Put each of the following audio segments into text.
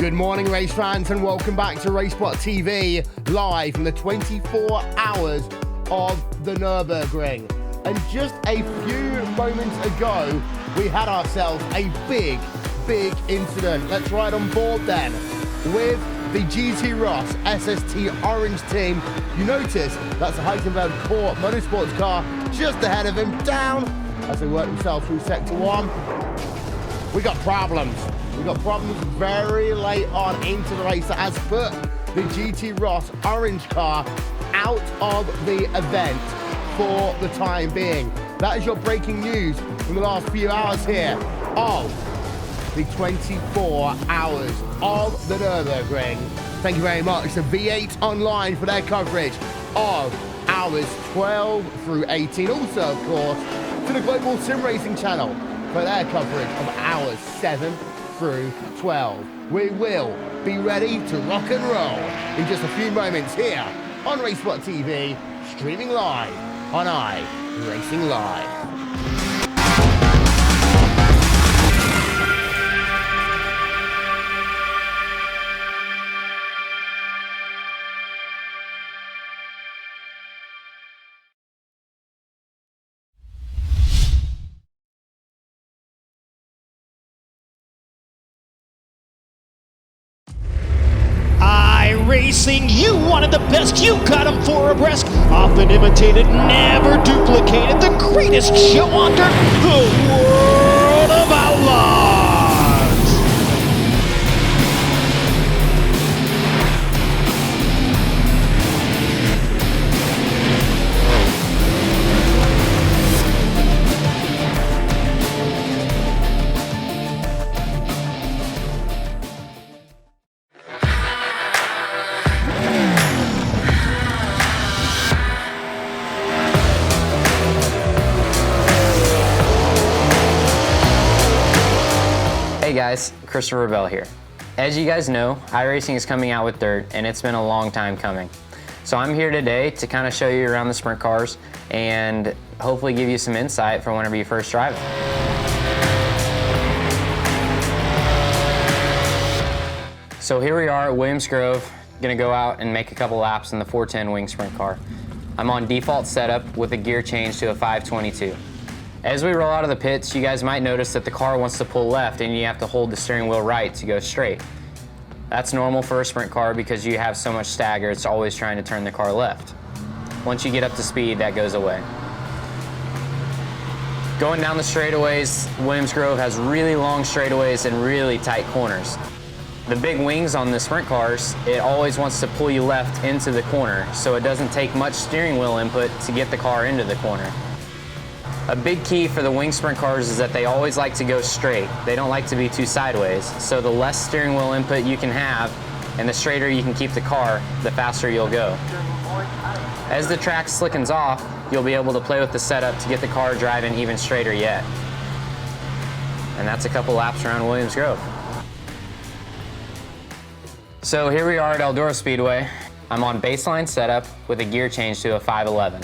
Good morning, race fans, and welcome back to RaceSpot TV, live from the 24 hours of the Nürburgring. And just a few moments ago, we had ourselves a big incident. Let's ride on board then with the GT Ross SST Orange team. You notice that's a Heisenberg Court Motorsports car just ahead of him, down as they work themselves through Sector 1. We got problems. We got problems very late on into the race that has put the GT Ross orange car out of the event for the time being. That is your breaking news from the last few hours here of the 24 hours of the Nürburgring. Thank you very much to V8 Online for their coverage of hours 12 through 18. Also, of course, to the Global Sim Racing channel for their coverage of hours 7 through 12. We will be ready to rock and roll in just a few moments here on RaceSpot TV, streaming live on iRacing Live. iRacing, you wanted the best, you got them for a breast. Often imitated, never duplicated. The greatest show on dirt, the World of Outlaws. Hey guys, Christopher Bell here. As you guys know, iRacing is coming out with dirt and it's been a long time coming. So I'm here today to kind of show you around the sprint cars and hopefully give you some insight for whenever you first drive it. So here we are at Williams Grove, gonna go out and make a couple laps in the 410 wing sprint car. I'm on default setup with a gear change to a 522. As we roll out of the pits, you guys might notice that the car wants to pull left and you have to hold the steering wheel right to go straight. That's normal for a sprint car because you have so much stagger, it's always trying to turn the car left. Once you get up to speed, that goes away. Going down the straightaways, Williams Grove has really long straightaways and really tight corners. The big wings on the sprint cars, it always wants to pull you left into the corner, so it doesn't take much steering wheel input to get the car into the corner. A big key for the wing sprint cars is that they always like to go straight. They don't like to be too sideways. So the less steering wheel input you can have and the straighter you can keep the car, the faster you'll go. As the track slickens off, you'll be able to play with the setup to get the car driving even straighter yet. And that's a couple laps around Williams Grove. So here we are at Eldora Speedway. I'm on baseline setup with a gear change to a 511.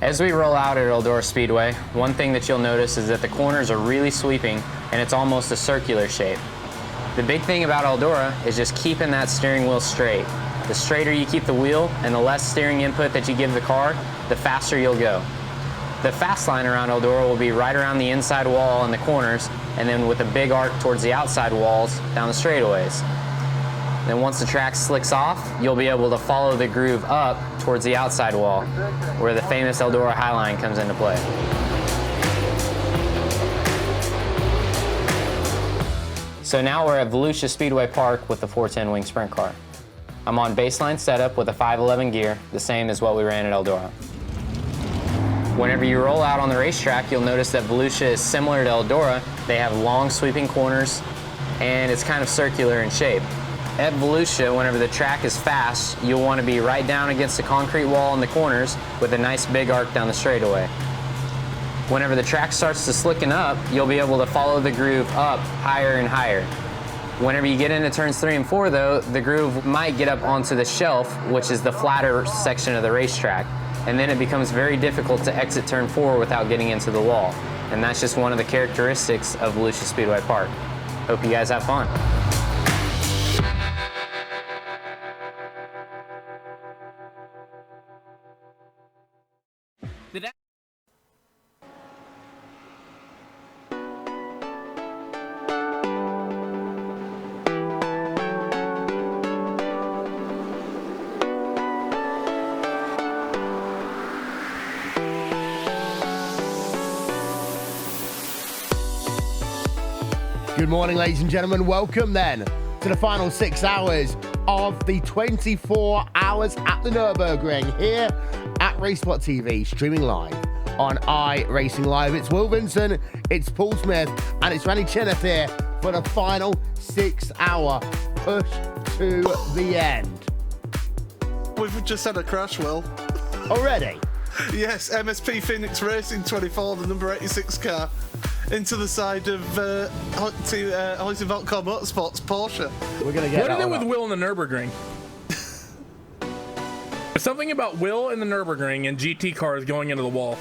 As we roll out at Eldora Speedway, one thing that you'll notice is that the corners are really sweeping and it's almost a circular shape. The big thing about Eldora is just keeping that steering wheel straight. The straighter you keep the wheel and the less steering input that you give the car, the faster you'll go. The fast line around Eldora will be right around the inside wall in the corners and then with a big arc towards the outside walls down the straightaways. Then once the track slicks off, you'll be able to follow the groove up towards the outside wall, where the famous Eldora High Line comes into play. So now we're at Volusia Speedway Park with the 410 wing sprint car. I'm on baseline setup with a 511 gear, the same as what we ran at Eldora. Whenever you roll out on the racetrack, you'll notice that Volusia is similar to Eldora. They have long sweeping corners, and it's kind of circular in shape. At Volusia, whenever the track is fast, you'll want to be right down against the concrete wall in the corners with a nice big arc down the straightaway. Whenever the track starts to slicken up, you'll be able to follow the groove up higher and higher. Whenever you get into turns 3 and 4 though, the groove might get up onto the shelf, which is the flatter section of the racetrack. And then it becomes very difficult to exit turn 4 without getting into the wall. And that's just one of the characteristics of Volusia Speedway Park. Hope you guys have fun. Good morning, ladies and gentlemen. Welcome then to the final 6 hours of the 24 hours at the Nürburgring here at Racespot TV, streaming live on iRacing Live. It's Will Vincent, it's Paul Smith, and it's Randy Cheneth here for the final 6 hour push to the end. We've just had a crash, Will. Already? Yes, MSP Phoenix Racing 24, the number 86 car, into the side of Housing Volcom Motorsports Porsche. We're going to get What that is it one with up. Will in the Nürburgring? There's something about Will in the Nürburgring and GT cars going into the wall.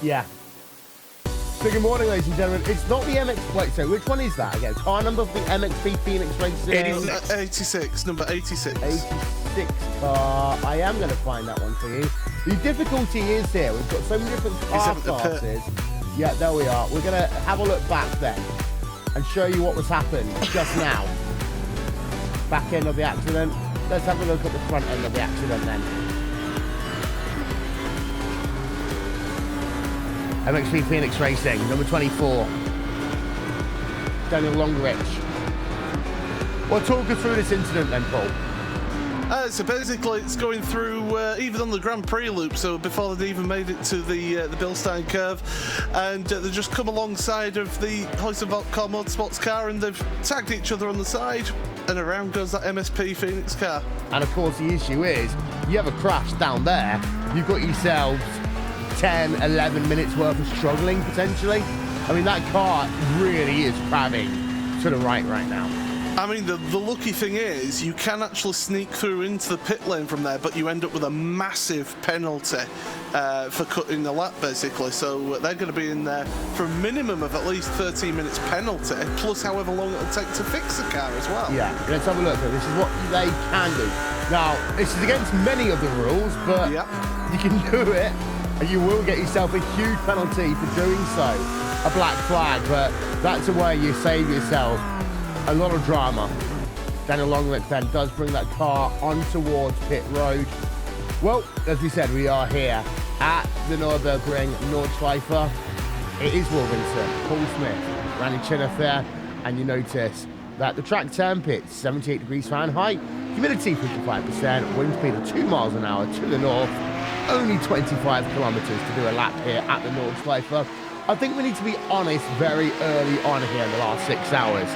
Yeah. So good morning, ladies and gentlemen. It's not the MX. Wait, so which one is that again? Car number for the MXP Phoenix Racing? 86, number 86. 86 car. I am going to find that one for you. The difficulty is here. We've got so many different car at the pit. classes. Yeah, there we are. We're going to have a look back then and show you what was happened just now. Back end of the accident. Let's have a look at the front end of the accident then. MXP Phoenix Racing, number 24. Daniel Longrich. Well, talk us through this incident then, Paul. So basically, it's going through even on the Grand Prix loop. So before they even made it to the Bilstein curve, and they just come alongside of the Housing Volcom Motorsports car, and they've tagged each other on the side, and around goes that MSP Phoenix car. And of course, the issue is you have a crash down there. You've got yourselves 10, 11 minutes worth of struggling potentially. I mean, that car really is crabbing to the right now. I mean, the lucky thing is you can actually sneak through into the pit lane from there, but you end up with a massive penalty for cutting the lap, basically. So they're going to be in there for a minimum of at least 13 minutes penalty, plus however long it'll take to fix the car as well. Yeah, let's have a look. This is what they can do. Now, this is against many of the rules, but you can do it, and you will get yourself a huge penalty for doing so. A black flag, but that's a way you save yourself a lot of drama. Daniel Longrich then does bring that car on towards pit road. Well, as we said, we are here at the Nürburgring Nordschleife. It is Will Vincent, Paul Smith, Randy Cheneth there, and you notice that the track temperature 78 degrees Fahrenheit, humidity 55%, wind speed of 2 miles an hour to the north, only 25 kilometers to do a lap here at the Nordschleife. I think we need to be honest very early on here in the last 6 hours.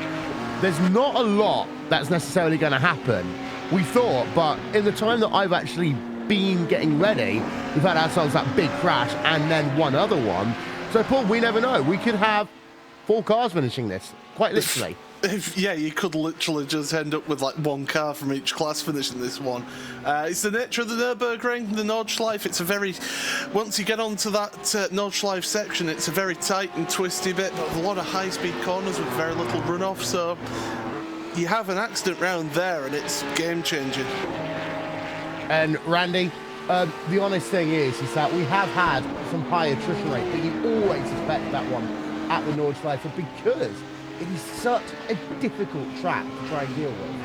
There's not a lot that's necessarily going to happen, we thought, but in the time that I've actually been getting ready, we've had ourselves that big crash and then one other one. So, Paul, we never know. We could have 4 cars finishing this, quite literally. Yeah, you could literally just end up with like one car from each class finishing this one. It's the nature of the Nürburgring, the Nordschleife. It's a very, once you get onto that Nordschleife section, it's a very tight and twisty bit, but a lot of high-speed corners with very little runoff. So you have an accident round there, and it's game-changing. And Randy, the honest thing is that we have had some high attrition rate, but you always expect that one at the Nordschleife because it is such a difficult track to try and deal with.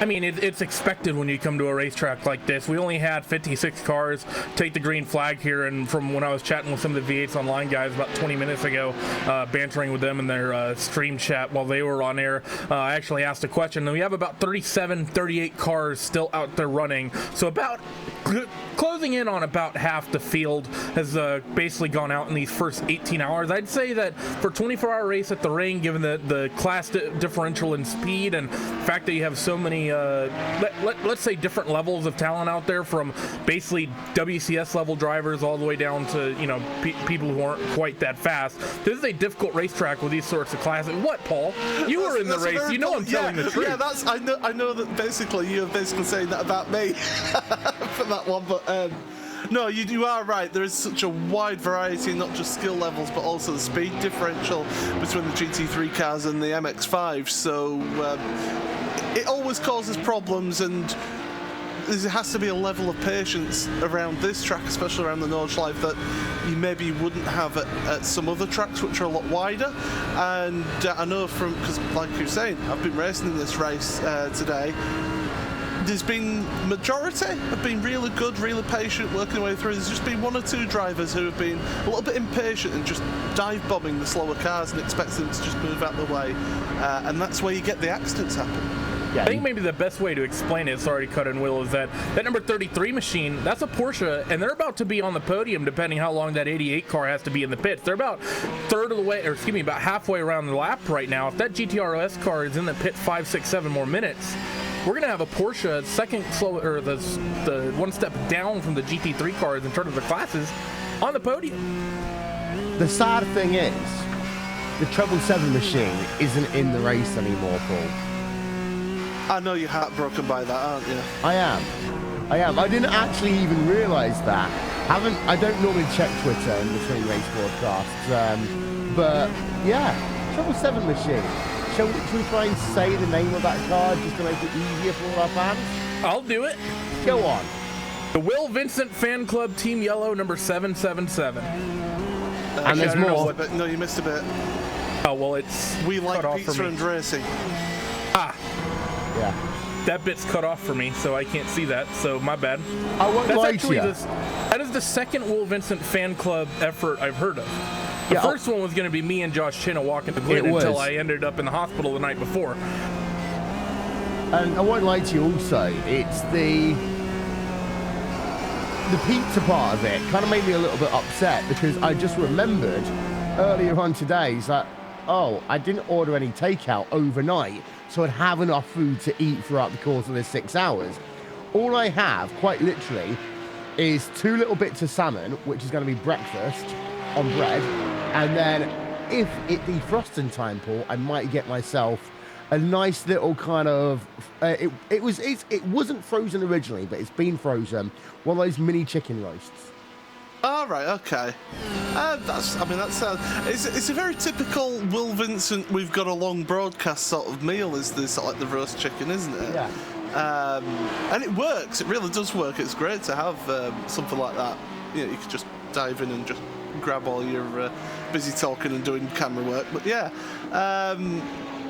I mean, it's expected when you come to a racetrack like this. We only had 56 cars take the green flag here, and from when I was chatting with some of the V8s Online guys about 20 minutes ago, bantering with them in their stream chat while they were on air, I actually asked a question, and we have about 37, 38 cars still out there running. So about closing in on about half the field has basically gone out in these first 18 hours. I'd say that for a 24-hour race at the ring, given the class differential in speed and the fact that you have so many let's say different levels of talent out there, from basically WCS level drivers all the way down to people who aren't quite that fast. This is a difficult racetrack with these sorts of classes. What, Paul? You were in the race. I'm telling the truth. Yeah, I know that basically you're basically saying that about me for that one, but no, you are right. There is such a wide variety, not just skill levels, but also the speed differential between the GT3 cars and the MX-5. So it always causes problems, and there has to be a level of patience around this track, especially around the Nordschleife, that you maybe wouldn't have at some other tracks which are a lot wider. And I know because like you're saying, I've been racing in this race today. there's been majority have been really good, really patient, working their way through. There's just been one or two drivers who have been a little bit impatient and just dive bombing the slower cars and expect them to just move out of the way, and that's where you get the accidents happen. Yeah, I think maybe the best way to explain it, sorry to cut in, Will, is that number 33 machine, that's a Porsche, and they're about to be on the podium depending how long that 88 car has to be in the pits. They're about about halfway around the lap right now. If that GTROS car is in the pit 5, 6, 7 more minutes, we're going to have a Porsche the one step down from the GT3 cars in terms of the classes on the podium. The sad thing is, the 777 machine isn't in the race anymore, Paul. I know you're heartbroken by that, aren't you? I am. I didn't actually even realise that. I don't normally check Twitter in between race broadcasts, but yeah, 777 machine. Shall we try and say the name of that car just to make it easier for all our fans? I'll do it. Go on. The Will Vincent Fan Club Team Yellow number 777. And there's more. No, you missed a bit. Oh, well, it's We like cut pizza and racing. Ah. Yeah. That bit's cut off for me, so I can't see that, so my bad. I won't lie to you. That is the second Will Vincent Fan Club effort I've heard of. The first one was going to be me and Josh Chinna walking the grid until I ended up in the hospital the night before. And I won't lie to you also, it's the pizza part of it kind of made me a little bit upset because I just remembered earlier on today, it's like, oh, I didn't order any takeout overnight, so I'd have enough food to eat throughout the course of the 6 hours. All I have, quite literally, is 2 little bits of salmon, which is going to be breakfast on bread, and then if it defrosting time, Paul, I might get myself a nice little kind of it wasn't frozen originally, but it's been frozen, one of those mini chicken roasts. All right, okay. That sounds. It's a very typical Will Vincent. We've got a long broadcast sort of meal. Is this like the roast chicken, isn't it? Yeah. And it works. It really does work. It's great to have something like that. You know, you could just dive in and just grab all your busy talking and doing camera work. But yeah,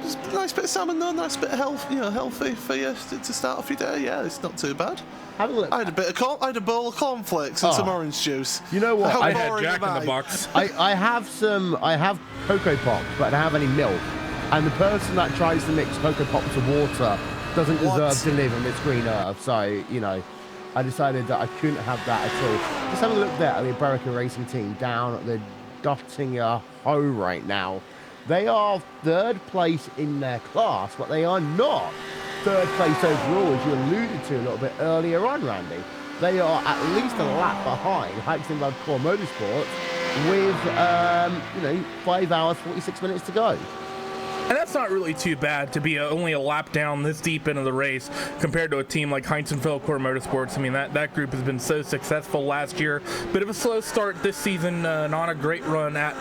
just a nice bit of salmon though, nice bit of healthy for you to start off your day. Yeah, it's not too bad. Have a look. I had a bowl of cornflakes and some orange juice. You know what? I had Jack in the Box. I have Cocoa Pops, but I don't have any milk. And the person that tries to mix Cocoa Pops with water doesn't deserve to live on this green earth. So, you know, I decided that I couldn't have that at all. Just having a look there at the American Racing Team down at the Dottinger Ho right now. They are 3rd place in their class, but they are not 3rd place overall, as you alluded to a little bit earlier on, Randy. They are at least a lap behind Heisenberg Core Motorsports with, 5 hours, 46 minutes to go. And that's not really too bad to be only a lap down this deep into the race compared to a team like Heinzenfeld Core Motorsports. I mean, that group has been so successful last year. Bit of a slow start this season, not a great run at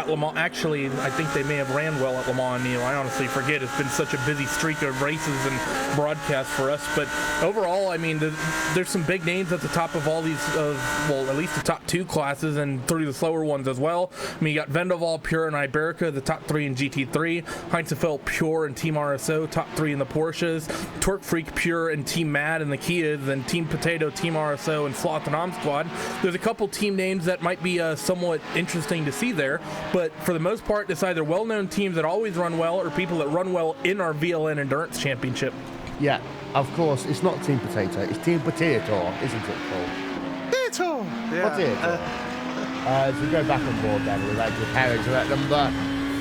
Le Mans. Actually, I think they may have ran well at Le Mans. You know, I honestly forget. It's been such a busy streak of races and broadcasts for us. But overall, I mean, there's some big names at the top of all these, at least the top 2 classes and 3 of the slower ones as well. I mean, you got Vendaval, Pure, and Iberica, the top 3 in GT3. Heinzenfeld Pure and Team RSO, top 3 in the Porsches. Torque Freak Pure and Team Mad in the Kias, then Team Potato, Team RSO, and Sloth and Om Squad. There's a couple team names that might be somewhat interesting to see there, but for the most part, it's either well-known teams that always run well or people that run well in our VLN Endurance Championship. Yeah, of course, it's not Team Potato, it's Team Potato, isn't it, Paul? Potato! Yeah. Potato. As we go back on board then with Andrew Perry to that number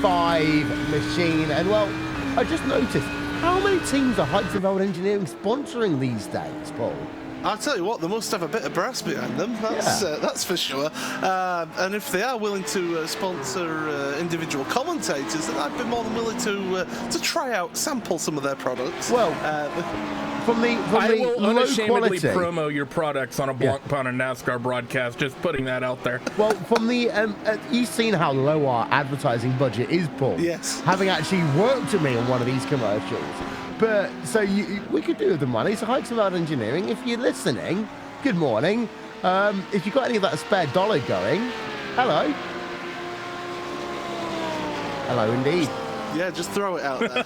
5 machine, and well, I just noticed how many teams are Heisenfeld Engineering sponsoring these days, Paul? I'll tell you what, they must have a bit of brass behind them, that's for sure. And if they are willing to sponsor individual commentators, then I'd be more than willing to try out, sample some of their products. Well, from the I will low unashamedly quality promo your products on a Blanc Pound and NASCAR broadcast, just putting that out there. Well, from the you've seen how low our advertising budget is, Paul. Yes. Having actually worked with me on one of these commercials. But so we could do with the money. So Heisenfeld Engineering, if you're listening, good morning. If you've got any of that spare dollar going, hello. Hello indeed. Yeah, just throw it out there.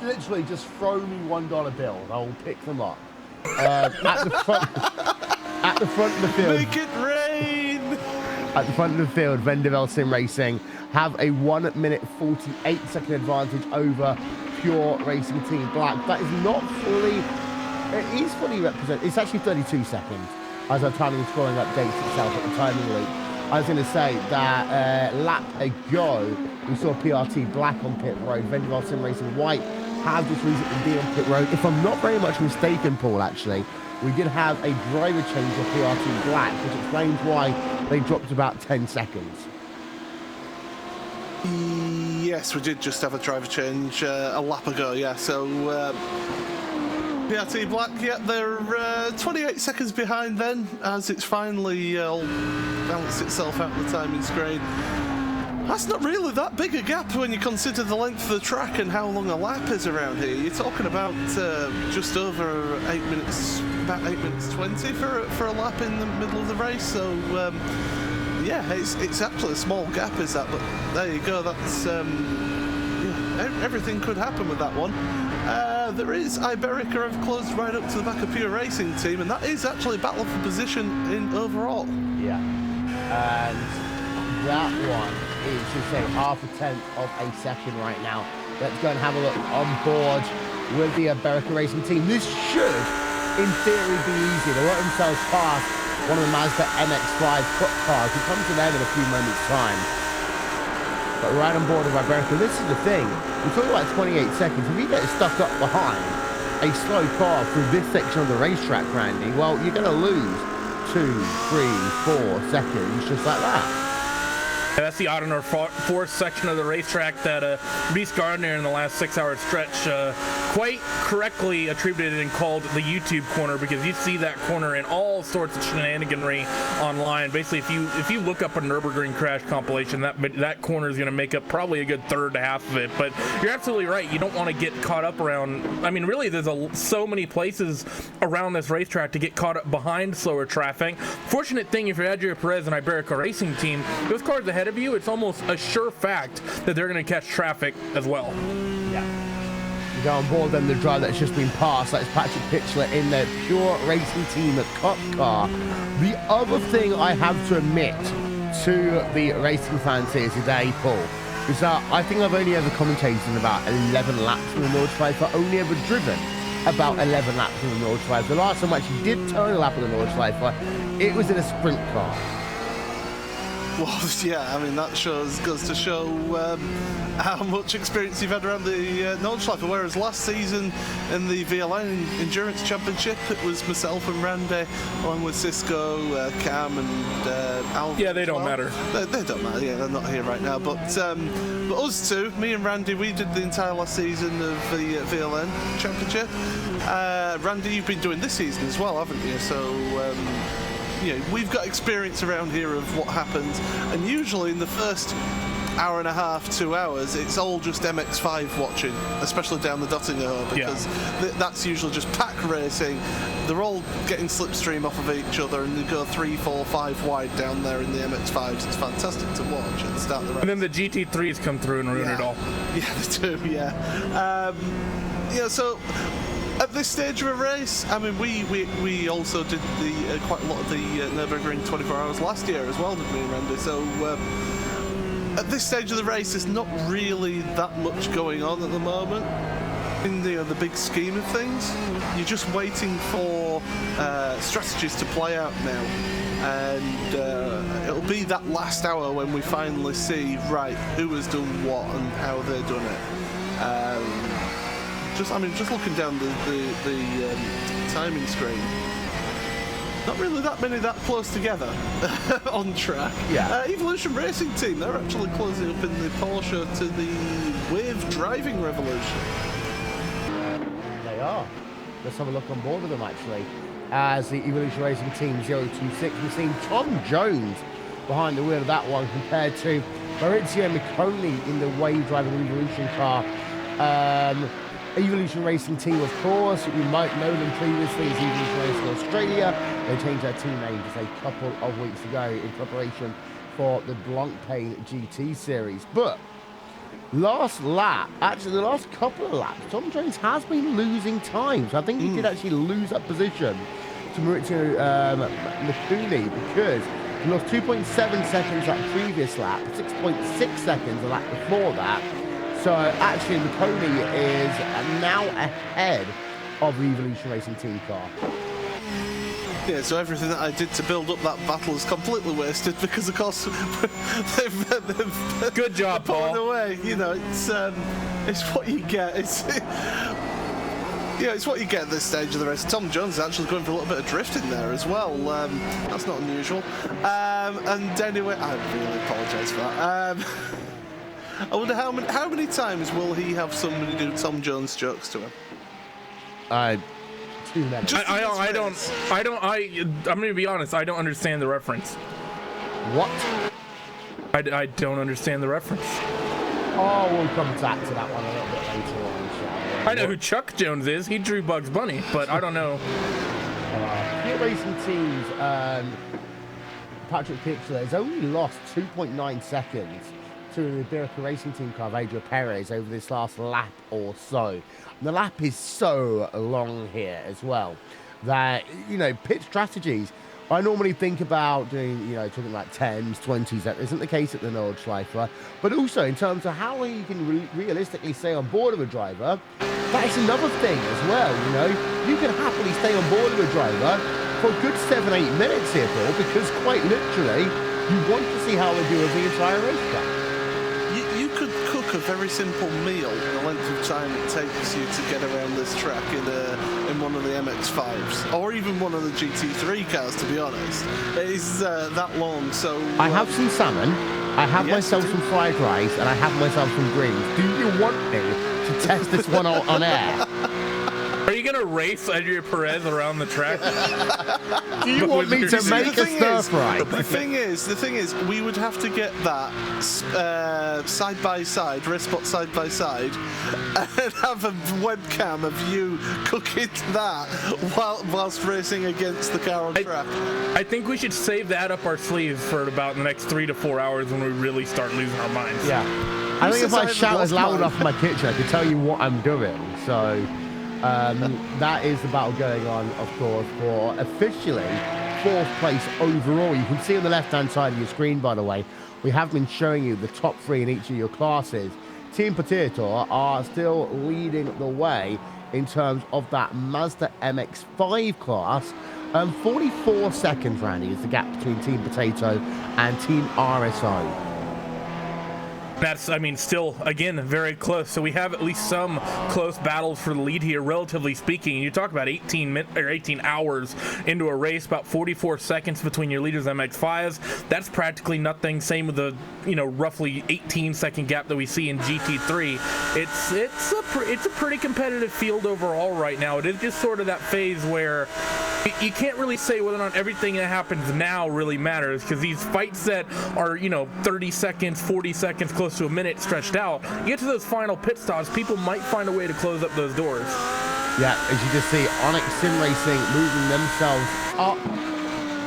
Literally, just throw me $1 bills. I will pick them up. At the front of the field. Make it rain! At the front of the field, Vendeville Sim Racing have a 1 minute 48-second advantage over Pure Racing Team Black. That is not fully, it is fully represented. It's actually 32 seconds as our timing and scoring updates itself at the timing loop. I was going to say that lap ago, we saw PRT Black on pit road. Vendeville Sim Racing White have just recently been on pit road. If I'm not very much mistaken, Paul, actually, we did have a driver change of PRT Black, which explains why they dropped about 10 seconds. Yes, we did just have a driver change a lap ago, yeah. So, PRT Black, yeah, they're 28 seconds behind then, as it's finally all balanced itself out on the timing screen. That's not really that big a gap when you consider the length of the track and how long a lap is around here. You're talking about just over 8 minutes, about 8 minutes 20 for a lap in the middle of the race. So yeah, it's actually a small gap, is that? But there you go. That's yeah, everything could happen with that one. There is Iberica have closed right up to the back of Pure Racing Team, and that is actually a battle for position in overall. Yeah, and that one is just say half a tenth of a second right now. Let's go and have a look on board with the Iberica Racing Team. This should, in theory, be easy. They work themselves past one of the Mazda MX-5 Cup cars, who comes to them in a few moments' time. But right on board with Iberica, this is the thing. We're talking about 28 seconds. If you get stuck up behind a slow car through this section of the racetrack, Randy, well, you're going to lose 2, 3, 4 seconds just like that. That's the odd or fourth section of the racetrack that Reese Gardner in the last 6-hour stretch quite correctly attributed and called the YouTube corner, because you see that corner in all sorts of shenaniganry online. Basically, if you look up a Nürburgring crash compilation, that corner is going to make up probably a good third to half of it. But you're absolutely right. You don't want to get caught up around. I mean, really, there's so many places around this racetrack to get caught up behind slower traffic. Fortunate thing, if you're Adria Perez and Iberica Racing Team, those cars ahead of you, it's almost a sure fact that they're going to catch traffic as well. Yeah. You go on board then the driver that's just been passed. That's Patrick Pitchler in the Pure Racing Team Cup car. The other thing I have to admit to the racing fans here today, Paul, is that I think I've only ever commentated in about 11 laps in the Nordschleife. I've only ever driven about 11 laps in the Nordschleife. The last time I actually did turn a lap in the Nordschleife, it was in a sprint car. Well, yeah, I mean, that goes to show how much experience you've had around the Nordschleife, whereas last season in the VLN Endurance Championship, it was myself and Randy, along with Cisco, Cam, and Alvin. Yeah, they don't matter. They don't matter, yeah, they're not here right now. But us two, me and Randy, we did the entire last season of the VLN Championship. Randy, you've been doing this season as well, haven't you? So... you know, we've got experience around here of what happens, and usually in the first hour and a half, 2 hours, it's all just MX-5 watching, especially down the Dottinger, because that's usually just pack racing. They're all getting slipstream off of each other, and they go 3, 4, 5 wide down there in the MX-5s. It's fantastic to watch at the start of the race. And then the GT3s come through and ruin it all. Yeah, they do, yeah. Yeah, so... at this stage of a race, I mean, we also did quite a lot of the Nürburgring 24 Hours last year as well, didn't we, Randy? So at this stage of the race, there's not really that much going on at the moment in the big scheme of things. You're just waiting for strategies to play out now, and it'll be that last hour when we finally see, right, who has done what and how they've done it. Just looking down the timing screen, not really that many that close together on track. Yeah. Evolution Racing Team, they're actually closing up in the Porsche to the Wave Driving Revolution. They are. Let's have a look on board with them, actually. As the Evolution Racing Team 026, we've seen Tom Jones behind the wheel of that one compared to Maurizio Micconi in the Wave Driving Revolution car. Evolution Racing Team, of course, you might know them previously as Evolution Racing Australia. They changed their team name just a couple of weeks ago in preparation for the Blancpain GT series. But last lap, actually the last couple of laps, Tom Jones has been losing time. So I think he did actually lose that position to Maurizio Mikuni, because he lost 2.7 seconds that previous lap, 6.6 seconds the lap before that. So actually Mikuni is now ahead of the Evolution Racing team car. Yeah, so everything that I did to build up that battle is completely wasted because, of course, they've Good job, Paul. away. You know, it's what you get. It's what you get at this stage of the race. Tom Jones is actually going for a little bit of drifting there as well. That's not unusual. And anyway, I really apologise for that. I wonder how many times will he have somebody do Tom Jones jokes to him? Too many. I'm gonna be honest, I don't understand the reference. What? I don't understand the reference. Oh, we'll come back to that one a little bit later on, shall we? I know who Chuck Jones is. He drew Bugs Bunny, but I don't know. Pure Racing Teams, Patrick Pitchler has only lost 2.9 seconds to the Iberica Racing Team car of Adrian Perez over this last lap or so. And the lap is so long here as well that, you know, pit strategies, I normally think about doing, you know, talking like 10s, 20s. That isn't the case at the Nordschleifer. But also in terms of how long you can realistically stay on board of a driver, that is another thing as well, you know. You can happily stay on board of a driver for a good 7-8 minutes here, Paul, because quite literally, you want to see how they do with the entire racetrack. You could cook a very simple meal the length of time it takes you to get around this track in one of the MX-5s, or even one of the GT3 cars, to be honest. It is that long, so... I have some salmon, I have myself some fried rice, and I have myself some greens. Do you want me to test this one on air? Are you gonna race Adrian Perez around the track? Do you want me to make a stir fry? The thing is, we would have to get that side by side, race spot side by side, and have a webcam of you cooking that whilst racing against the car on track. I think we should save that up our sleeves for about the next 3 to 4 hours when we really start losing our minds. Yeah. I think if I shout as loud enough in my kitchen, I can tell you what I'm doing. So that is the battle going on, of course, for officially 4th place overall. You can see on the left-hand side of your screen, by the way, we have been showing you the top 3 in each of your classes. Team Potato are still leading the way in terms of that Mazda MX-5 class. 44 seconds, Randy, is the gap between Team Potato and Team RSO. That's, I mean, still, again, very close. So we have at least some close battles for the lead here, relatively speaking. You talk about 18 hours into a race, about 44 seconds between your leaders MX-5s. That's practically nothing. Same with the, you know, roughly 18-second gap that we see in GT3. It's a pretty competitive field overall right now. It is just sort of that phase where you can't really say whether or not everything that happens now really matters, because these fights that are, you know, 30 seconds, 40 seconds, close to a minute stretched out, you get to those final pit stops, people might find a way to close up those doors. Yeah, as you just see, Onyx Sim Racing moving themselves up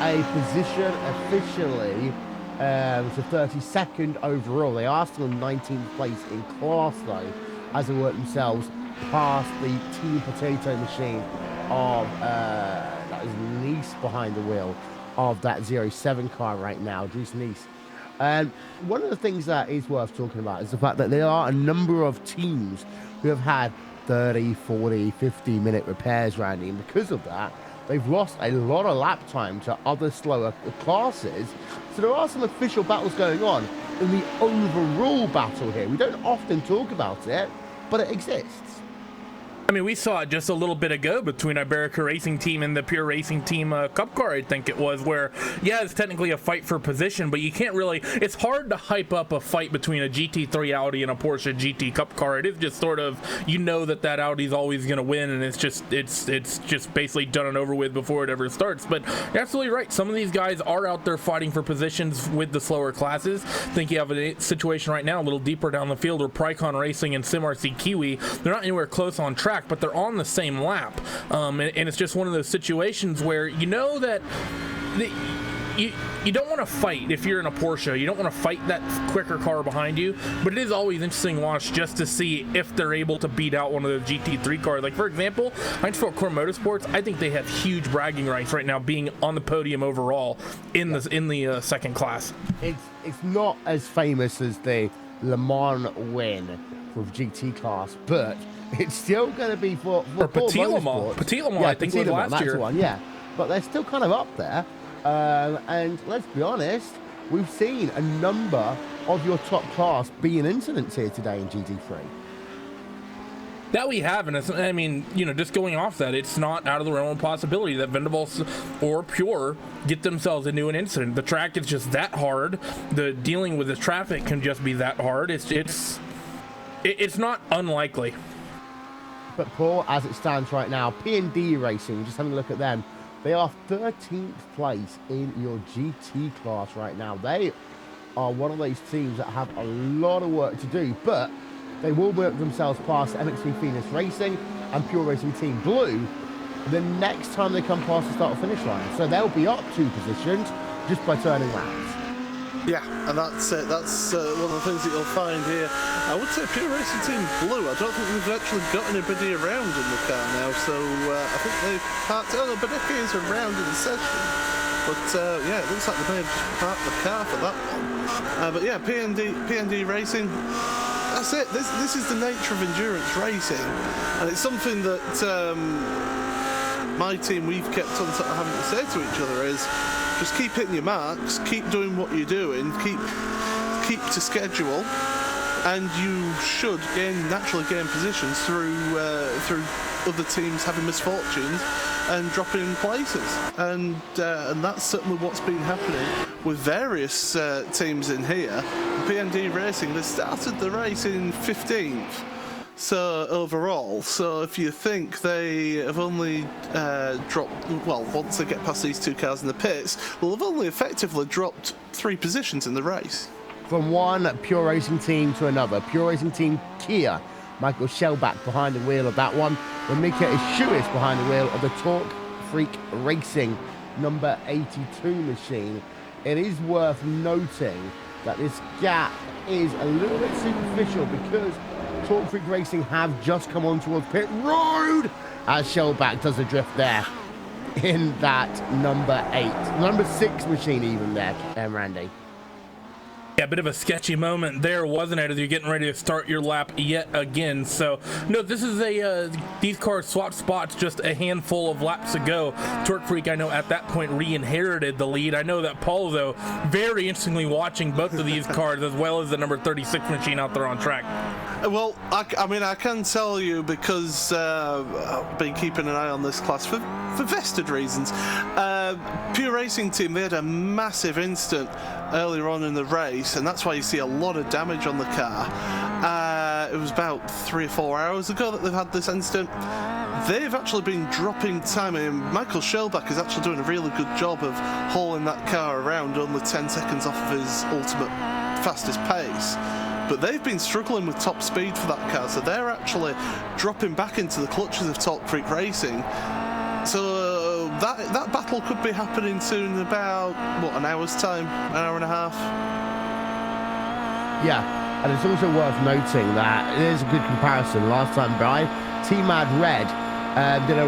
a position officially to 32nd overall. They are still in 19th place in class though, as they work themselves past the Team Potato machine of that is Nice behind the wheel of that 07 car right now, Dries Nice. And one of the things that is worth talking about is the fact that there are a number of teams who have had 30, 40, 50-minute repairs, Randy, and because of that, they've lost a lot of lap time to other slower classes. So there are some official battles going on in the overall battle here. We don't often talk about it, but it exists. I mean, we saw it just a little bit ago between Iberica Racing Team and the Pure Racing Team Cup car, I think it was, where, yeah, it's technically a fight for position, but you can't really, it's hard to hype up a fight between a GT3 Audi and a Porsche GT Cup car. It is just sort of, you know that Audi's always going to win, and it's just basically done and over with before it ever starts. But you're absolutely right. Some of these guys are out there fighting for positions with the slower classes. I think you have a situation right now a little deeper down the field where Pricon Racing and SimRC Kiwi, they're not anywhere close on track, but they're on the same lap, and it's just one of those situations where you know that you don't want to fight if you're in a Porsche. You don't want to fight that quicker car behind you, but it is always interesting to watch just to see if they're able to beat out one of the GT3 cars. Like, for example, I just feel Core Motorsports, I think they have huge bragging rights right now being on the podium overall in the second class. It's not as famous as the Le Mans win for GT class, but it's still going to be for Petit Le Mans. Petit Le Mans, I think, was last year. One, yeah. But they're still kind of up there. And let's be honest, we've seen a number of your top class being incidents here today in GT3. That we have, and I mean, you know, just going off that, it's not out of the realm of possibility that Vendables or Pure get themselves into an incident. The track is just that hard. The dealing with the traffic can just be that hard. It's not unlikely. But Paul, as it stands right now, P&D Racing, just having a look at them, they are 13th place in your GT class right now. They are one of those teams that have a lot of work to do, but they will work themselves past MXV Phoenix Racing and Pure Racing Team Blue the next time they come past the start or finish line. So they'll be up 2 positions just by turning laps. Yeah, and that's it. That's one of the things that you'll find here. I would say Pure Racing Team Blue, I don't think we've actually got anybody around in the car now, so I think they've parked... Oh, no, Badecki is around in the session. But, yeah, it looks like they may have just parked the car for that one. But, yeah, P&D Racing, that's it. This is the nature of endurance racing, and it's something that my team, we've kept on sort of having to say to each other is, just keep hitting your marks, keep doing what you're doing, keep to schedule, and you should naturally gain positions through other teams having misfortunes and dropping places, and that's certainly what's been happening with various teams in here. P&D Racing, they started the race in 15th. So overall, so if you think they have only dropped, well, once they get past these 2 cars in the pits, they'll have only effectively dropped 3 positions in the race. From one Pure Racing team to another, Pure Racing Team Kia, Michael Shellback behind the wheel of that one, and Mika Ishuis behind the wheel of the Torque Freak Racing number 82 machine. It is worth noting that this gap is a little bit superficial because Torque Freak Racing have just come on towards pit road as Shellback does a drift there in that number 6 machine even there, Randy. Yeah, a bit of a sketchy moment there, wasn't it, as you're getting ready to start your lap yet again. So, no, this is these cars swapped spots just a handful of laps ago. Torque Freak, I know, at that point re-inherited the lead. I know that Paul, though, very interestingly watching both of these cars as well as the number 36 machine out there on track. Well, I mean, I can tell you because I've been keeping an eye on this class for vested reasons. Pure Racing Team, they had a massive incident earlier on in the race, and that's why you see a lot of damage on the car. It was about 3 or 4 hours ago that they've had this incident. They've actually been dropping time. I mean, Michael Shellback is actually doing a really good job of hauling that car around, only 10 seconds off of his ultimate fastest pace. But they've been struggling with top speed for that car, so they're actually dropping back into the clutches of Torque Freak Racing. So that battle could be happening soon in about, what, an hour's time, an hour and a half? Yeah, and it's also worth noting that it is a good comparison. Last time by, Team Mad Red did a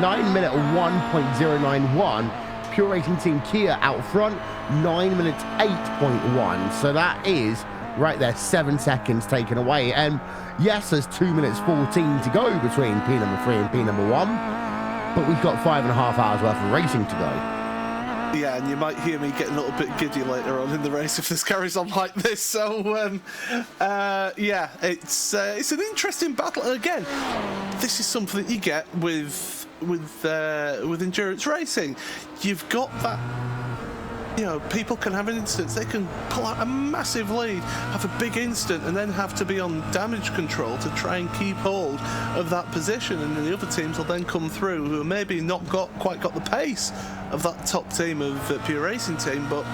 9 minute 1.091. Pure Racing Team Kia out front, 9 minutes 8.1. So that is right there, 7 seconds taken away. And yes, there's 2 minutes 14 to go between P number 3 and P number 1, but we've got 5.5 hours worth of racing to go. Yeah, and you might hear me getting a little bit giddy later on in the race if this carries on like this. So, yeah, it's an interesting battle. And again, this is something that you get with endurance racing. You've got that. You know, people can have an instance, they can pull out a massive lead, have a big instant, and then have to be on damage control to try and keep hold of that position, and then the other teams will then come through who have maybe not quite got the pace of that top team of Pure Racing Team, but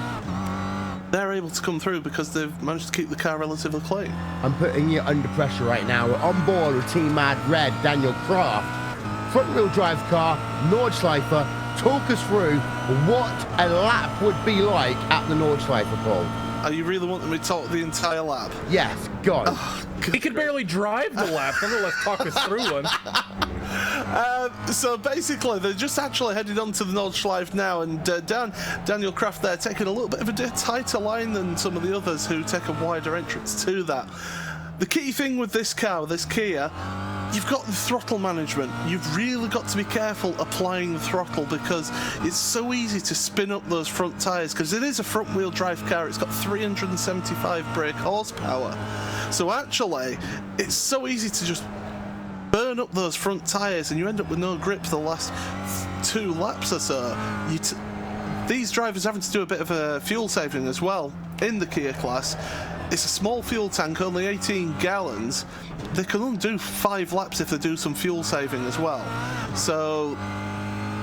they're able to come through because they've managed to keep the car relatively clean. I'm putting you under pressure right now. We're on board with Team Mad Red, Daniel Kraft. Front wheel drive car, Nordschleifer, talk us through what a lap would be like at the Nordschleife, Paul. Are you really wanting me to talk the entire lap? Yes, go. He could barely drive the lap. Let's talk us through one. So basically, they're just actually headed on to the Nordschleife now, and Daniel Kraft there taking a little bit of a tighter line than some of the others who take a wider entrance to that. The key thing with this car, with this Kia, you've got the throttle management. You've really got to be careful applying the throttle because it's so easy to spin up those front tyres because it is a front wheel drive car. It's got 375 brake horsepower. So actually, it's so easy to just burn up those front tyres and you end up with no grip for the last 2 laps or so. These drivers having to do a bit of a fuel saving as well in the Kia class. It's a small fuel tank, only 18 gallons. They can only do 5 laps if they do some fuel saving as well. So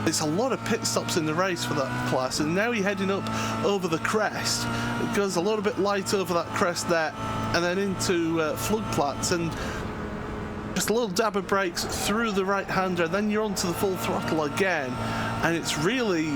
it's a lot of pit stops in the race for that class. And now you're heading up over the crest. It goes a little bit light over that crest there and then into floodplats and just a little dab of brakes through the right-hander, then you're onto the full throttle again. And it's really,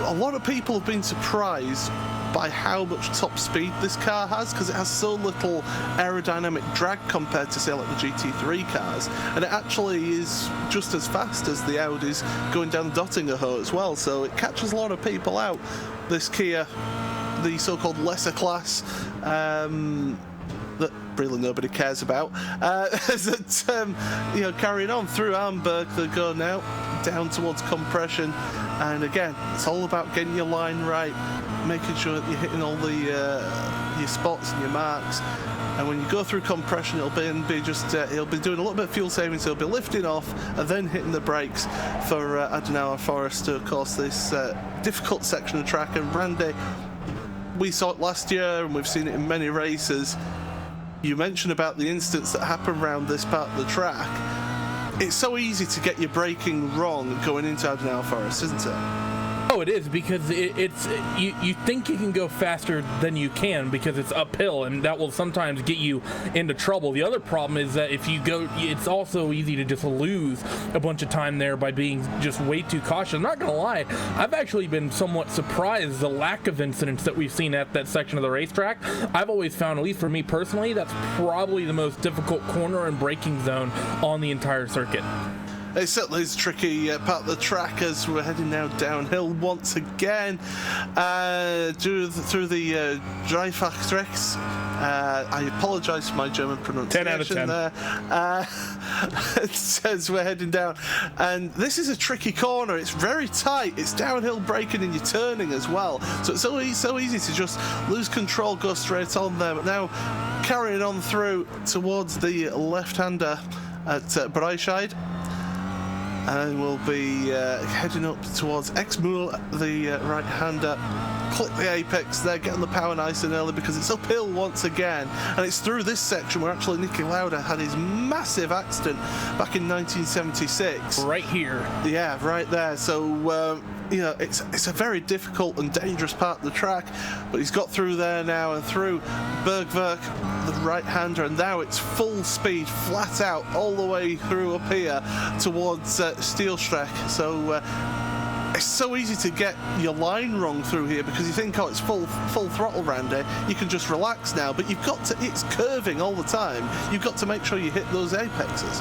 a lot of people have been surprised by how much top speed this car has because it has so little aerodynamic drag compared to, say, like the GT3 cars, and it actually is just as fast as the Audis going down the Dottingerhoe as well, so it catches a lot of people out, this Kia, the so-called lesser class that really nobody cares about. Carrying on through Hamburg, they go now down towards compression, and again, it's all about getting your line right, making sure that you're hitting all the your spots and your marks. And when you go through compression, it'll be doing a little bit of fuel saving, so it'll be lifting off and then hitting the brakes for Adenauer Forest to, of course, this difficult section of track. And Randy, we saw it last year, and we've seen it in many races. You mentioned about the incidents that happen around this part of the track. It's so easy to get your braking wrong going into Adenauer Forest, isn't it? Oh, it is, because it's you think you can go faster than you can because it's uphill, and that will sometimes get you into trouble. The other problem is that if you go, it's also easy to just lose a bunch of time there by being just way too cautious. I'm not gonna lie, I've actually been somewhat surprised the lack of incidents that we've seen at that section of the racetrack. I've always found, at least for me personally, that's probably the most difficult corner and braking zone on the entire circuit. It certainly is a tricky part of the track as we're heading now downhill once again through the Dreifachstrecks. I apologise for my German pronunciation 10 out of 10. There. It says we're heading down, and this is a tricky corner. It's very tight. It's downhill braking and you're turning as well. So it's so easy to just lose control, go straight on there. But now carrying on through towards the left-hander at Breitscheid. And we'll be heading up towards Exmoor, the right-hander. Click the apex there, get on the power nice and early because it's uphill once again. And it's through this section where actually Niki Lauda had his massive accident back in 1976. Right here. Yeah, right there. So, it's a very difficult and dangerous part of the track, but he's got through there now and through Bergwerk, the right-hander, and now it's full speed, flat out, all the way through up here towards Steelstreck. So it's so easy to get your line wrong through here because you think, oh, it's full throttle, Randy. You can just relax now, but you've got to, it's curving all the time. You've got to make sure you hit those apexes.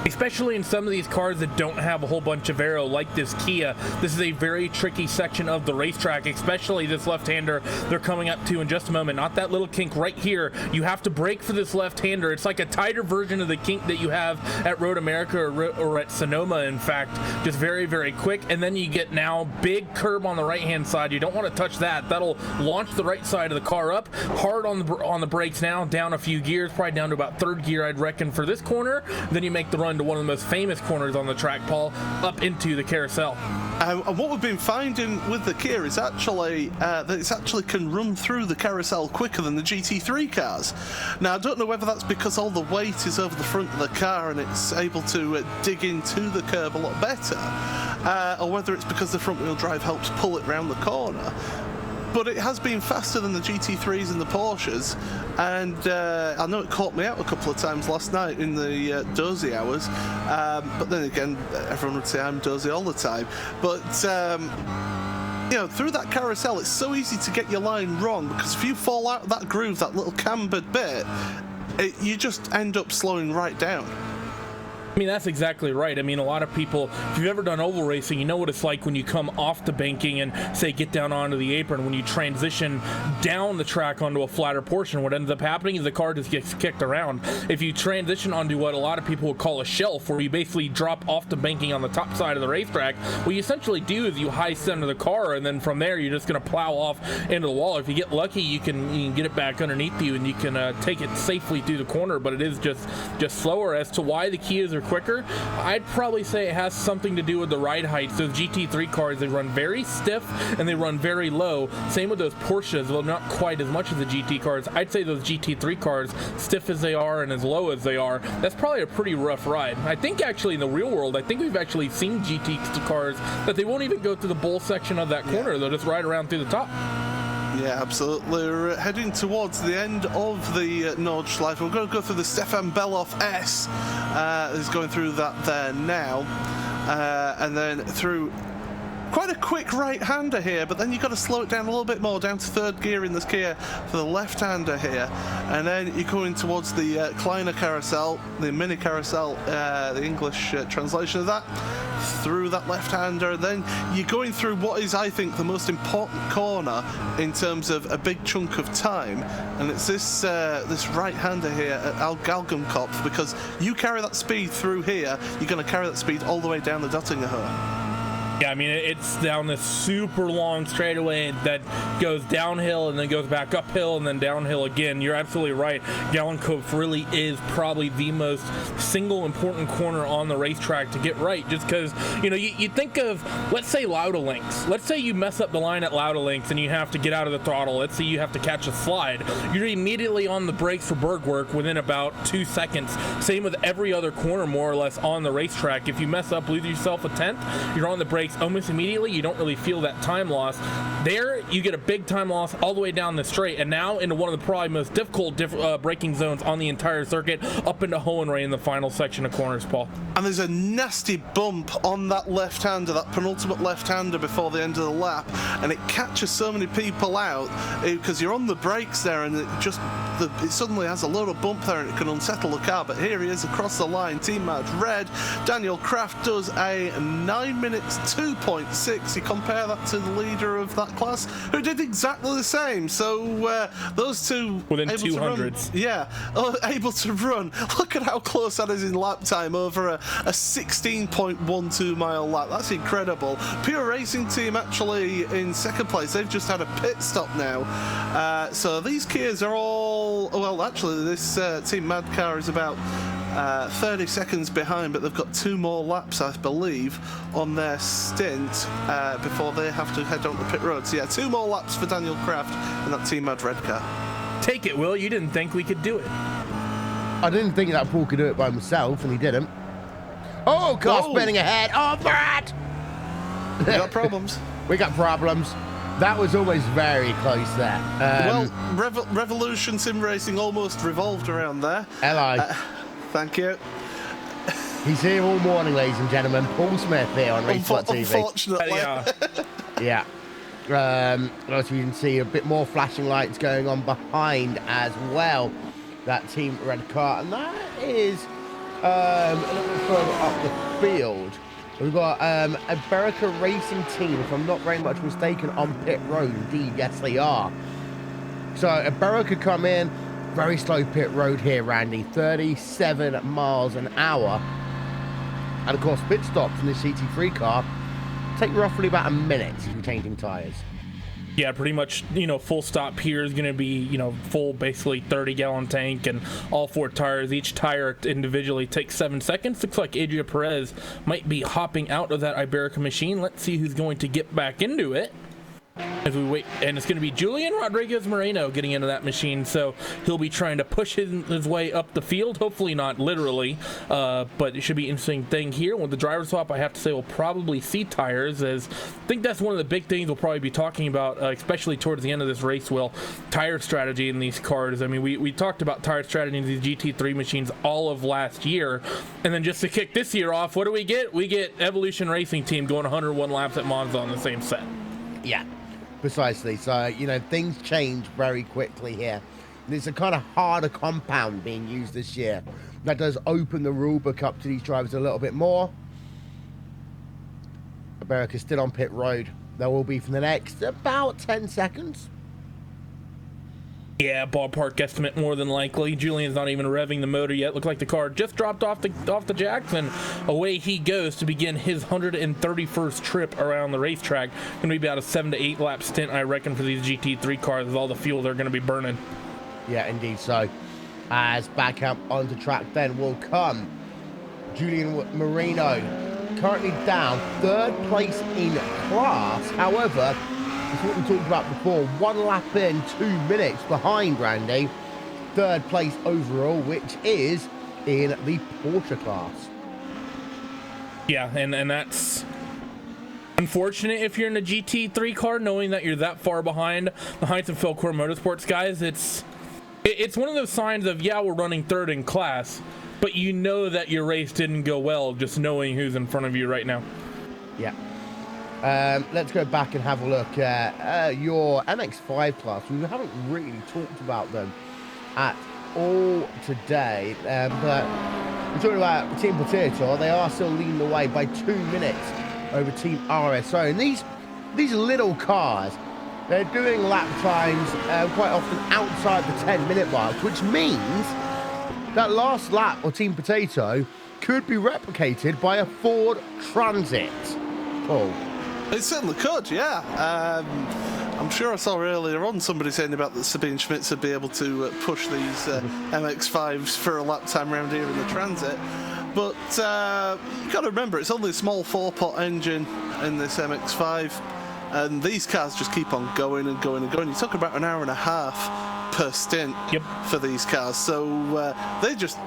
Especially in some of these cars that don't have a whole bunch of aero, like this Kia. This is a very tricky section of the racetrack, especially this left-hander they're coming up to in just a moment. Not that little kink right here. You have to brake for this left-hander. It's like a tighter version of the kink that you have at Road America or at Sonoma, in fact. Just very, very quick. And then you get now big curb on the right-hand side. You don't want to touch that. That'll launch the right side of the car up. Hard on the brakes now, down a few gears, probably down to about 3rd gear, I'd reckon, for this corner. Then you make the run to one of the most famous corners on the track, Paul, up into the carousel. And what we've been finding with the Kia is actually that it actually can run through the carousel quicker than the GT3 cars. Now, I don't know whether that's because all the weight is over the front of the car and it's able to dig into the curb a lot better, or whether it's because the front-wheel drive helps pull it round the corner. but it has been faster than the GT3s and the Porsches, and I know it caught me out a couple of times last night in the dozy hours, but then again, everyone would say I'm dozy all the time, but you know, through that carousel, it's so easy to get your line wrong, because if you fall out of that groove, that little cambered bit, you just end up slowing right down. I mean, that's exactly right. I mean, a lot of people, if you've ever done oval racing, you know what it's like when you come off the banking and, say, get down onto the apron. When you transition down the track onto a flatter portion, what ends up happening is the car just gets kicked around. If you transition onto what a lot of people would call a shelf, where you basically drop off the banking on the top side of the racetrack, what you essentially do is you high center the car, and then from there, you're just going to plow off into the wall. If you get lucky, you can get it back underneath you, and you can take it safely through the corner, but it is just slower. As to why the Kias are quicker, I'd probably say it has something to do with the ride heights. Those GT3 cars, they run very stiff and they run very low. Same with those Porsches, well, not quite as much as the GT cars. I'd say those GT3 cars, stiff as they are and as low as they are, that's probably a pretty rough ride. I think actually in the real world, I think we've actually seen GT cars that they won't even go through the bowl section of that corner. They'll just ride around through the top. Yeah, absolutely. We're heading towards the end of the Nordschleife. We're going to go through the Stefan Beloff S. Is going through that there now. And then through quite a quick right-hander here, but then you've got to slow it down a little bit more, down to third gear in this Kia for the left-hander here. And then you're going towards the Kleiner carousel, the mini carousel, the English translation of that, through that left-hander. And then you're going through what is, I think, the most important corner in terms of a big chunk of time. And it's this this right-hander here at Galgenkopf, because you carry that speed through here, you're going to carry that speed all the way down the Dottingerhöhe. Yeah, I mean, it's down this super long straightaway that goes downhill and then goes back uphill and then downhill again. You're absolutely right. Gallenkopf really is probably the most single important corner on the racetrack to get right, just because, you know, you think of, let's say, Lauda Links. Let's say you mess up the line at Lauda Links and you have to get out of the throttle. Let's say you have to catch a slide. You're immediately on the brakes for Bergwerk within about 2 seconds. Same with every other corner, more or less, on the racetrack. If you mess up, lose yourself a tenth, you're on the brakes almost immediately. You don't really feel that time loss. There, you get a big time loss all the way down the straight, and now into one of the probably most difficult braking zones on the entire circuit, up into Hohenray in the final section of corners, Paul. And there's a nasty bump on that left-hander, that penultimate left-hander before the end of the lap, and it catches so many people out because you're on the brakes there, and it suddenly has a load of bump there, and it can unsettle the car. But here he is across the line, Team Mad Red. Daniel Kraft does a 9 minutes 2.6. You compare that to the leader of that class, who did exactly the same. So those two within able 200s. Able to run. Look at how close that is in lap time, over a 16.12 mile lap. That's incredible. Pure Racing Team actually in second place. They've just had a pit stop now. So these Kias are all, well, actually this Team Mad car is about 30 seconds behind, but they've got 2 more laps, I believe, on their stint before they have to head on the pit road. So yeah, 2 more laps for Daniel Kraft and that Team Mad Red car. Take it, Will. You didn't think we could do it. I didn't think that Paul could do it by himself, and he didn't. Oh, car spinning ahead. Oh, Brad! We got problems. We got problems. That was always very close there. Revolution Sim Racing almost revolved around there. Hello. Thank you. He's here all morning, ladies and gentlemen. Paul Smith here on Racesport TV. Unfortunately. Yeah. As you can see, a bit more flashing lights going on behind as well. That Team Red car. And that is a little bit further up the field. We've got a Berica Racing Team, if I'm not very much mistaken, on pit road. Indeed, yes, they are. So a Berica come in. Very slow pit road here, Randy. 37 miles an hour. And of course, pit stops in this CT3 car take roughly about a minute if you're changing tires. Yeah, pretty much, you know, full stop here is going to be, you know, full, basically 30-gallon tank and all 4 tires. Each tire individually takes 7 seconds. Looks like Adria Perez might be hopping out of that Iberica machine. Let's see who's going to get back into it. as we wait, and it's going to be Julian Rodriguez Moreno getting into that machine, so he'll be trying to push his way up the field, hopefully not literally, but it should be an interesting thing here. With the driver swap, I have to say we'll probably see tires, as I think that's one of the big things we'll probably be talking about, especially towards the end of this race, Will, tire strategy in these cars. I mean, we talked about tire strategy in these GT3 machines all of last year, and then just to kick this year off, what do we get? We get Evolution Racing Team going 101 laps at Monza on the same set. Yeah, precisely. So, you know, things change very quickly here. There's a kind of harder compound being used this year. That does open the rule book up to these drivers a little bit more. America's still on pit road. There will be for the next about 10 seconds. Yeah, ballpark estimate more than likely. Julian's not even revving the motor yet. Looked like the car just dropped off the jacks, and away he goes to begin his 131st trip around the racetrack. Going to be about a 7 to 8 lap stint, I reckon, for these GT3 cars with all the fuel they're going to be burning. Yeah, indeed so. As back up onto track then will come Julian Moreno, currently down 3rd place in class. However, it's what we talked about before, 1 lap in, 2 minutes behind Randy. 3rd place overall, which is in the Porsche class. Yeah, and that's unfortunate if you're in a GT3 car, knowing that you're that far behind some Philcore Motorsports guys. It's one of those signs of, yeah, we're running 3rd in class, but you know that your race didn't go well just knowing who's in front of you right now. Yeah. Let's go back and have a look at your MX-5 class. We haven't really talked about them at all today, but we're talking about Team Potato. They are still leading the way by 2 minutes over Team RSO. And these little cars, they're doing lap times quite often outside the 10-minute mark, which means that last lap of Team Potato could be replicated by a Ford Transit. Paul. It certainly could, yeah. I'm sure I saw earlier on somebody saying about that Sabine Schmitz would be able to push these MX-5s for a lap time around here in the Transit. But you've got to remember, it's only a small 4-pot engine in this MX-5, and these cars just keep on going and going and going. You talk about an hour and a half per stint for these cars, so they just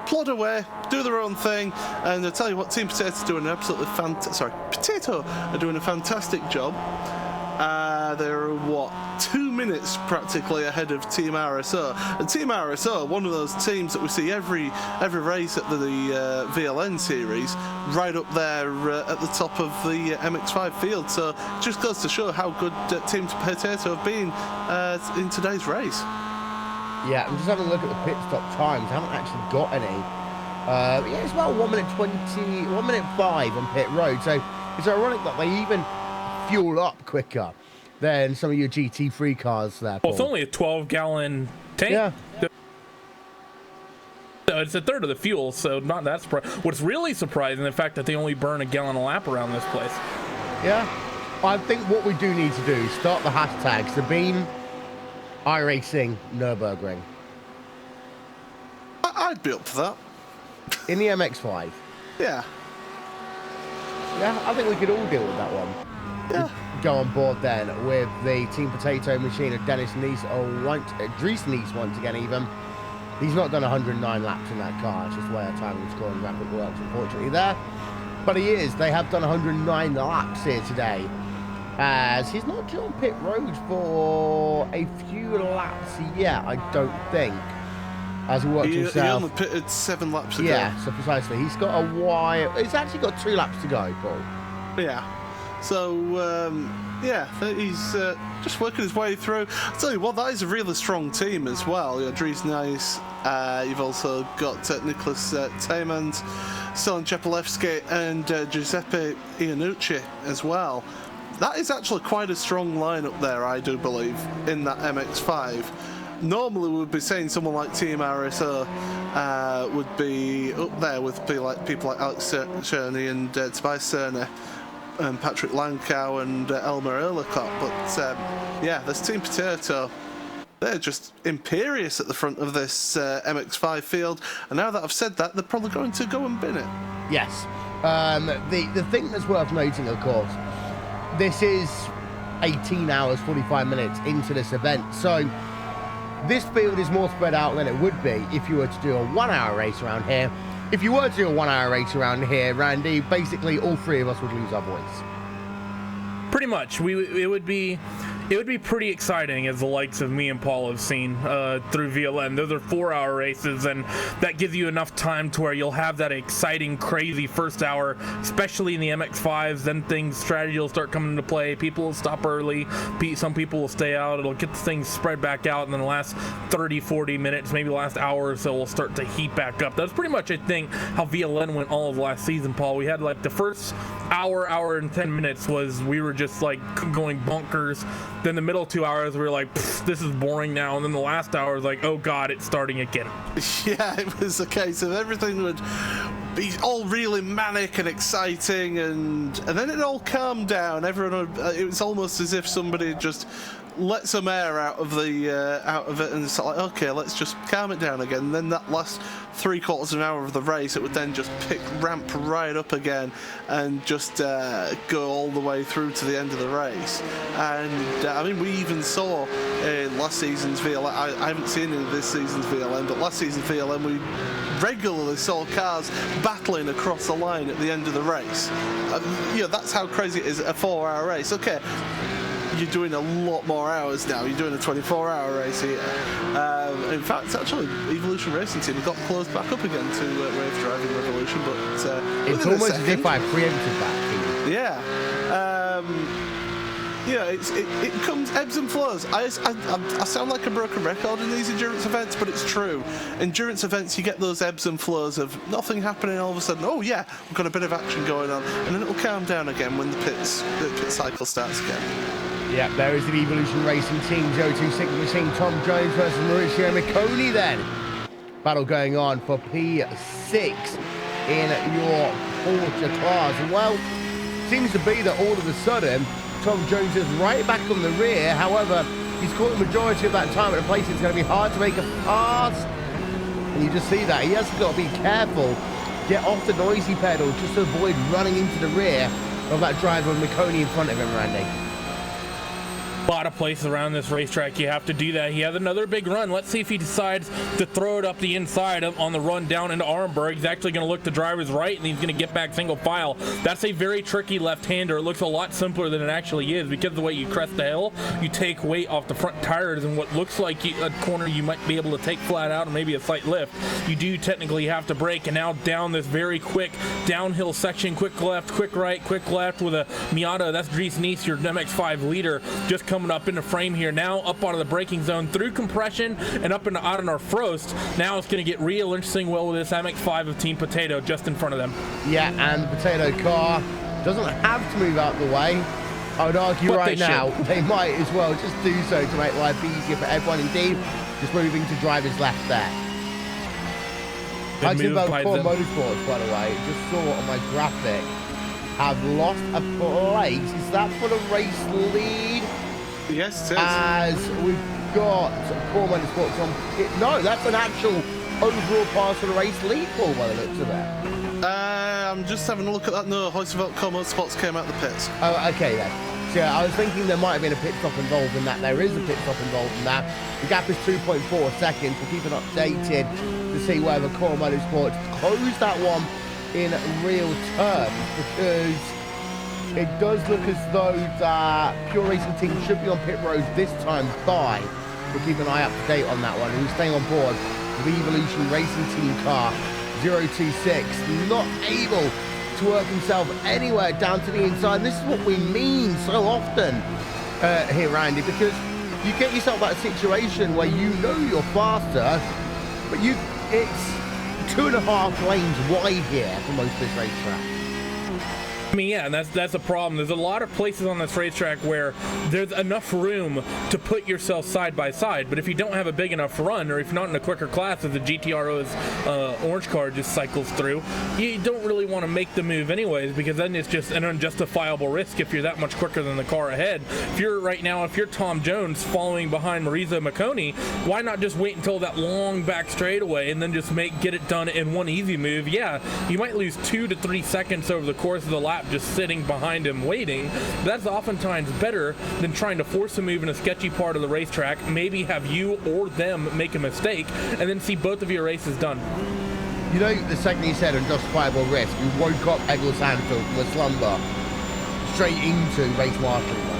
plod away, do their own thing, and I tell you what, Team Potato are doing an absolutely fantastic job. They're 2 minutes practically ahead of Team RSO, and Team RSO, one of those teams that we see every race at the VLN series, right up there at the top of the MX-5 field. So it just goes to show how good Team Potato have been in today's race. Yeah, I'm just having a look at the pit stop times. I haven't actually got any. Yeah, it's about 1 minute 1 minute 5 on pit road. So it's ironic that they even fuel up quicker than some of your GT3 cars there, Paul. Well, it's only a 12-gallon tank. Yeah. So it's a third of the fuel, so not that surprising. What's really surprising, the fact that they only burn a gallon a lap around this place. Yeah. I think what we do need to do is start the hashtag Sabine iRacing Nürburgring. I'd be up for that. In the MX-5. Yeah. Yeah, I think we could all deal with that one. Yeah. Go on board then with the Team Potato machine of Dries Nies once again even. He's not done 109 laps in that car. It's just the way our timing scoring graphic works, unfortunately, there. But he is. They have done 109 laps here today, as he's not due on pit road for a few laps yet, I don't think. As he worked himself. He only pitted 7 laps ago. Yeah, so precisely. He's got a while. He's actually got 2 laps to go, Paul. Yeah. So, yeah, he's just working his way through. I'll tell you what, that is a really strong team as well. You know, Dries Nies, you've also got Nicholas Taymans, Stellan Chepelewski, and Giuseppe Iannucci as well. That is actually quite a strong lineup there, I do believe, in that MX-5. Normally we would be saying someone like Team RSO would be up there with people like Alex Cerny and Tobias Cerny and Patrick Lankow and Elmer Erlicott, but yeah, this Team Potato, they're just imperious at the front of this MX-5 field, and now that I've said that, they're probably going to go and bin it. Yes. The thing that's worth noting, of course, this is 18 hours, 45 minutes into this event. So this field is more spread out than it would be if you were to do a 1 hour race around here. If you were to do a 1 hour race around here, Randy, basically all three of us would lose our voice. Pretty much. It would be pretty exciting, as the likes of me and Paul have seen through VLN. Those are 4 hour races, and that gives you enough time to where you'll have that exciting, crazy first hour, especially in the MX-5s. Then strategy will start coming into play. People will stop early. Some people will stay out. It'll get the things spread back out, and then the last 30, 40 minutes, maybe the last hour or so, will start to heat back up. That's pretty much, I think, how VLN went all of last season, Paul. We had like the first hour and 10 minutes we were just like going bonkers. Then the middle 2 hours, we were like, this is boring now. And then the last hour was like, oh God, it's starting again. Yeah, it was a case of everything would be all really manic and exciting, and then it all calmed down. Everyone it was almost as if somebody just let some air out of it, and it's like, okay, let's just calm it down again. And then that last 3/4 of an hour of the race, it would then just ramp right up again and just go all the way through to the end of the race. And I mean, we even saw in last season's VLN, I haven't seen any of this season's VLN, but last season's VLN we regularly saw cars battling across the line at the end of the race. That's how crazy it is at a 4 hour race. Okay, you're doing a lot more hours now. You're doing a 24-hour race here. In fact, actually, Evolution Racing Team got closed back up again to Race Driving Revolution, but it's almost as if I preempted that. It comes ebbs and flows. I sound like a broken record in these endurance events, but it's true. Endurance events, you get those ebbs and flows of nothing happening, all of a sudden, oh yeah, we've got a bit of action going on, and then it'll calm down again when the pit cycle starts again. Yeah, there is the Evolution Racing Team 026 machine. Tom Jones versus Mauricio Micconi then. Battle going on for P6 in your Porsche cars. And well, seems to be that all of a sudden, Tom Jones is right back on the rear. However, he's caught the majority of that time at a place it's going to be hard to make a pass. And you just see that. He has got to be careful. Get off the noisy pedal just to avoid running into the rear of that driver with Micconi in front of him, Randy. A lot of places around this racetrack you have to do that. He has another big run. Let's see if he decides to throw it up the inside on the run down into Armberg. He's actually going to look to driver's right, and he's going to get back single file. That's a very tricky left-hander. It looks a lot simpler than it actually is, because of the way you crest the hill, you take weight off the front tires, and what looks like a corner you might be able to take flat out and maybe a slight lift, you do technically have to brake. And now down this very quick downhill section, quick left, quick right, quick left with a Miata. That's Dries Nies, your MX-5 leader, just coming up into frame here. Now up out of the braking zone through compression and up into Adenar Frost. Now it's going to get real interesting with this MX-5 of Team Potato just in front of them. Yeah, and the Potato car doesn't have to move out the way. I would argue right now they might as well just do so to make life easier for everyone. Indeed, just moving to driver's left there. Heisenberg Core Motorsports, by the way, just saw on my graphic, have lost a place. Is that for the race lead? Yes, it is. As we've got Core Motorsports on pit. No, that's an actual overall pass for the race lead, Paul, by the looks of it. I'm just having a look at that. No, Heisenberg Core Motorsports came out the pits. Oh, okay then. So I was thinking there might have been a pit stop involved in that. There is a pit stop involved in that. The gap is 2.4 seconds. We'll keep it updated to see whether Core Motorsports close that one in real terms, because it does look as though the Pure Racing Team should be on pit road this time by. We'll keep an eye up to date on that one. Who's staying on board the Evolution Racing Team car 026, not able to work himself anywhere down to the inside. This is what we mean so often here, Randy, because you get yourself that situation where you know you're faster, but it's 2.5 lanes wide here for most of this racetrack. I mean, yeah, and that's a problem. There's a lot of places on this racetrack where there's enough room to put yourself side by side, but if you don't have a big enough run, or if you're not in a quicker class as the GTRO's orange car just cycles through, you don't really want to make the move anyways, because then it's just an unjustifiable risk if you're that much quicker than the car ahead. If you're Tom Jones following behind Mauricio Micconi, why not just wait until that long back straightaway and then just get it done in one easy move? Yeah, you might lose 2 to 3 seconds over the course of the lap just sitting behind him waiting. That's oftentimes better than trying to force a move in a sketchy part of the racetrack, maybe have you or them make a mistake, and then see both of your races done. You know, the second he said unjustifiable risk, we woke up Egil Sandfield from a slumber straight into race mastery mode.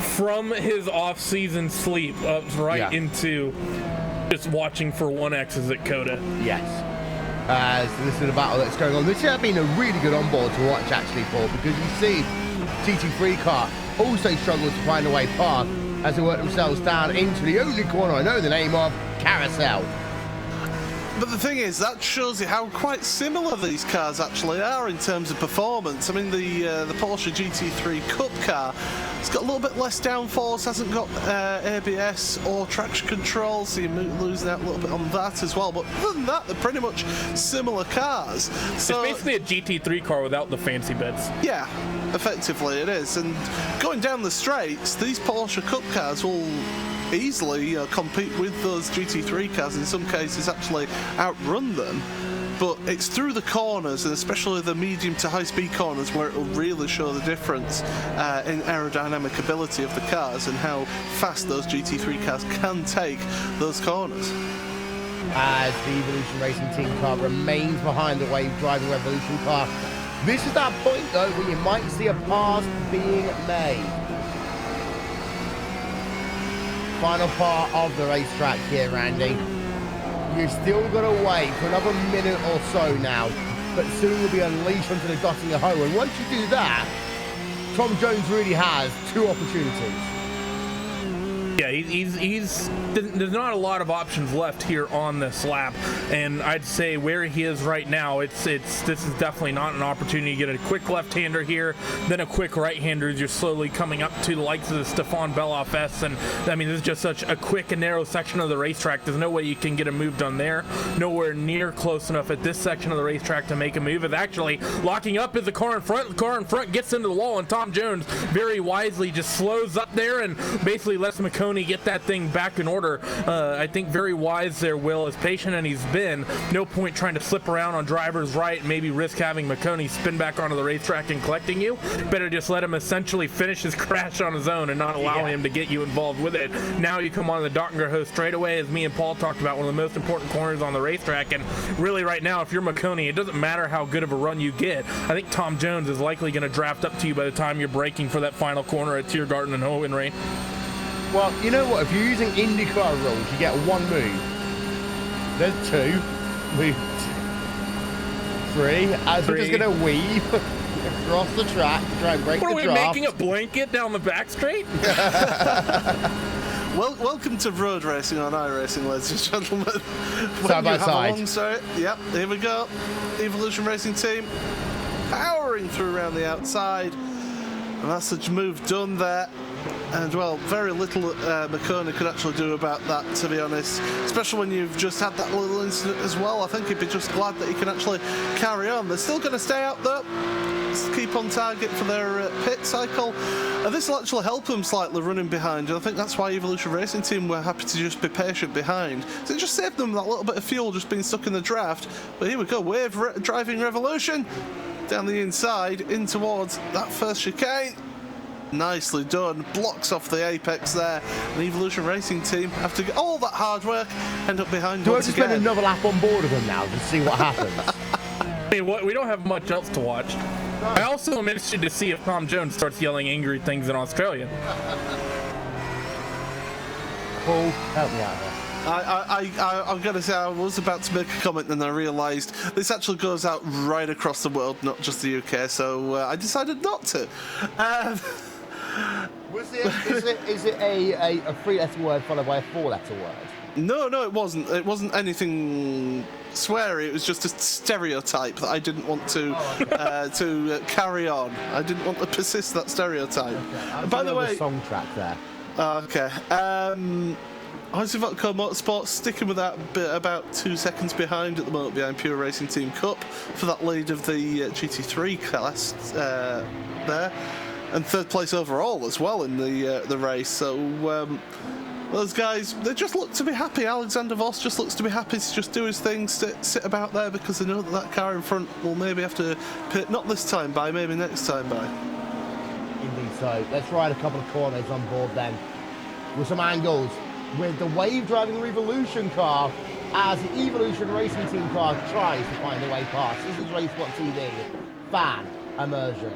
From his off-season sleep into just watching for 1X's at Coda. Yes. So this is the battle that's going on. This has been a really good onboard to watch, actually, Paul, because you see GT3 car also struggle to find a way past as they work themselves down into the only corner I know the name of, Carousel. But the thing is, that shows you how quite similar these cars actually are in terms of performance. I mean, the Porsche GT3 Cup car, it's got a little bit less downforce, hasn't got ABS or traction control, so you're losing out a little bit on that as well. But other than that, they're pretty much similar cars. So it's basically a GT3 car without the fancy bits. Yeah, effectively it is. And going down the straights, these Porsche Cup cars will easily compete with those GT3 cars, in some cases actually outrun them, but it's through the corners, and especially the medium to high speed corners, where it will really show the difference in aerodynamic ability of the cars and how fast those GT3 cars can take those corners. As the Evolution Racing Team car remains behind the Wave Driving Revolution car, this is that point though where you might see a pass being made. Final part of the racetrack here, Randy. You've still got to wait for another minute or so now, but soon you'll be unleashed onto the Dotting Hoe, and once you do that, Tom Jones really has two opportunities. Yeah, there's not a lot of options left here on this lap, and I'd say where he is right now, this is definitely not an opportunity to get a quick left-hander here, then a quick right-hander as you're slowly coming up to the likes of the Stefan Beloff S, and I mean, this is just such a quick and narrow section of the racetrack. There's no way you can get a move done there. Nowhere near close enough at this section of the racetrack to make a move. It's actually locking up as the car in front. The car in front gets into the wall, and Tom Jones very wisely just slows up there and basically lets McConey get that thing back in order. I think very wise there, Will, as patient and he's been. No point trying to slip around on driver's right and maybe risk having McConey spin back onto the racetrack and collecting you. Better just let him essentially finish his crash on his own and not allow him to get you involved with it. Now you come on the Dottinger Hoe straightaway, as me and Paul talked about, one of the most important corners on the racetrack, and really right now, if you're McConey, it doesn't matter how good of a run you get. I think Tom Jones is likely going to draft up to you by the time you're braking for that final corner at Tiergarten and Hohenrain. Well, you know what? If you're using IndyCar rules, you get one move. There's two. Move. Three. As we're just going to weave across the track to try and break the draft. What are we, making a blanket down the back straight? Well, welcome to road racing on iRacing, ladies and gentlemen. Side by side. Yep, here we go. Evolution Racing Team powering through around the outside. And that's the move done there. And, well, very little McConey could actually do about that, to be honest. Especially when you've just had that little incident as well. I think he'd be just glad that he can actually carry on. They're still going to stay out there. Keep on target for their pit cycle. And this will actually help them slightly running behind. And I think that's why Evolution Racing Team were happy to just be patient behind. So it just saved them that little bit of fuel just being stuck in the draft. But here we go. Wave driving revolution. Down the inside, in towards that first chicane. Nicely done. Blocks off the apex there. And Evolution Racing Team, after all that hard work, end up behind Do I once just again. spend another lap on board of them now to see what happens? Hey, we don't have much else to watch. I also am interested to see if Tom Jones starts yelling angry things in Australia. Paul, help me out here. I'm going to say I was about to make a comment and I realised this actually goes out right across the world, not just the UK, so I decided not to. Is it a three-letter word followed by a four-letter word? No, it wasn't. It wasn't anything sweary. It was just a stereotype that I didn't want to carry on. I didn't want to persist that stereotype. Okay. By the way, song track there. Okay. Housing.co Motorsports sticking with that bit about 2 seconds behind at the moment behind Pure Racing Team Cup for that lead of the GT3 class there, and third place overall as well in the race. So those guys, they just look to be happy. Alexander Voss just looks to be happy to just do his thing, sit about there, because they know that car in front will maybe have to pit, not this time by, maybe next time by. Indeed so. Let's ride a couple of corners on board then, with some angles, with the Wave driving the Revolution car as the Evolution Racing Team car tries to find a way past. This is Race Spot TV, fan immersion.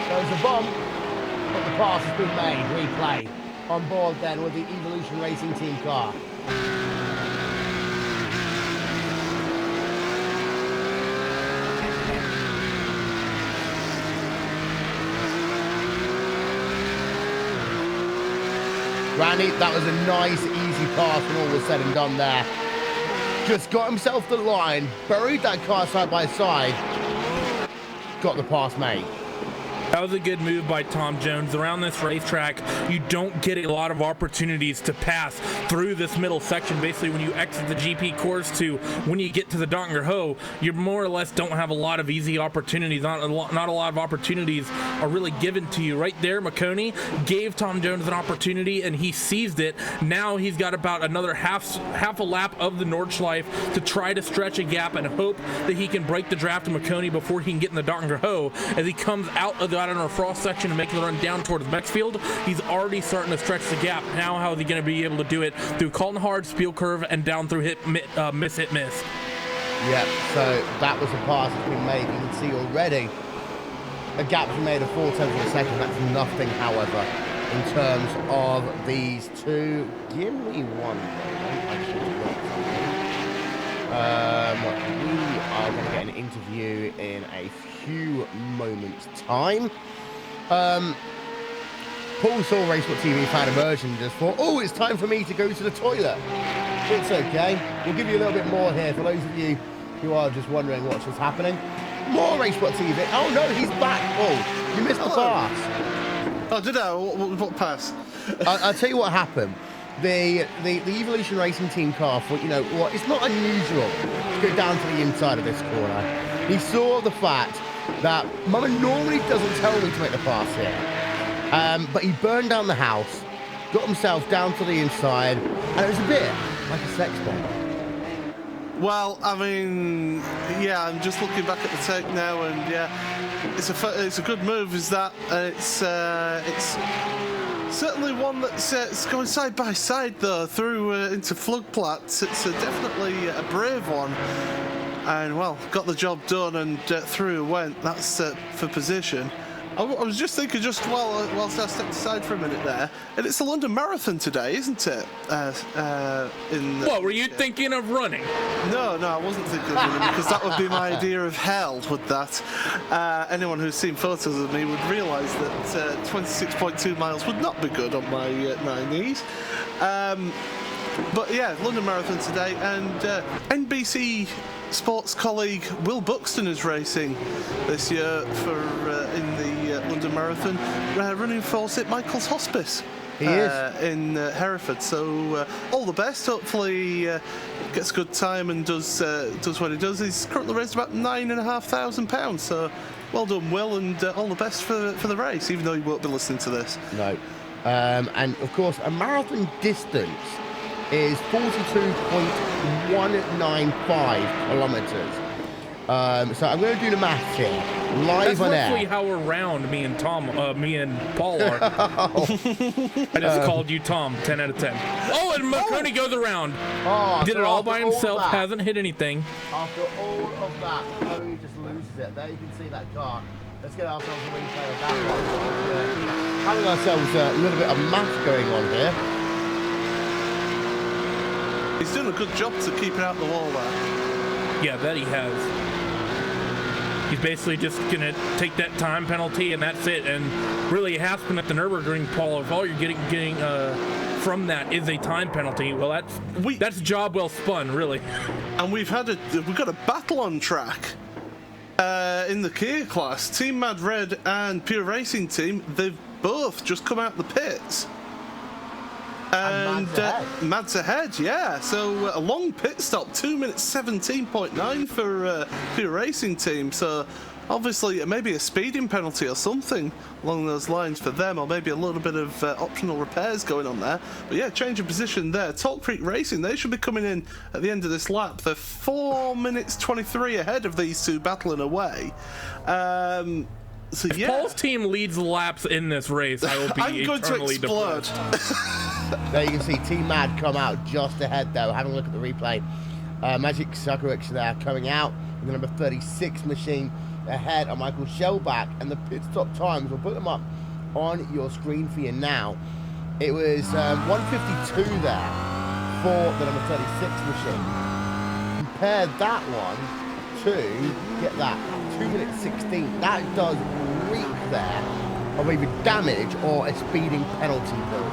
There's a bump, but the pass has been made, replay. On board then with the Evolution Racing Team car. Randy, that was a nice, easy pass when all was said and done there. Just got himself the line, buried that car side by side, got the pass made. That was a good move by Tom Jones. Around this racetrack, you don't get a lot of opportunities to pass through this middle section. Basically, when you exit the GP course to when you get to the Donger Ho, you more or less don't have a lot of easy opportunities. Not a lot of opportunities are really given to you. Right there, McConey gave Tom Jones an opportunity, and he seized it. Now he's got about another half a lap of the Nordschleife to try to stretch a gap and hope that he can break the draft of McConey before he can get in the Donger Ho. As he comes out of the our frost section and making the run down towards Maxfield, he's already starting to stretch the gap. Now how is he going to be able to do it? Through Colton Hard, Spiel Curve, and down through miss. Yep, so that was a pass that's been made. You can see already a gap been made of 0.4 of a second. That's nothing, however, in terms of these two. Give me one we are going to get an interview in a few moments' time. Paul saw Racebot TV fan immersion and just thought, oh, it's time for me to go to the toilet. It's okay. We'll give you a little bit more here for those of you who are just wondering what's just happening. More Racebot TV. Oh no, he's back, Paul. You missed the pass. Oh, did I? What pass? I'll tell you what happened. The Evolution Racing Team car thought, you know what, it's not unusual to go down to the inside of this corner. He saw the fact that Mama normally doesn't tell me to make the pass here. But he burned down the house, got himself down to the inside, and it was a bit like a sex bomb. Well, I mean, yeah, I'm just looking back at the tape now, and yeah, it's a good move, is that? It's certainly one that's going side by side, though, through into Floodplatz. It's definitely a brave one. And, well, got the job done and through it went. That's for position. I was just thinking, just whilst I stepped aside for a minute there, and it's the London Marathon today, isn't it? What, were you thinking of running? No, I wasn't thinking of running, because that would be my idea of hell, would that? Anyone who's seen photos of me would realise that 26.2 miles would not be good on my knees. But yeah, London Marathon today, and NBC Sports colleague Will Buxton is racing this year for in the London Marathon, running for St Michael's Hospice. He is in Hereford. So all the best. Hopefully gets a good time and does what he does. He's currently raised about £9,500. So well done, Will, and all the best for the race. Even though you won't be listening to this. No, and of course a marathon distance is 42.195 kilometers. So I'm going to do the maths here, live on air. That's roughly how around me and Paul are. I just called you Tom, 10 out of 10. Oh, and McConey goes around. Did it all by himself, hasn't hit anything. After all of that, McConey just loses it. There you can see that car. Let's get ourselves a replay of that one. Having ourselves a little bit of math going on here. He's doing a good job to keep it out the wall there. Yeah, that he has. He's basically just gonna take that time penalty and that's it. And really, it has been at the Nürburgring, Paul. If all you're getting from that is a time penalty, well, that's job well spun, really. And we've got a battle on track in the Kia class. Team Mad Red and Pure Racing Team, they've both just come out the pits. And Mad's ahead, yeah. So a long pit stop, 2 minutes 17.9 for Pure Racing Team. So obviously maybe a speeding penalty or something along those lines for them, or maybe a little bit of optional repairs going on there. But yeah, change of position there. Talk Creek Racing, they should be coming in at the end of this lap. They're 4 minutes 23 ahead of these two battling away. So if yeah, Paul's team leads laps in this race, I will be I'm going to explode. There you can see Team Mad come out just ahead though. Having a look at the replay. Magic Sakaric there coming out with the number 36 machine ahead of Michael Shellback, and the pit stop times, we'll put them up on your screen for you now. It was 1:52 there for the number 36 machine. Compare that one to, get that, 2 minutes 16. That does reek there of either damage or a speeding penalty bill.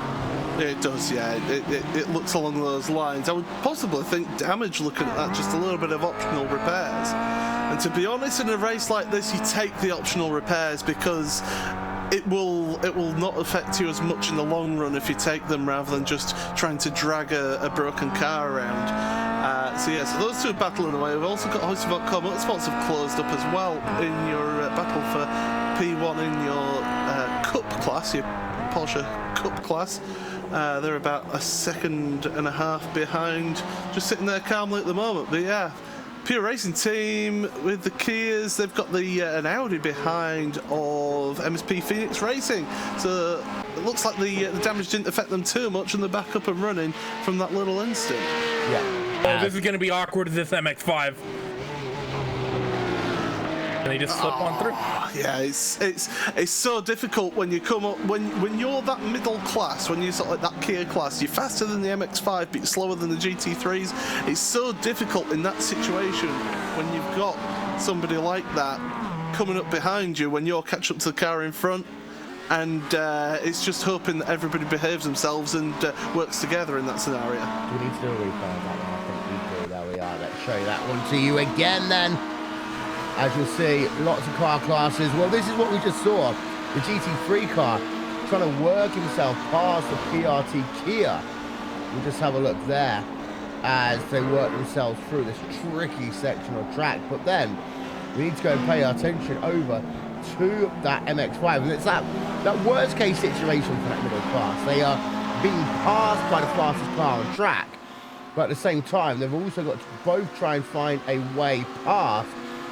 It does, yeah. It looks along those lines. I would possibly think damage, looking at that, just a little bit of optional repairs. And to be honest, in a race like this, you take the optional repairs because it will not affect you as much in the long run if you take them rather than just trying to drag a broken car around. So those two are battling away. We've also got Hoist.com. Motorsports have closed up as well in your battle for P1 in your Cup class, your Porsche Cup class. They're about a second and a half behind, just sitting there calmly at the moment. But yeah, Pure Racing Team with the Kias, they've got an Audi behind of MSP Phoenix Racing. So it looks like the damage didn't affect them too much, and they're back up and running from that little instant. Yeah. Oh, this is going to be awkward as this MX-5. And they just slip on through. Yeah, it's so difficult when you come up when you're that middle class, when you're sort of like that Kia class. You're faster than the MX-5, but you're slower than the GT3s. It's so difficult in that situation when you've got somebody like that coming up behind you when you're catch up to the car in front. And it's just hoping that everybody behaves themselves and works together in that scenario. Do we need to do a replay of that one? I think we do. There we are. Let's show you that one to you again then. As you'll see, lots of car classes. Well, this is what we just saw. The GT3 car trying to work himself past the PRT Kia. We'll just have a look there as they work themselves through this tricky section of track. But then we need to go and pay our attention over to that MX-5. And it's that worst case situation for that middle class. They are being passed by the fastest car on track. But at the same time, they've also got to both try and find a way past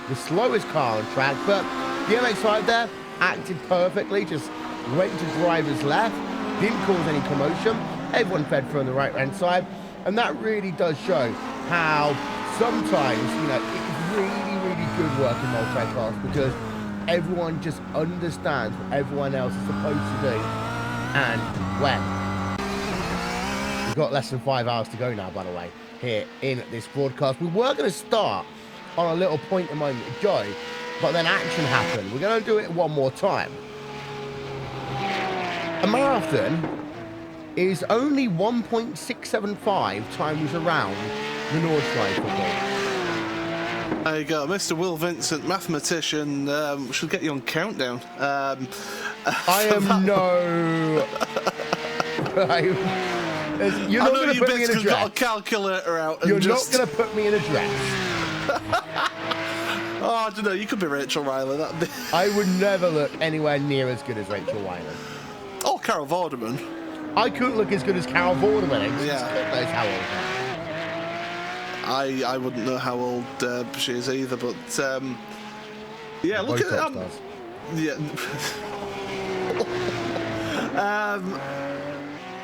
the slowest car on track. But the MX-5 there acted perfectly, just went to driver's left, didn't cause any commotion. Everyone fed through on the right-hand side. And that really does show how sometimes, it's really, really good work in multi-class because everyone just understands what everyone else is supposed to do and when. We've got less than 5 hours to go now, by the way, here in this broadcast. We were going to start on a little point a moment ago, but then action happened. We're going to do it one more time. A marathon is only 1.675 times around the Nordschleife football. There you go, Mr. Will Vincent, mathematician. Should get you on countdown. I am no. You're not going to put me in a dress. Got a calculator out. And You're not going to put me in a dress. Oh, I don't know. You could be Rachel Riley. That'd be. I would never look anywhere near as good as Rachel Riley. Or Carol Vorderman. I couldn't look as good as Carol Vorderman. Yeah. God knows how old. I wouldn't know how old she is either, but yeah, look at that. Yeah.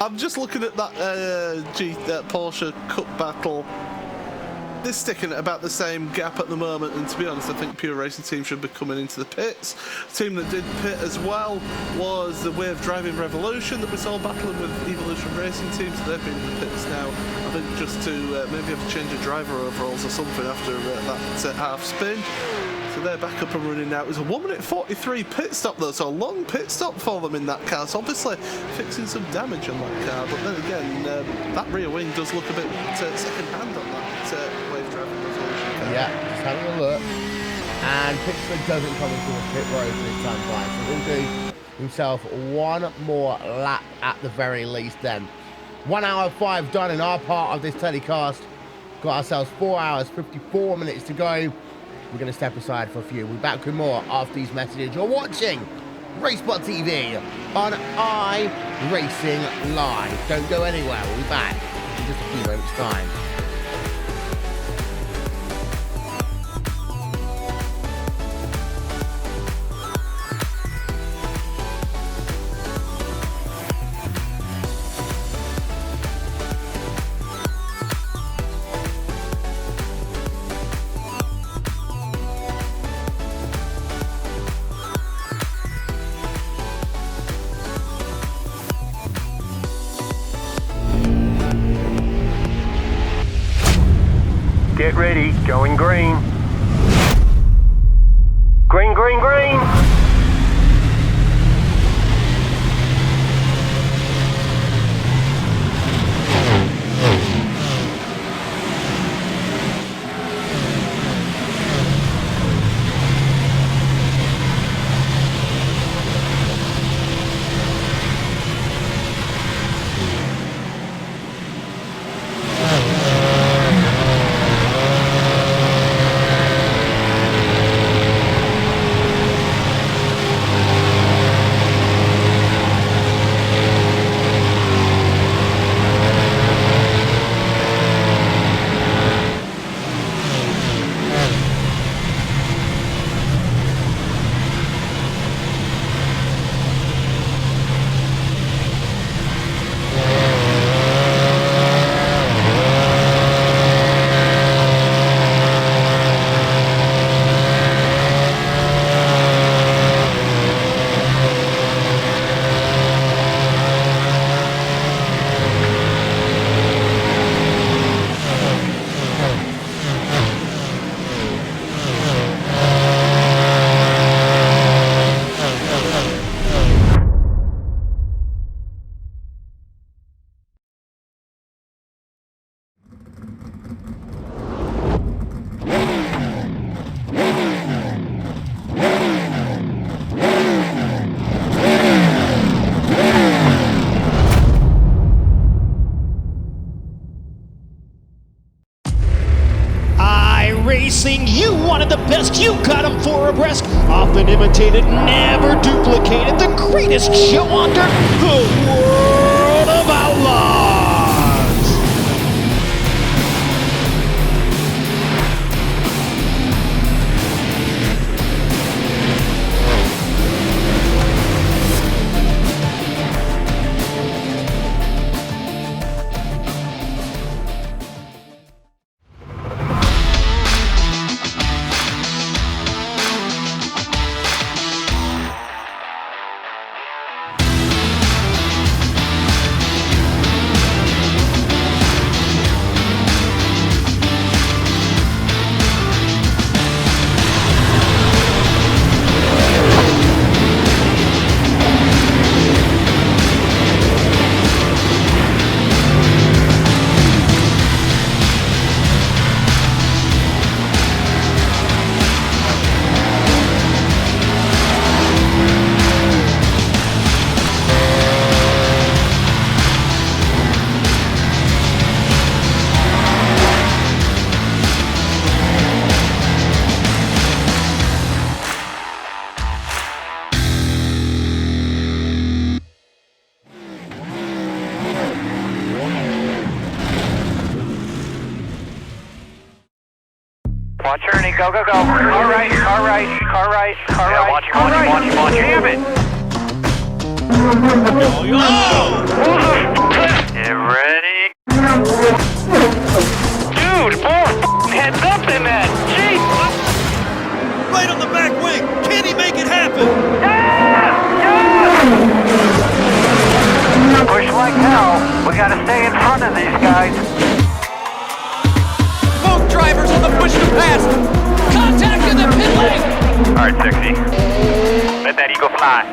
I'm just looking at that Porsche Cup battle they're sticking at about the same gap at the moment, and to be honest, I think Pure Racing Team should be coming into the pits. The team that did pit as well was the Wave Driving Revolution that we saw battling with Evolution Racing Team, so they've been in the pits now, I think just to maybe have to change a driver overalls or something after that half spin. So they're back up and running now. It was a 1 minute 43 pit stop though, so a long pit stop for them in that car. So obviously fixing some damage on that car, but then again, that rear wing does look a bit second hand on that Wave Driving Revolution car. Yeah, just having a look. And Pixley doesn't come into a pit road this time, right? So he'll do himself one more lap at the very least then. 1 hour 5 done in our part of this telecast. Got ourselves 4 hours 54 minutes to go. We're going to step aside for a few. We'll be back with more after these messages. You're watching RaceBot TV on iRacing Live. Don't go anywhere. We'll be back in just a few moments' time. Get ready, going green. Green, green, green. iRacing, you wanted the best, you got them for abreast. Often imitated, never duplicated. The greatest show on dirt, the world of outlaws. Watch Ernie, go, go, go. Car right, car right, car right, car right. Watch, car right. Watch, jam it. Get ready. Dude, 4 head right on the back wing. Can he make it happen? Push like hell. We gotta stay in front of these guys. Both drivers on the push to pass. Contact in the pit lane. All right, 60. Let that eagle fly.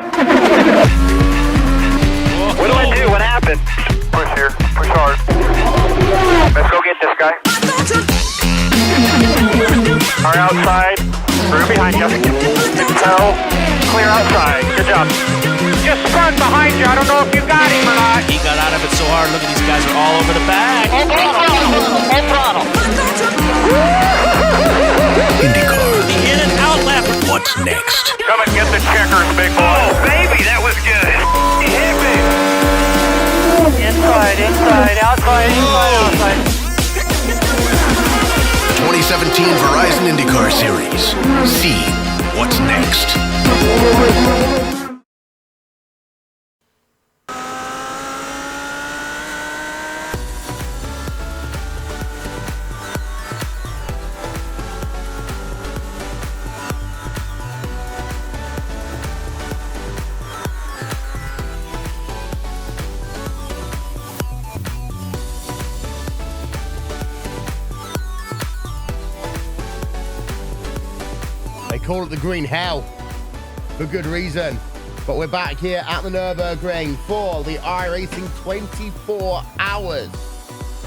What do I do? What happened? Push here. Push hard. Let's go get this guy. Are outside. Through behind you. Tell. Clear outside. Good job. Just spun behind you. I don't know if you got him or not. He got out of it so hard. Look at these guys are all over the back. Full throttle. IndyCar. The in and out lap. What's next? Come and get the checkers, big boy. Oh, baby, that was good. Hit me. Inside, outside, outside. 2017 Verizon IndyCar Series. See what's next. They call it the Green Hell for good reason. But we're back here at the Nürburgring for the iRacing 24 hours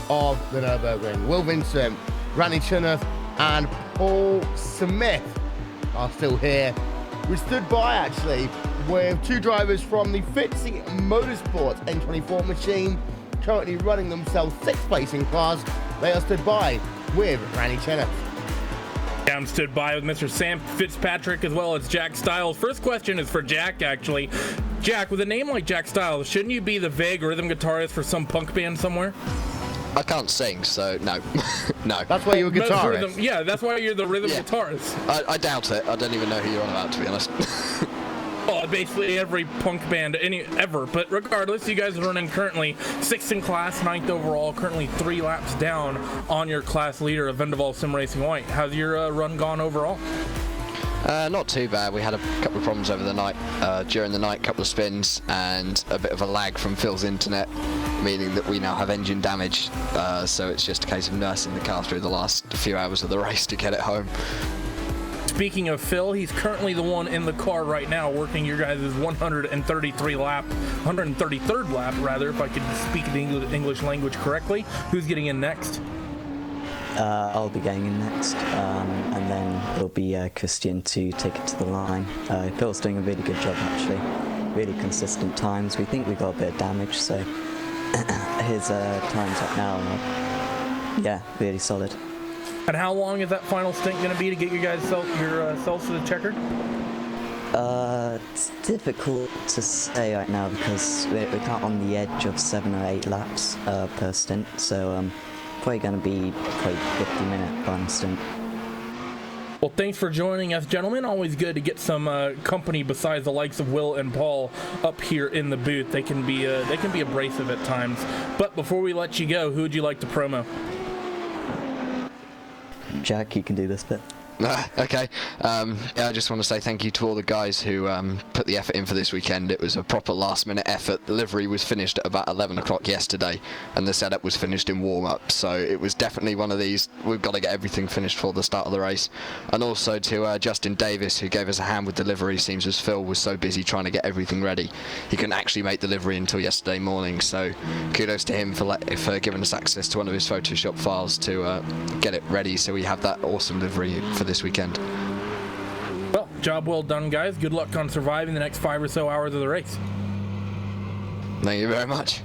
of the Nürburgring. Will Vincent, Randy Chenoweth, and Paul Smith are still here. We stood by actually with two drivers from the Fitzy Motorsports N24 machine currently running themselves sixth place in class. They are stood by with Randy Chenoweth. I'm stood by with Mr. Sam Fitzpatrick as well as Jack Styles. First question is for Jack, actually. Jack, with a name like Jack Styles, shouldn't you be the vague rhythm guitarist for some punk band somewhere? I can't sing, so no. No. That's why you're a guitarist. Rhythm, yeah, that's why you're the rhythm guitarist. I doubt it. I don't even know who you're on about, to be honest. Oh, basically every punk band ever. But regardless, you guys are running currently 6th in class, 9th overall, currently 3 laps down on your class leader of Vendaval Sim Racing White. How's your run gone overall? Not too bad. We had a couple of problems over the night. During the night, a couple of spins and a bit of a lag from Phil's internet, meaning that we now have engine damage. So it's just a case of nursing the car through the last few hours of the race to get it home. Speaking of Phil, he's currently the one in the car right now working your guys' 133rd lap, rather, if I could speak the English language correctly. Who's getting in next? I'll be going in next, and then it'll be Christian to take it to the line. Phil's doing a really good job, actually. Really consistent times. We think we got a bit of damage, so his times right now are, yeah, really solid. And how long is that final stint going to be to get you guys yourselves to the checker? It's difficult to say right now because we're kind of on the edge of 7 or 8 laps per stint, so probably going to be 50-minute final stint. Well, thanks for joining us, gentlemen. Always good to get some company besides the likes of Will and Paul up here in the booth. They can be abrasive at times. But before we let you go, who would you like to promo? Jack, you can do this bit. Okay. Yeah, I just want to say thank you to all the guys who put the effort in for this weekend. It was a proper last-minute effort. The livery was finished at about 11 o'clock yesterday, and the setup was finished in warm-up. So it was definitely one of these, we've got to get everything finished for the start of the race. And also to Justin Davis, who gave us a hand with delivery. Seems as Phil was so busy trying to get everything ready, he couldn't actually make delivery until yesterday morning. So kudos to him for giving us access to one of his Photoshop files to get it ready, so we have that awesome livery for this weekend. Well, job well done, guys. Good luck on surviving the next 5 or so hours of the race. Thank you very much.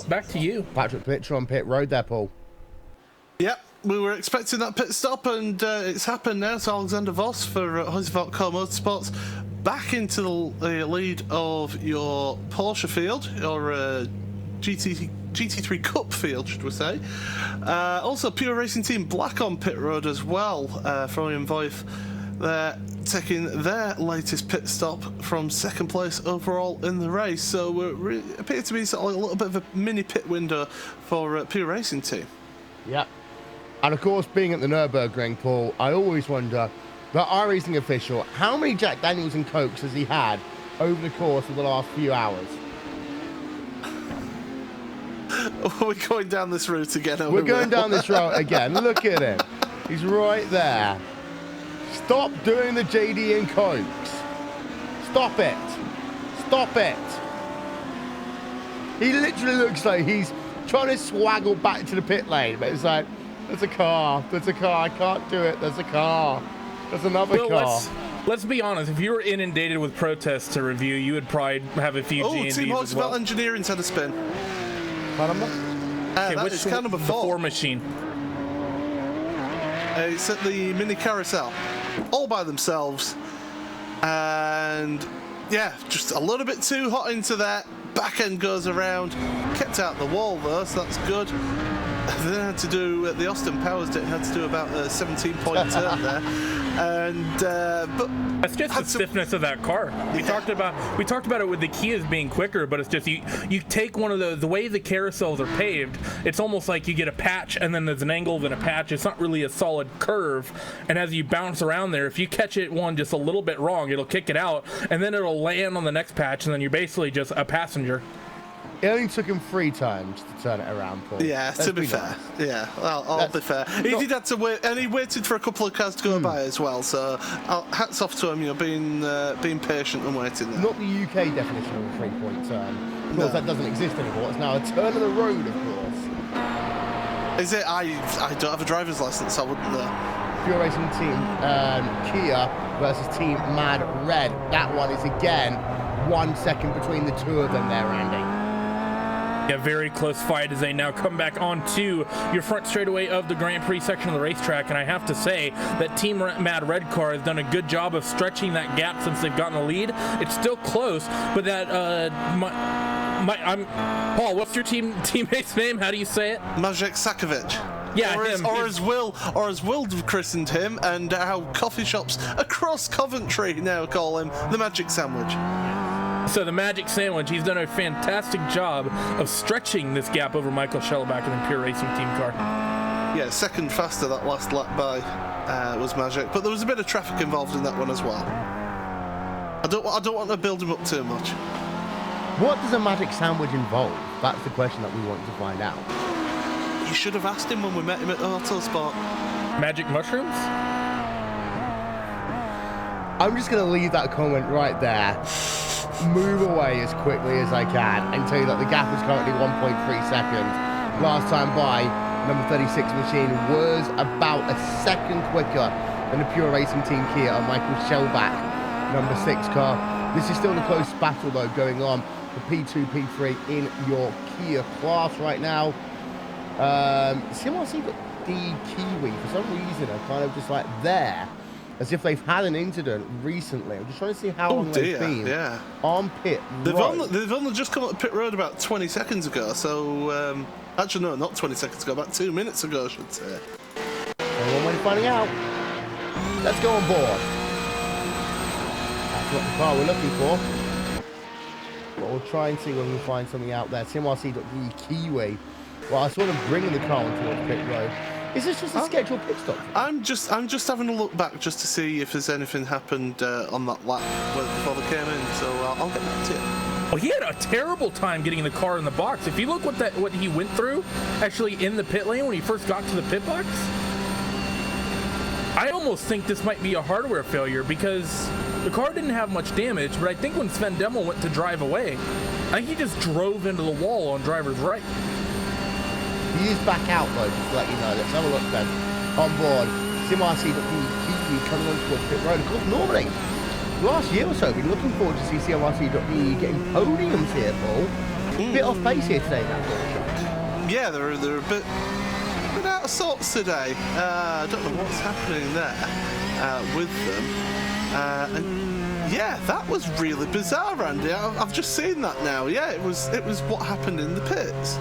Back to you. Patrick Pitcher on pit road there, Paul. Yep, we were expecting that pit stop, and it's happened now. It's Alexander Voss for Huisveld Car Motorsports back into the lead of your Porsche field, your GT3 Cup field, should we say. Also, Pure Racing Team Black on pit road as well. Florian Voith, they're taking their latest pit stop from second place overall in the race. So we appear to be sort of like a little bit of a mini pit window for Pure Racing Team. Yep. And of course, being at the Nürburgring, Paul, I always wonder the iRacing official, how many Jack Daniels and Cokes has he had over the course of the last few hours? We're going down this route again. We're going down this route again. Look at him. He's right there. Stop doing the JD and Cokes. Stop it. Stop it. He literally looks like he's trying to swaggle back to the pit lane, but it's like, there's a car. There's a car. I can't do it. There's a car. There's another car. Let's be honest. If you were inundated with protests to review, you would probably have a few G&Ds Team as well. Engineering's had a spin. Okay, which is car number 4. The 4 machine. It's at the mini carousel, all by themselves, and yeah, just a little bit too hot into that. Back end goes around, kept out the wall though, so that's good. Then had to do the Austin Powers had to do about a 17-point turn there, and but that's just the stiffness of that car. We talked about it with the Kias being quicker, but it's just you take one of the way the carousels are paved. It's almost like you get a patch and then there's an angle then a patch. It's not really a solid curve, and as you bounce around there, if you catch it one just a little bit wrong, it'll kick it out, and then it'll land on the next patch, and then you're basically just a passenger. It only took him 3 times to turn it around, Paul. Yeah, to be fair. Yeah, well, I'll be fair. He did have to wait, and he waited for a couple of cars to go by as well. So, hats off to him. Being patient and waiting there. Not the UK definition of a 3-point turn. Of course, that doesn't exist anymore. It's now a turn of the road, of course. Is it? I don't have a driver's license. I wouldn't know. Pure Racing Team Kia versus Team Mad Red. That one is again 1 second between the two of them there, Andy. A very close fight as they now come back onto your front straightaway of the Grand Prix section of the racetrack, and I have to say that Team Mad Red Car has done a good job of stretching that gap since they've gotten the lead. It's still close, but that Paul, what's your teammate's name? How do you say it? Maciej Sakovic. Yeah, or as Will christened him, and how coffee shops across Coventry now call him the Magic Sandwich. So the Magic Sandwich, he's done a fantastic job of stretching this gap over Michael Schellebach in the Pure Racing Team car. Yeah, second faster that last lap by was Magic, but there was a bit of traffic involved in that one as well. I don't want to build him up too much. What does a Magic Sandwich involve? That's the question that we want to find out. You should have asked him when we met him at Autosport. Magic mushrooms? I'm just going to leave that comment right there. Move away as quickly as I can and tell you that the gap is currently 1.3 seconds. Last time by, number 36 machine was about a second quicker than the Pure Racing Team Kia of Michael Schellebach, number 6 car. This is still the close battle though going on for P2, P3 in your Kia class right now. CMRC got the Kiwi for some reason are kind of just like there, as if they've had an incident recently. I'm just trying to see how long they've been on pit road. They've only just come up to pit road about 20 seconds ago, so actually no, not 20 seconds ago, about 2 minutes ago I should say. One way of finding out. Let's go on board. That's not the car we're looking for. But we'll try and see whether we can find something out there. CMRC.de Kiwi. Well, I sort of bringing the car on towards pit road. Is this just a scheduled pit stop? I'm just having a look back just to see if there's anything happened on that lap before they came in. So I'll get back to you. Well, he had a terrible time getting the car in the box. If you look what he went through, actually in the pit lane when he first got to the pit box, I almost think this might be a hardware failure because the car didn't have much damage. But I think when Sven Demmel went to drive away, I think he just drove into the wall on driver's right. He is back out though, just to let you know. Let's have a look then. On board, CMRC.de coming on towards pit road. Of course, normally, last year or so, we've been looking forward to see CMRC.de getting podiums here, Paul. Bit off pace here today, that shot. Yeah, they're a bit out of sorts today. I don't know what's happening there with them. And yeah, that was really bizarre, Andy. I've just seen that now. Yeah, it was what happened in the pits.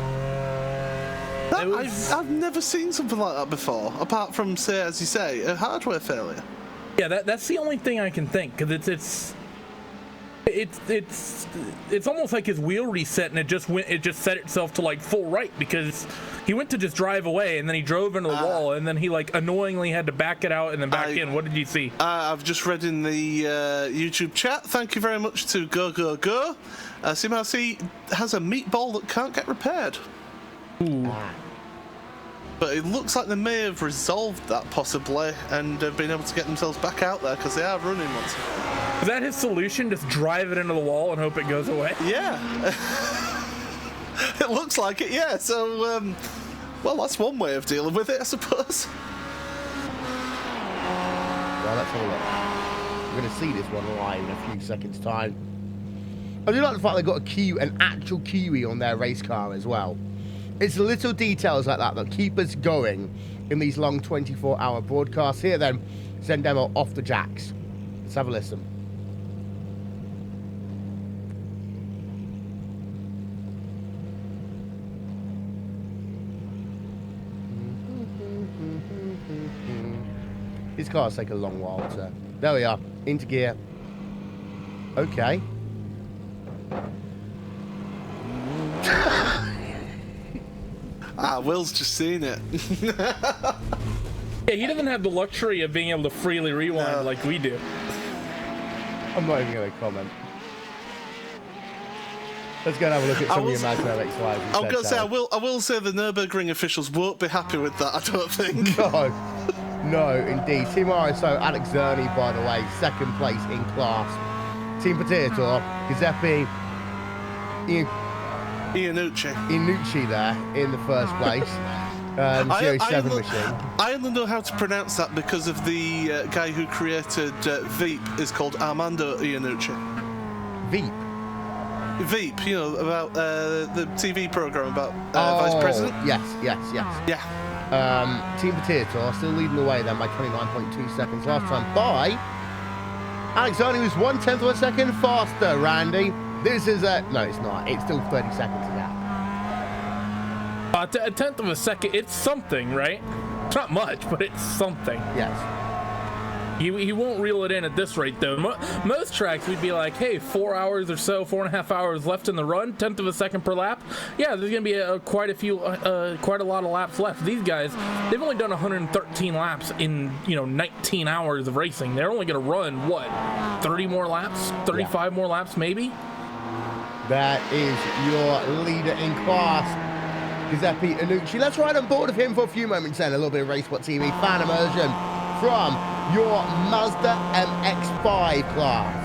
I've never seen something like that before, apart from, say, as you say, a hardware failure. Yeah, that's the only thing I can think, because it's It's almost like his wheel reset and it just set itself to like full right, because he went to just drive away and then he drove into the wall and then he like annoyingly had to back it out and then back in. What did you see? I've just read in the YouTube chat. Thank you very much to Go. CMRC has a meatball that can't get repaired. Ooh. But it looks like they may have resolved that possibly and been able to get themselves back out there because they are running once. Is that his solution? Just drive it into the wall and hope it goes away? Yeah. It looks like it, yeah. So, well, that's one way of dealing with it, I suppose. Well, let's have a look. We're going to see this one live in a few seconds' time. I do like the fact they've got an actual Kiwi on their race car as well. It's little details like that that keep us going in these long 24-hour broadcasts. Here then, send demo off the jacks. Let's have a listen. These cars take a long while to... There we are, into gear. Okay. Will's just seen it. Yeah, he doesn't have the luxury of being able to freely rewind like we do. I'm not even going to comment. Let's go and have a look at some of the imaginary lives. I'm going to say, I will say the Nürburgring officials won't be happy with that, I don't think. No, indeed. Team RSO, Alex Zerny, by the way, second place in class. Team Potato, Giuseppe Iannucci there in the first place. 07 machine. I only know how to pronounce that because of the guy who created Veep is called Armando Iannucci. Veep, you know, about the TV program about Vice President. Yes. Yeah. Team Potato are still leading the way then by 29.2 seconds. Last time by Alex Zerny was 1/10 of a second faster, Randy. This is no, it's not. It's still 30 seconds to go. A tenth of a second, it's something, right? It's not much, but it's something. Yes. He won't reel it in at this rate, though. Most tracks, we'd be like, hey, 4 hours or so, 4.5 hours left in the run, tenth of a second per lap. Yeah, there's going to be quite a lot of laps left. These guys, they've only done 113 laps in 19 hours of racing. They're only going to run what, 30 more laps, 35 more laps, maybe. That is your leader in class, Giuseppe Iannucci. Let's ride on board with him for a few moments then. A little bit of RaceSpot TV fan immersion from your Mazda MX-5 class.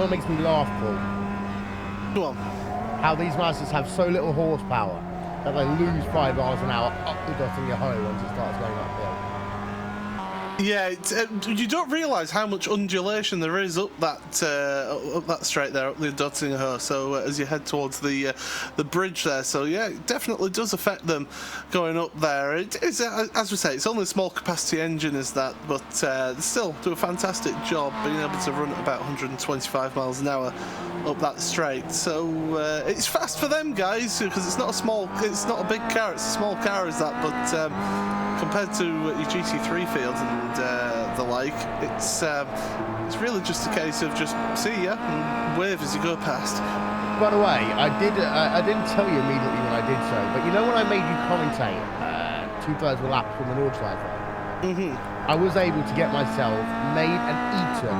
know what makes me laugh, Paul? Go on. How these Mazdas have so little horsepower that they lose 5 miles an hour up the Dottinger Hoe once it starts going uphill. Yeah, you don't realise how much undulation there is up that straight there, up the Dottinger Hoe. So as you head towards the bridge there, so yeah, it definitely does affect them going up there. It is, as we say, it's only a small capacity engine, is that, but they still do a fantastic job being able to run at about 125 miles an hour up that straight. So it's fast for them guys because it's not a big car, it's a small car, is that, but compared to your GT3 field and the like, it's really just a case of just see ya and wave as you go past. By the way, I didn't tell you immediately when I did so, but you know when I made you commentate 2/3 of a lap from the Nordschleife? I was able to get myself made and eaten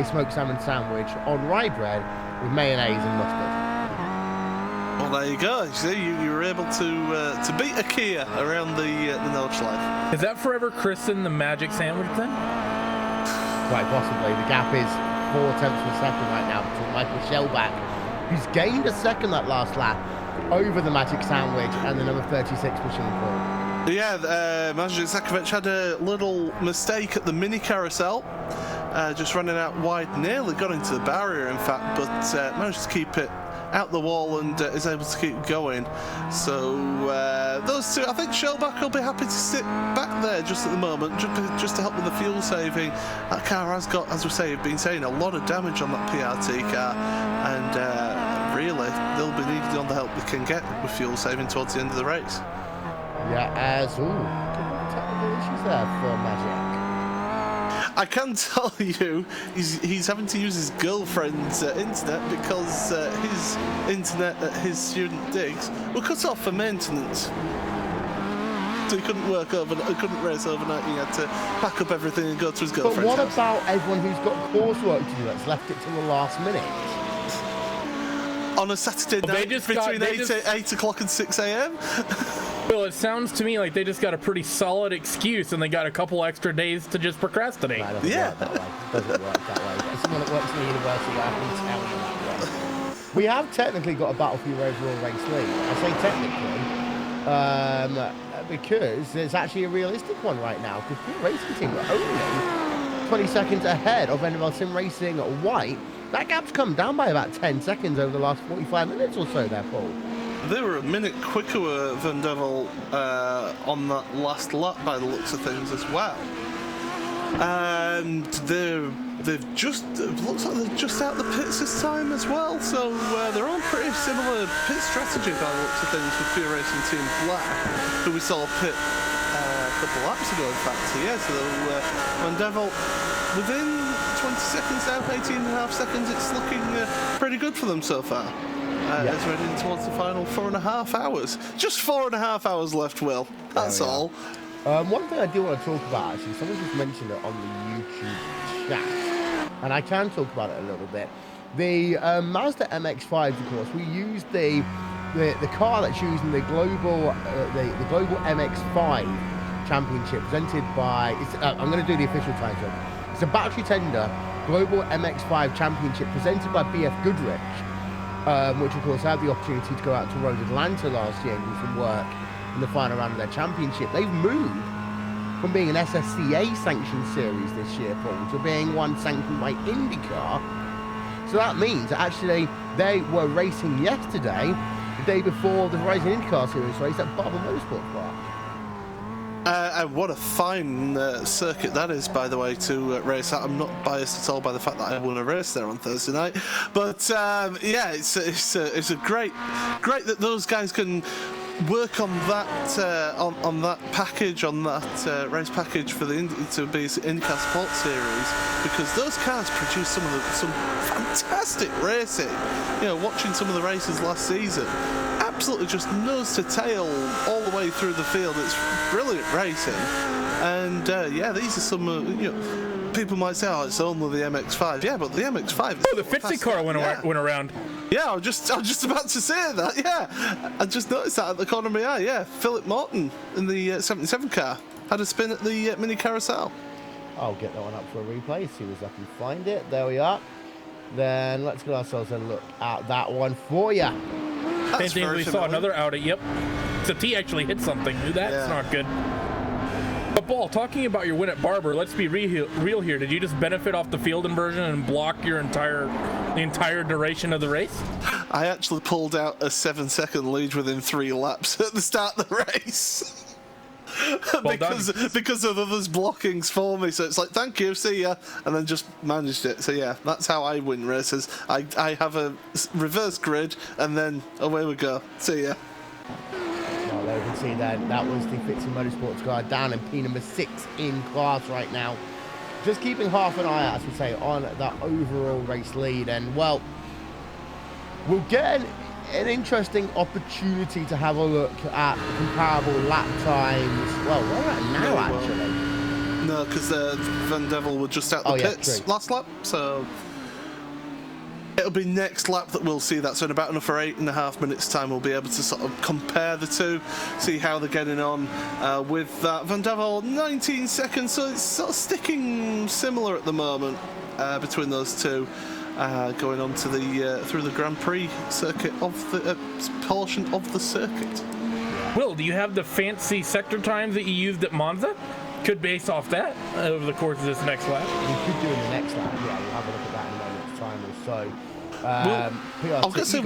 a smoked salmon sandwich on rye bread with mayonnaise and mustard. Well, there you go. You see, you were able to beat a Kia around the Nordschleife. Is that forever christened the magic sandwich then? Quite possibly. The gap is 4 tenths of a second right now between Michael Shellback, who's gained a second that last lap over the magic sandwich, and the number 36 machine Paul. Yeah, Mazda Zakovic had a little mistake at the mini carousel, just running out wide, nearly got into the barrier in fact, but managed to keep it out the wall and is able to keep going. So those two, I think Shellback will be happy to sit back there just at the moment, just to help with the fuel saving. That car has got, as we say, been saying, a lot of damage on that PRT car, and really they'll be needing all the help they can get with fuel saving towards the end of the race. Yeah, as technical issues there for Magic. I can tell you, he's having to use his girlfriend's internet because his internet at his student digs were cut off for maintenance. So he couldn't couldn't race overnight. He had to pack up everything and go to his girlfriend's house. But what house. about everyone who's got coursework to do that's left it till the last minute? On a Saturday night between 8 o'clock and 6 a.m? Well, it sounds to me like they just got a pretty solid excuse and they got a couple extra days to just procrastinate. No, it doesn't work that way. It doesn't work that way. As someone that works in the university, I can tell you that way. We have technically got a Battlefield overall race lead. I say technically because it's actually a realistic one right now, because Pure Racing Team are only 20 seconds ahead of NML Sim Racing White. That gap's come down by about 10 seconds over the last 45 minutes or so there, Paul. They were a minute quicker than Devil on that last lap by the looks of things as well. And they've just, it looks like they're just out the pits this time as well, so they're on pretty similar pit strategy by the looks of things with Pure Racing Team Black, who we saw pit a couple laps ago in fact. So yeah, so when Devil within 20 seconds now, 18 and a half seconds, it's looking pretty good for them so far. It's heading towards the final 4.5 hours. Just 4.5 hours left, Will. That's all. One thing I do want to talk about, actually, someone just mentioned it on the YouTube chat, and I can talk about it a little bit. The Mazda MX-5s, of course, we used the car that's using the global MX-5 championship presented by. I'm going to do the official title. It's a battery tender global MX-5 championship presented by BF Goodrich. Which of course had the opportunity to go out to Road Atlanta last year and do some work in the final round of their championship. They've moved from being an SSCA sanctioned series this year, Paul, to being one sanctioned by IndyCar. So that means that actually they were racing yesterday, the day before the Horizon IndyCar Series race at Barber Motorsport Park. And what a fine circuit that is, by the way, to race at. I'm not biased at all by the fact that I won a race there on Thursday night, but yeah, it's a great that those guys can work on that on that package, on that race package for the to be IndyCar Support Series, because those cars produce some fantastic racing. You know, watching some of the races last season, absolutely just nose to tail all the way through the field. It's brilliant racing, and yeah, these are some people might say, oh, it's only the MX-5. Yeah, but the MX-5 is the Fitzy car went around. Yeah, I was just about to say that. Yeah, I just noticed that at the corner of my eye. Yeah, Philip Morton in the 77 car had a spin at the mini carousel. I'll get that one up for a replay, see if I can find it. There we are. then let's get ourselves a look at that one for you. Same thing, we saw another Audi, yep. Except he actually hit something. That's not good. But Paul, talking about your win at Barber, let's be real here. Did you just benefit off the field inversion and block the entire duration of the race? I actually pulled out a 7-second lead within 3 laps at the start of the race. because of others' blockings for me, so it's like, thank you, see ya, and then just managed it. So yeah, that's how I win races. I have a reverse grid, and then away we go. See ya. Well, there we can see that was the Fitzy Motorsports guy down in P number 6 in class right now. Just keeping half an eye out, as we say, on that overall race lead, and well, we'll get an interesting opportunity to have a look at comparable lap times. Well, where at now, actually? No, because Van Devel were just out the pits last lap, so it'll be next lap that we'll see that. So in about another 8.5 minutes time, we'll be able to sort of compare the two, see how they're getting on with that. Van Devel 19 seconds, so it's sort of sticking similar at the moment between those two. Going on to the through the Grand Prix circuit of the portion of the circuit. Will, do you have the fancy sector times that you used at Monza? Could base off that over the course of this next lap. We could do in the next lap. Yeah, we'll have a look at that in a moment's time or so. I was going to say,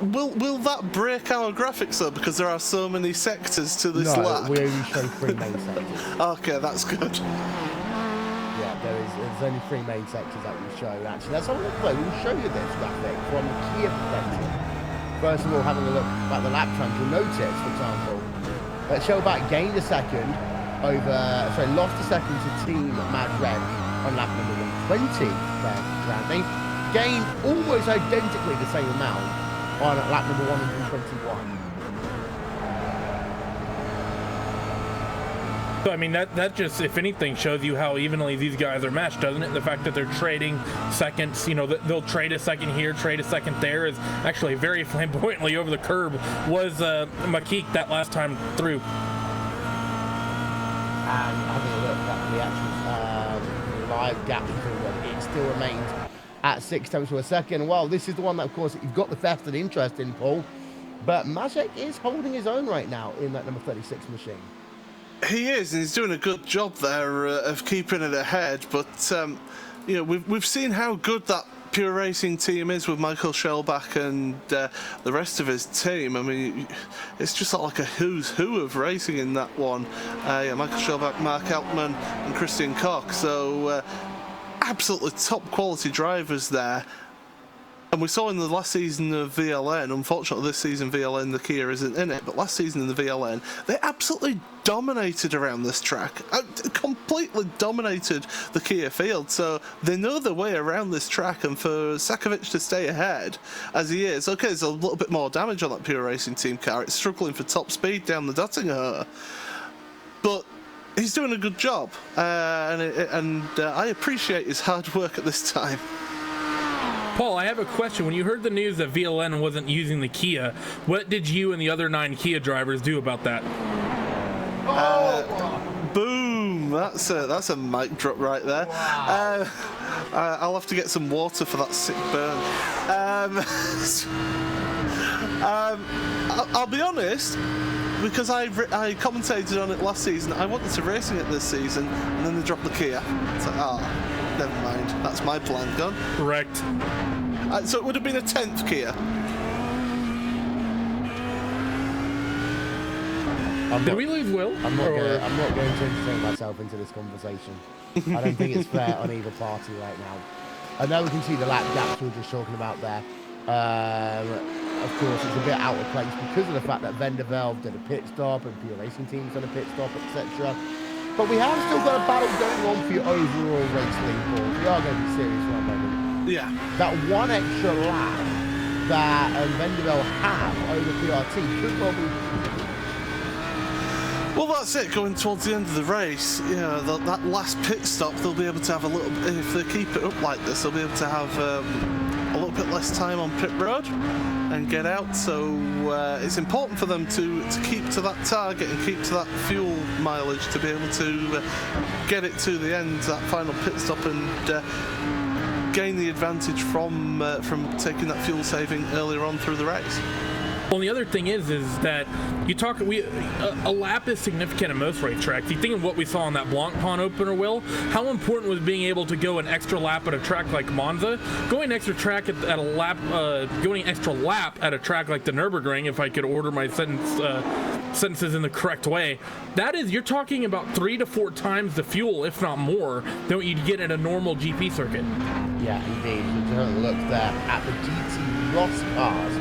will that break our graphics though? Because there are so many sectors to this lap. No, we only show 3 main sectors. Okay, that's good. There's only 3 main sectors that we show. Actually, that's how we'll show you this graphic from the Kia perspective. First of all, having a look at the lap times, you'll notice, for example, that Shellback gained a second lost a second to Team Mad Red on lap number 120 there, Randy. Gained almost identically the same amount on lap number 121. So, I mean, that just, if anything, shows you how evenly these guys are matched, doesn't it? The fact that they're trading seconds, they'll trade a second here, trade a second there, is actually very flamboyantly over the curb was Makik that last time through. And having a look at the actual live gap between them, it still remains at 6 tenths of a second. Well, this is the one that, of course, you've got the vested interest in, Paul. But Maciek is holding his own right now in that number 36 machine. He is, and he's doing a good job there of keeping it ahead. But we've seen how good that Pure Racing team is with Michael Shellback and the rest of his team. I mean, it's just like a who's who of racing in that one. Michael Shellback, Mark Altman, and Christian Koch. So absolutely top quality drivers there. And we saw in the last season of VLN, unfortunately this season VLN, the Kia isn't in it, but last season in the VLN, they absolutely dominated around this track. Completely dominated the Kia field, so they know their way around this track, and for Sakovic to stay ahead, as he is, okay, there's a little bit more damage on that Pure Racing team car. It's struggling for top speed down the Dottinger, but he's doing a good job, and I appreciate his hard work at this time. Paul, I have a question. When you heard the news that VLN wasn't using the Kia, what did you and the other 9 Kia drivers do about that? Boom! That's a mic drop right there. Wow. I'll have to get some water for that sick burn. I'll be honest, because I commentated on it last season. I wanted to racing it this season, and then they dropped the Kia. It's like, never mind. That's my plan gone. Correct. So it would have been a 10th Kia. Did we lose Will? I'm not going to entertain myself into this conversation. I don't think it's fair on either party right now. I know we can see the lap gaps we were just talking about there. Of course, it's a bit out of place because of the fact that Van der Velde did a pit stop and Pure Racing Team's done a pit stop, etc. But we have still got a battle going on for your overall race lead, Paul. We are going to be serious for a moment. Yeah. That one extra lap that Van der Velde have over PRT could well be... Well, that's it. Going towards the end of the race, that last pit stop, they'll be able to have a little. If they keep it up like this, they'll be able to have a little bit less time on pit road and get out. So it's important for them to keep to that target and keep to that fuel mileage to be able to get it to the end, that final pit stop, and gain the advantage from taking that fuel saving earlier on through the race. Well, the other thing is that you talk. A lap is significant in most racetracks. You think of what we saw on that Blancpain opener, Will. How important was being able to go an extra lap at a track like Monza? Going extra lap at a track like the Nürburgring, if I could order my sentences in the correct way, you're talking about 3 to 4 times the fuel, if not more, than what you'd get at a normal GP circuit. Yeah, indeed. We're going to look there at the GT Ross cars.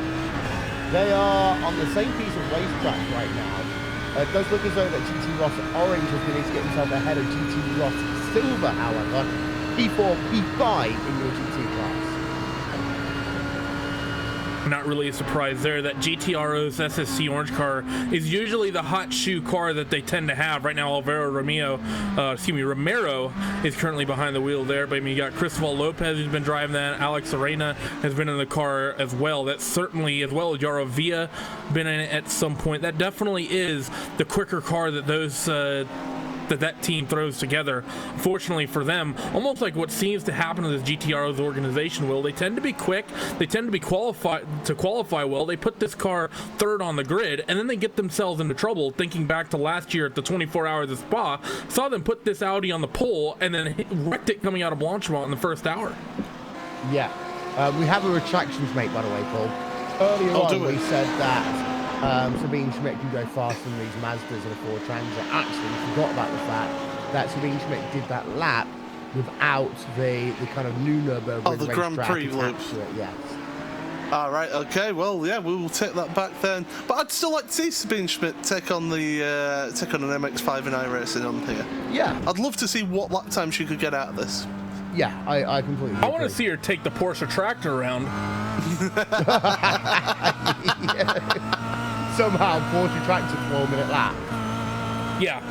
They are on the same piece of racetrack right now. It does look as though that GT Ross Orange has managed to get himself ahead of GT Ross Silver, however. P4, P5 in your GT class. Not really a surprise there. That GTRO's SSC orange car is usually the hot shoe car that they tend to have. Right now, Romero is currently behind the wheel there. But I mean, you got Cristobal Lopez who's been driving that. Alex Arena has been in the car as well. That's certainly, as well as Yaro Villa, been in it at some point. That definitely is the quicker car that those that team throws together. Fortunately for them, almost like what seems to happen to this GTRO's organization, Will, they tend to be quick, they tend to be qualify well, they put this car third on the grid, and then they get themselves into trouble. Thinking back to last year at the 24 Hours of Spa, saw them put this Audi on the pole and then wrecked it coming out of Blanchimont in the first hour. Yeah, we have a retractions mate, by the way, Paul. Earlier on we said that Sabine Schmidt can go faster than these Mazdas and a Ford Transit. Actually, we forgot about the fact that Sabine Schmidt did that lap without the kind of new Nürburgring the Grand Prix loop. Yes. All right. Okay. Well, yeah, we will take that back then. But I'd still like to see Sabine Schmidt take on an MX-5 in iRacing on here. Yeah. I'd love to see what lap time she could get out of this. Yeah, I completely agree. I want to see her take the Porsche tractor around. Somehow Porsche tractor 4-minute lap. Yeah.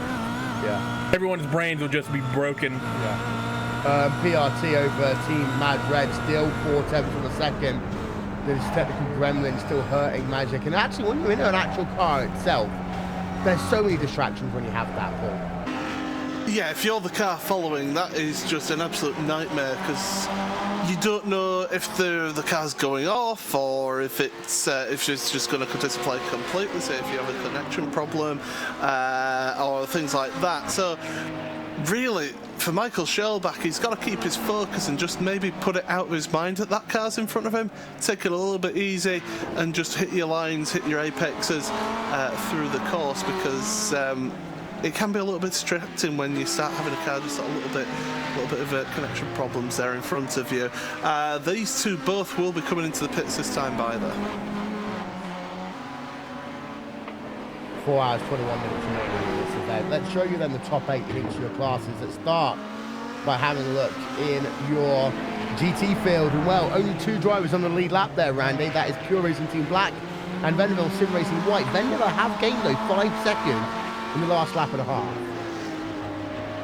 Everyone's brains will just be broken. Yeah. PRT over Team Mad Red, still 4/10 for the second. There's technical gremlin still hurting Magic. And actually, when you're in an actual car itself, there's so many distractions when you have that, Paul. Yeah, if you're the car following, that is just an absolute nightmare, because you don't know if the car's going off or if it's just going to display completely, say if you have a connection problem or things like that. So really, for Michael Schellbach, he's got to keep his focus and just maybe put it out of his mind that that car's in front of him. Take it a little bit easy and just hit your lines, hit your apexes through the course, because it can be a little bit distracting when you start having a car just a little bit of connection problems there in front of you. These two both will be coming into the pits this time by there. 4 hours, 21 minutes remaining in this event. Let's show you then the top 8 in each of your classes. Let's start by having a look in your GT field. And well, only 2 drivers on the lead lap there, Randy. That is Pure Racing Team Black and Vanderbilt Sim Racing White. Vanderbilt have gained though 5 seconds in the last lap and a half.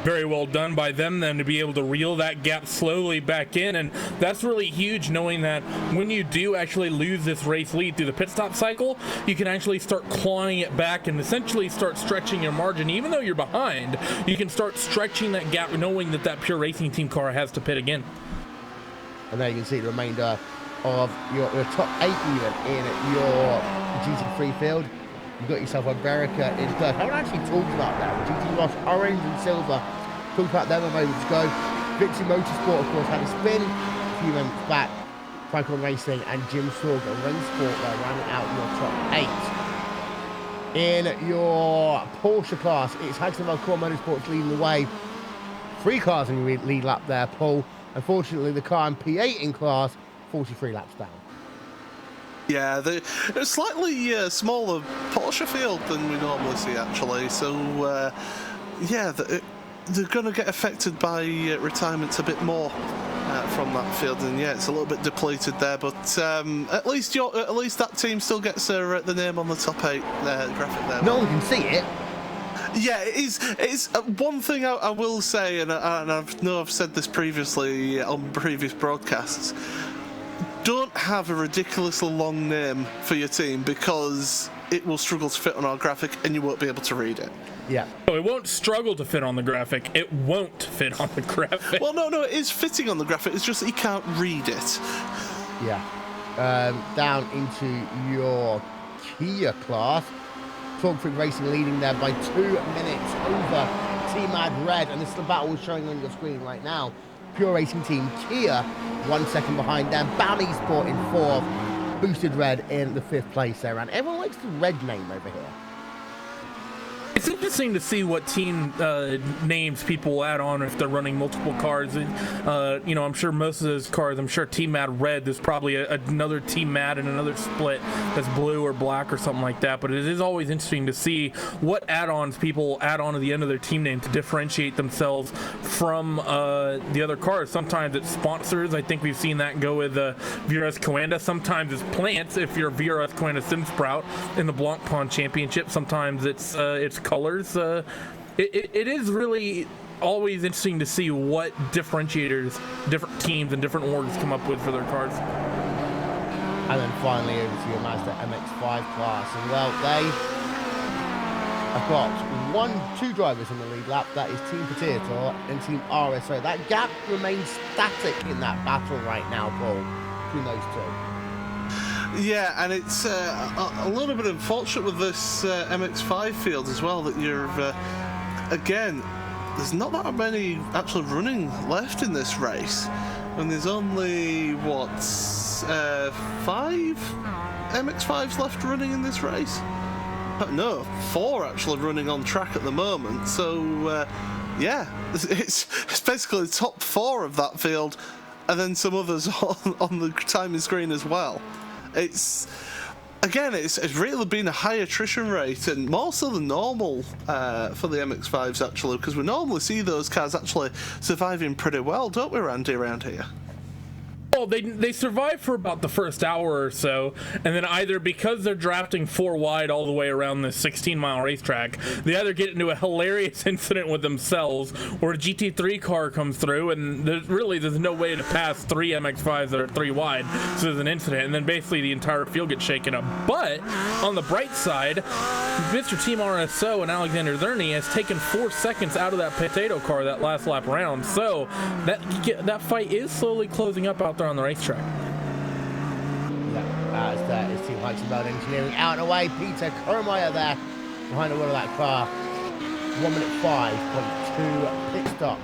Very well done by them then to be able to reel that gap slowly back in, and that's really huge, knowing that when you do actually lose this race lead through the pit stop cycle, you can actually start clawing it back and essentially start stretching your margin. Even though you're behind, you can start stretching that gap, knowing that that Pure Racing Team car has to pit again. And there you can see the remainder of your top 8 even in your GT3 field. You've got yourself a Berica in third. I haven't actually talked about that. GT Ross Orange and Silver. Talked about them a moment ago. Vixie Motorsport, of course, had a spin a few moments back. Franklin Racing and Jim Sorger Rennsport there, rounding out your top 8. In your Porsche class, it's Haxton Valcour Motorsports leading the way. 3 cars in the lead lap there, Paul. Unfortunately, the car in P8 in class, 43 laps down. Yeah, they're a slightly smaller Porsche field than we normally see, actually. So, yeah, they're going to get affected by retirements a bit more from that field. And yeah, it's a little bit depleted there, but at least that team still gets the name on the top 8 graphic there. No one can see it. Yeah, it's one thing I will say, and I've said this previously on previous broadcasts. Don't have a ridiculously long name for your team, because it will struggle to fit on our graphic and you won't be able to read it. Yeah. So it won't struggle to fit on the graphic. It won't fit on the graphic. Well, no, it is fitting on the graphic. It's just that you can't read it. Yeah. Down into your Kia class. Talk Freak Racing leading there by 2 minutes over Team Ad Red. And this is the battle showing on your screen right now. Pure Racing Team Kia 1 second behind them. Bally Sport in 4th. Boosted Red in the 5th place there. And everyone likes the red name over here. It's interesting to see what team names people will add on if they're running multiple cars. I'm sure most of those cars, I'm sure Team Mad Red, there's probably another Team Mad and another split that's blue or black or something like that. But it is always interesting to see what add-ons people add on to the end of their team name to differentiate themselves from the other cars. Sometimes it's sponsors. I think we've seen that go with VRS Coanda. Sometimes it's plants if you're VRS Coanda Sim Sprout in the Blanc Pond Championship. Sometimes it's colors. It is really always interesting to see what differentiators different teams and different orgs come up with for their cars. And then finally over to your Mazda MX-5 class. And well, they have got 2 drivers in the lead lap. That is Team Potato and Team RSO. That gap remains static in that battle right now, Paul, between those 2. Yeah, and it's a little bit unfortunate with this MX-5 field as well that you're, again, there's not that many actually running left in this race. And there's only, 5 MX-5s left running in this race? No, 4 actually running on track at the moment. So, it's basically the top 4 of that field and then some others on the timing screen as well. It's really been a high attrition rate, and more so than normal for the MX-5s actually, because we normally see those cars actually surviving pretty well, don't we, Randy, around here? Well, they survive for about the first hour or so, and then either because they're drafting 4 wide all the way around this 16-mile racetrack, they either get into a hilarious incident with themselves, or a GT3 car comes through, and there's no way to pass 3 MX-5s that are 3 wide, so there's an incident, and then basically the entire field gets shaken up. But on the bright side, Mr. Team RSO and Alexander Zerny has taken 4 seconds out of that potato car that last lap around, so that fight is slowly closing up out there on the racetrack. Yeah, as that is Team Heisenberg Engineering out and away. Peter Kermeyer there behind the wheel of that car. 1 minute 5.2 pit stop.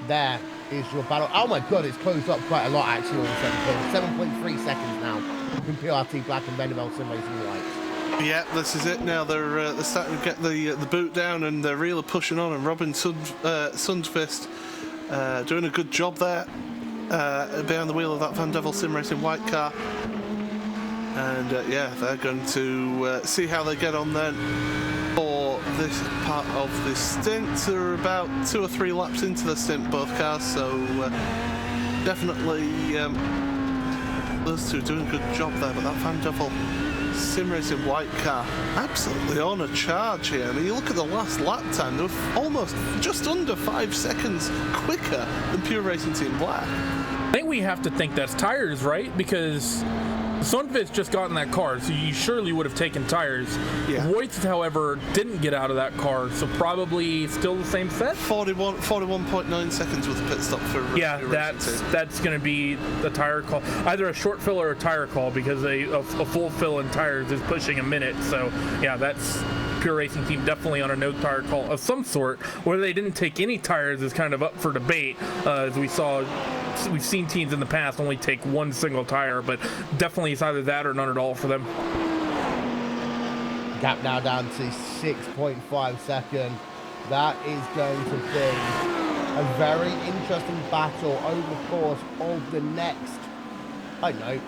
There is your battle. Oh my god, it's closed up quite a lot actually on the 7.3 seconds now from PRT Black and Beneville Sim Racing White. Yeah, this is it now. They're starting to get the boot down, and they're really pushing on, and Robin Sundqvist doing a good job there behind the wheel of that Van Devil Sim Racing white car. And they're going to see how they get on then for this part of this stint. They're about 2 or 3 laps into the stint, both cars, so definitely those two doing a good job there. But that Van Devil Sim Racing white car absolutely on a charge here. I mean, you look at the last lap time, they were almost just under 5 seconds quicker than Pure Racing Team Black. I think we have to think that's tires, right? Because Sundqvist just got in that car, so you surely would have taken tires. Yeah. Voigt, however, didn't get out of that car, so probably still the same set. 41.9 seconds with a pit stop for that's going to be a tire call, either a short fill or a tire call, because a full fill in tires is pushing a minute. So yeah, that's Pure Racing Team definitely on a no tire call of some sort. Whether they didn't take any tires is kind of up for debate, as we've seen teams in the past only take 1 single tire, but definitely it's either that or none at all for them. Gap now down to 6.5 seconds. That is going to be a very interesting battle over the course of the next, I don't know,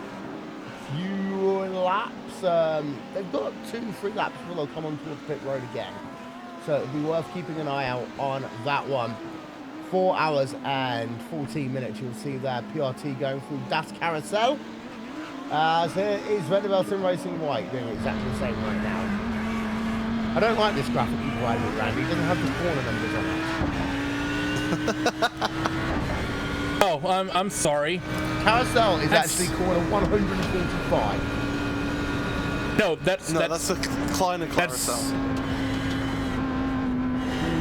few laps. They've got 2-3 laps before they'll come onto the pit road again. So it'll be worth keeping an eye out on that one. 4 hours and 14 minutes. You'll see there PRT going through Das Carousel. So here is Vanderbilt Sim Racing White doing exactly the same right now. I don't like this graphic you provided with Randy. It doesn't have the corner numbers on it. Oh, I'm sorry. Carousel is actually corner 145. No, that's a Kleiner carousel.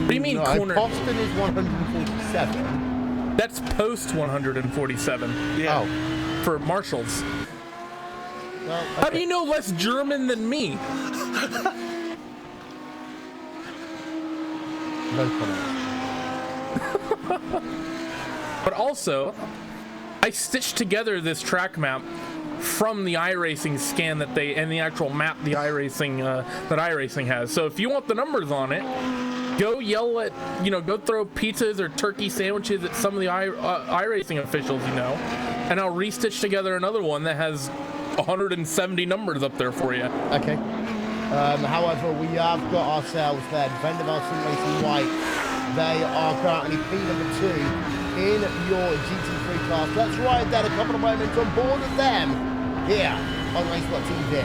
What do you mean corner? Boston is 147. That's post 147. Yeah. Oh. For Marshalls. Well, okay. How do you know less German than me? No comment. But also, I stitched together this track map from the iRacing scan and the actual map the iRacing that iRacing has. So if you want the numbers on it, go yell at, go throw pizzas or turkey sandwiches at some of the iRacing officials, and I'll restitch together another one that has 170 numbers up there for you. Okay. However, we have got ourselves there. Defender Nelson Racing White. They are currently P number 2 in your GT3 class. Let's ride that a couple of moments on board with them here on RaceSpot TV.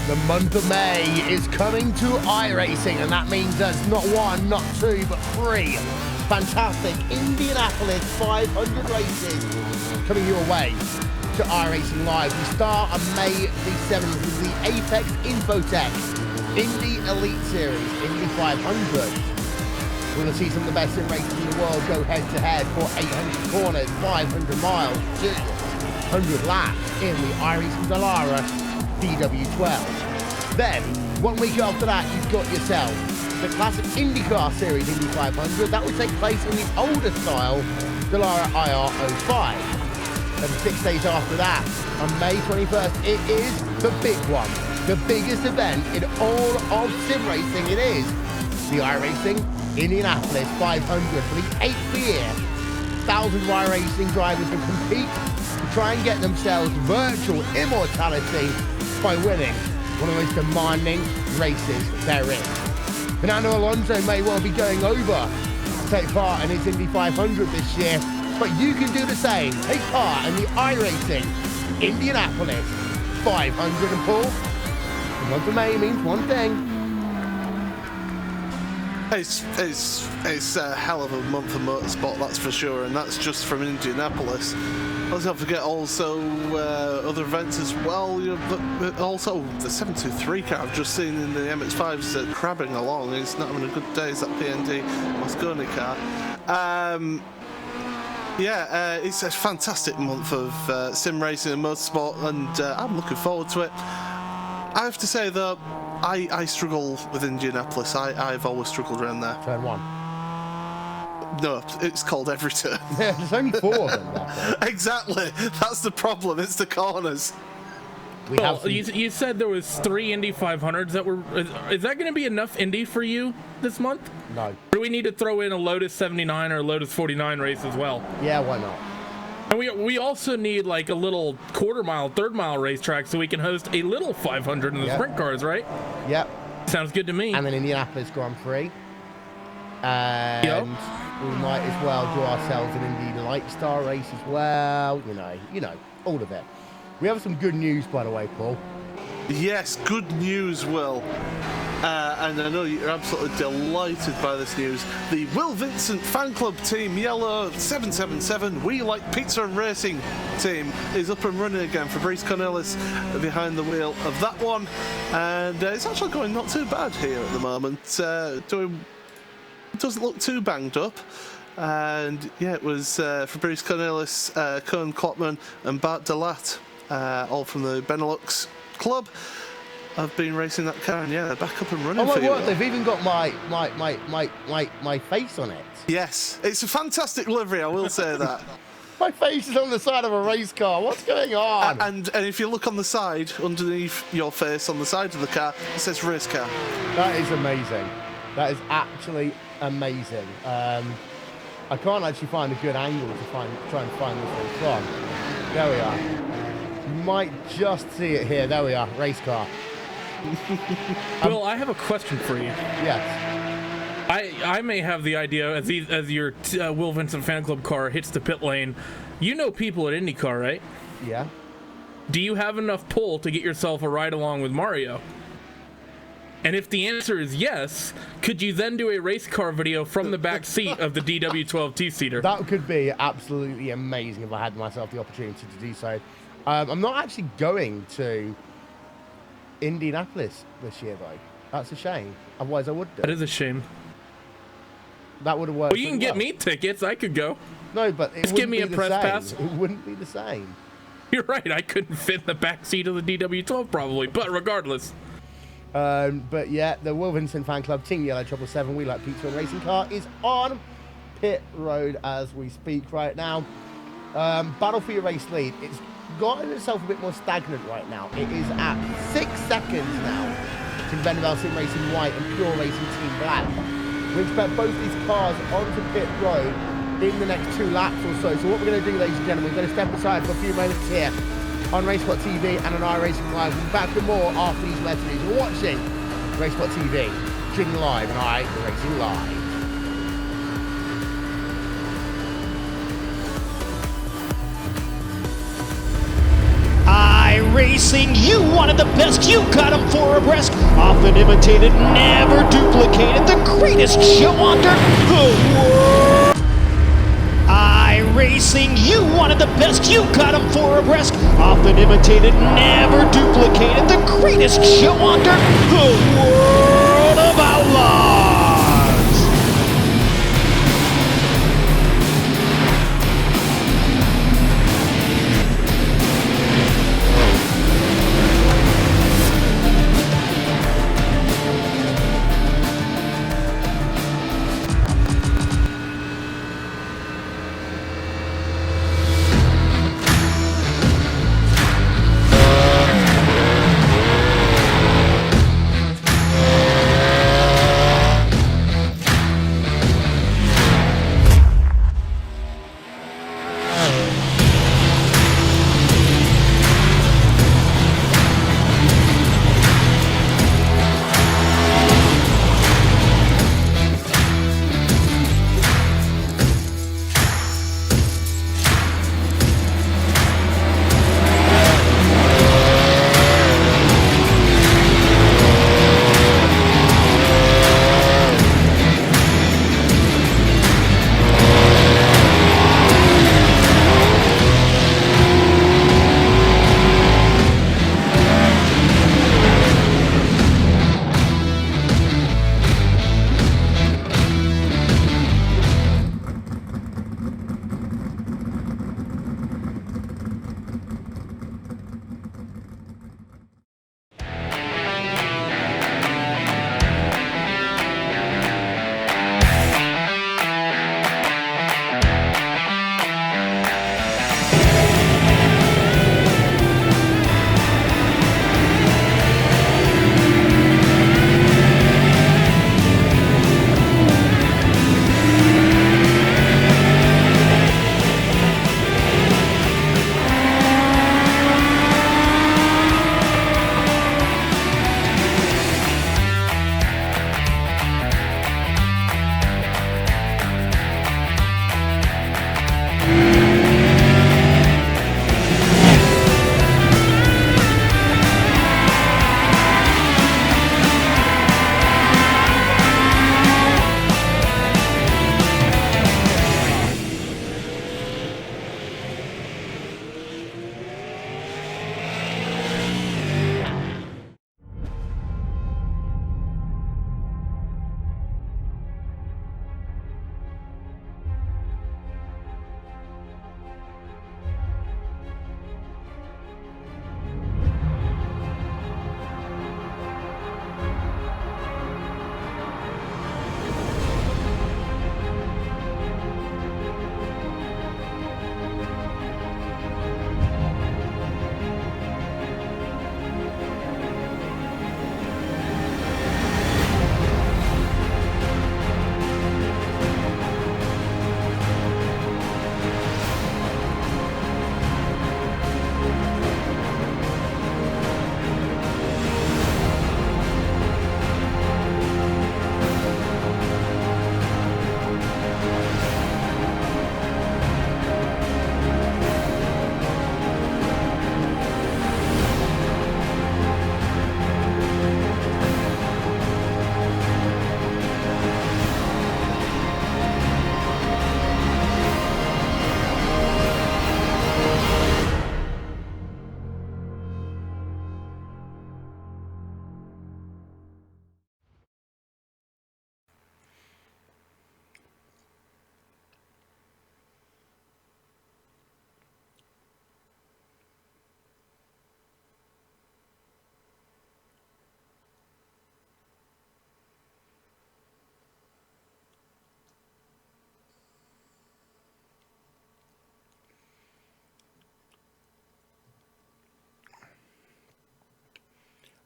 The month of May is coming to iRacing, and that means there's not one, not two, but three fantastic Indianapolis 500 races coming your way to iRacing Live. We start on May the 7th with the Apex Infotech Indy Elite Series, Indy 500. We're going to see some of the best sim races in the world go head-to-head for 800 corners, 500 miles, 200 laps in the iRacing Dallara DW12. Then, 1 week after that, you've got yourself the classic IndyCar Series Indy 500. That will take place in the older style Dallara IR05. And 6 days after that, on May 21st, it is the big one. The biggest event in all of sim racing. It is the iRacing Indianapolis 500 for the 8th year. Thousands of iRacing drivers will compete to try and get themselves virtual immortality by winning one of the most demanding races there is. Fernando Alonso may well be going over to take part in his Indy 500 this year, but you can do the same. Take part in the iRacing Indianapolis 500. And Paul, the month of May means one thing. It's a hell of a month of motorsport, that's for sure, and that's just from Indianapolis. Let's not forget also other events as well. Also, the 723 car I've just seen in the MX-5's crabbing along. It's not having a good day. It's that PND Mosconi car. It's a fantastic month of sim racing and motorsport, and I'm looking forward to it. I have to say though, I struggle with Indianapolis. I've always struggled around there. Turn one. No, it's called every turn. Yeah, there's only 4 of them. Exactly. That's the problem. It's the corners. You said there was 3 Indy 500s that were. Is that going to be enough Indy for you this month? No. Or do we need to throw in a Lotus 79 or a Lotus 49 race as well? Yeah, why not? And we also need like a little quarter-mile, third-mile racetrack so we can host a little 500 in the sprint cars, right? Yep. Sounds good to me. And then Indianapolis Grand Prix. And we might as well do ourselves an Indy Light Star race as well. You know, all of it. We have some good news, by the way, Paul. Yes, good news, Will. And I know you're absolutely delighted by this news. The Will Vincent Fan Club Team Yellow 777 We Like Pizza and Racing team is up and running again. Fabrice Cornelis behind the wheel of that one. And it's actually going not too bad here at the moment. It doesn't look too banged up. And yeah, it was Fabrice Cornelis, Cohen Klopman and Bart Delat, all from the Benelux club. I've been racing that car, and yeah, they're back up and running for you. Oh, they've even got my face on it. Yes, it's a fantastic livery, I will say that. My face is on the side of a race car. What's going on? And if you look on the side, underneath your face on the side of the car, it says race car. That is amazing. That is actually amazing. I can't actually find a good angle to try and find this one from. There we are. You might just see it here. There we are, race car. Will, I have a question for you. Yes. I may have the idea as your Will Vincent Fan Club car hits the pit lane. You know people at IndyCar, right? Yeah. Do you have enough pull to get yourself a ride along with Mario? And if the answer is yes, could you then do a race car video from the back seat of the DW12 two-seater? That could be absolutely amazing if I had myself the opportunity to do so. I'm not actually going to Indianapolis this year, though. That's a shame. Otherwise, I would do. That is a shame. That would have worked. Well, you can get me tickets. I could go. No, but it just give me a press pass. It wouldn't be the same. You're right. I couldn't fit in the back seat of the DW12 probably, but regardless. But yeah, the Will Vincent Fan Club Team Yellow 777 We Like Pizza and Racing car is on pit road as we speak right now. Battle for your race lead. It's gotten itself a bit more stagnant right now. It is at 6 seconds now to Beneville Sim Racing White and Pure Racing Team Black. We expect both these cars onto pit road in the next 2 laps or so. So what we're going to do, ladies and gentlemen, we're going to step aside for a few moments here on RaceSpot TV and on iRacing Live. We'll be back with more after these messages. You're watching RaceSpot TV, streaming live and iRacing Live. iRacing. iRacing, you wanted the best, you got them for abreast. Often imitated, never duplicated, the greatest show on dirt, the world. iRacing, you wanted the best, you got them for abreast. Often imitated, never duplicated, the greatest show on dirt, the world of outlaws.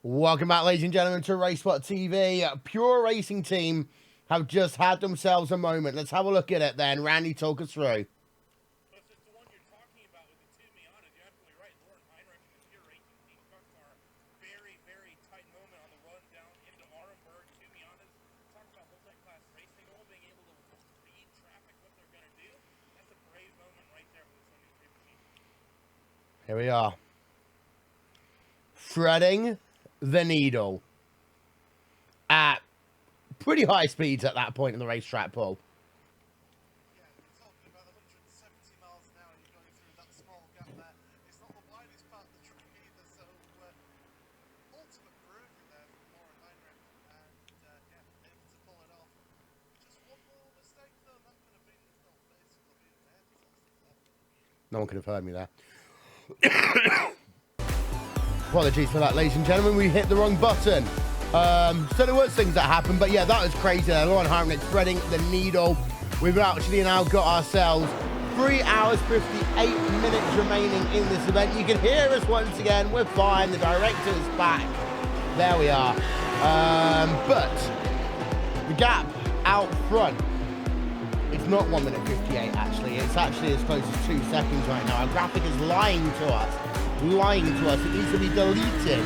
Welcome back, ladies and gentlemen, to RaceSpot TV. Pure Racing team have just had themselves a moment. Let's have a look at it then. Randy, talk us through. Here we are. threading the needle at pretty high speeds at that point in the racetrack, Paul. No one could have heard me there. Apologies for that, ladies and gentlemen. We hit the wrong button. So there was things that happened, but yeah, that was crazy. Lauren Harmonic threading the needle. We've actually now got ourselves 3 hours, 58 minutes remaining in this event. You can hear us once again. We're fine. The director's back. There we are. But the gap out front, it's not 1 minute 58 actually. It's actually as close as 2 seconds right now. Our graphic is lying to us. It needs to be deleted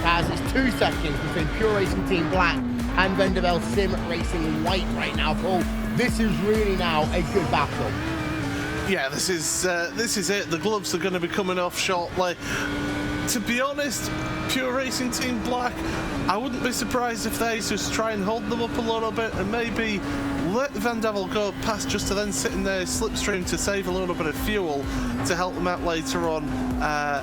as it's 2 seconds between Pure Racing Team Black and Vendavel Sim Racing White right now, Paul. This is really now a good battle. Yeah, this is it. The gloves are going to be coming off shortly. To be honest, Pure Racing Team Black, I wouldn't be surprised if they just try and hold them up a little bit and maybe let Vendavel go past just to then sit in their slipstream to save a little bit of fuel to help them out later on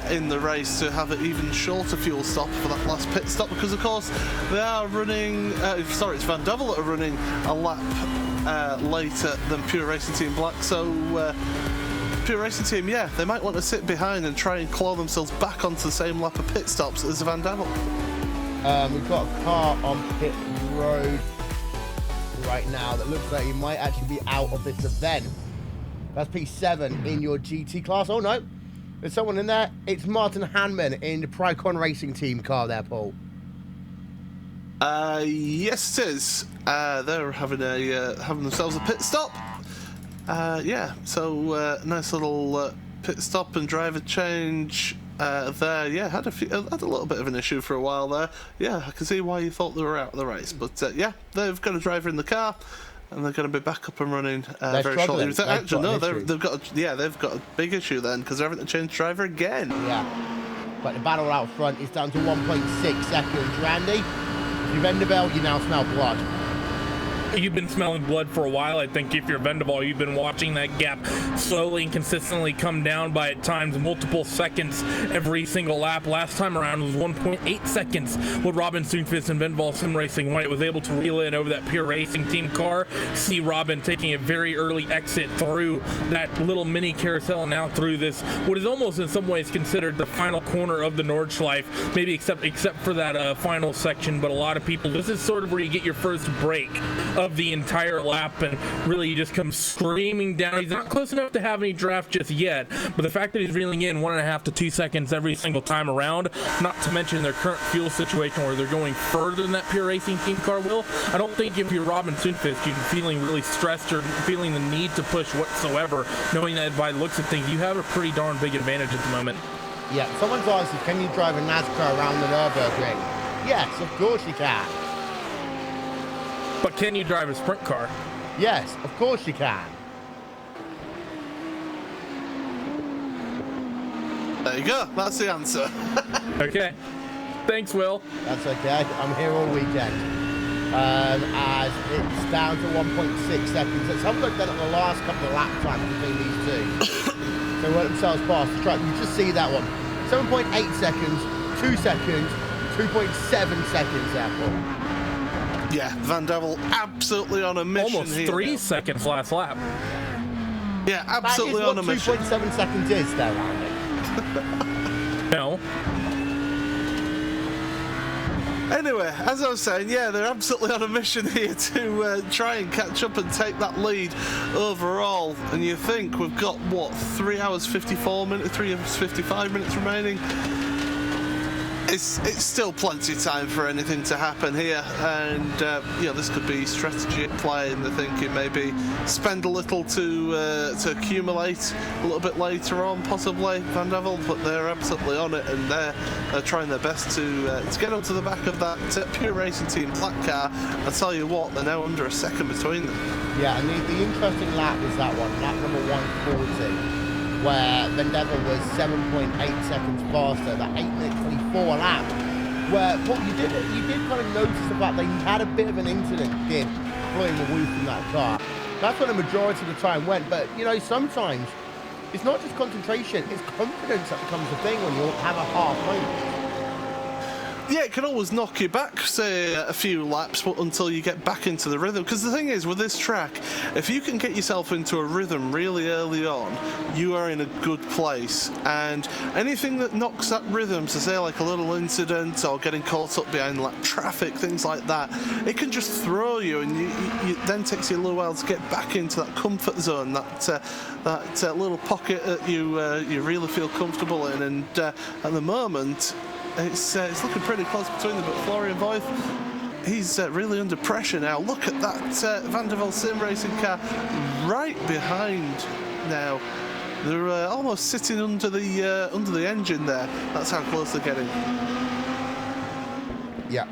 in the race to have an even shorter fuel stop for that last pit stop, because of course they are running, it's Vendavel that are running a lap later than Pure Racing Team Black, so Pure Racing Team, yeah, they might want to sit behind and try and claw themselves back onto the same lap of pit stops as Vendavel. We've got a car on pit road right now that looks like he might actually be out of this event. That's P7 in your GT class. Oh no, there's someone in there. It's Martin Hanman in the Pricon Racing Team car there, Paul. Yes it is. They're having themselves a pit stop. Yeah, so nice little pit stop and driver change there. Yeah, had a little bit of an issue for a while there. Yeah, I can see why you thought they were out of the race, but yeah, they've got a driver in the car, and they're going to be back up and running very shortly. Actually, no, they've got a big issue then because they're having to change driver again. Yeah, but the battle out front is down to 1.6 seconds. Randy, if you're Vendavel, you now smell blood. You've been smelling blood for a while. I think if you're Vendavel, you've been watching that gap slowly and consistently come down by at times multiple seconds every single lap. Last time around was 1.8 seconds when Robin Soonfist and Vendavel Sim Racing White was able to reel in over that Pure Racing Team car. See Robin taking a very early exit through that little mini carousel and now through this, what is almost in some ways considered the final corner of the Nordschleife, maybe except for that final section, but a lot of people, this is sort of where you get your first break of the entire lap, and really you just come screaming down. He's not close enough to have any draft just yet, but the fact that he's reeling in 1.5 to 2 seconds every single time around, not to mention their current fuel situation where they're going further than that Pure Racing Team car will, I don't think if you're Robin Soonfist you're feeling really stressed or feeling the need to push whatsoever, knowing that by the looks of things you have a pretty darn big advantage at the moment. Yeah, someone's asked you, can you drive a NASCAR around the Nürburgring? Yes, of course you can. But can you drive a sprint car? Yes, of course you can. There you go. That's the answer. Okay. Thanks, Will. That's okay. I'm here all weekend. As it's down to 1.6 seconds. Let's have a look then at the last couple of lap times between these two. They work themselves past the track. You just see that one. 7.8 seconds, 2 seconds, 2.7 seconds therefore. Yeah, Vendavel absolutely on a mission. Almost here. 3 seconds last lap. Yeah, absolutely on a mission. 2.7 seconds is there, Randy. No. Anyway, as I was saying, yeah, they're absolutely on a mission here to try and catch up and take that lead overall. And you think we've got, what, 3 hours 54 minutes, 3 hours 55 minutes remaining? It's still plenty of time for anything to happen here, and this could be strategy at play, and they're thinking maybe spend a little to accumulate a little bit later on, possibly Vendavel, but they're absolutely on it, and they're trying their best to get onto the back of that Pure Racing Team Black car. I tell you what, they're now under a second between them. Yeah, and the interesting lap is that one, lap number 140. where Vendetta was 7.8 seconds faster, the 8 minute 24 lap, where Paul, you did kind of notice the fact that he had a bit of an incident, blowing the roof from that car. That's where the majority of the time went, but you know, sometimes it's not just concentration, it's confidence that becomes the thing when you have a half moment. Yeah, it can always knock you back, say, a few laps until you get back into the rhythm. Because the thing is, with this track, if you can get yourself into a rhythm really early on, you are in a good place. And anything that knocks that rhythm, so say like a little incident or getting caught up behind like traffic, things like that, it can just throw you, and you then takes you a little while to get back into that comfort zone, that little pocket that you really feel comfortable in. And at the moment, it's looking pretty close between them, but Florian Voith, he's really under pressure now. Look at that Van der Velde sim racing car right behind now. They're almost sitting under the engine there. That's how close they're getting. Yeah.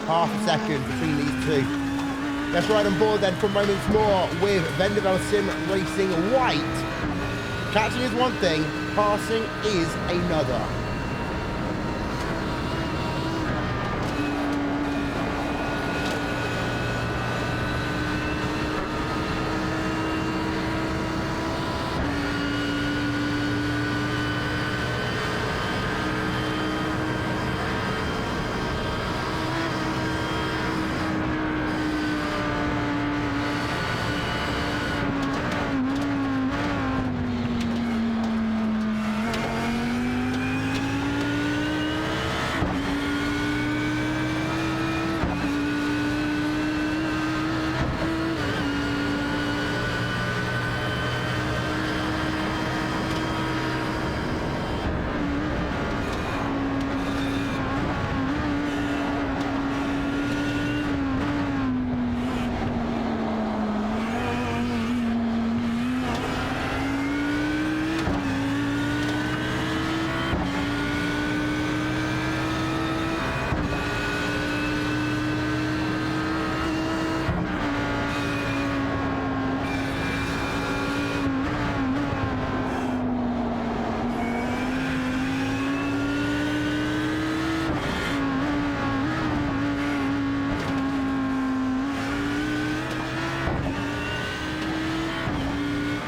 Half a second between these two. Let's ride on board then for moments more with Van der Velde sim racing white. Catching is one thing, passing is another.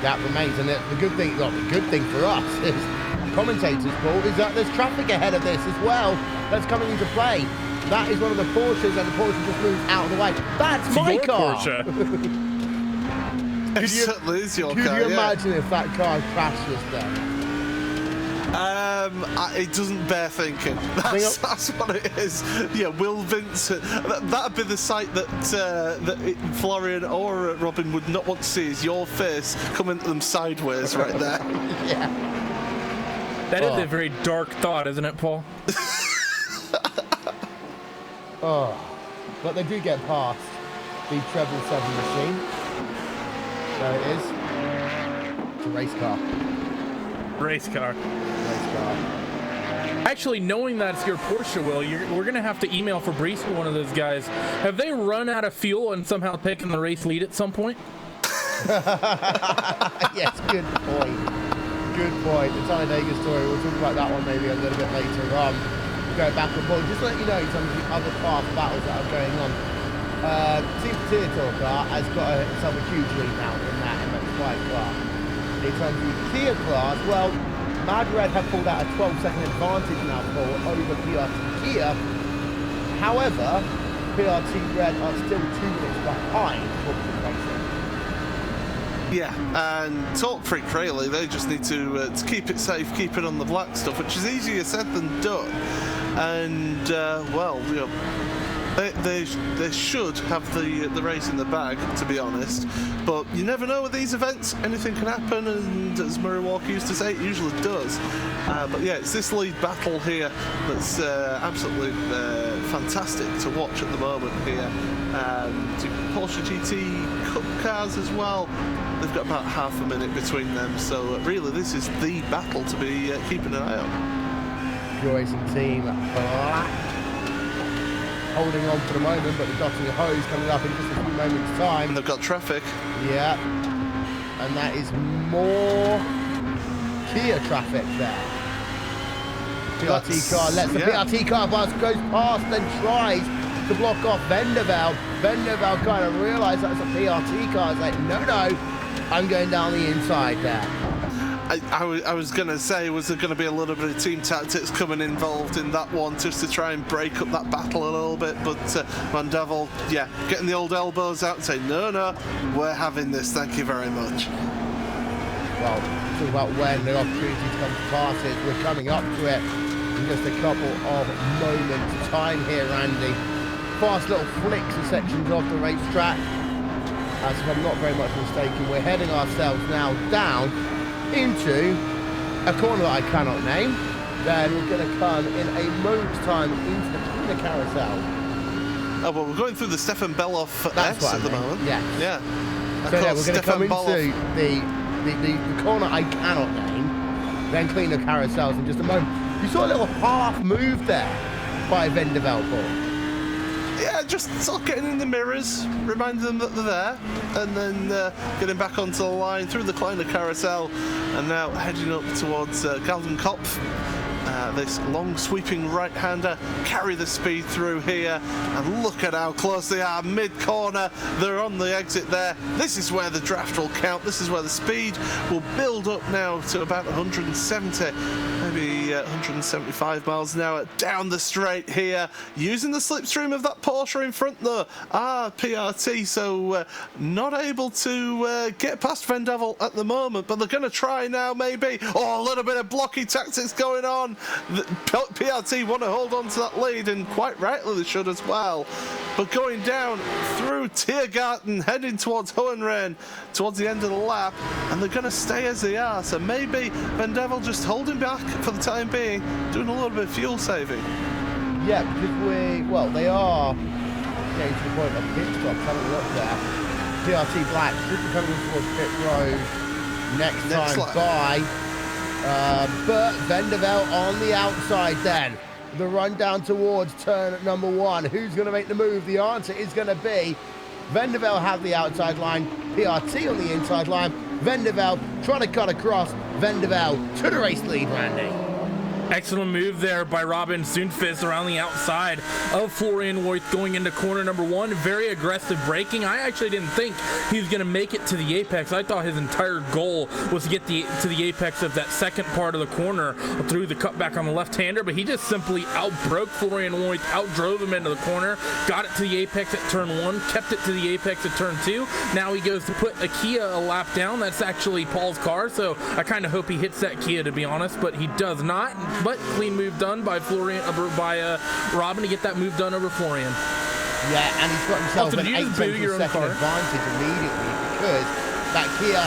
That remains, and the good thing, well, the good thing for us is commentators, Paul, is that there's traffic ahead of this as well that's coming into play. That is one of the Porsches, and the Porsche just moved out of the way. That's my car. Porsche. It certainly is your car. Could you imagine if that car crashed just then? It doesn't bear thinking. That's what it is. Yeah, Will Vincent. That'd be the sight that Florian or Robin would not want to see, is your face coming at them sideways right there. Yeah. That is a very dark thought, isn't it, Paul? But they do get past the 777 machine. There it is. It's a race car. Race car. Actually, knowing that's your Porsche, Will, we're going to have to email Fabrice or one of those guys. Have they run out of fuel and somehow taken the race lead at some point? Yes, good point. Good point. The Talladega story, we'll talk about that one maybe a little bit later on. We'll go back and forth. Just to let you know some of the other class battles that are going on. Team Theater car has got itself a huge lead now in that MX-5 class. In terms of the Kia class, well, Mad Red have pulled out a 12-second advantage now, Paul, over PRT Kia. However, PRT Red are still 2 minutes behind Talk Freak Racing. Yeah, and Talk Freak really, they just need to keep it safe, keep it on the black stuff, which is easier said than done. And well, you know, they should have the race in the bag, to be honest. But you never know with these events, anything can happen, and as Murray Walker used to say, it usually does. But yeah, it's this lead battle here that's absolutely fantastic to watch at the moment here. Porsche GT Cup cars as well, they've got about half a minute between them, so really this is the battle to be keeping an eye on. Pure Racing team black, holding on for the moment, but the dotting hose coming up in just a few moments' time. And they've got traffic. Yeah. And that is more Kia traffic there. PRT car lets the PRT car bus goes past, then tries to block off Vendevel. Vendevel kind of realised that's a PRT car. It's like, no, I'm going down the inside there. I was going to say, was there going to be a little bit of team tactics coming involved in that one just to try and break up that battle a little bit? But Vendevel, getting the old elbows out and saying, no, we're having this, thank you very much. Well, talk about when the opportunity comes to pass it. We're coming up to it in just a couple of moments' time here, Andy. Fast little flicks and sections of the racetrack. As if I'm not very much mistaken, we're heading ourselves now down into a corner that I cannot name. Then we're going to come in a moment's time into the carousel. Oh, well, we're going through the Stefan Beloff S at the moment. Yeah. So we're going to come into the corner I cannot name, then clean the carousels in just a moment. You saw a little half move there by Vendevel. Yeah, just sort of getting in the mirrors, reminding them that they're there, and then getting back onto the line through the Kleiner carousel, and now heading up towards Galdenkopf. This long sweeping right-hander carry the speed through here, and look at how close they are, mid-corner. They're on the exit there. This is where the draft will count. This is where the speed will build up now to about 170, maybe 175 miles an hour down the straight here, using the slipstream of that Porsche in front though. PRT, so not able to get past Vendevel at the moment, but they're going to try now maybe. Oh, a little bit of blocky tactics going on. The PRT want to hold on to that lead, and quite rightly they should as well. But going down through Tiergarten, heading towards Hohenrhein, towards the end of the lap, and they're going to stay as they are. So maybe Vendevel just holding back for the time being, doing a little bit of fuel saving. Yeah, because they are getting to the point of pit stops. Having a look there. PRT Black should be coming towards pit road next time by. But Vendevel on the outside then. The run down towards turn number 1. Who's going to make the move? The answer is going to be Vendevel have the outside line, PRT on the inside line. Vendevel trying to cut across. Vendevel to the race lead, Randy. Excellent move there by Robin Sundqvist around the outside of Florian Voigt going into corner number 1. Very aggressive braking. I actually didn't think he was going to make it to the apex. I thought his entire goal was to get to the apex of that second part of the corner through the cutback on the left-hander, but he just simply outbroke Florian Voigt, outdrove him into the corner, got it to the apex at turn 1, kept it to the apex at turn 2. Now he goes to put a Kia a lap down. That's actually Paul's car, so I kind of hope he hits that Kia, to be honest, but he does not. But clean move done by Robin to get that move done over Florian. Yeah, and he's got himself an 8/10 second advantage immediately, because that Kia,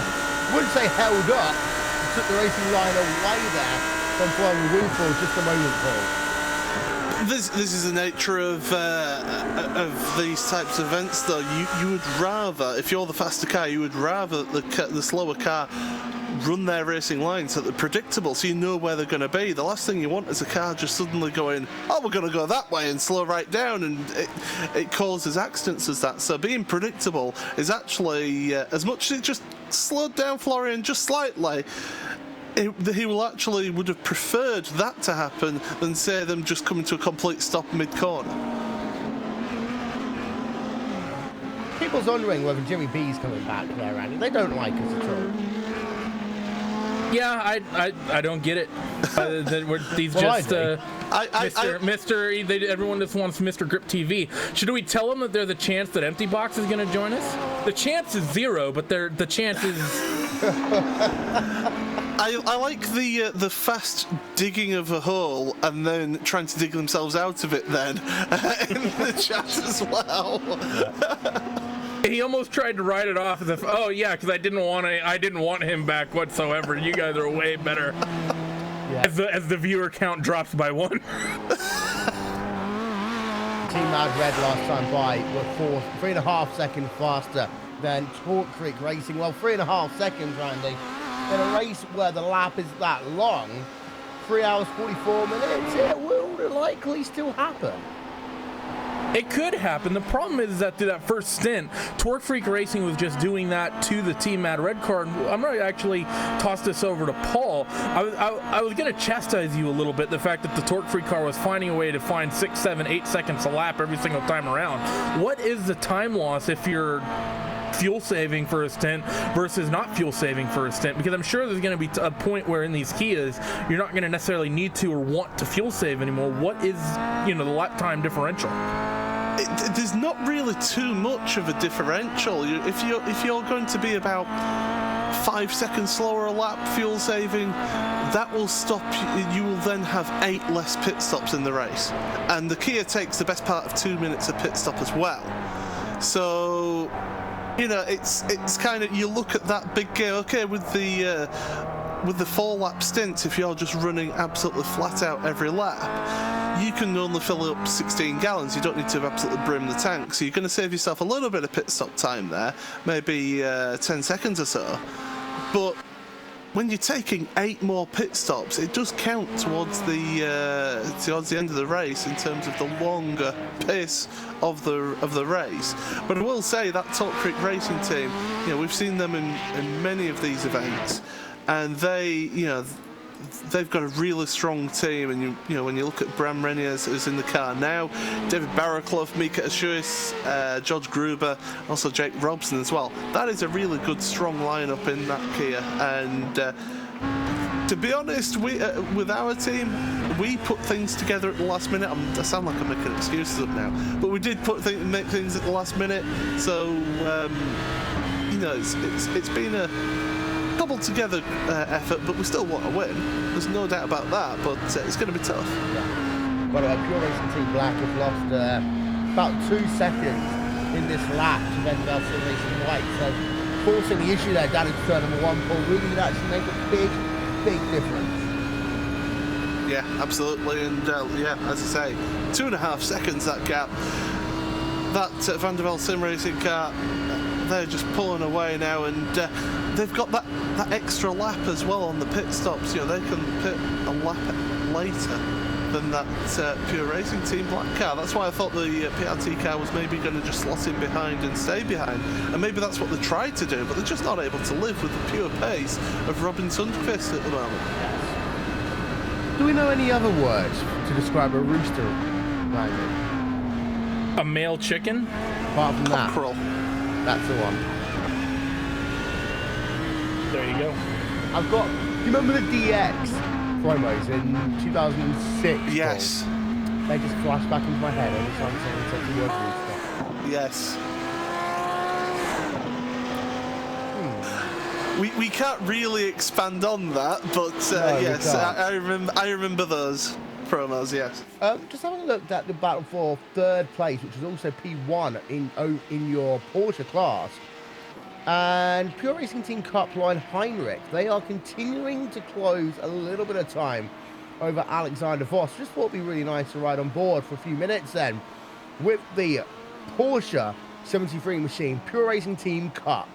wouldn't say held up, took the racing line away there from Florian Woodfall just a moment, Paul. This is the nature of these types of events, though. You would rather, if you're the faster car, you would rather the slower car run their racing lines so they're predictable, so you know where they're going to be. The last thing you want is a car just suddenly going, oh, we're going to go that way, and slow right down, and it causes accidents as that. So being predictable is actually, as much as it just slowed down Florian just slightly, he would have preferred that to happen than, say, them just coming to a complete stop mid-corner. People's wondering whether Jimmy B's coming back there, Andy. They don't like us at all. Yeah, I don't get it. Everyone just wants Mr. Grip TV. Should we tell them that there's a chance that Empty Box is going to join us? The chance is 0, but the chance is. I like the fast digging of a hole and then trying to dig themselves out of it then in the chat as well. He almost tried to write it off as if, oh yeah, because I didn't want him back whatsoever. You guys are way better. Yeah. As the viewer count drops by 1. Team Mad Red last time by were 3.5 seconds faster than Torque Creek Racing. Well, 3.5 seconds, Randy. In a race where the lap is that long, 3 hours 44 minutes, it will likely still happen. It could happen. The problem is that through that first stint, Torque Freak Racing was just doing that to the Team Mad Red car. I'm going to actually toss this over to Paul. I was going to chastise you a little bit, the fact that the Torque Freak car was finding a way to find 6, 7, 8 seconds a lap every single time around. What is the time loss if you're fuel saving for a stint versus not fuel saving for a stint? Because I'm sure there's going to be a point where in these Kias you're not going to necessarily need to or want to fuel save anymore. What is, the lap time differential? There's not really too much of a differential. If you're going to be about 5 seconds slower a lap fuel saving, that will stop you. You will then have 8 less pit stops in the race, and the Kia takes the best part of 2 minutes of pit stop as well. So it's kind of, you look at that big gear. Okay, with the 4-lap stint, if you're just running absolutely flat out every lap, you can only fill up 16 gallons. You don't need to absolutely brim the tank. So you're going to save yourself a little bit of pit stop time there, maybe 10 seconds or so. But when you're taking 8 more pit stops, it does count towards the end of the race in terms of the longer pace of the race. But I will say that Torque Freak Racing team, we've seen them in many of these events, and they've got a really strong team. And when you look at Bram Reniers, who's in the car now, David Barraclough, Mika Ashuis, George Gruber, also Jake Robson as well. That is a really good, strong lineup in that Kia. And to be honest, with our team, we put things together at the last minute. I sound like I'm making excuses up now, but we did make things at the last minute. So it's been a cobbled together effort, but we still want to win. There's no doubt about that, but it's going to be tough. Yeah. By the way, Pure Racing Team Black have lost about 2 seconds in this lap to Vanderbilt Racing White. So forcing the issue there down into turn number 1, Paul, really did actually make a big difference. Yeah, absolutely. And as I say, 2.5 seconds that gap. That Vanderbilt Sim Racing car, they're just pulling away now, and they've got that extra lap as well on the pit stops. They can pit a lap later than that Pure Racing Team Black car. That's why I thought the PRT car was maybe going to just slot in behind and stay behind, and maybe that's what they tried to do, but they're just not able to live with the pure pace of Robin Sundqvist at the moment. Do we know any other words to describe a rooster, Ryan? A male chicken? Apart from that. Cockerel. That's the one. There you go. I've got. Do you remember the DX promos in 2006? Yes. Paul? They just flash back into my head every time someone says the word rooster. Yes. We can't really expand on that, but No, yes, I remember those promos. Yes. Just having a look at the battle for 3rd place, which was also P1 in your Porsche class, and Pure Racing Team Cup line Heinrich. They are continuing to close a little bit of time over Alexander Voss. Just thought it'd be really nice to ride on board for a few minutes then with the Porsche 73 machine Pure Racing Team Cup.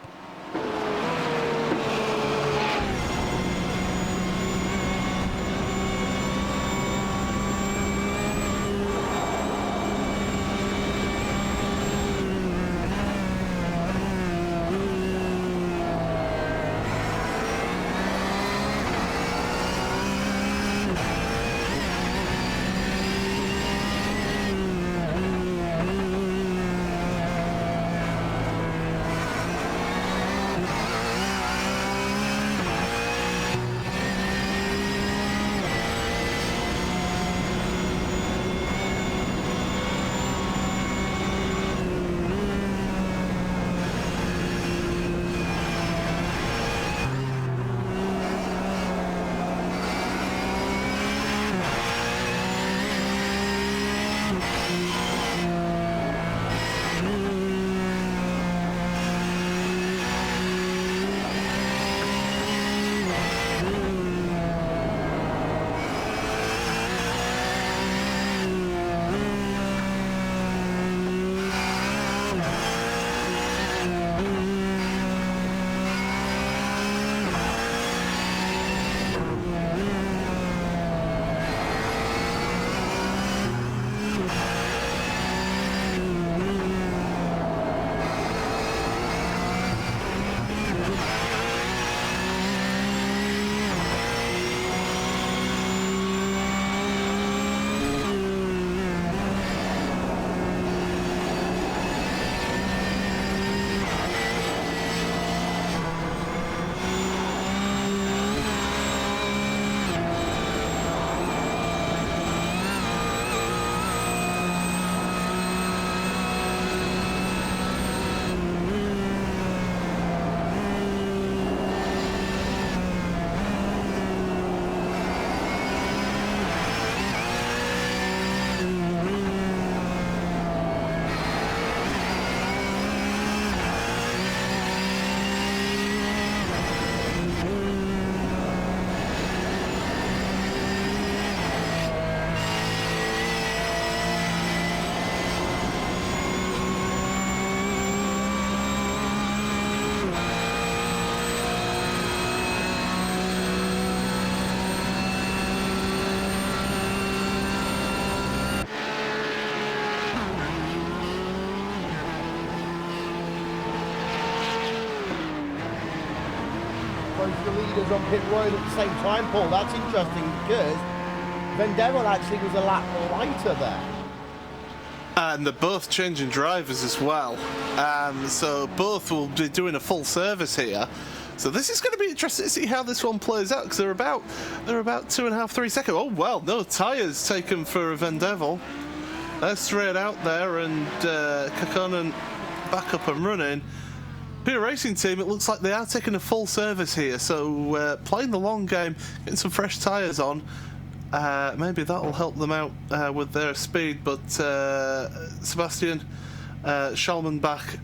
leaders on pit road at the same time, Paul. That's interesting because Van Der Waal actually was a lap lighter there. And they're both changing drivers as well. So both will be doing a full service here. So this is going to be interesting to see how this one plays out, because they're about 2.5, 3 seconds. Oh well, no tyres taken for Van Der Waal. They're straight out there, and Kakkonen back up and running. Pure Racing team, it looks like they are taking a full service here, so playing the long game, getting some fresh tyres on. Maybe that'll help them out with their speed, but Sebastian Schallmann back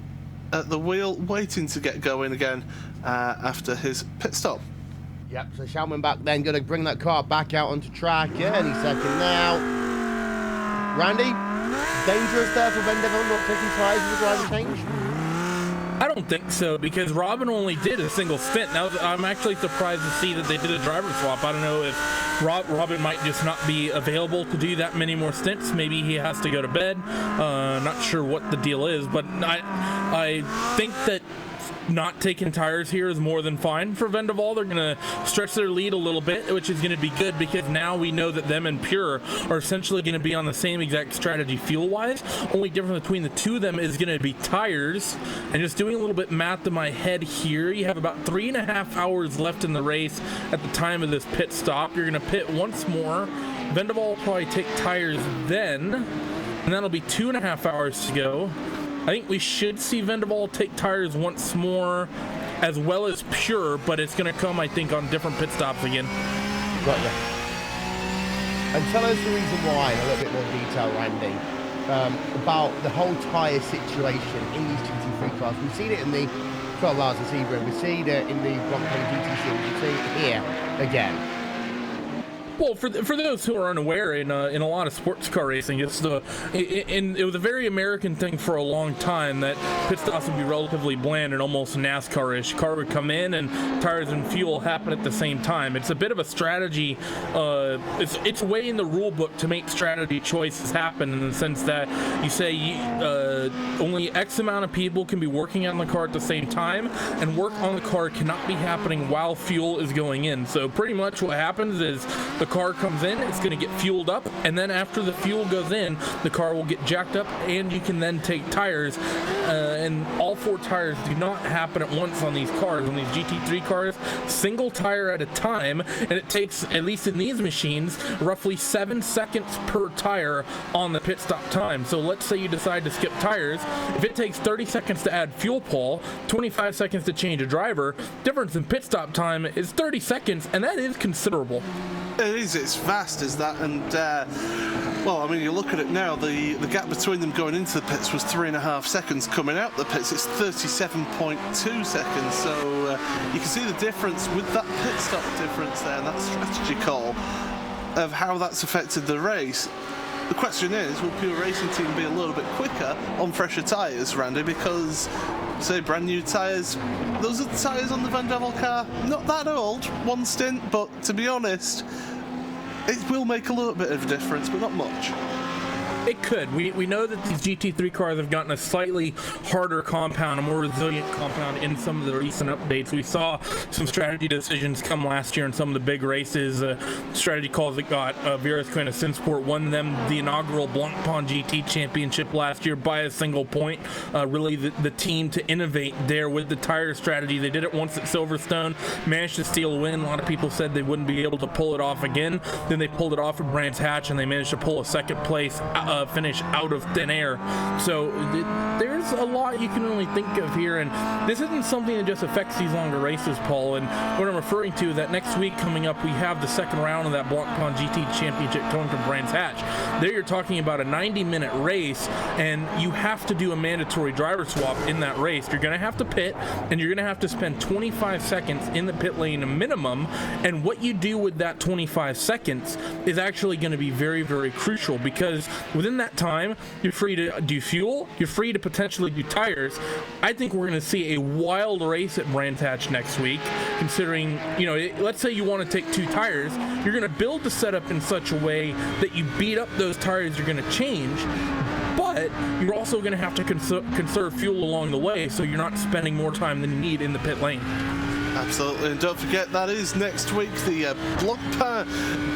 at the wheel, waiting to get going again after his pit stop. Yep, so Schallmann back then, going to bring that car back out onto track any second now. Randy, dangerous there for Van Der Waal not taking tyres with the driver change? I don't think so, because Robin only did a single stint. Now, I'm actually surprised to see that they did a driver swap. I don't know if Robin might just not be available to do that many more stints. Maybe he has to go to bed. Not sure what the deal is, but I think that not taking tires here is more than fine for Van Der Waal. They're going to stretch their lead a little bit, which is going to be good, because now we know that them and Pure are essentially going to be on the same exact strategy fuel-wise. Only difference between the two of them is going to be tires. And just doing a little bit math in my head here, you have about 3.5 hours left in the race at the time of this pit stop. You're going to pit once more. Van Der Waal will probably take tires then, and that'll be 2.5 hours to go. I think we should see Van Der Waal take tires once more, as well as Pure, but it's going to come, I think, on different pit stops again. Got you. And tell us the reason why, in a little bit more detail, Randy, about the whole tyre situation in these GT3 cars. We've seen it in the 12 Hours of Sebring, we've seen it in the Blancpain GT Series, we've seen it here again. Well, for those who are unaware, in a lot of sports car racing, it was a very American thing for a long time that pit stops would be relatively bland and almost NASCAR-ish. Car would come in and tires and fuel happen at the same time. It's a bit of a strategy. It's a way in the rule book to make strategy choices happen, in the sense that you say only X amount of people can be working on the car at the same time, and work on the car cannot be happening while fuel is going in. So pretty much what happens is the car comes in, it's going to get fueled up, and then after the fuel goes in, the car will get jacked up, and you can then take tires. And all 4 tires do not happen at once on these cars. On these GT3 cars, single tire at a time, and it takes, at least in these machines, roughly 7 seconds per tire on the pit stop time. So let's say you decide to skip tires. If it takes 30 seconds to add fuel, Paul, 25 seconds to change a driver, difference in pit stop time is 30 seconds, and that is considerable. It is, it's vast as that, and well, I mean, you look at it now, the gap between them going into the pits was 3.5 seconds. Coming out the pits, it's 37.2 seconds, so you can see the difference with that pit stop difference there, and that strategy call of how that's affected the race. The question is, will Pure Racing Team be a little bit quicker on fresher tyres, Randy, because, say, brand new tyres, those are the tyres on the Van Der Waal car, not that old, one stint, but to be honest, it will make a little bit of a difference, but not much. It could. We know that these GT3 cars have gotten a slightly harder compound, a more resilient compound in some of the recent updates. We saw some strategy decisions come last year in some of the big races. Strategy calls that got Virasquin Sinsport won them the inaugural Blancpain GT Championship last year by a single point. Really the team to innovate there with the tire strategy. They did it once at Silverstone, managed to steal a win. A lot of people said they wouldn't be able to pull it off again. Then they pulled it off at Brands Hatch, and they managed to pull a second place finish out of thin air. So there's a lot you can really think of here, and this isn't something that just affects these longer races, Paul. And what I'm referring to, that next week coming up, we have the second round of that Blancpain GT Championship coming from Brands Hatch. There you're talking about a 90-minute race, and you have to do a mandatory driver swap in that race. You're going to have to pit, and you're going to have to spend 25 seconds in the pit lane minimum, and what you do with that 25 seconds is actually going to be very, very crucial, because within that time, you're free to do fuel, you're free to potentially do tires. I think we're going to see a wild race at Brands Hatch next week, considering, let's say you want to take 2 tires, you're going to build the setup in such a way that you beat up those tires you're going to change, but you're also going to have to conserve fuel along the way, so you're not spending more time than you need in the pit lane. Absolutely, and don't forget that is next week the Blancpain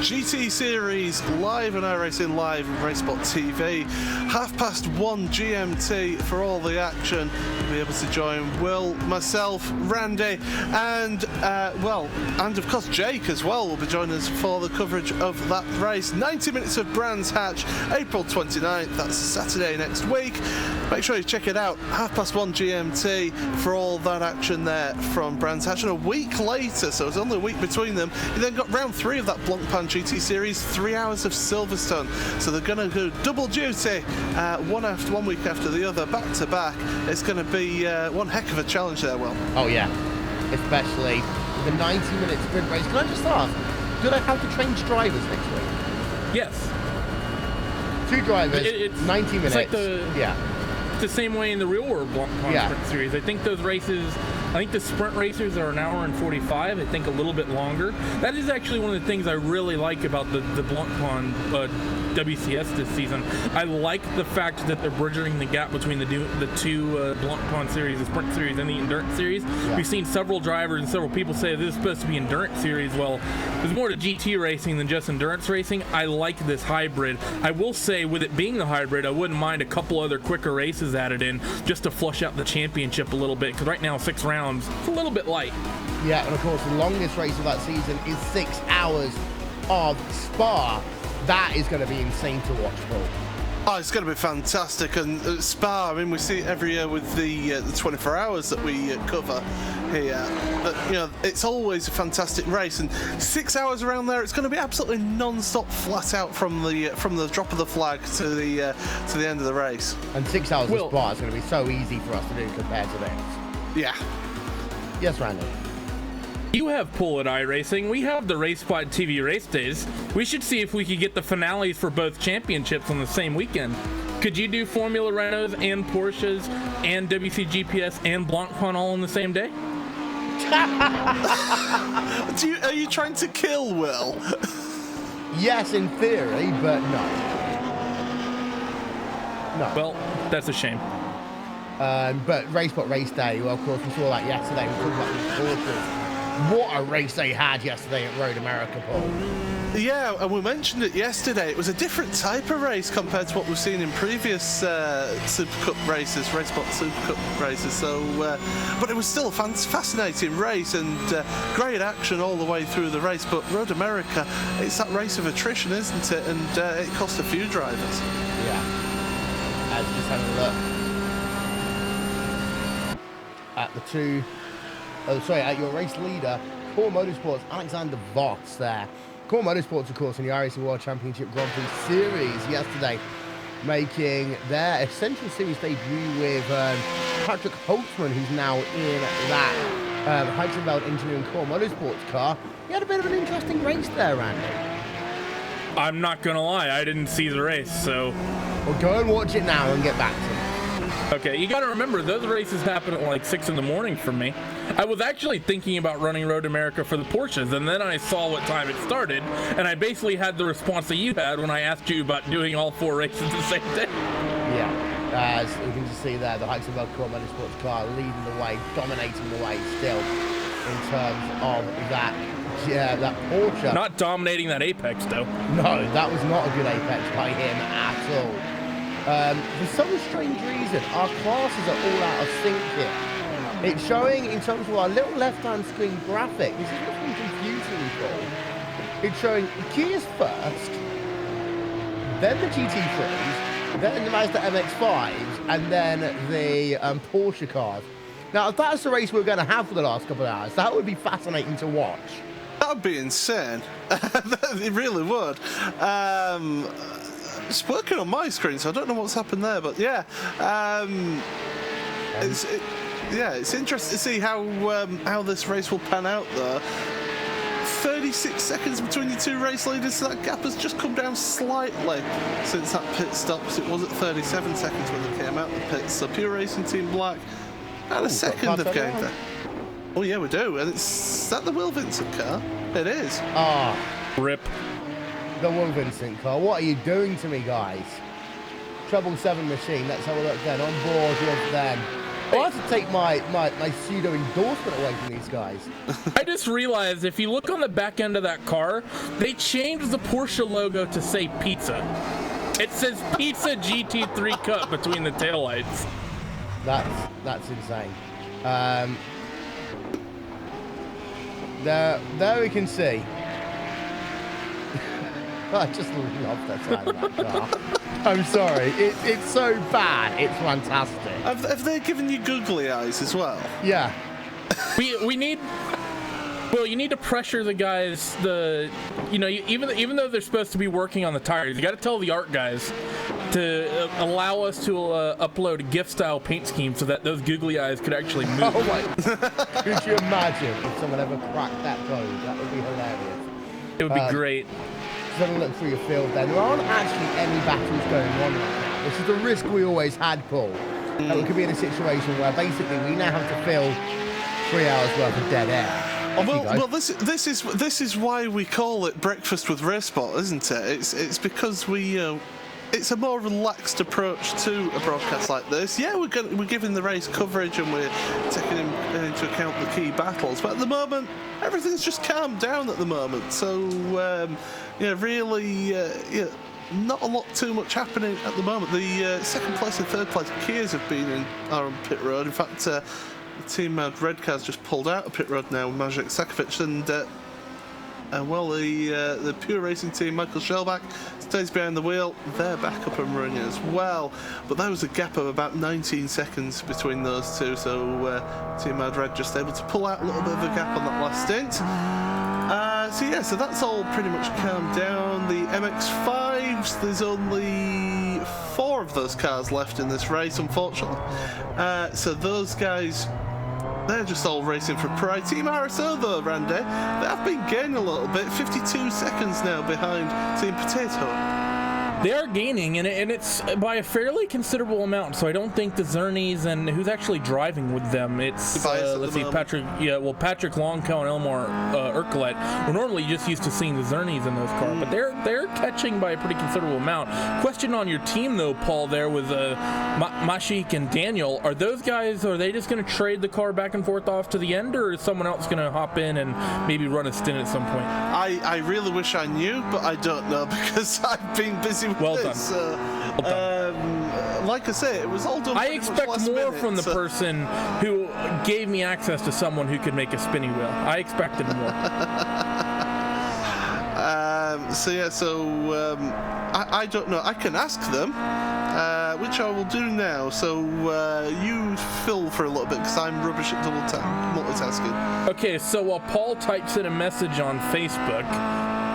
GT Series live on iRacing Live and Racebot TV. 1:30 GMT for all the action. You'll be able to join Will, myself, Randy, and and of course Jake as well will be joining us for the coverage of that race. 90 minutes of Brands Hatch, April 29th. That's Saturday next week. Make sure you check it out. 1:30 GMT for all that action there from Brands Hatch. And a week later, so it's only a week between them, you then got round 3 of that Blancpain GT Series, 3 hours of Silverstone. So they're going to do double duty, one week after the other, back to back. It's going to be one heck of a challenge there, Will. Oh yeah, especially the 90-minute sprint race. Can I just ask, do they have to change drivers next week? Yes. 2 drivers, it's 90 minutes. It's like the same way in the real world Blancpain Sprint Series. I think those races, I think the sprint racers are 1 hour and 45, I think a little bit longer. That is actually one of the things I really like about the Blancpain WCS this season. I like the fact that they're bridging the gap between the two Blancpain series, the sprint series and the endurance series. Yeah. We've seen several drivers and several people say this is supposed to be endurance series. Well, there's more to GT racing than just endurance racing. I like this hybrid. I will say, with it being the hybrid, I wouldn't mind a couple other quicker races added in just to flush out the championship a little bit, because right now 6 rounds, it's a little bit light. Yeah, and of course the longest race of that season is 6 hours of Spa. That is going to be insane to watch, Paul. Oh, it's going to be fantastic. And Spa, I mean, we see it every year with the 24 hours that we cover here. But, you know, it's always a fantastic race. And 6 hours around there, it's going to be absolutely non-stop, flat out from the drop of the flag to the end of the race. And 6 hours of Spa is going to be so easy for us to do compared to this. Yeah. Yes, Randy. You have pull at iRacing. We have the Racebot TV race days. We should see if we could get the finales for both championships on the same weekend. Could you do Formula Renaults and Porsches and WCGPS and Blancpain all on the same day? Are you trying to kill Will? Yes, in theory, but no. No. Well, that's a shame. But Racebot race day, well, of course, we saw that yesterday. We talked about these Porsches. What a race they had yesterday at Road America, Paul. Yeah, and we mentioned it yesterday. It was a different type of race compared to what we've seen in previous Super Cup races, Racebot Super Cup races. So, but it was still a fascinating race and great action all the way through the race. But Road America, it's that race of attrition, isn't it? And it cost a few drivers. Yeah. As just having a look at the two. At your race leader, Core Motorsports, Alexander Voss there. Core Motorsports, of course, in the iRacing World Championship Grand Prix Series yesterday, making their Essential Series debut with Patrick Holtzman, who's now in that Heisenfeld Engineering Core Motorsports car. He had a bit of an interesting race there, Randy. I'm not going to lie, I didn't see the race, so... Well, go and watch it now and get back to me. Okay, you gotta remember, those races happen at like 6 in the morning for me. I was actually thinking about running Road America for the Porsches, and then I saw what time it started, and I basically had the response that you had when I asked you about doing all 4 races the same day. Yeah, as you can just see there, the Heisenfeld Core Motorsports car leading the way, dominating the way still in terms of that Porsche. Not dominating that apex, though. No, that was not a good apex by him at all. For some strange reason, our classes are all out of sync here. It's showing in terms of our little left-hand screen graphic. This is what's been confusing for. It's showing Kia's first, then the GT3s, then the Mazda MX-5s, and then the Porsche cars. Now, if that's the race we're going to have for the last couple of hours, that would be fascinating to watch. That would be insane. It really would. It's working on my screen, so I don't know what's happened there, but yeah, it's interesting to see how this race will pan out. Though 36 seconds between the two race leaders, so that gap has just come down slightly since that pit stop. So it was at 37 seconds when they came out the pits. So Pure Racing Team Black had a second of game there. Oh yeah, we do, and is that the Will Vincent car? It is. Ah, rip. The Will Vincent car. What are you doing to me, guys? Treble 7 machine. Let's have a look then. On board with them. I have to take my pseudo endorsement away from these guys. I just realized if you look on the back end of that car, they changed the Porsche logo to say pizza. It says Pizza GT3 Cup between the taillights. That's insane. There we can see. I just love that sound of that car. I'm sorry. It's so bad. It's fantastic. Have they given you googly eyes as well? Yeah. We need. Well, you need to pressure the guys. Even though they're supposed to be working on the tires, you got to tell the art guys to allow us to upload a GIF-style paint scheme so that those googly eyes could actually move. Oh my! Could you imagine if someone ever cracked that code? That would be hilarious. It would be great. Just have a look through your field then. There aren't actually any battles going on right now. This is the risk we always had, Paul. That we could be in a situation where basically we now have to fill 3 hours worth of dead air. Well, this is why we call it Breakfast with RaceSpot, isn't it? It's because it's a more relaxed approach to a broadcast like this. Yeah, we're giving the race coverage and we're taking into account the key battles, but at the moment everything's just calmed down at the moment. So really, not a lot too much happening at the moment. The second place and third place Kias have been on pit road. In fact, the team Red Cars just pulled out of pit road now, Maciej Sakovic, and the Pure Racing team, Michael Shellback, stays behind the wheel. They're back up and running as well. But there was a gap of about 19 seconds between those two, so Team Red just able to pull out a little bit of a gap on that last stint. So that's all pretty much calmed down. The MX-5s, there's only 4 of those cars left in this race, unfortunately. So those guys, they're just all racing for pride. Team RSO, though, Randy, they have been gaining a little bit. 52 seconds now behind Team Potato. They are gaining, and it's by a fairly considerable amount. So I don't think the Zernies and who's actually driving with them. It's Patrick. Yeah, well, Patrick Longco and Elmar Urquhart. We're normally just used to seeing the Zernies in those cars, but they're catching by a pretty considerable amount. Question on your team though, Paul. There with Maciej and Daniel. Are those guys? Are they just going to trade the car back and forth off to the end, or is someone else going to hop in and maybe run a stint at some point? I really wish I knew, but I don't know because I've been busy. Well done. Well done. Like I say, it was all done. I expect more from the person who gave me access to someone who could make a spinning wheel. I expected more. I don't know. I can ask them, which I will do now. So you fill for a little bit because I'm rubbish at multitasking. Okay, so while Paul types in a message on Facebook,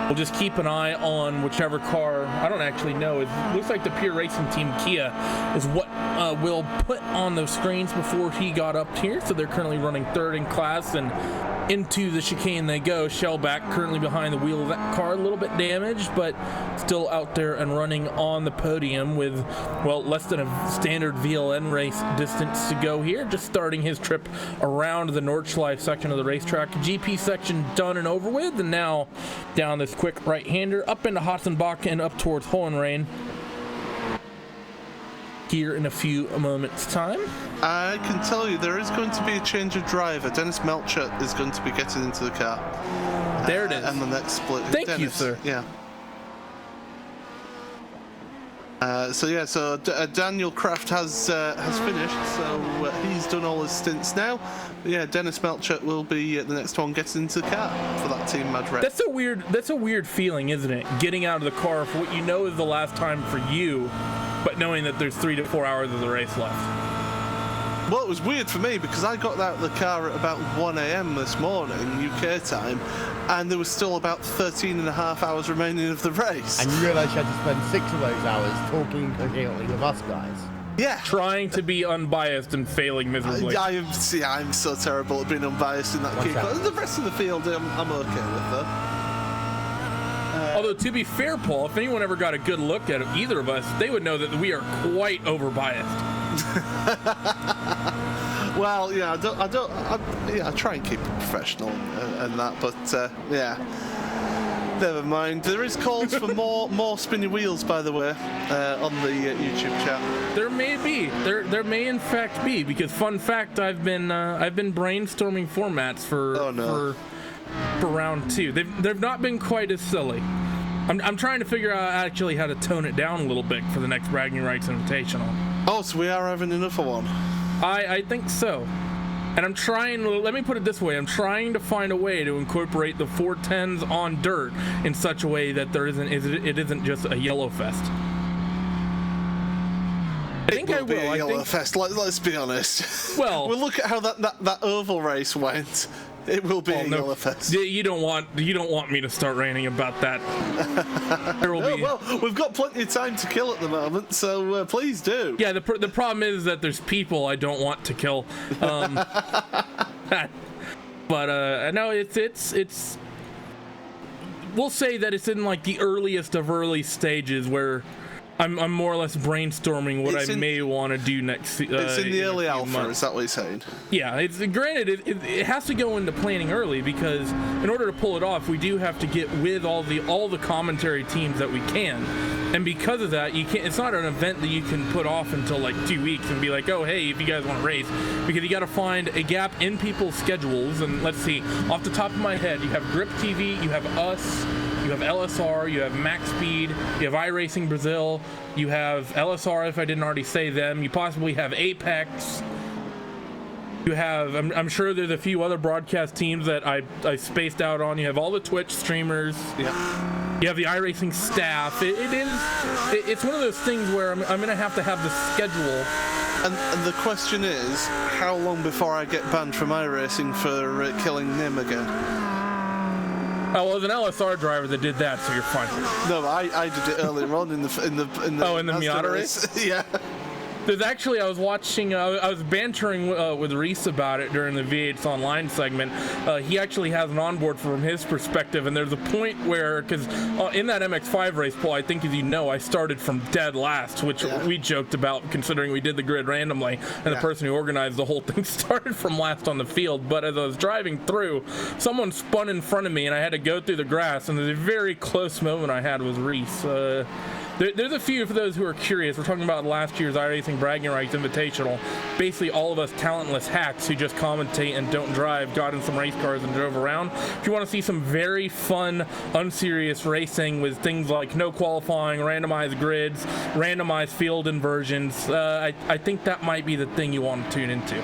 we'll just keep an eye on whichever car. I don't actually know. It looks like the Pure Racing Team Kia is what we'll put on the screens before he got up here. So they're currently running third in class, and into the chicane they go. Shellback currently behind the wheel of that car, a little bit damaged, but still out there and running on the podium with, well, less than a standard VLN race distance to go here. Just starting his trip around the Nordschleife section of the racetrack. GP section done and over with, and now down this quick right-hander up into Hotzenbach and up towards Hohenrain here in a few moments' time. I can tell you there is going to be a change of driver. Dennis Melcher is going to be getting into the car. There it is. And the next split. Thank you, sir. Yeah. Daniel Kraft has finished, so he's done all his stints now. But yeah, Dennis Melcher will be the next one getting into the car for that Team Mad Red. That's a weird feeling, isn't it? Getting out of the car for what you know is the last time for you, but knowing that there's 3 to 4 hours of the race left. Well, it was weird for me because I got out of the car at about 1 a.m. this morning, UK time, and there was still about 13 and a half hours remaining of the race. And you realise you had to spend 6 of those hours talking coherently with us guys. Yeah. Trying to be unbiased and failing miserably. I'm so terrible at being unbiased in that key. The rest of the field, I'm okay with though. Although, to be fair, Paul, if anyone ever got a good look at either of us, they would know that we are quite overbiased. Well, yeah, I try and keep it professional and that, but yeah. Never mind. There is calls for more spinny wheels, by the way, on the YouTube chat. There may be. There may in fact be, because fun fact, I've been brainstorming formats for round 2. They've not been quite as silly. I'm trying to figure out actually how to tone it down a little bit for the next Bragging Rights Invitational. Oh, so we are having another one. I think so. And I'm trying, let me put it this way, I'm trying to find a way to incorporate the 410s on dirt in such a way that it isn't just a yellow fest. I think I will. Be a yellow fest. Let's be honest. Well, we'll look at how that oval race went. It will be a yellow fest. You don't want me to start ranting about that. There will be. Well, we've got plenty of time to kill at the moment, so please do. Yeah, the problem is that there's people I don't want to kill. But no, it's. We'll say that it's in like the earliest of early stages where I'm more or less brainstorming what I may want to do next. It's in the early alpha. Months. Is that what you're saying? Yeah, it's granted it has to go into planning early, because in order to pull it off, we do have to get with all the commentary teams that we can, and because of that, you can't. It's not an event that you can put off until like 2 weeks and be like, oh hey, if you guys want to race, because you got to find a gap in people's schedules. And let's see, off the top of my head, you have Grip TV, you have us. You have LSR, you have Max Speed, you have iRacing Brazil, you have LSR if I didn't already say them, you possibly have Apex, you have, I'm sure there's a few other broadcast teams that I spaced out on, you have all the Twitch streamers, yeah. You have the iRacing staff. It's one of those things where I'm going to have the schedule. And the question is, how long before I get banned from iRacing for killing Nim again? Oh, well, there's an LSR driver that did that, so you're fine. No, I did it earlier on in the Miata race? Yeah. There's actually, I was watching, I was bantering with Reese about it during the V8's Online segment. He actually has an onboard from his perspective, and there's a point where, because in that MX-5 race, Paul, I think as you know, I started from dead last, which we joked about considering we did the grid randomly, and the person who organized the whole thing started from last on the field. But as I was driving through, someone spun in front of me, and I had to go through the grass, and there's a very close moment I had with Reese. There's a few, for those who are curious. We're talking about last year's iRacing Bragging Rights Invitational. Basically, all of us talentless hacks who just commentate and don't drive got in some race cars and drove around. If you want to see some very fun, unserious racing with things like no qualifying, randomized grids, randomized field inversions, I think that might be the thing you want to tune into.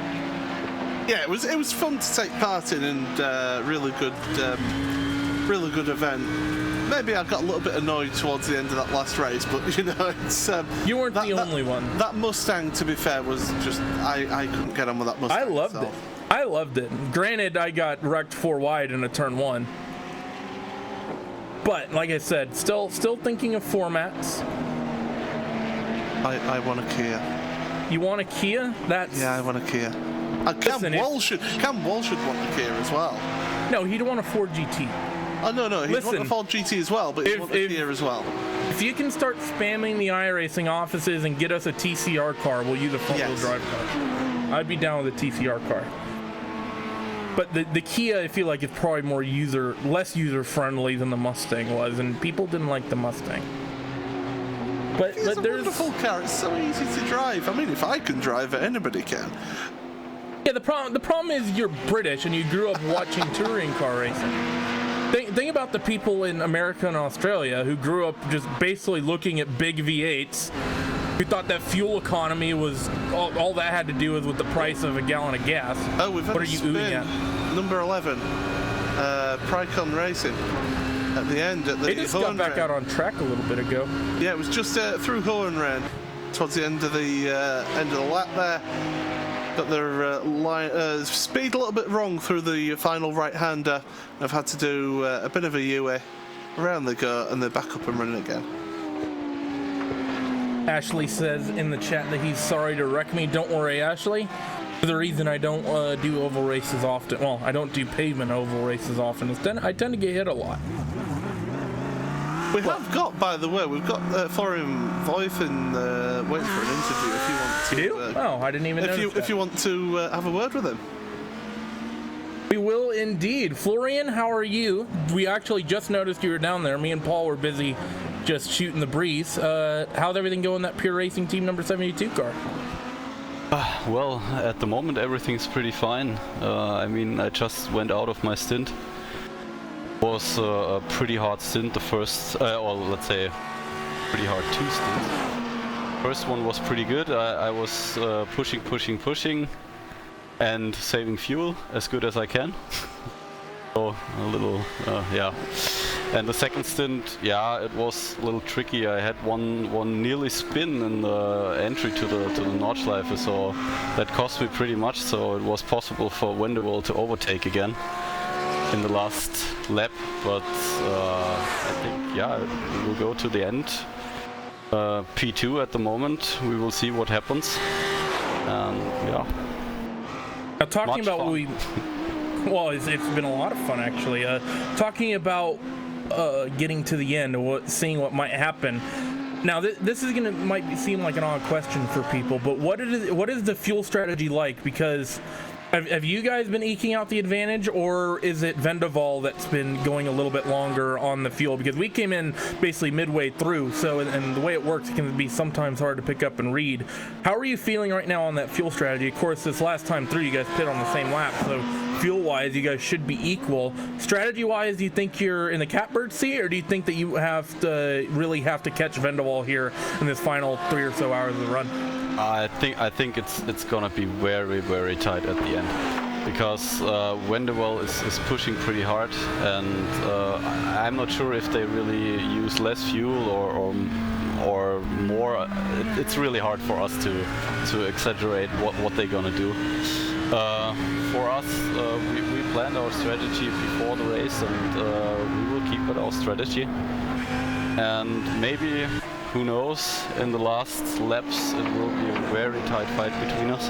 Yeah, it was fun to take part in, and really good event. Maybe I got a little bit annoyed towards the end of that last race, but you know, it's you weren't the only one. That Mustang, to be fair, was just I couldn't get on with that Mustang. I loved it. Granted, I got wrecked 4 wide in a turn 1, but like I said, still thinking of formats. I want a Kia. You want a Kia? I want a Kia. Cam Walsh should want a Kia as well. No, he'd want a Ford GT. Oh, no, he'd want a Ford GT as well, but he'd want a Kia as well. If you can start spamming the iRacing offices and get us a TCR car, we'll use a front-wheel drive car. I'd be down with a TCR car. But the Kia, I feel like, is probably less user-friendly than the Mustang was, and people didn't like the Mustang. But it's a wonderful car. It's so easy to drive. I mean, if I can drive it, anybody can. Yeah, the problem is you're British and you grew up watching touring car racing. Think about the people in America and Australia who grew up just basically looking at big V8s, who thought that fuel economy was all that had to do with the price of a gallon of gas. Oh, we've had what are you oohing at? Number 11, Pricon Racing. At the end, they just got back out on track a little bit ago. Yeah, it was just through Hohenrain, towards the end of the lap there. Got their speed a little bit wrong through the final right-hander. I've had to do a bit of a U-way. Around they go, and they're back up and running again. Ashley says in the chat that he's sorry to wreck me. Don't worry, Ashley. The reason I don't do oval races often, well, I don't do pavement oval races often, is I tend to get hit a lot. We have got, by the way, we've got Florian Voifen waiting for an interview if you want to. You do? I didn't even know. If you want to have a word with him. We will indeed. Florian, how are you? We actually just noticed you were down there. Me and Paul were busy just shooting the breeze. How's everything going that Pure Racing Team number 72 car? Well, at the moment everything's pretty fine. I mean, I just went out of my stint. It was a pretty hard stint, the first, or let's say, pretty hard 2 stints. First one was pretty good. I was pushing, and saving fuel as good as I can. So a little, yeah. And the second stint, yeah, it was a little tricky. I had one nearly spin in the entry to the Nordschleife, so that cost me pretty much. So it was possible for Wendewall to overtake again in the last lap, but I think, yeah, we will go to the end. P2 at the moment. We will see what happens. And yeah. Now talking about what we, well, it's been a lot of fun actually. Talking about getting to the end and seeing what might happen. Now this is might seem like an odd question for people, but what is the fuel strategy like? Because have you guys been eking out the advantage, or is it Vendaval that's been going a little bit longer on the fuel? Because we came in basically midway through, so and the way it works, it can be sometimes hard to pick up and read. How are you feeling right now on that fuel strategy? Of course, this last time through, you guys pit on the same lap, so fuel-wise, you guys should be equal. Strategy-wise, do you think you're in the catbird seat, or do you think that you really have to catch Vendaval here in this final 3 or so hours of the run? I think it's gonna be very, very tight at the end, because Wendewall is pushing pretty hard, and I'm not sure if they really use less fuel or more. It's really hard for us to exaggerate what they're gonna do. For us, we planned our strategy before the race, and we will keep at our strategy. And maybe, who knows, in the last laps it will be a very tight fight between us.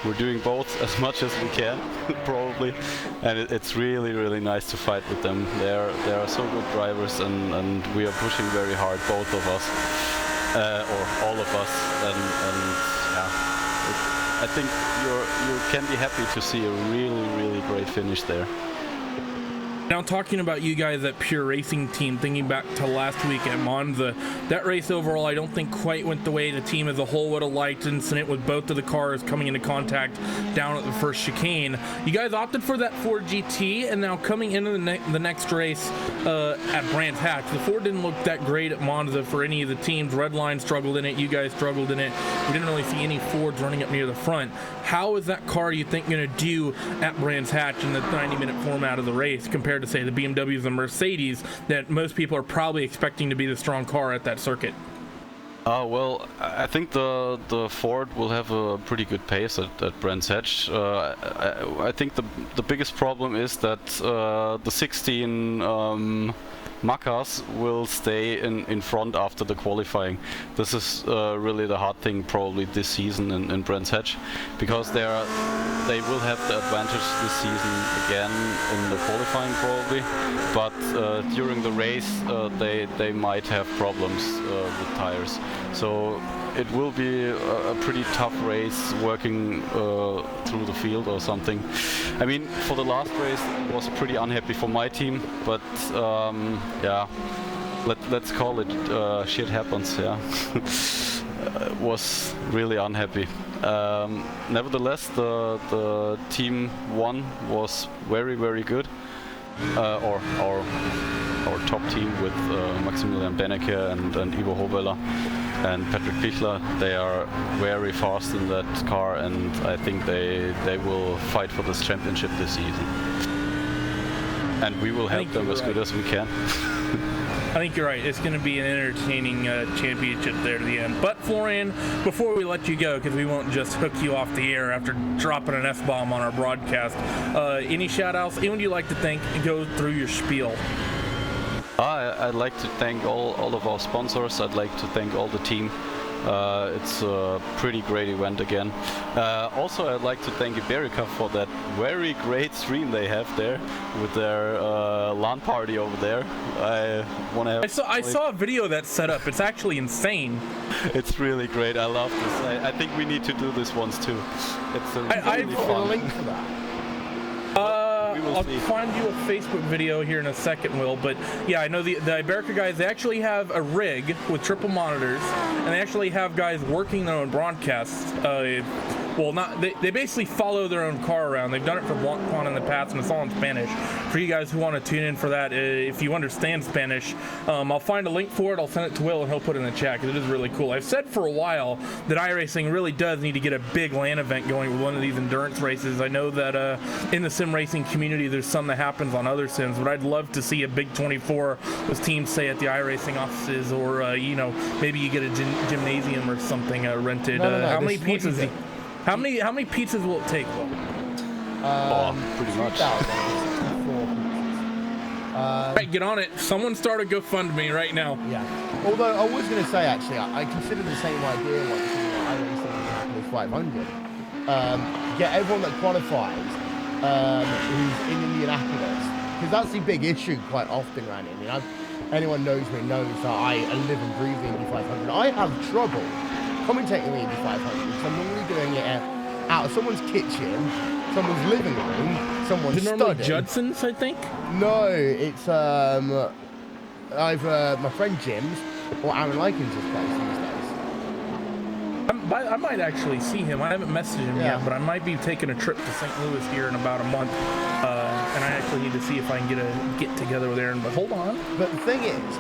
We're doing both as much as we can, probably, and it's really, really nice to fight with them. They are so good drivers, and we are pushing very hard, both of us, or all of us, and yeah. I think you can be happy to see a really, really great finish there. Now talking about you guys at Pure Racing Team, thinking back to last week at Monza, that race overall I don't think quite went the way the team as a whole would have liked. Incident with both of the cars coming into contact down at the first chicane. You guys opted for that Ford GT, and now coming into the next race at Brands Hatch, the Ford didn't look that great at Monza for any of the teams. Redline struggled in it, you guys struggled in it. We didn't really see any Fords running up near the front. How is that car, you think, going to do at Brands Hatch in the 90-minute format of the race compared to, say, the BMWs and Mercedes that most people are probably expecting to be the strong car at that circuit? Well, I think the Ford will have a pretty good pace at Brands Hatch. I think the biggest problem is that the 16 Macas will stay in front after the qualifying. This is really the hard thing probably this season in Brands Hatch, because they will have the advantage this season again in the qualifying probably, but during the race they might have problems with tires. So it will be a pretty tough race working through the field or something. I mean, for the last race it was pretty unhappy for my team, but yeah, let's call it shit happens, yeah. Was really unhappy. Nevertheless, the team 1 was very, very good. Or our top team with Maximilian Benecke and Ivo Hoveller and Patrick Pichler. They are very fast in that car, and I think they will fight for this championship this season. And we will help them as good as we can. I think you're right. It's going to be an entertaining championship there to the end. But Florian, before we let you go, because we won't just hook you off the air after dropping an F-bomb on our broadcast, any shout-outs? Anyone you'd like to thank? Go through your spiel. I'd like to thank all of our sponsors. I'd like to thank all the team. It's a pretty great event again. Also, I'd like to thank Iberica for that very great stream they have there with their LAN party over there. I saw a video that's set up. It's actually insane. It's really great. I love this. I think we need to do this once too. It's really fun. A link for that. I'll find you a Facebook video here in a second, Will. But yeah, I know the Iberica guys, they actually have a rig with triple monitors, and they actually have guys working their own broadcasts. Well, they basically follow their own car around. They've done it for BlancPon in the past, and it's all in Spanish. For you guys who want to tune in for that, if you understand Spanish, I'll find a link for it. I'll send it to Will, and he'll put it in the chat, because it is really cool. I've said for a while that iRacing really does need to get a big LAN event going with one of these endurance races. I know that in the sim racing community, there's some that happens on other sims, but I'd love to see a big 24 with teams, say, at the iRacing offices, or, maybe you get a gymnasium or something rented. How many pizzas? How many pizzas will it take, Will? Pretty much. Hey, get on it. Someone start a GoFundMe right now. Yeah. Although I was going to say, actually, I consider the same idea like iRacing 500. Get everyone that qualifies who's in Indianapolis, because that's the big issue quite often around here. I mean, anyone knows me knows that I live and breathe the Indy 500. I have trouble commentating the Indy 500 because I'm normally doing it out of someone's kitchen, someone's living room, someone's study. Normally Judson's, I think? No, it's either my friend Jim's or Aaron Likens' place these days. I might actually see him. I haven't messaged him yet, but I might be taking a trip to St. Louis here in about a month, and I actually need to see if I can get together with Aaron. But hold on. But the thing is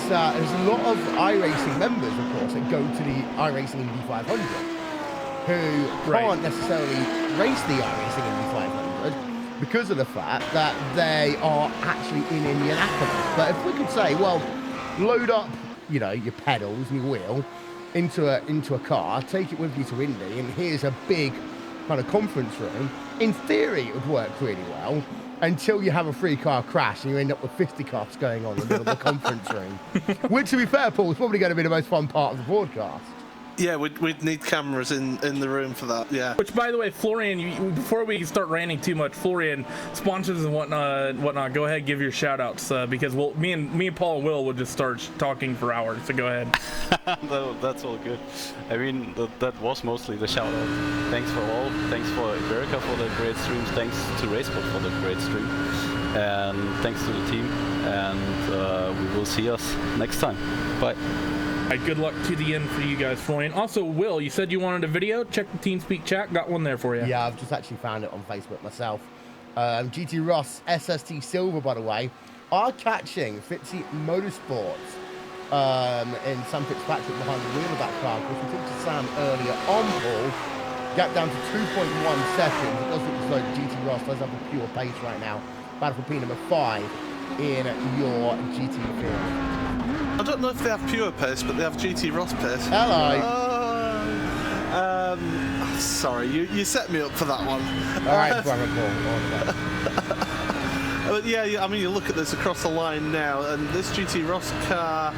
there's a lot of iRacing members, of course, that go to the iRacing Indy 500 who can't necessarily race the iRacing Indy 500 because of the fact that they are actually in Indianapolis. But if we could say, well, load up, your pedals and your wheel into a car, take it with you to Indy, and here's a big kind of conference room. In theory, it would work really well until you have a three-car crash and you end up with fisticuffs going on in the middle of the conference room. Which, to be fair, Paul, is probably going to be the most fun part of the broadcast. Yeah, we'd need cameras in the room for that, yeah. Which, by the way, Florian, before we start ranting too much, Florian, sponsors and whatnot, go ahead, give your shout-outs, because me and Paul and Will will just start talking for hours, so go ahead. No, that's all good. I mean, that was mostly the shout-out. Thanks for all. Thanks for Iberica for the great streams. Thanks to Racebot for the great stream. And thanks to the team. And we will see us next time. Bye. All right, good luck to the end for you guys, Florian. Also, Will, you said you wanted a video. Check the TeamSpeak chat. Got one there for you. Yeah, I've just actually found it on Facebook myself. GT Ross, SST Silver, by the way, are catching Fitzy Motorsports in Sam Fitzpatrick behind the wheel of that car. Because we talked to Sam earlier on, Paul. Gap down to 2.1 seconds. It does look as though GT Ross does have a pure pace right now. Battle for P number 5 in your GT field. I don't know if they have pure pace, but they have GT Ross pace. Hello. Sorry, you set me up for that one. All right, But yeah, I mean, you look at this across the line now, and this GT Ross car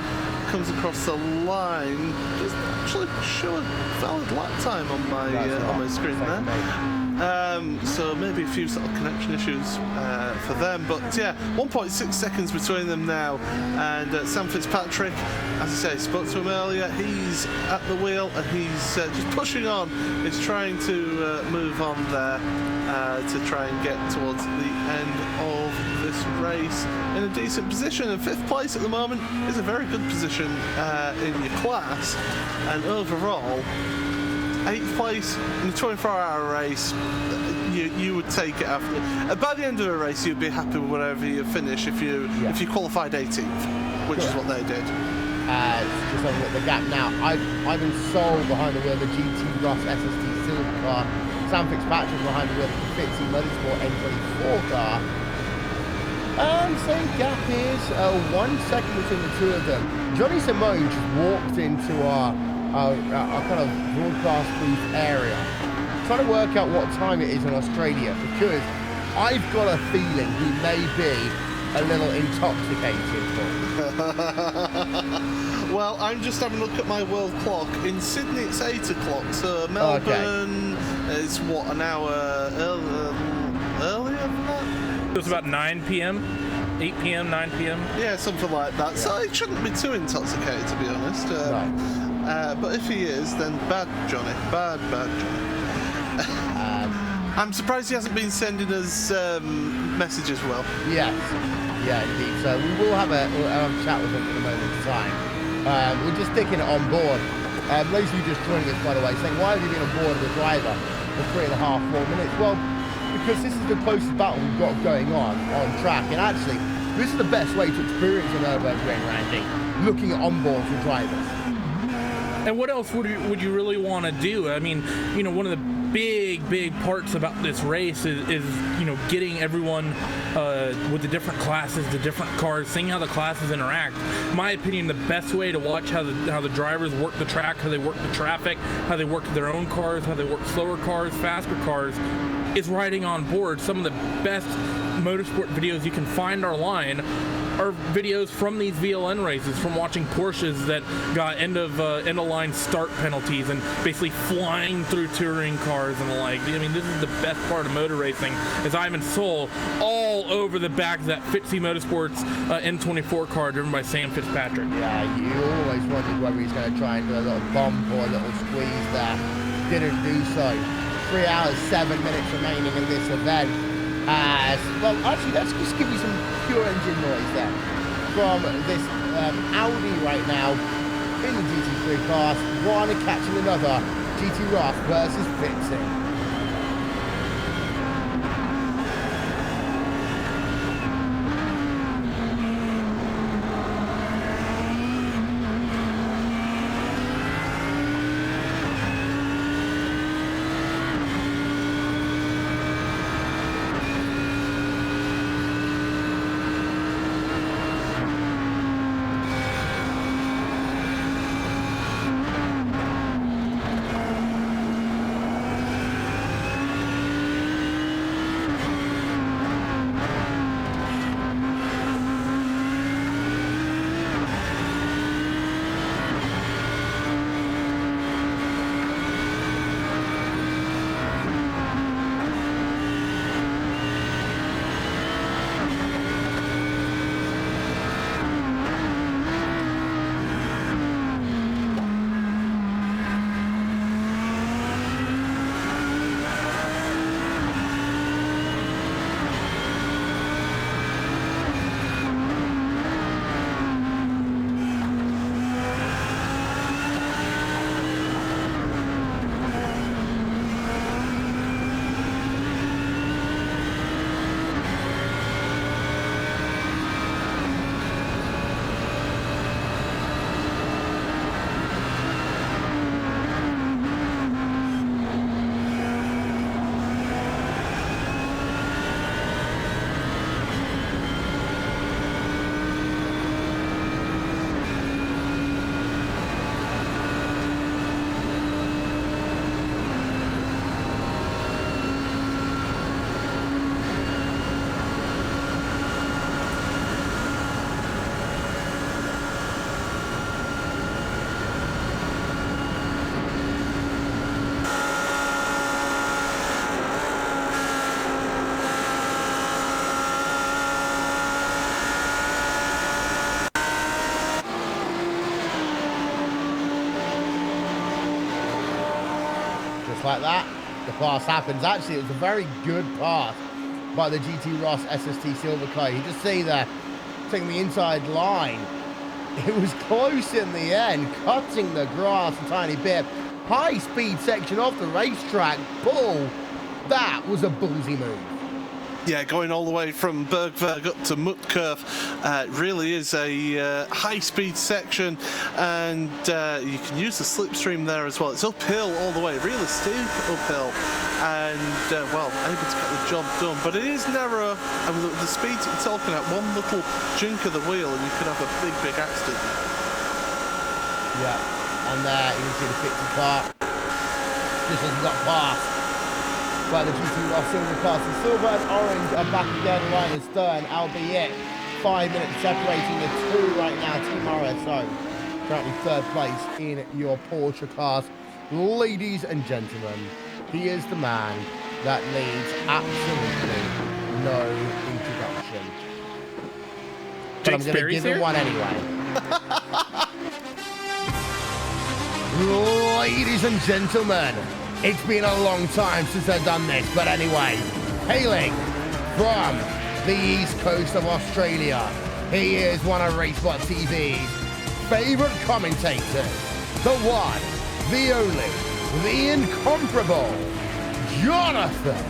comes across the line. Does actually show a valid lap time on my screen there. So maybe a few sort of connection issues for them, but yeah, 1.6 seconds between them now, and Sam Fitzpatrick, as I say, spoke to him earlier, he's at the wheel and he's just pushing on. He's trying to move on there to try and get towards the end of this race in a decent position, and 5th place at the moment is a very good position in your class, and overall 8th place in the 24-hour race. You would take it after. By the end of a race, you'd be happy with whatever you finish if you qualified 18th, which is what they did. Just looking at the gap now, Ivan Soul behind the wheel of the GT Ross SST Silver car, Sam Fitzpatrick behind the wheel of the Fitzy Motorsport N24 car. And same gap is 1 second between the two of them. Johnny Simone just walked into our kind of broadcast booth area, trying to work out what time it is in Australia, because I've got a feeling he may be a little intoxicated. Well, I'm just having a look at my world clock. In Sydney it's 8 o'clock, so Melbourne is what, an hour earlier than that? It was about 9 p.m. 8 p.m., 9 p.m. Yeah, something like that. Yeah. So he shouldn't be too intoxicated, to be honest. But if he is, then bad Johnny. Bad Johnny. I'm surprised he hasn't been sending us messages, Will. Yes. Yeah, indeed. So we will have a chat with him at the moment in time. We're just sticking it on board. Those of you just joining us, by the way, saying, why have you been on board with the driver for 3.5 more minutes? Well, because this is the closest battle we've got going on track. And actually, this is the best way to experience a Nürburgring, Randy, looking at onboards with drivers. And what else would you really want to do? I mean, you know, one of the big parts about this race is you know, getting everyone with the different classes, the different cars, seeing how the classes interact. In my opinion, the best way to watch how the drivers work the track, how they work the traffic, how they work their own cars, how they work slower cars, faster cars, is riding on board. Some of the best motorsport videos you can find online are videos from these VLN races, from watching Porsches that got end of line start penalties and basically flying through touring cars and the like. I mean, this is the best part of motor racing, is Ivan Soul all over the back of that Fitzy Motorsports N24 car driven by Sam Fitzpatrick. Yeah, you always wondered whether he's going to try and do a little bump or a little squeeze there. Didn't do so. 3 hours, 7 minutes remaining in this event. Well, actually, let's just give you some pure engine noise then from this Audi right now in the GT3 class. One catching another. GT Ross versus Fitzy. Like that, the pass happens. Actually, it was a very good pass by the GT Ross SST Silver car. You just see there, taking the inside line. It was close in the end, cutting the grass a tiny bit. High speed section off the racetrack. Bull. That was a ballsy move. Yeah, going all the way from Bergwerk up to Mutkurf really is a high-speed section, and you can use the slipstream there as well. It's uphill all the way, really steep uphill, and well, able to get the job done. But it is narrow, and with the speeds you're talking at, one little jink of the wheel, and you could have a big accident. Yeah, and there you can see the Fitzy car. This has got past. But the GT Ross Silver class, the silver and orange are back again, line and stern, albeit 5 minutes separating the two right now. Team RSO currently third place in your Porsche class. Ladies and gentlemen, he is the man that needs absolutely no introduction. But I'm going to give him one anyway. Ladies and gentlemen, It's been a long time since I've done this, but anyway, hailing from the east coast of Australia, he is one of Racebot TV's favorite commentators, the one, the only, the incomparable Jonathan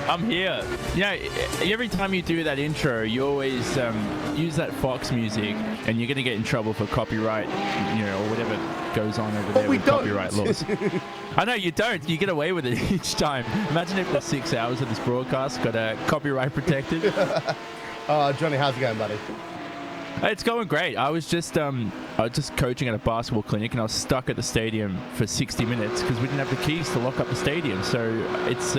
I'm here. You know, every time you do that intro, you always use that Fox music, and you're going to get in trouble for copyright, you know, or whatever goes on over there with copyright laws. I know you don't. You get away with it each time. Imagine if the 6 hours of this broadcast got copyright protected. Johnny, how's it going, buddy? It's going great. I was just coaching at a basketball clinic, and I was stuck at the stadium for 60 minutes because we didn't have the keys to lock up the stadium. So it's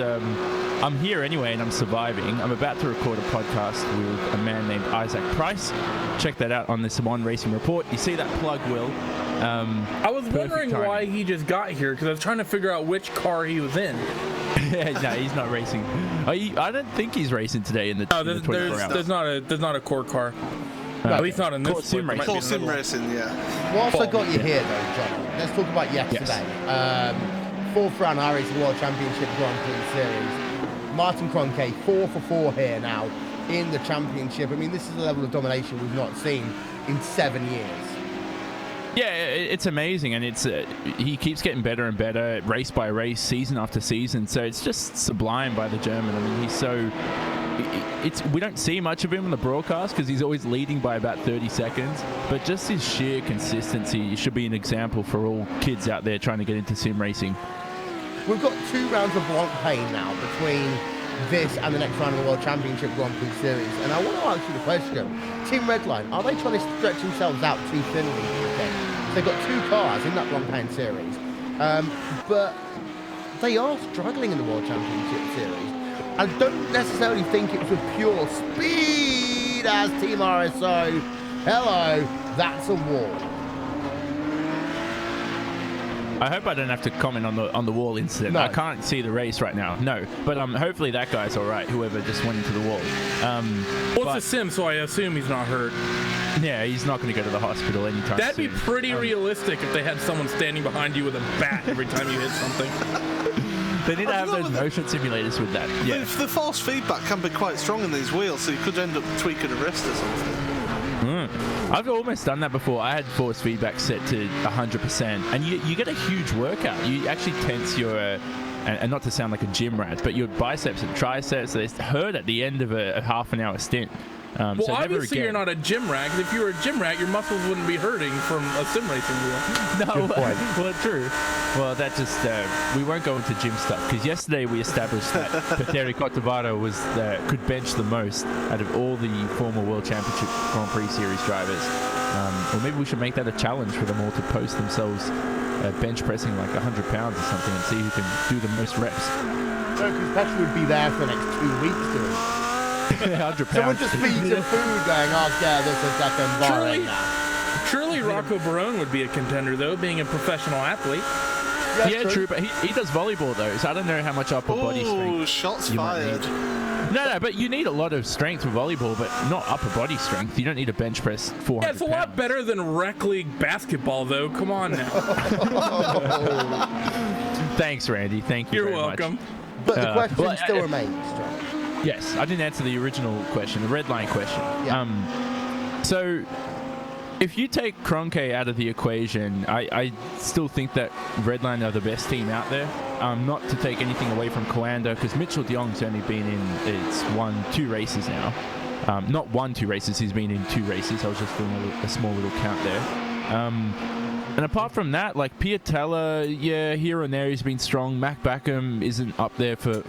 I'm here anyway, and I'm surviving. I'm about to record a podcast with a man named Isaac Price. Check that out on the Simon Racing Report. You see that plug, Will? I was wondering why he just got here because I was trying to figure out which car he was in. No, he's not racing. I don't think he's racing today in the. No, there's not a core car. At least not in this sim racing. Core sim racing, yeah. Whilst I got you here, though, Johnny, let's talk about yesterday. Yes. Fourth round iRacing World Championship Grand Prix Series. Martin Kroenke, 4 for 4 here now in the championship. I mean, this is a level of domination we've not seen in 7 years. Yeah, it's amazing, and it's he keeps getting better and better, race by race, season after season. So it's just sublime by the German. I mean, he's so. We don't see much of him in the broadcast because he's always leading by about 30 seconds. But just his sheer consistency should be an example for all kids out there trying to get into sim racing. We've got 2 rounds of blanc pain now between this and the next round of the World Championship Grand Prix Series. And I want to ask you the question. Team Redline, are they trying to stretch themselves out too thinly, do you think? They've got 2 cars in that blanc pain series. But they are struggling in the World Championship Series. I don't necessarily think it was with pure speed as Team RSO. Hello, that's a wall. I hope I don't have to comment on the wall incident. No. I can't see the race right now. No, but hopefully that guy's all right. Whoever just went into the wall. Well, it's a sim, so I assume he's not hurt. Yeah, he's not going to go to the hospital anytime That'd soon. Be pretty realistic if they had someone standing behind you with a bat every time you hit something. They need to have those motion simulators with that. Yeah. The force feedback can be quite strong in these wheels, so you could end up tweaking a wrist or something. I've almost done that before. I had force feedback set to 100%, and you get a huge workout. You actually tense your, and not to sound like a gym rat, but your biceps and triceps, they hurt at the end of a half an hour stint. Well, so obviously you're not a gym rat, because if you were a gym rat, your muscles wouldn't be hurting from a sim racing wheel. No, well, true. Well, that just, we won't go into gym stuff, because yesterday we established that Petteri Kotovaro could bench the most out of all the former World Championship Grand Prix Series drivers. Or maybe we should make that a challenge for them all to post themselves bench pressing like 100 pounds or something and see who can do the most reps. No, because Petteri would be there for the next 2 weeks doing it. 100 pounds. Someone just feeds him food going, oh, yeah, this is like a bar right now. Surely Rocco Barone would be a contender, though, being a professional athlete. Yeah, true, but he does volleyball, though, so I don't know how much upper body strength. Oh, shots fired. No, but you need a lot of strength for volleyball, but not upper body strength. You don't need a bench press 400 Yeah, it's a lot better than rec league basketball, though. Come on now. Thanks, Randy. Thank you You're very welcome. much. But the question still remains, John. Yes, I didn't answer the original question, the red line question. Yeah. So, if you take Kroenke out of the equation, I still think that Redline are the best team out there. Not to take anything away from Coanda, because Mitchell de Jong's only been in, it's 2 races now. Not 2 races, he's been in 2 races. I was just doing a small little count there. And apart from that, like Piatella, yeah, here and there he's been strong. Mac Backham isn't up there for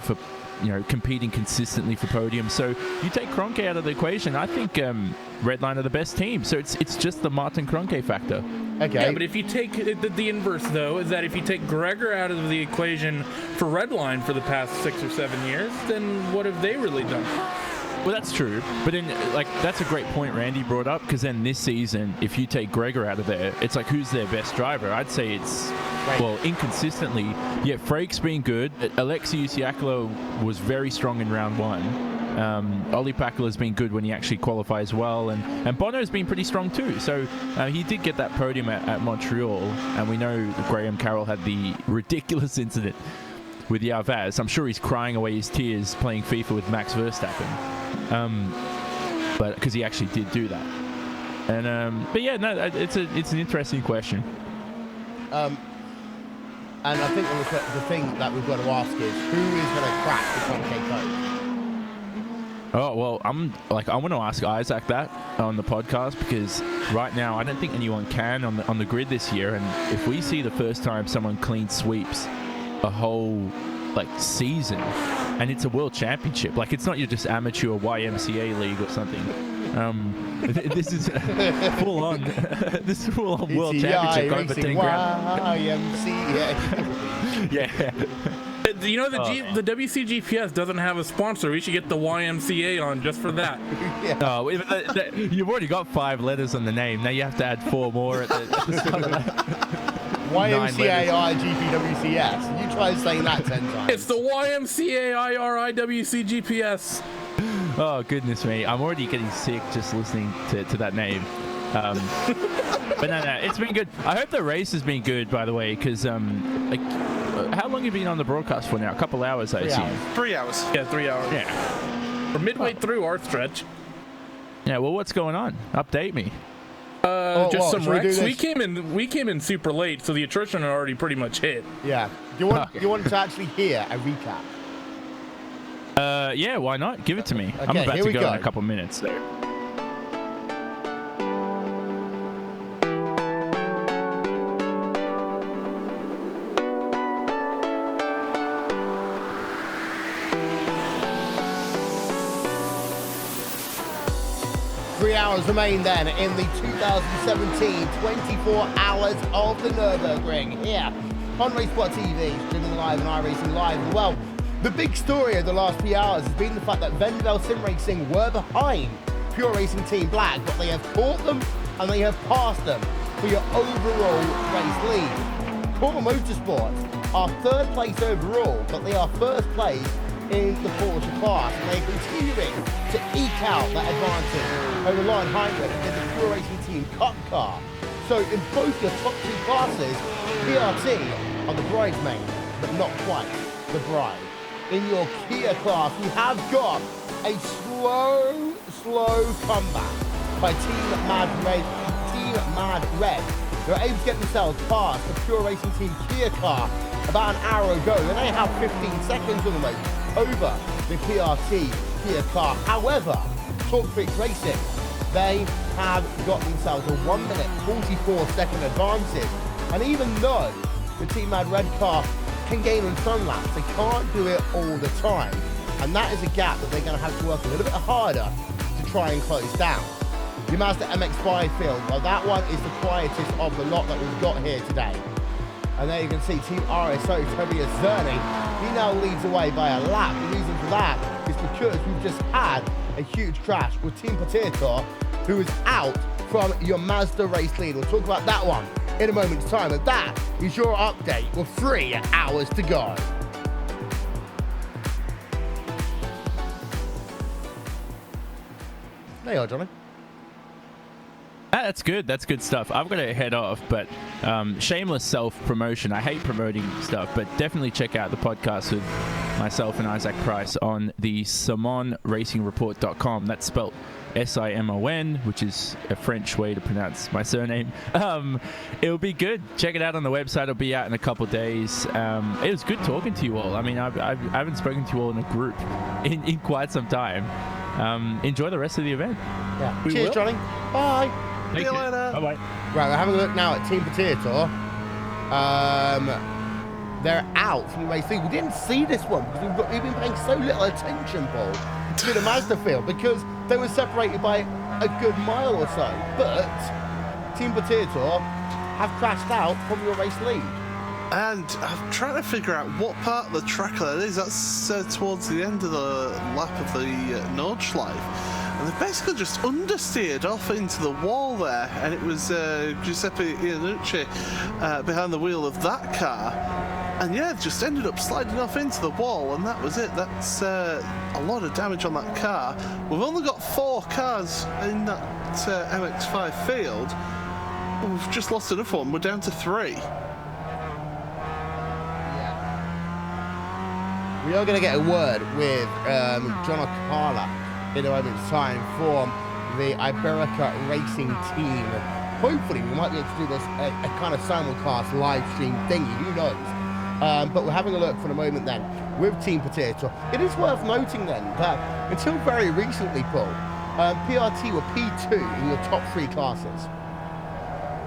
competing consistently for podium. So you take Kroenke out of the equation, I think Redline are the best team. So it's just the Martin Kroenke factor. Okay. Yeah, but if you take the inverse, though, is that if you take Gregor out of the equation for Redline for the past 6 or 7 years, then what have they really done? Well, that's true, but then that's a great point Randy brought up, because then this season, if you take Gregor out of there, it's like, who's their best driver? I'd say it's inconsistently. Yeah, Frake's been good. Alexei Usiaklo was very strong in round 1. Ollie Pakala's been good when he actually qualifies well, and Bono's been pretty strong too. So he did get that podium at Montreal, and we know Graham Carroll had the ridiculous incident with Yarvaz. I'm sure he's crying away his tears playing FIFA with Max Verstappen. But because he actually did do that. And but yeah, no, it's an interesting question. And I think the thing that we've got to ask is, who is going to crack the 20k code? Oh well, I want to ask Isaac that on the podcast, because right now I don't think anyone can on the grid this year. And if we see the first time someone clean sweeps a whole season, and it's a world championship, it's not your just amateur YMCA league or something. This is full on. This is full on world championship going for 10 grand. YMCA. Yeah. You know, the WCGPS doesn't have a sponsor. We should get the YMCA on just for that. Oh, you've already got 5 letters on the name. Now you have to add 4 more at the start of that. YMCA IGPWCS. You try saying that 10 times. It's the YMCA IRIWCGPS. Oh, goodness me. I'm already getting sick just listening to that name. But no, it's been good. I hope the race has been good, by the way, because how long have you been on the broadcast for now? A couple hours, I assume. 3 hours. Yeah, 3 hours. Yeah. We're midway through our stretch. Yeah, well, what's going on? Update me. Just some wrecks. We came in super late, so the attrition had already pretty much hit. Yeah. Do you want to actually hear a recap? Yeah, why not? Give it to me. I'm about to go in a couple minutes there. Hours remain then in the 2017 24 Hours of the Nürburgring here on Racesport TV, streaming live and iRacing Live as well. The big story of the last few hours has been the fact that Vendel Sim Racing were behind Pure Racing Team Black, but they have caught them and they have passed them for your overall race lead. Core Motorsports are 3rd place overall, but they are 1st place in the Porsche class, and they're continuing to eke out that advantage over Lion Heinrich in the Pure Racing Team Cup car. So in both your top 2 classes, PRT are the bridesmaid, but not quite the bride. In your Kia class, we have got a slow comeback by Team Mad Red. They're able to get themselves past the Pure Racing Team Kia car about an hour ago, and they have 15 seconds almost over the PRT Kia car. However, Talk Freak Racing, they have got themselves a 1 minute 44-second advantage, and even though the Team Mad Red car can gain on some laps, they can't do it all the time, and that is a gap that they're going to have to work a little bit harder to try and close down. The Mazda MX-5 field, well, that one is the quietest of the lot that we've got here today. And there you can see Team RSO, Tobias Zerny, he now leads away by a lap. The reason for that is because we've just had a huge crash with Team Potato, who is out from your Mazda race lead. We'll talk about that one in a moment's time, but that is your update with 3 hours to go. There you are, Johnny. That's good. That's good stuff. I've got to head off, but shameless self-promotion. I hate promoting stuff, but definitely check out the podcast with myself and Isaac Price on the SimonRacingReport.com. That's spelled Simon, which is a French way to pronounce my surname. It'll be good. Check it out on the website. It'll be out in a couple of days. It was good talking to you all. I mean, I haven't spoken to you all in a group in quite some time. Enjoy the rest of the event. Yeah. Cheers, Johnny. Bye. See you later. Bye-bye. Right, we're having a look now at Team Potato. They're out from the race lead. We didn't see this one because we've been paying so little attention, Paul, to the Mazda field because they were separated by a good mile or so. But Team Potato have crashed out from your race lead. And I'm trying to figure out what part of the track that is. That's towards the end of the lap of the Nordschleife. And they basically just understeered off into the wall there. And it was Giuseppe Iannucci behind the wheel of that car. And yeah, just ended up sliding off into the wall, and that was it. That's a lot of damage on that car. We've only got 4 cars in that MX-5 field. We've just lost another one. We're down to 3. We are going to get a word with John O'Connor in a moment's time from the Iberica Racing team. Hopefully, we might be able to do this a kind of simulcast live stream thingy. Who knows? But we're having a look for the moment then with Team Potato. It is worth noting then that until very recently, Paul, PRT were P2 in your top 3 classes.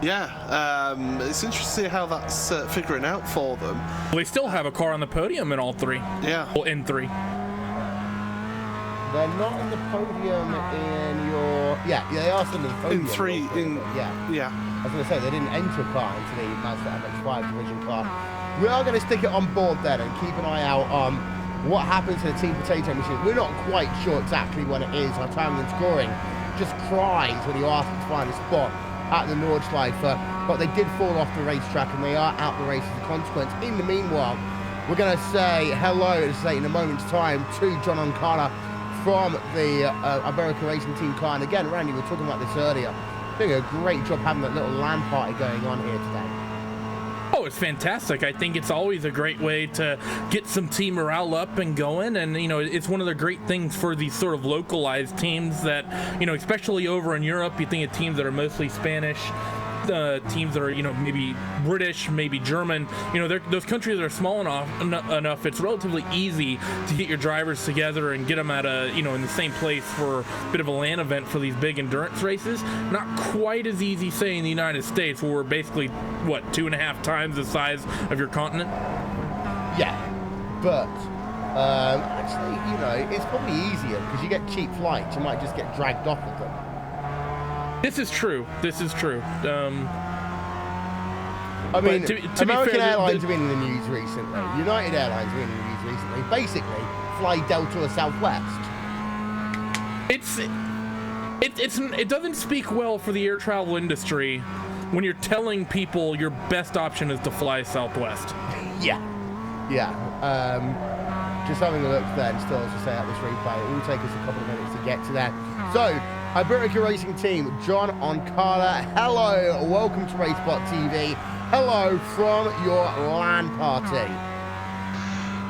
Yeah, it's interesting how that's figuring out for them. Well, they still have a car on the podium in all 3. Yeah. Well, in 3. They're not on the podium in your... Yeah, they are still in the podium. In 3, yeah. I was going to say, they didn't enter a car into the Mazda MX-5 division car. We are going to stick it on board then and keep an eye out on what happens to the Team Potato machine. We're not quite sure exactly when it is. Our time in scoring just cries when you ask them to find a spot at the Nordschleife, but they did fall off the racetrack and they are out the race as a consequence. In the meanwhile, we're going to say hello, in a moment's time, to John O'Connor from the Iberica Racing Team car. And again, Randy, we were talking about this earlier. Doing a great job having that little LAN party going on here today. Oh, it's fantastic. I think it's always a great way to get some team morale up and going. And, you know, it's one of the great things for these sort of localized teams that, you know, especially over in Europe, you think of teams that are mostly Spanish, teams that are, you know, maybe British, maybe German. You know, those countries are small enough. It's relatively easy to get your drivers together and get them at a, you know, in the same place for a bit of a LAN event for these big endurance races. Not quite as easy, say, in the United States, where we're basically, what, 2.5 times the size of your continent? Yeah, but actually, you know, it's probably easier because you get cheap flights. You might just get dragged off with them. This is true. I mean, to American be fair, Airlines have been in the news recently. United Airlines have been in the news recently. Basically, fly Delta or Southwest. It doesn't speak well for the air travel industry when you're telling people your best option is to fly Southwest. Yeah. Just having a look then, still as I say at this replay, it will take us a couple of minutes to get to that. So, Iberica Racing Team, John O'Connor, hello, welcome to RaceBot TV. Hello from your LAN party.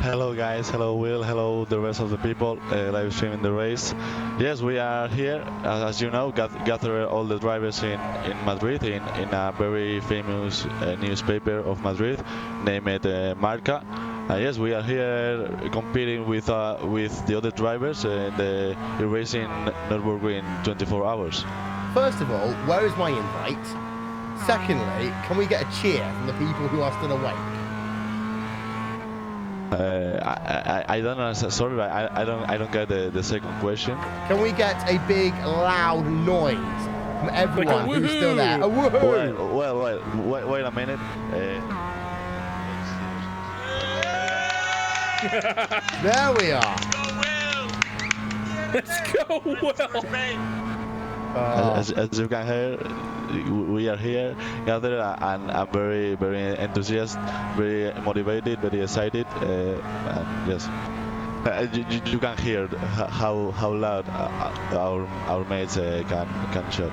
Hello guys, hello Will, hello the rest of the people live streaming the race. Yes, we are here, as you know, gather all the drivers in Madrid, in a very famous newspaper of Madrid, named Marca. Yes, we are here competing with the other drivers in the iRacing Nürburgring 24 hours. First of all, where is my invite? Secondly, can we get a cheer from the people who are still awake? I don't know. Sorry, I don't get the second question. Can we get a big loud noise from everyone who's still there? A woohoo! Well, wait a minute. There we are. Let's go, Will. As you can hear, we are here gathered and I'm very enthusiastic, very motivated, very excited. And yes, you can hear how loud our mates can shout.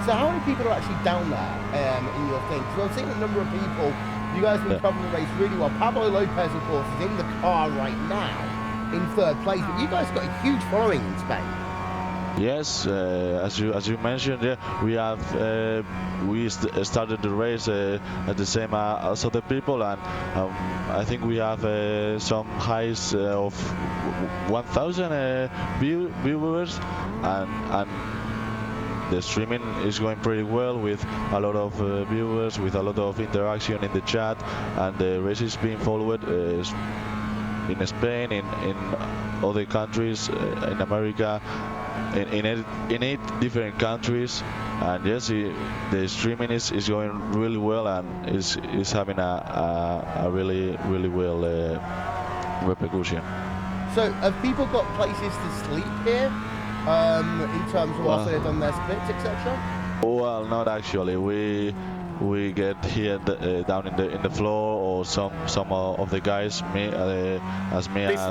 So how many people are actually down there in your thing? Because I've seen a number of people. You guys have been covering the race really well. Pablo Lopez, of course, is in the car right now in 3rd place, but you guys got a huge following in Spain. Yes, as you mentioned, yeah, we have started the race at the same as other people, and I think we have some highs of 1,000 viewers, and the streaming is going pretty well with a lot of viewers, with a lot of interaction in the chat, and the race is being followed in Spain, in other countries, in America. in 8 different countries, and yes, the streaming is going really well and is having a really well repercussion. So have people got places to sleep here in terms of after they've done their splits, etc.? Well, not actually. We get here down in the floor, or some of the guys, They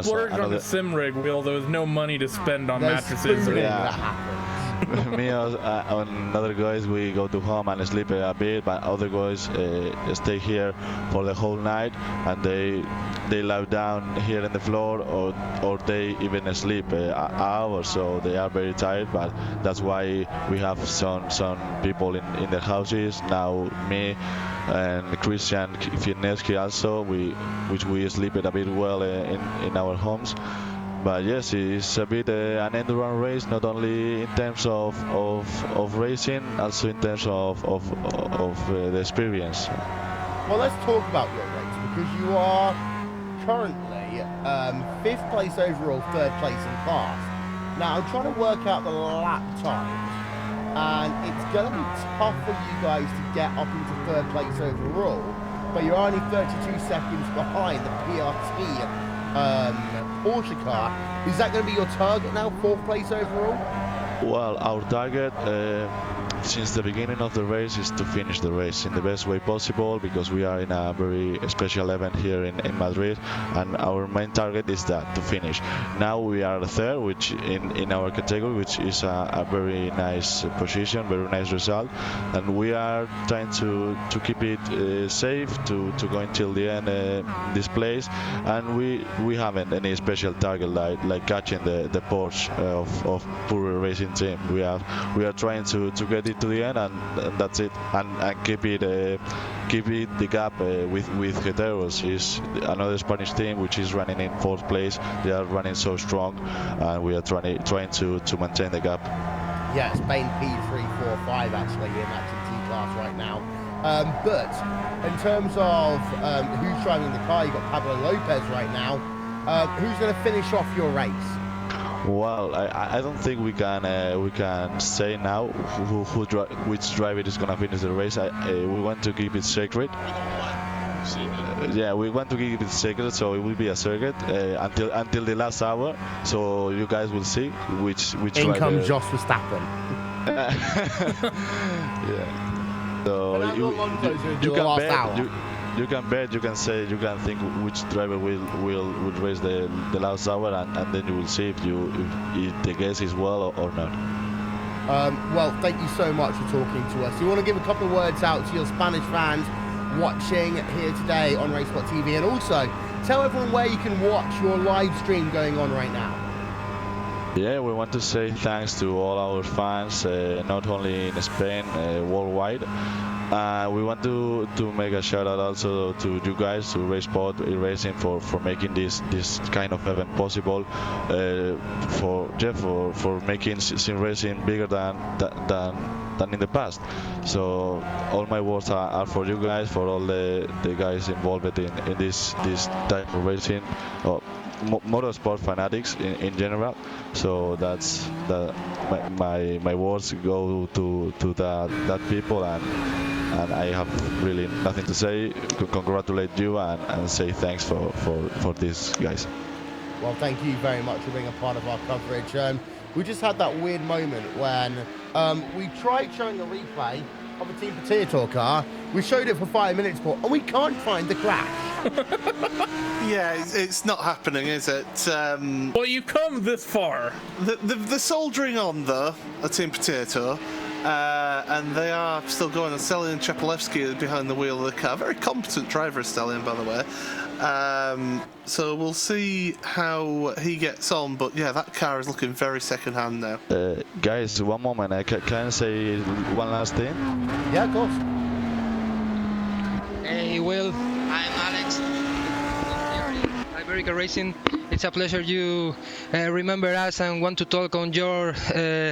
splurged on the sim rig wheel. There was no money to spend on mattresses. Me and other guys, we go to home and sleep a bit, but other guys stay here for the whole night, and they lie down here in the floor, or they even sleep hours, so they are very tired. But that's why we have some people in the houses now. Me and Christian Fiedneski also, which we sleep a bit well in our homes. But yes, it's a bit an endurance race, not only in terms of racing, also in terms of the experience. Well, let's talk about your race, because you are currently 5th place overall, 3rd place in class. Now, I'm trying to work out the lap times, and it's going to be tough for you guys to get up into 3rd place overall, but you're only 32 seconds behind the PRT Porsche car. Is that going to be your target now, 4th place overall? Well, our target since the beginning of the race is to finish the race in the best way possible, because we are in a very special event here in Madrid, and our main target is that, to finish. Now we are 3rd, which in our category, which is a very nice position, very nice result, and we are trying to keep it safe, to go until the end this place, and we haven't any special target like catching the Porsche of Pure Racing Team. We are trying to get it to the end, and that's it, and keep it the gap with Heteros. Is another Spanish team which is running in 4th place. They are running so strong, and we are trying to maintain the gap. Yeah, Spain P3, 4, 5 actually in that GT class right now. But in terms of who's driving the car, you've got Pablo Lopez right now. Who's going to finish off your race? Well, I don't think we can say now which driver is gonna finish the race. We want to keep it secret. Yeah, we want to keep it secret, so it will be a circuit until the last hour. So you guys will see which in comes Jos Verstappen. Yeah. So you can bet, you can say, you can think which driver will race the last hour, and then you will see if the guess is well or not. Well, thank you so much for talking to us. You want to give a couple of words out to your Spanish fans watching here today on RaceSpot TV, and also tell everyone where you can watch your live stream going on right now. Yeah, we want to say thanks to all our fans, not only in Spain, worldwide. We want to make a shout out also to you guys, to RaceSpot iRacing, for making this kind of event possible, for making sim racing bigger than in the past. So all my words are for you guys, for all the guys involved in this type of racing, motorsport fanatics in general. So that's my words go to that people, and I have really nothing to say. Congratulate you and say thanks for this, guys. Well, thank you very much for being a part of our coverage. We just had that weird moment when we tried showing a replay of a Team Potato car. We showed it for 5 minutes, and we can't find the crash. Yeah, it's not happening, is it? Well, you come this far. The soldering on, though, a Team Potato, and they are still going. And Stelian Chepolevsky is behind the wheel of the car. Very competent driver, Stelian, by the way. So we'll see how he gets on. But yeah, that car is looking very second-hand now. Guys, one moment. Can I say one last thing? Yeah, of course. Hey, Will. I'm Alex. Iberica Racing. It's a pleasure you remember us and want to talk on your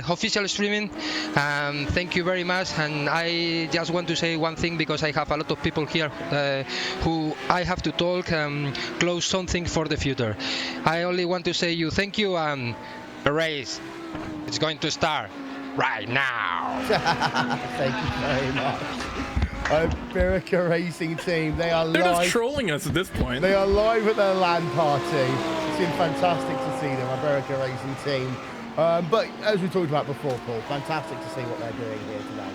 official streaming. Thank you very much. And I just want to say one thing, because I have a lot of people here who I have to talk and close something for the future. I only want to say you thank you and race. It's going to start right now. Thank you very much. Iberica Racing Team, they're live. Just trolling us at this point. They are live at their LAN party. It's been fantastic to see them, Iberica Racing Team. But as we talked about before, Paul, fantastic to see what they're doing here today.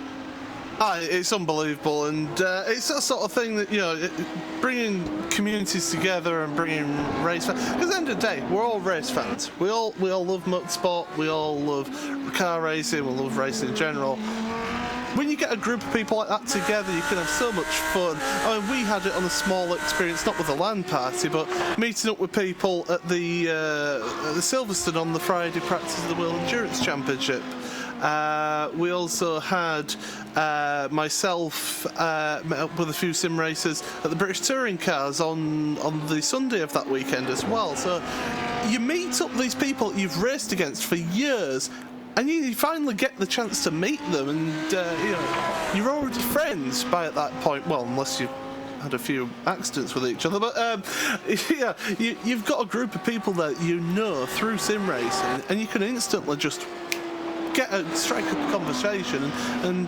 It's unbelievable, and it's that sort of thing that, you know, bringing communities together and bringing race fans. Because at the end of the day, we're all race fans. We all love motorsport. We all love car racing. We love racing in general. When you get a group of people like that together, you can have so much fun. I mean, we had it on a small experience, not with a LAN party, but meeting up with people at the Silverstone on the Friday practice of the World Endurance Championship. We also had myself met up with a few sim racers at the British Touring Cars on the Sunday of that weekend as well. So you meet up these people that you've raced against for years, and you finally get the chance to meet them, and you know, you're already friends by at that point. Well, unless you had a few accidents with each other, but yeah, you've got a group of people that you know through sim racing, and you can instantly just strike up a conversation, and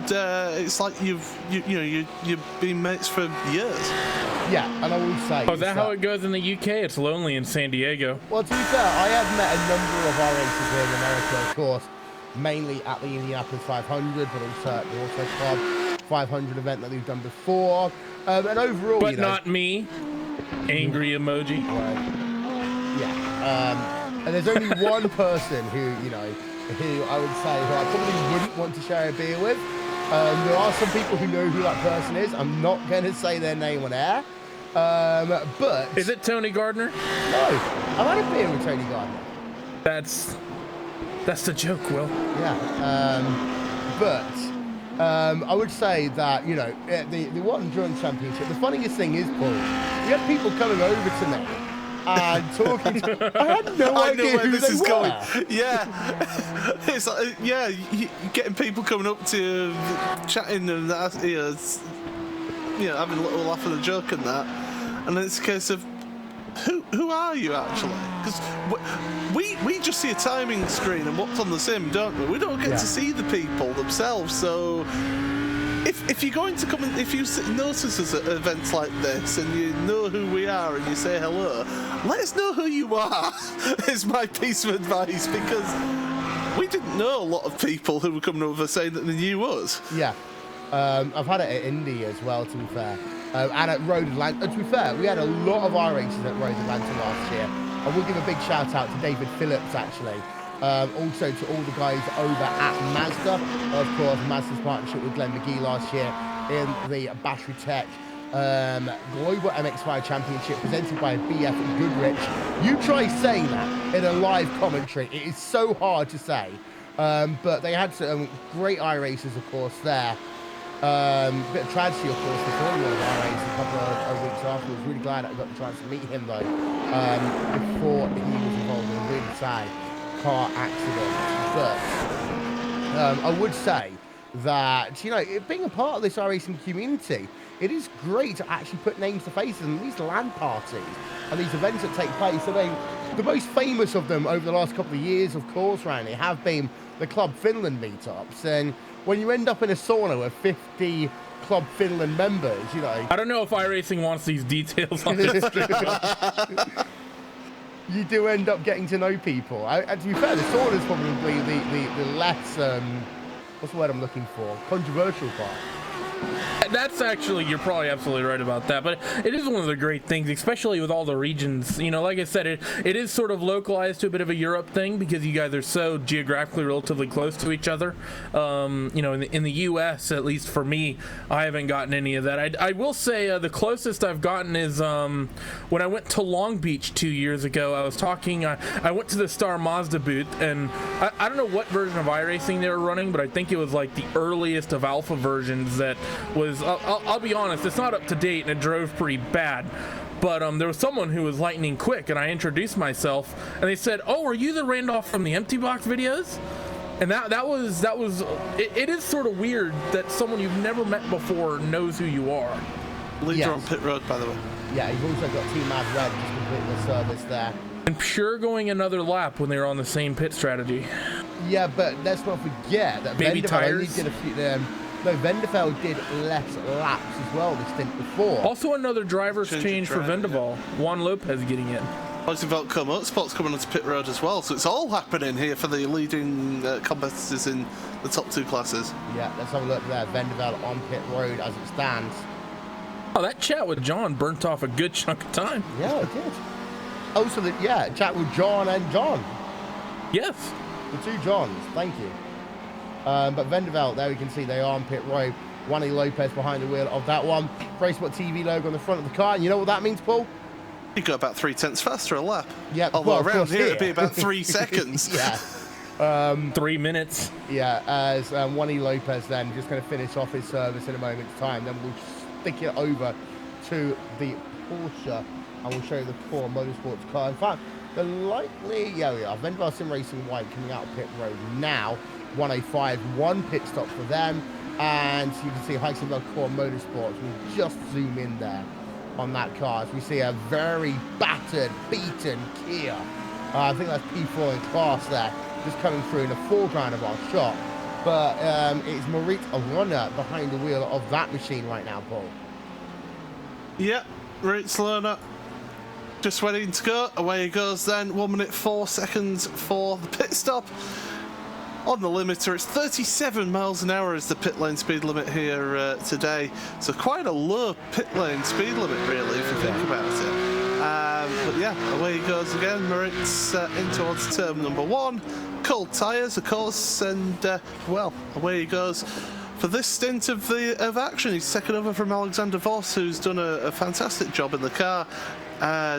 it's like you've been mates for years. Yeah, and I will say. Oh, is that how it goes in the UK? It's lonely in San Diego. Well, to be fair, I have met a number of our racers here in America, of course, mainly at the Indianapolis 500, but also at the Auto Club 500 event that we've done before. And overall, but not me. Angry emoji. Yeah. And there's only one person who I would say who I probably wouldn't want to share a beer with. There are some people who know who that person is. I'm not going to say their name on air. But is it Tony Gardner? No, I've had a beer with Tony Gardner. That's the joke, Will. Yeah. But I would say that, you know, the World Endurance Championship, the funniest thing is, Paul, we had people coming over to me and talking to, I had no idea where who this they is were. going. Yeah. It's like, yeah, you getting people coming up to you, chatting and that, having a little laugh and a joke and that. And then it's a case of, who are you actually? Because we just see a timing screen and what's on the sim, don't we? We don't get to see the people themselves. So if you're going to come and if you notice us at events like this and you know who we are and you say hello, let us know who you are. Is my piece of advice, because we didn't know a lot of people who were coming over saying that they knew us. Yeah. I've had it at Indy as well, to be fair. And at Road Atlanta. To be fair, we had a lot of iRacing at Road Atlanta last year. I will give a big shout out to David Phillips, actually. Also to all the guys over at Mazda. Of course, Mazda's partnership with Glenn McGee last year in the Battery Tech Global MX5 Championship presented by BF Goodrich. You try saying that in a live commentary. It is so hard to say. But they had some great iRacers, of course, there. Bit of tragedy, of course, the Formula of iRacing a couple of weeks afterwards. Really glad I got the chance to meet him, though, before he was involved in a really sad car accident. But I would say that, you know, being a part of this iRacing community, it is great to actually put names to faces and these LAN parties and these events that take place. I mean, the most famous of them over the last couple of years, of course, Randy, have been the Club Finland meetups. And when you end up in a sauna with 50 Club Finland members, you know. I don't know if iRacing wants these details on this. You do end up getting to know people. And to be fair, the sauna is probably the less, what's the word I'm looking for? Controversial part. That's actually, you're probably absolutely right about that, but it is one of the great things, especially with all the regions. You know, like I said, it is sort of localized to a bit of a Europe thing because you guys are so geographically relatively close to each other. You know, in the U.S., at least for me, I haven't gotten any of that. I will say the closest I've gotten is when I went to Long Beach 2 years ago. I was talking, I went to the Star Mazda booth, and I don't know what version of iRacing they were running, but I think it was like the earliest of alpha versions that was, I'll be honest, it's not up to date and it drove pretty bad. But there was someone who was lightning quick, and I introduced myself, and they said, "Oh, are you the Randolph from the Empty Box videos?" And that was it is sort of weird that someone you've never met before knows who you are. Leader on pit road, by the way. Yeah, you've also got Team Mad Red just completing the service there. And Pure going another lap when they were on the same pit strategy. Yeah, but let's not forget that Baby Venderveld only tires. did a few. No, Venderveld did less laps as well this stint before. Also, another driver's change for Venderveld. Juan Lopez getting in. Roosevelt Motorsports coming onto pit road as well, so it's all happening here for the leading competitors in the top 2 classes. Yeah, let's have a look there. Venderveld on pit road as it stands. Oh, that chat with John burnt off a good chunk of time. Yeah, it did. Also, chat with John and John. Yes. The 2 Johns, thank you. But Venderveld, there we can see they are on pit road. Juan Lopez behind the wheel of that one. Racesport TV logo on the front of the car. And you know what that means, Paul? You go about 0.3 faster a lap. Yeah, although well, around here it'd be about 3 seconds. Yeah. 3 minutes. Yeah, as Juan Lopez then just going to finish off his service in a moment's time. Then we'll stick it over to the Porsche and we'll show you the Core Motorsports car. In fact, the likely, yeah, we are. Venderveld Sim Racing White coming out of pit road now. 105, 1 pit stop for them. And you can see Heisenberg Core Motorsports. We'll just zoom in there on that car as we see a very battered, beaten Kia. I think that's P4 in class there, just coming through in the foreground of our shot. But it's Marit Lerner behind the wheel of that machine right now, Paul. Yep, Marit Lerner just waiting to go. Away he goes then. 1 minute 4 seconds for the pit stop. On the limiter, it's 37 miles an hour is the pit lane speed limit here today. So quite a low pit lane speed limit, really, if you think about it. But yeah, away he goes again. Marit's in towards turn number 1. Cold tyres, of course, and well, away he goes. For this stint of action, he's taken over from Alexander Voss, who's done a fantastic job in the car.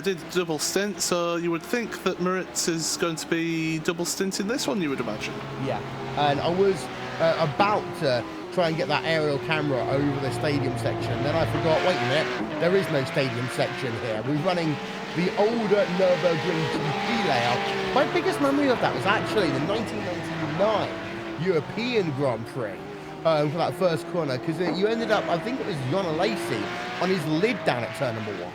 Did a double stint, so you would think that Maritz is going to be double stint in this one, you would imagine. Yeah, and I was about to try and get that aerial camera over the stadium section, then I forgot, wait a minute, there is no stadium section here. We're running the older Nürburgring GP layout. My biggest memory of that was actually the 1999 European Grand Prix. For that first corner, because you ended up, I think it was Jonna Lacey on his lid down at turn number 1.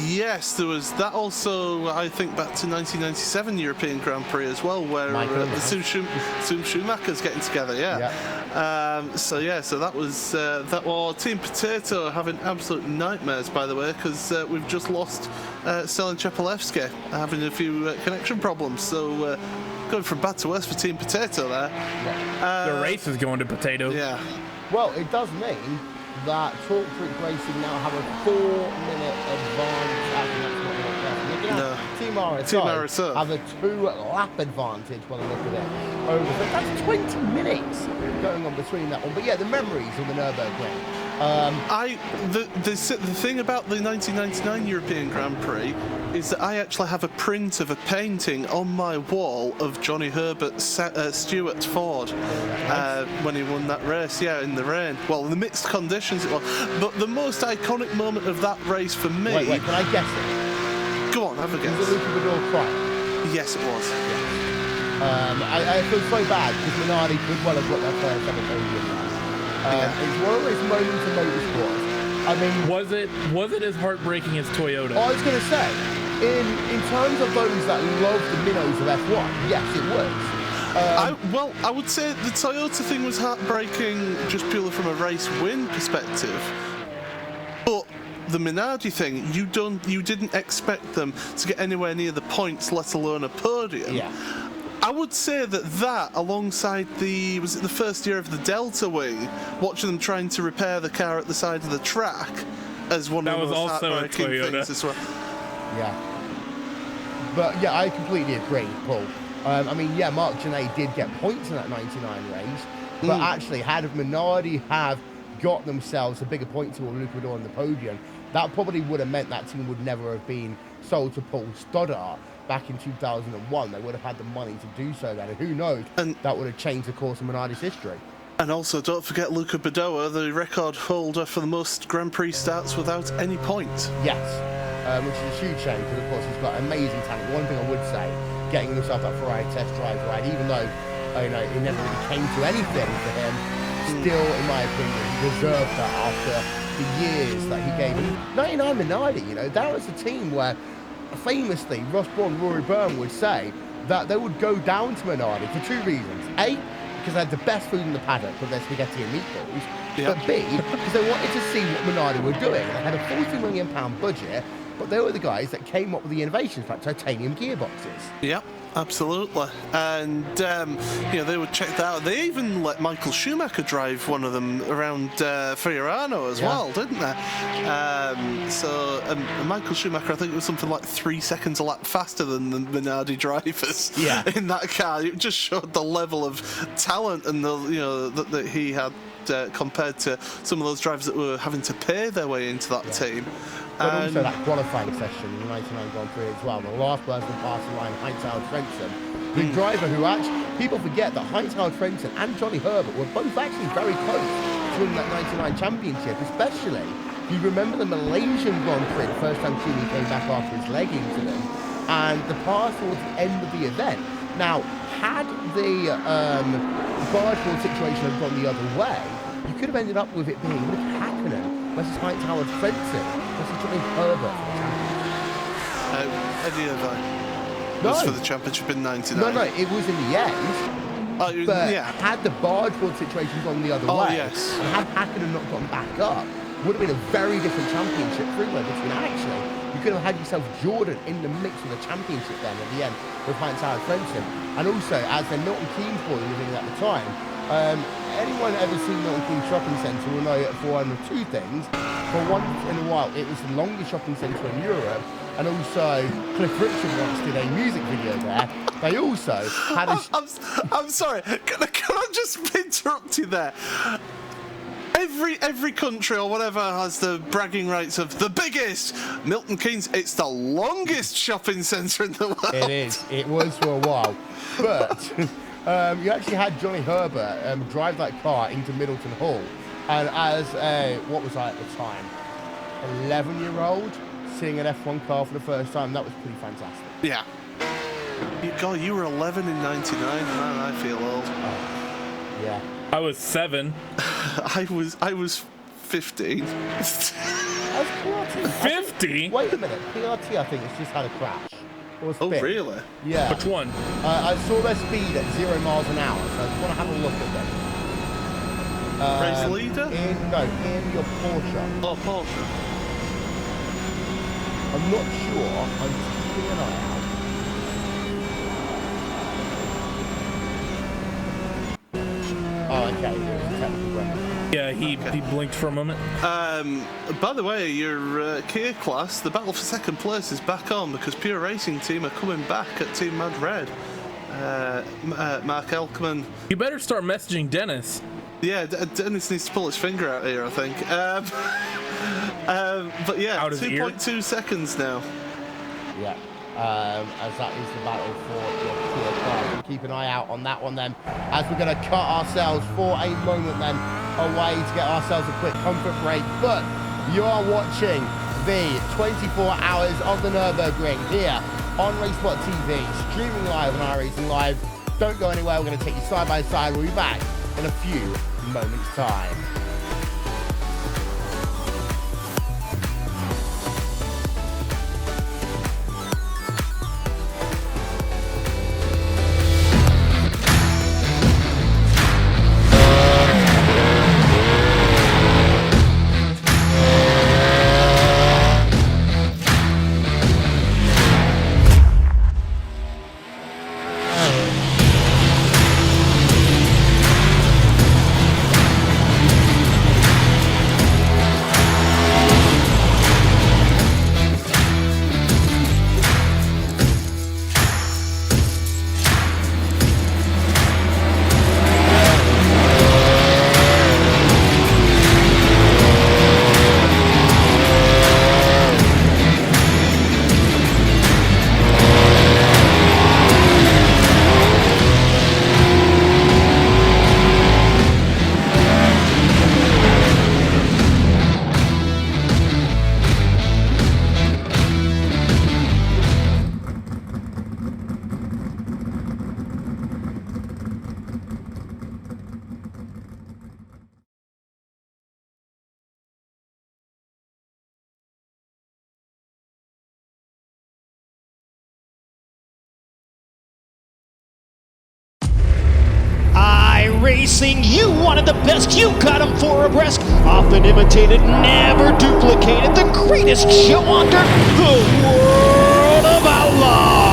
Yes, there was that also, I think, back to 1997 European Grand Prix as well, where the Zoom Schumacher's getting together, so that was that was Team Potato having absolute nightmares, by the way, because we've just lost Selen Chapelewski, having a few connection problems, so going from bad to worse for Team Potato there. The race is going to Potato. Yeah. Well, it does mean that Talk Freak Racing now have a 4-minute advantage. Team RSO have a 2-lap advantage when I look at it. Over, so that's 20 minutes going on between that one. But yeah, the memories of the Nürburgring. The thing about the 1999 European Grand Prix is that I actually have a print of a painting on my wall of Johnny Herbert Stewart Ford when he won that race, in the rain. Well, in the mixed conditions it was. But the most iconic moment of that race for me... Wait, can I guess it? Go on, have a guess. Was it Luca Bador crying? Yes, it was. I feel so bad because Minardi could well have got their first ever podium. It's one of those moments in motorsport. I mean, was it as heartbreaking as Toyota? I was going to say, in terms of those that love the minnows of F1, yes, it was. I would say the Toyota thing was heartbreaking just purely from a race win perspective. But the Minardi thing, you didn't expect them to get anywhere near the points, let alone a podium. Yeah. I would say that alongside the first year of the Delta Wing, watching them trying to repair the car at the side of the track, as one of the most heartbreaking things as well. Yeah. But yeah, I completely agree, Paul. Mark Janae did get points in that 99 race, but actually, had Minardi have got themselves a bigger point to Luca Bador on the podium, that probably would have meant that team would never have been sold to Paul Stoddart. Back in 2001, they would have had the money to do so then, and who knows, that would have changed the course of Minardi's history. And also, don't forget Luca Bador, the record holder for the most Grand Prix starts without any points. Yes, which is a huge shame, because of course he's got amazing talent. One thing I would say, getting himself that Ferrari test drive ride, even though it never really came to anything for him, still, in my opinion, he deserved that after the years that he gave him. 99 Minardi, that was a team where famously, Ross Brawn, Rory Byrne would say that they would go down to Minardi for two reasons. A, because they had the best food in the paddock with their spaghetti and meatballs. Yep. But B, because they wanted to see what Minardi were doing. They had a £40 million budget, but they were the guys that came up with the innovations like titanium gearboxes. Yep. Absolutely, and they would check that out. They even let Michael Schumacher drive one of them around Fiorano as well, didn't they? Michael Schumacher, I think it was something like 3 seconds a lap faster than the Minardi drivers in that car. It just showed the level of talent and that he had compared to some of those drivers that were having to pay their way into that team. But also that qualifying session in the 99 Grand Prix as well. The last person past the line, Heinz-Harald Frentzen, the driver who actually, people forget that Heinz-Harald Frentzen and Johnny Herbert were both actually very close to winning that 99 championship, especially if you remember the Malaysian Grand Prix, the first time Kimi came back after his leg incident, and the pass towards the end of the event. Now, had the bargeboard situation have gone the other way, you could have ended up with it being Nick Hakkinen versus Heinz-Harald Frentzen versus Johnny Herbert for the championship. Any of that was for the championship in 99. No, it was in the end. But had the bargeboard situation gone the other way, and had Hakkinen not gone back up, would have been a very different championship three-way between actually. You could have had yourself Jordan in the mix of the championship then at the end with Heinz-Harald Frentzen. And also, as the Milton Keynes boy living at the time, anyone ever seen Milton Keynes Shopping Centre will know it for one of two things. For once in a while, it was the longest shopping centre in Europe, and also Cliff Richard once did a music video there. They also had a... I'm sorry, can I just interrupt you there? Every country or whatever has the bragging rights of the biggest. Milton Keynes, it's the longest shopping centre in the world. It is. It was for a while. But you actually had Johnny Herbert drive that car into Middleton Hall. And as what was I at the time? 11-year-old seeing an F1 car for the first time. That was pretty fantastic. Yeah. God, you were 11 in 99. Man, I feel old. Yeah. I was 7. I was 15. As PRT, 50? Wait a minute. PRT, I think, has just had a crash. Oh, really? Yeah. Which one? I saw their speed at 0 miles an hour, so I just want to have a look at them. Race leader? In your Porsche. Oh, Porsche. I'm not sure. I'm just keeping an eye out. Oh, okay. It was a technical run. Yeah, he blinked for a moment. By the way, your Kia class, the battle for second place is back on because Pure Racing team are coming back at Team Mad Red. Mark Elkman. You better start messaging Dennis. Yeah, Dennis needs to pull his finger out here, I think. But yeah, 2.2 seconds now. Yeah. As that is the battle for your Kia car. We'll keep an eye out on that one then, as we're going to cut ourselves for a moment then away to get ourselves a quick comfort break. But you are watching the 24 hours of the Nürburgring here on Racespot TV, streaming live on iRacing Live. Don't go anywhere. We're going to take you side by side. We'll be back in a few moments' time. iRacing, you wanted the best, you got them 4 abreast. Often imitated, never duplicated. The greatest show on dirt, the World of Outlaws.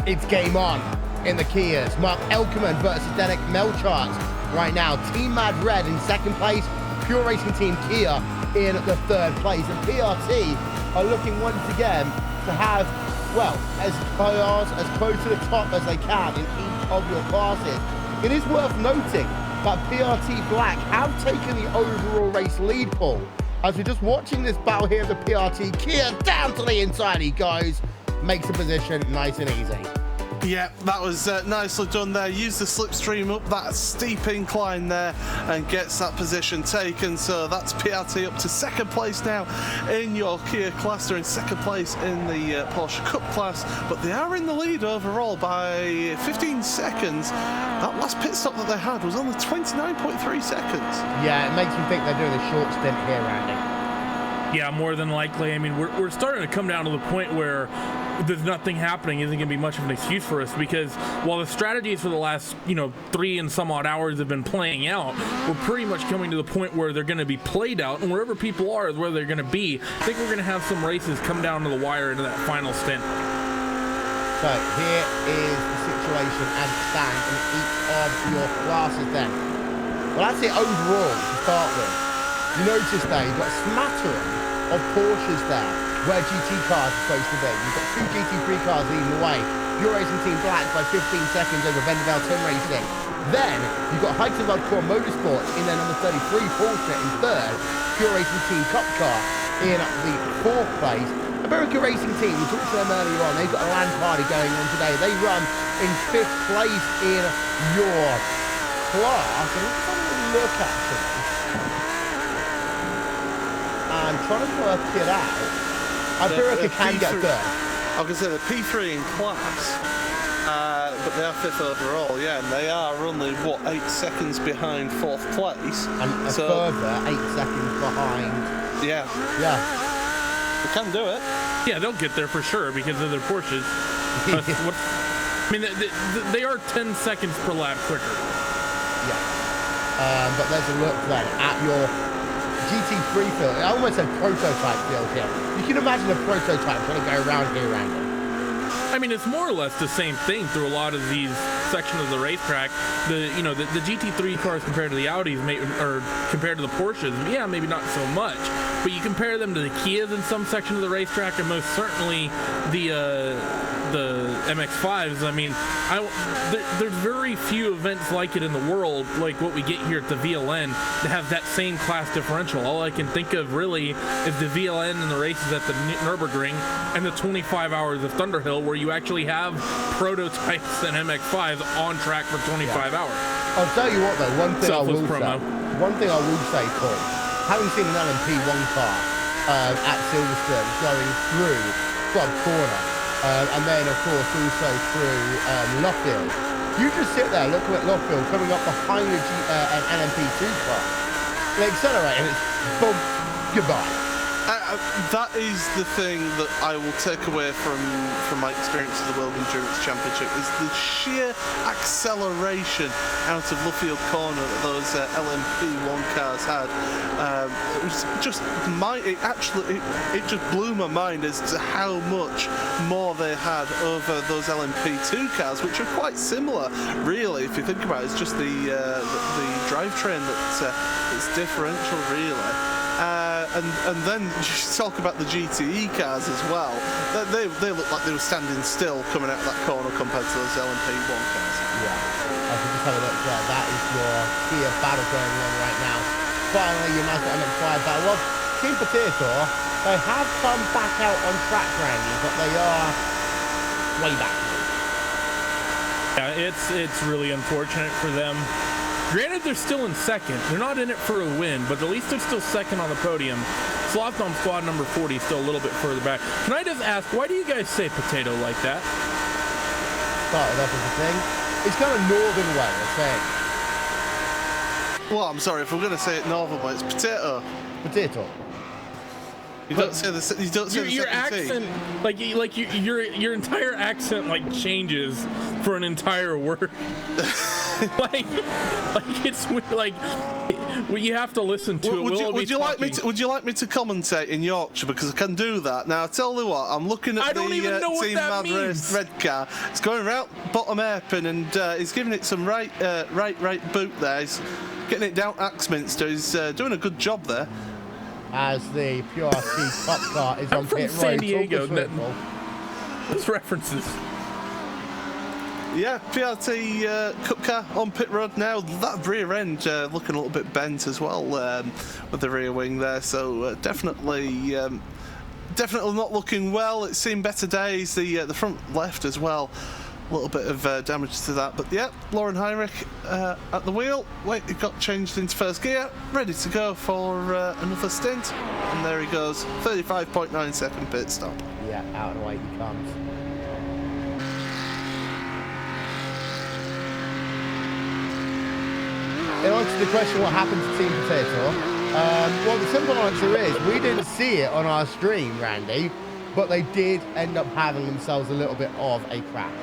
It's game on in the Kias. Mark Elkerman versus Derek Melchart right now. Team Mad Red in second place. Pure Racing Team Kia in the third place. And PRT are looking once again to have, well, as close to the top as they can in each of your classes. It is worth noting that PRT Black have taken the overall race lead, Paul. As we're just watching this battle here of the PRT Kia, down to the inside he goes, makes the position nice and easy. Yeah, that was nicely done there. Use the slipstream up that steep incline there and gets that position taken. So that's PRT up to second place now in your Kia class. They're in second place in the Porsche Cup class, but they are in the lead overall by 15 seconds. That last pit stop that they had was only 29.3 seconds. Yeah, it makes me think they're doing a short stint here, Randy. Yeah, more than likely. I mean, we're starting to come down to the point where there's nothing happening isn't going to be much of an excuse for us, because while the strategies for the last 3 and some odd hours have been playing out, we're pretty much coming to the point where they're going to be played out, and wherever people are is where they're going to be. I think we're going to have some races come down to the wire into that final stint. So here is the situation as it stands in each of your classes then. Well, that's it overall to start with. You notice there, you've got a smattering of Porsches there, where GT cars are supposed to be. You've got 2 GT3 cars leading the way. Pure Racing Team Black by 15 seconds over Vendevale Tim Racing. Then, you've got Heightenwald Core Motorsports in their number 33 Porsche in third. Pure Racing Team Cup car in the 4th place. America Racing Team, we talked to them earlier on, they've got a land party going on today. They run in 5th place in your class. And let's have a look actually. I'm trying to work it out. America can get third. I was going to say the P3 in class, but they are 5th overall, yeah, and they are only, 8 seconds behind 4th place. And further, 8 seconds behind. Yeah. Yeah. They can do it. Yeah, they'll get there for sure because of their Porsches. I mean, they are 10 seconds per lap quicker. Yeah. But there's a look then at your GT3 field. I almost said prototype field here. You can imagine a prototype trying to go around here, Randy. I mean, it's more or less the same thing through a lot of these sections of the racetrack. The GT3 cars compared to the Audis, or compared to the Porsches, yeah, maybe not so much. But you compare them to the Kias in some section of the racetrack, and most certainly the MX-5s. I mean, there's very few events like it in the world, like what we get here at the VLN, that have that same class differential. All I can think of really is the VLN and the races at the Nürburgring and the 25 hours of Thunderhill, where you actually have prototypes and MX-5s on track for 25 hours. I'll tell you what though, one thing I will say, Paul, having seen an LMP1 car at Silverstone going through Club Corner, and then of course also through Luffield, you just sit there looking at Luffield coming up behind an LMP2 car, they accelerate and it's boom, goodbye. That is the thing that I will take away from my experience of the World Endurance Championship, is the sheer acceleration out of Luffield Corner that those LMP1 cars had. It was just it just blew my mind as to how much more they had over those LMP2 cars, which are quite similar, really, if you think about it. It's just the drivetrain that's differential, really. And then you talk about the GTE cars as well. They look like they were standing still coming out of that corner compared to those LMP1 cars. Yeah, I can just have a look there. That is your Kia battle going on right now. Finally, your nice MX-5 battle. Well, Team Potato, they have come back out on track, Randy, but they are way back. Yeah, it's really unfortunate for them. Granted, they're still in second. They're not in it for a win, but at least they're still second on the podium. Slothdom squad number 40 is still a little bit further back. Can I just ask, why do you guys say potato like that? Started off as a thing. It's kind of northern way, I think. Well, I'm sorry, if we're going to say it northern way, it's potato. Potato. You don't say the. You don't say your the accent, your entire accent changes for an entire word. It's like you have to listen to it. Would you like me to commentate in Yorkshire, because I can do that? Now I tell you what, I'm looking at the Team Mad Race red car. It's going round bottom hairpin, and he's giving it some right boot there. He's getting it down Axminster. He's doing a good job there. As the PRC Cup car is on pit road. San Diego. Those references. Yeah, PRT Cup car on pit road now. That rear end looking a little bit bent as well with the rear wing there. So definitely not looking well. It's seen better days. The front left as well. A little bit of damage to that, but yeah, Lauren Heinrich at the wheel. Wait, it got changed into first gear, ready to go for another stint, and there he goes, 35.9 second pit stop. Yeah, out and away he comes. In answer to the question, what happened to Team Potato? Well, the simple answer is we didn't see it on our stream, Randy. but they did end up having themselves a little bit of a crash.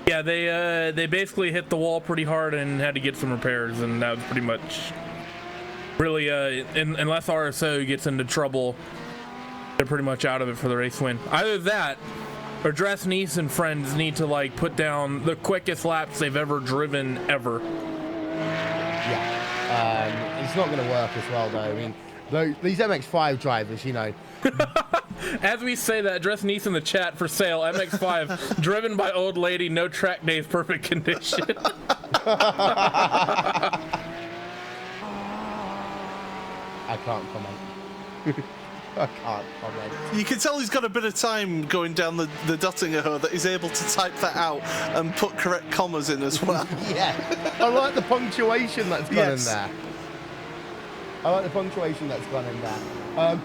Yeah, they basically hit the wall pretty hard and had to get some repairs, and that was pretty much really unless RSO gets into trouble, they're pretty much out of it for the race win. Either that, or Dress Nice and friends need to like put down the quickest laps they've ever driven ever. Yeah, it's not going to work as well though. I mean, these MX-5 drivers, you know. As we say that, Dress Nice in the chat for sale, MX-5, driven by old lady, no track days, perfect condition. I can't comment. I can't comment. You can tell he's got a bit of time going down the Dottinger that he's able to type that out and put correct commas in as well. Yeah, I like the punctuation that's gone in there. I like the punctuation that's gone in there. I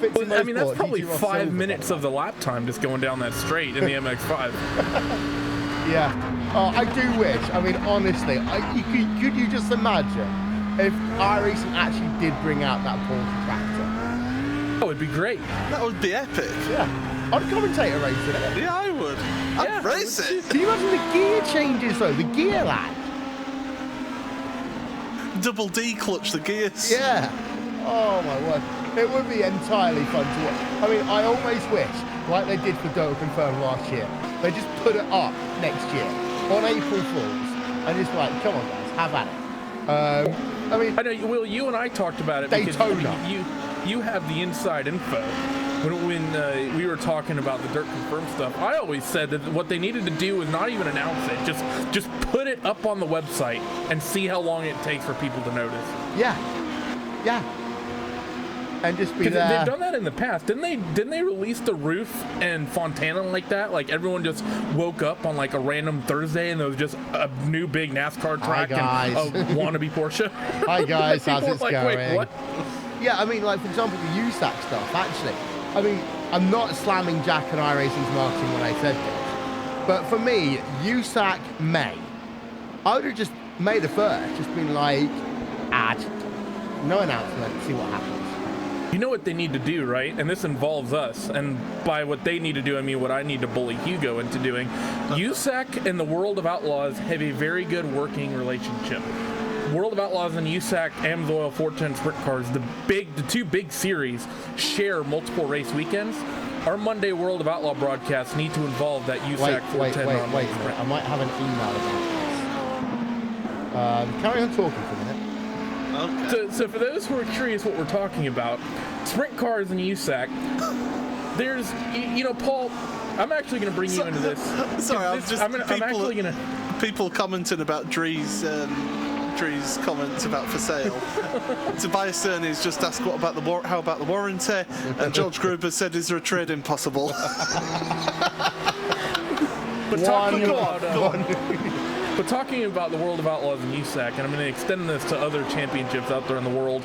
mean, that's probably 5 minutes of the lap time just going down that straight in the MX-5. Yeah. Oh, I do wish. I mean, honestly, could you just imagine if iRacing actually did bring out that Porsche tractor? That would be great. That would be epic. Yeah. I'd commentate a race in it. Yeah, I would. I'd race it. Can you imagine the gear changes though? The gear lag. Double D clutch the gears. Yeah. Oh my word. It would be entirely fun to watch. I mean, I almost wish, like they did for Dope Confirmed last year, they just put it up next year on April Fools and just like, come on guys, have at it. I mean, I know, Will, you and I talked about it Daytona. because you have the inside info. When we were talking about the Dirt Confirmed stuff, I always said that what they needed to do was not even announce it, just put it up on the website and see how long it takes for people to notice. Yeah. Yeah. And just be there. They've done that in the past. Didn't they release the roof and Fontana like that? Like everyone just woke up on like a random Thursday and there was just a new big NASCAR track and a wannabe Porsche. Hi guys, how's it like, going? Wait, what? Yeah, I mean, like for example, the USAC stuff. Actually, I mean, I'm not slamming Jack and iRacing's marketing when I said this, but for me, USAC May, I would have just May the 1st, just been like, no announcement, see what happens. You know what they need to do, right? And this involves us. And by what they need to do, I mean what I need to bully Hugo into doing. USAC and the World of Outlaws have a very good working relationship. World of Outlaws and USAC Amsoil 410 Sprint Cars, the two big series, share multiple race weekends. Our Monday World of Outlaw broadcasts need to involve that USAC 410 wait. I might have an email about this. Carry on talking for a minute. Okay. So for those who are curious what we're talking about, Sprint Cars and USAC, there's, you know, Paul, I'm actually going to bring you into this. Sorry, I'm actually going to... People commenting about Dree's comments about for sale. Tobias Cerny's just asked how about the warranty, and George Gruber said, is there a trade-in possible? But talking about the World of Outlaws and USAC, and I'm going to extend this to other championships out there in the world,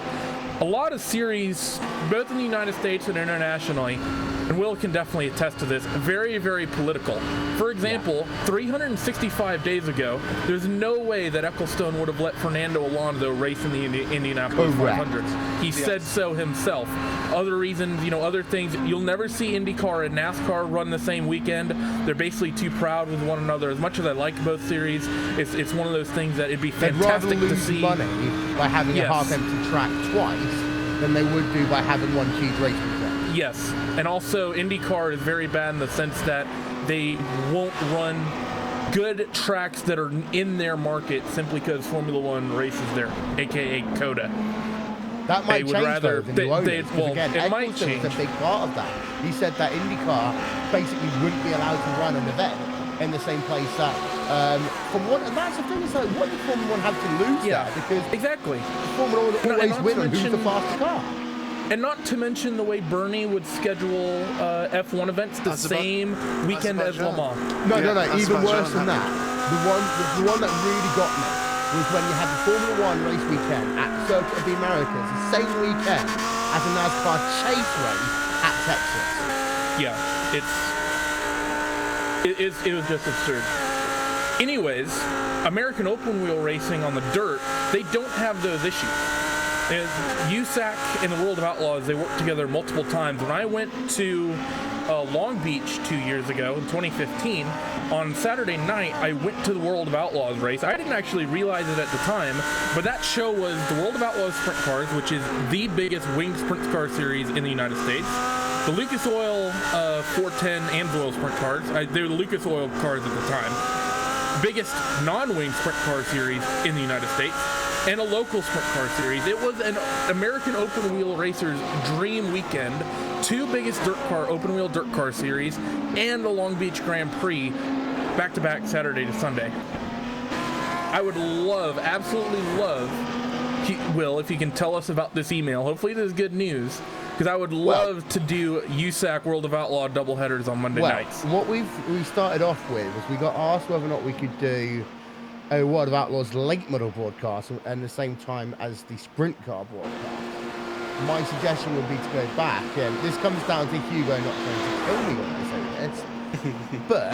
a lot of series, both in the United States and internationally, and Will can definitely attest to this, very, very political. For example, 365 days ago, there's no way that Ecclestone would have let Fernando Alonso race in the Indianapolis 500s. He said so himself. Other reasons, you know, other things, you'll never see IndyCar and NASCAR run the same weekend. They're basically too proud with one another. As much as I like both series, it's one of those things that it'd be fantastic to see. They'd rather lose money by having a half-empty track twice than they would do by having one huge race weekend. Yes, and also IndyCar is very bad in the sense that they won't run good tracks that are in their market simply because Formula One races there, aka COTA. That might change though, the new owners, because again, it might Ecclestone change. was a big part of that. He said that IndyCar basically wouldn't be allowed to run an event in the same place that and that's the thing, is like, what did Formula One have to lose there? Because exactly, Formula One always win on who's the faster car. And not to mention the way Bernie would schedule F1 events the same weekend as Le Mans. No, even worse than that. The one that really got me was when you had the Formula One race weekend at Circuit of the Americas, the same weekend as a NASCAR chase race at Texas. Yeah, it was just absurd. Anyways, American open wheel racing on the dirt, they don't have those issues. USAC and the World of Outlaws, they work together multiple times. When I went to Long Beach 2 years ago in 2015. On Saturday night, I went to the World of Outlaws race. I didn't actually realize it at the time, but that show was the World of Outlaws Sprint Cars, which is the biggest winged sprint car series in the United States. The Lucas Oil 410 Amsoil sprint cars, they were the Lucas Oil cars at the time. Biggest non-wing sprint car series in the United States, and a local sprint car series. It was an American open wheel racer's dream weekend. 2 biggest open wheel dirt car series, and the Long Beach Grand Prix, back-to-back Saturday to Sunday. I would love, absolutely love, Will, if you can tell us about this email. Hopefully this is good news, because I would love to do USAC World of Outlaw doubleheaders on Monday nights. What we started off with was we got asked whether or not we could do a World of Outlaws late model broadcast and the same time as the sprint car broadcast. My suggestion would be to go back, and this comes down to Hugo not trying to kill me when I say this, but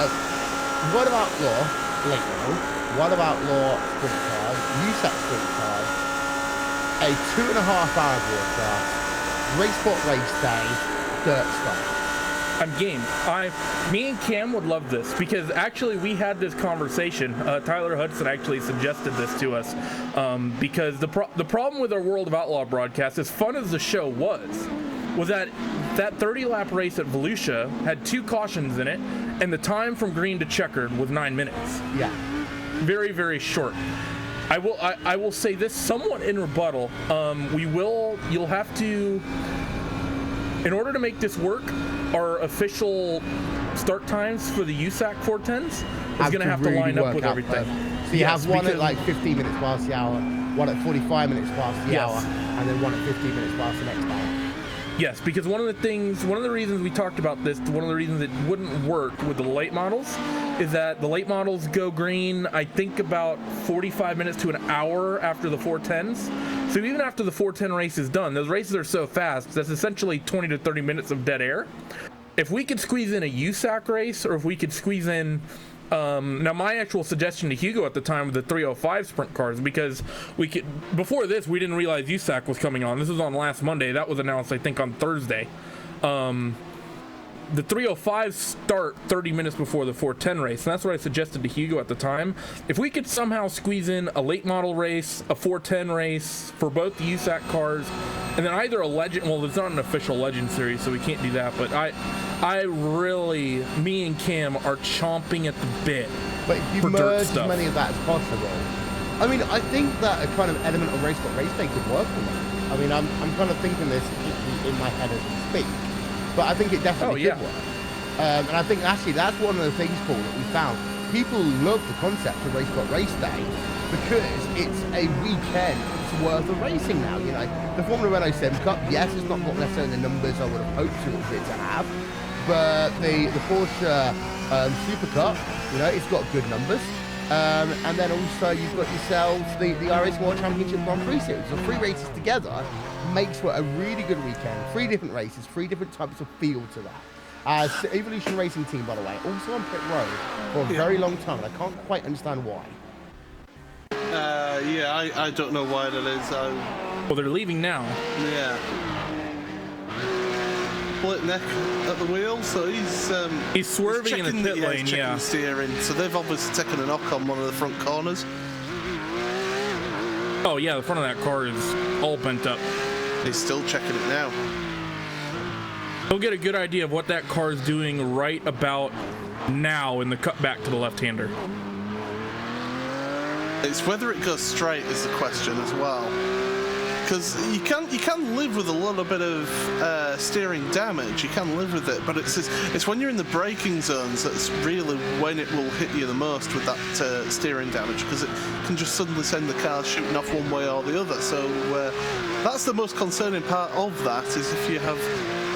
World of Outlaw late model, World of Outlaw sprint cars, USAC sprint cars, a 2.5-hour broadcast, Racebot race day, dirt stuff. I'm game. Me and Cam would love this, because actually we had this conversation. Tyler Hudson actually suggested this to us, because the problem with our World of Outlaw broadcast, as fun as the show was that 30-lap race at Volusia had 2 cautions in it, and the time from green to checkered was 9 minutes. Yeah. Very, very short. I will say this somewhat in rebuttal. You'll have to, in order to make this work, our official start times for the USAC 410s is going to have to line up with everything. So you have one at like 15 minutes past the hour, one at 45 minutes past the hour, and then one at 15 minutes past the next hour. Yes, because one of the reasons we talked about this, one of the reasons it wouldn't work with the late models is that the late models go green, I think, about 45 minutes to an hour after the 410s. So even after the 410 race is done, those races are so fast, that's essentially 20 to 30 minutes of dead air. If we could squeeze in a USAC race, or if we could squeeze in, now my actual suggestion to Hugo at the time was the 305 sprint cars, because before this, we didn't realize USAC was coming on. This was on last Monday. That was announced, I think, on Thursday. The 305s start 30 minutes before the 410 race, and that's what I suggested to Hugo at the time. If we could somehow squeeze in a late model race, a 410 race for both the USAC cars, and then either a legend, well, it's not an official legend series, so we can't do that, but me and Cam are chomping at the bit. But if you merge as many of that as possible, I mean, I think that a kind of element of race day could work for me. I mean, I'm kind of thinking this in my head as we speak. But I think it definitely could work. And I think actually that's one of the things, Paul, that we found. People love the concept of Racebot Race Day because it's a weekend's worth of racing now. You know, the Formula Renault Sim Cup, yes, it's not necessarily the numbers I would have hoped it to have, but the Porsche Super Cup, you know, it's got good numbers. And then also you've got yourselves the iRacing World Championship Grand Prix Series. So 3 races together makes for a really good weekend. 3 different races, 3 different types of field to that. As the Evolution Racing team, by the way, also on pit road for a very long time, and I can't quite understand why. I don't know why that is. Well, they're leaving now. Yeah. Split neck at the wheel, so he's swerving in the pit lane, checking the steering. So they've obviously taken a knock on one of the front corners. Oh yeah, the front of that car is all bent up. He's still checking it now. We'll get a good idea of what that car is doing right about now in the cut back to the left-hander. It's whether it goes straight is the question as well. Because you can live with a little bit of steering damage. You can live with it, but it's when you're in the braking zones that's really when it will hit you the most with that steering damage, because it can just suddenly send the car shooting off one way or the other. So that's the most concerning part of that, is if you have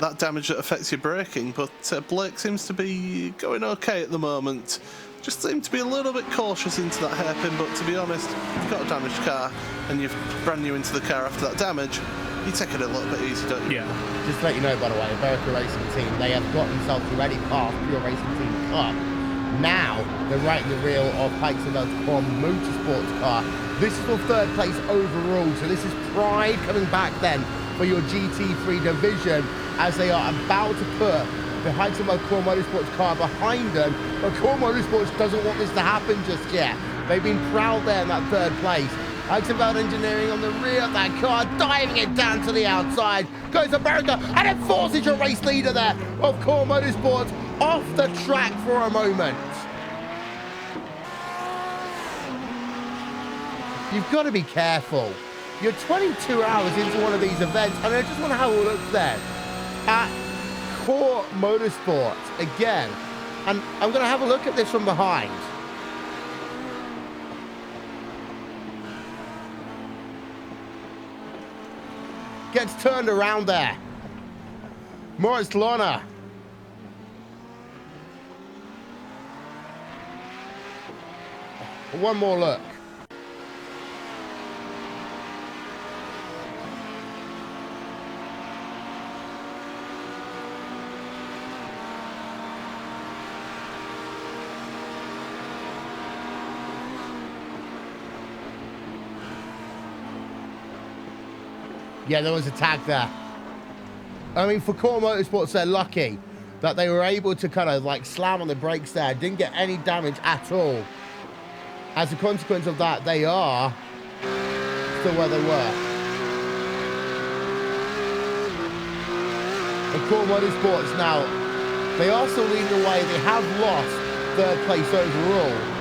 that damage that affects your braking. But Blake seems to be going okay at the moment. Just seem to be a little bit cautious into that hairpin, but to be honest, if you've got a damaged car and you're brand new into the car after that damage, you take it a little bit easy, don't you? Yeah. Just to let you know, by the way, America Racing Team, they have got themselves already past Pure Racing Team Cup. Now, they're right in the rear of Pikes and Motorsports Motorsports car. This is for 3rd place overall, so this is pride coming back then for your GT3 division, as they are about to put The Heightenberg Core Motorsports car behind them, but Core Motorsports doesn't want this to happen just yet. They've been proud there in that third place. Heightenberg Engineering on the rear of that car, diving it down to the outside. Goes America, and it forces your race leader there of Core Motorsports off the track for a moment. You've got to be careful. You're 22 hours into one of these events, and I just want to have a look there at Core Motorsports again. And I'm going to have a look at this from behind. Gets turned around there. Moritz Lohner. One more look. Yeah, there was a tag there. I mean, for Core Motorsports, they're lucky that they were able to kind of like slam on the brakes there. Didn't get any damage at all. As a consequence of that, they are still where they were. And Core Motorsports now, they are still leading the way. They have lost third place overall.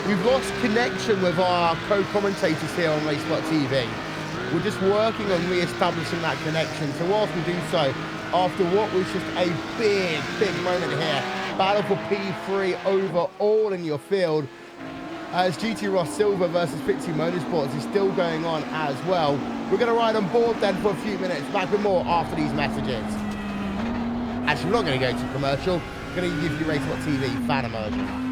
We've lost connection with our co-commentators here on Racespot TV. We're just working on re-establishing that connection. So whilst we do so, after what was just a big, big moment here, battle for P3 overall in your field, as GT Ross Silver versus Fitzy Motorsports is still going on as well. We're going to ride on board then for a few minutes. Back with more after these messages. Actually, we're not going to go to commercial. We're going to give you Racespot TV fan immersion.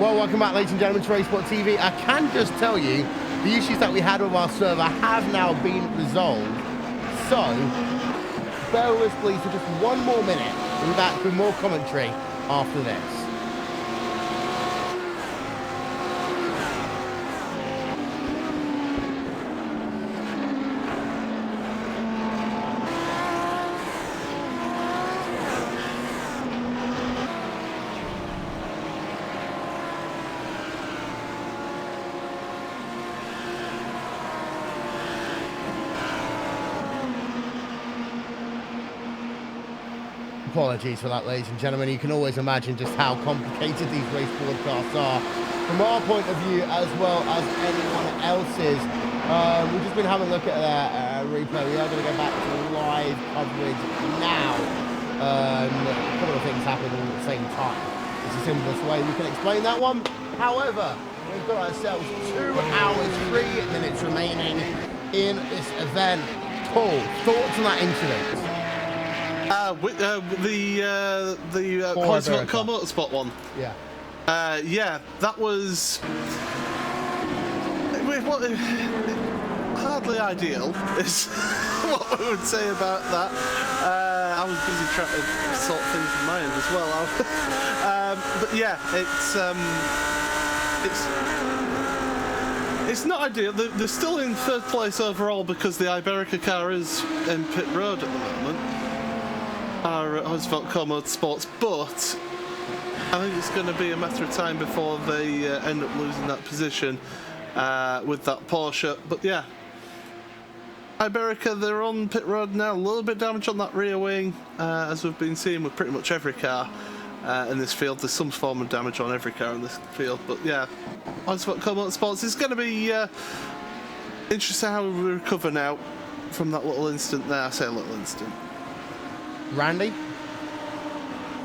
Well, welcome back, ladies and gentlemen, to Racespot TV. I can just tell you, the issues that we had with our server have now been resolved. So, bear with us, please, for just one more minute. We'll be back with more commentary after this. Apologies for that, ladies and gentlemen. You can always imagine just how complicated these race broadcasts are from our point of view as well as anyone else's. We've just been having a look at their replay. We are going to go back to live coverage now. A couple of things happening all at the same time. It's the simplest way we can explain that one. However, we've got ourselves 2 hours, 3 minutes remaining in this event. Paul, thoughts on that incident? The Hours Nürburgring Motorsport one. Yeah. Yeah, that was hardly ideal, is what we would say about that. I was busy trying to sort things in my end as well. But yeah, it's not ideal. They're still in 3rd place overall because the Iberica car is in pit road at the moment. Our Hours Nürburgring Motorsports, but I think it's going to be a matter of time before they end up losing that position with that Porsche. But yeah, Iberica, they're on pit road now. A little bit damage on that rear wing, as we've been seeing with pretty much every car in this field. There's some form of damage on every car in this field. But yeah, Hours Nürburgring Motorsports is going to be interesting how we recover now from that little incident there. I say a little incident. Randy?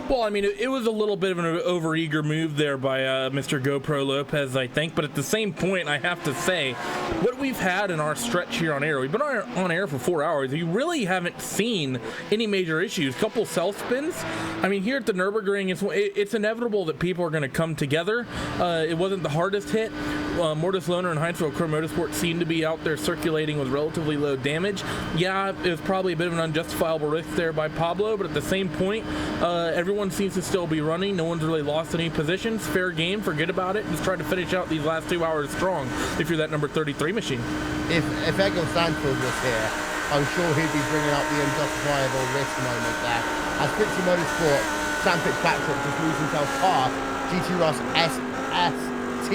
Well, I mean, it was a little bit of an overeager move there by Mr. GoPro Lopez, I think. But at the same point, I have to say, what we've had in our stretch here on air, we've been on air for 4 hours. We really haven't seen any major issues. Couple self spins. I mean, here at the Nürburgring, it's inevitable that people are going to come together. It wasn't the hardest hit. Mortis Lohner and Heinzville Crow Motorsport seemed to be out there circulating with relatively low damage. Yeah, it was probably a bit of an unjustifiable risk there by Pablo, but at the same point, everyone seems to still be running. No one's really lost any positions. Fair game. Forget about it. Just try to finish out these last 2 hours strong if you're that number 33 machine. If Egil Sandfield was here, I'm sure he'd be bringing up the unjustifiable risk moment there. As Pixie Motorsport, Sam Fitzpatrick just moves himself past GT Ross SST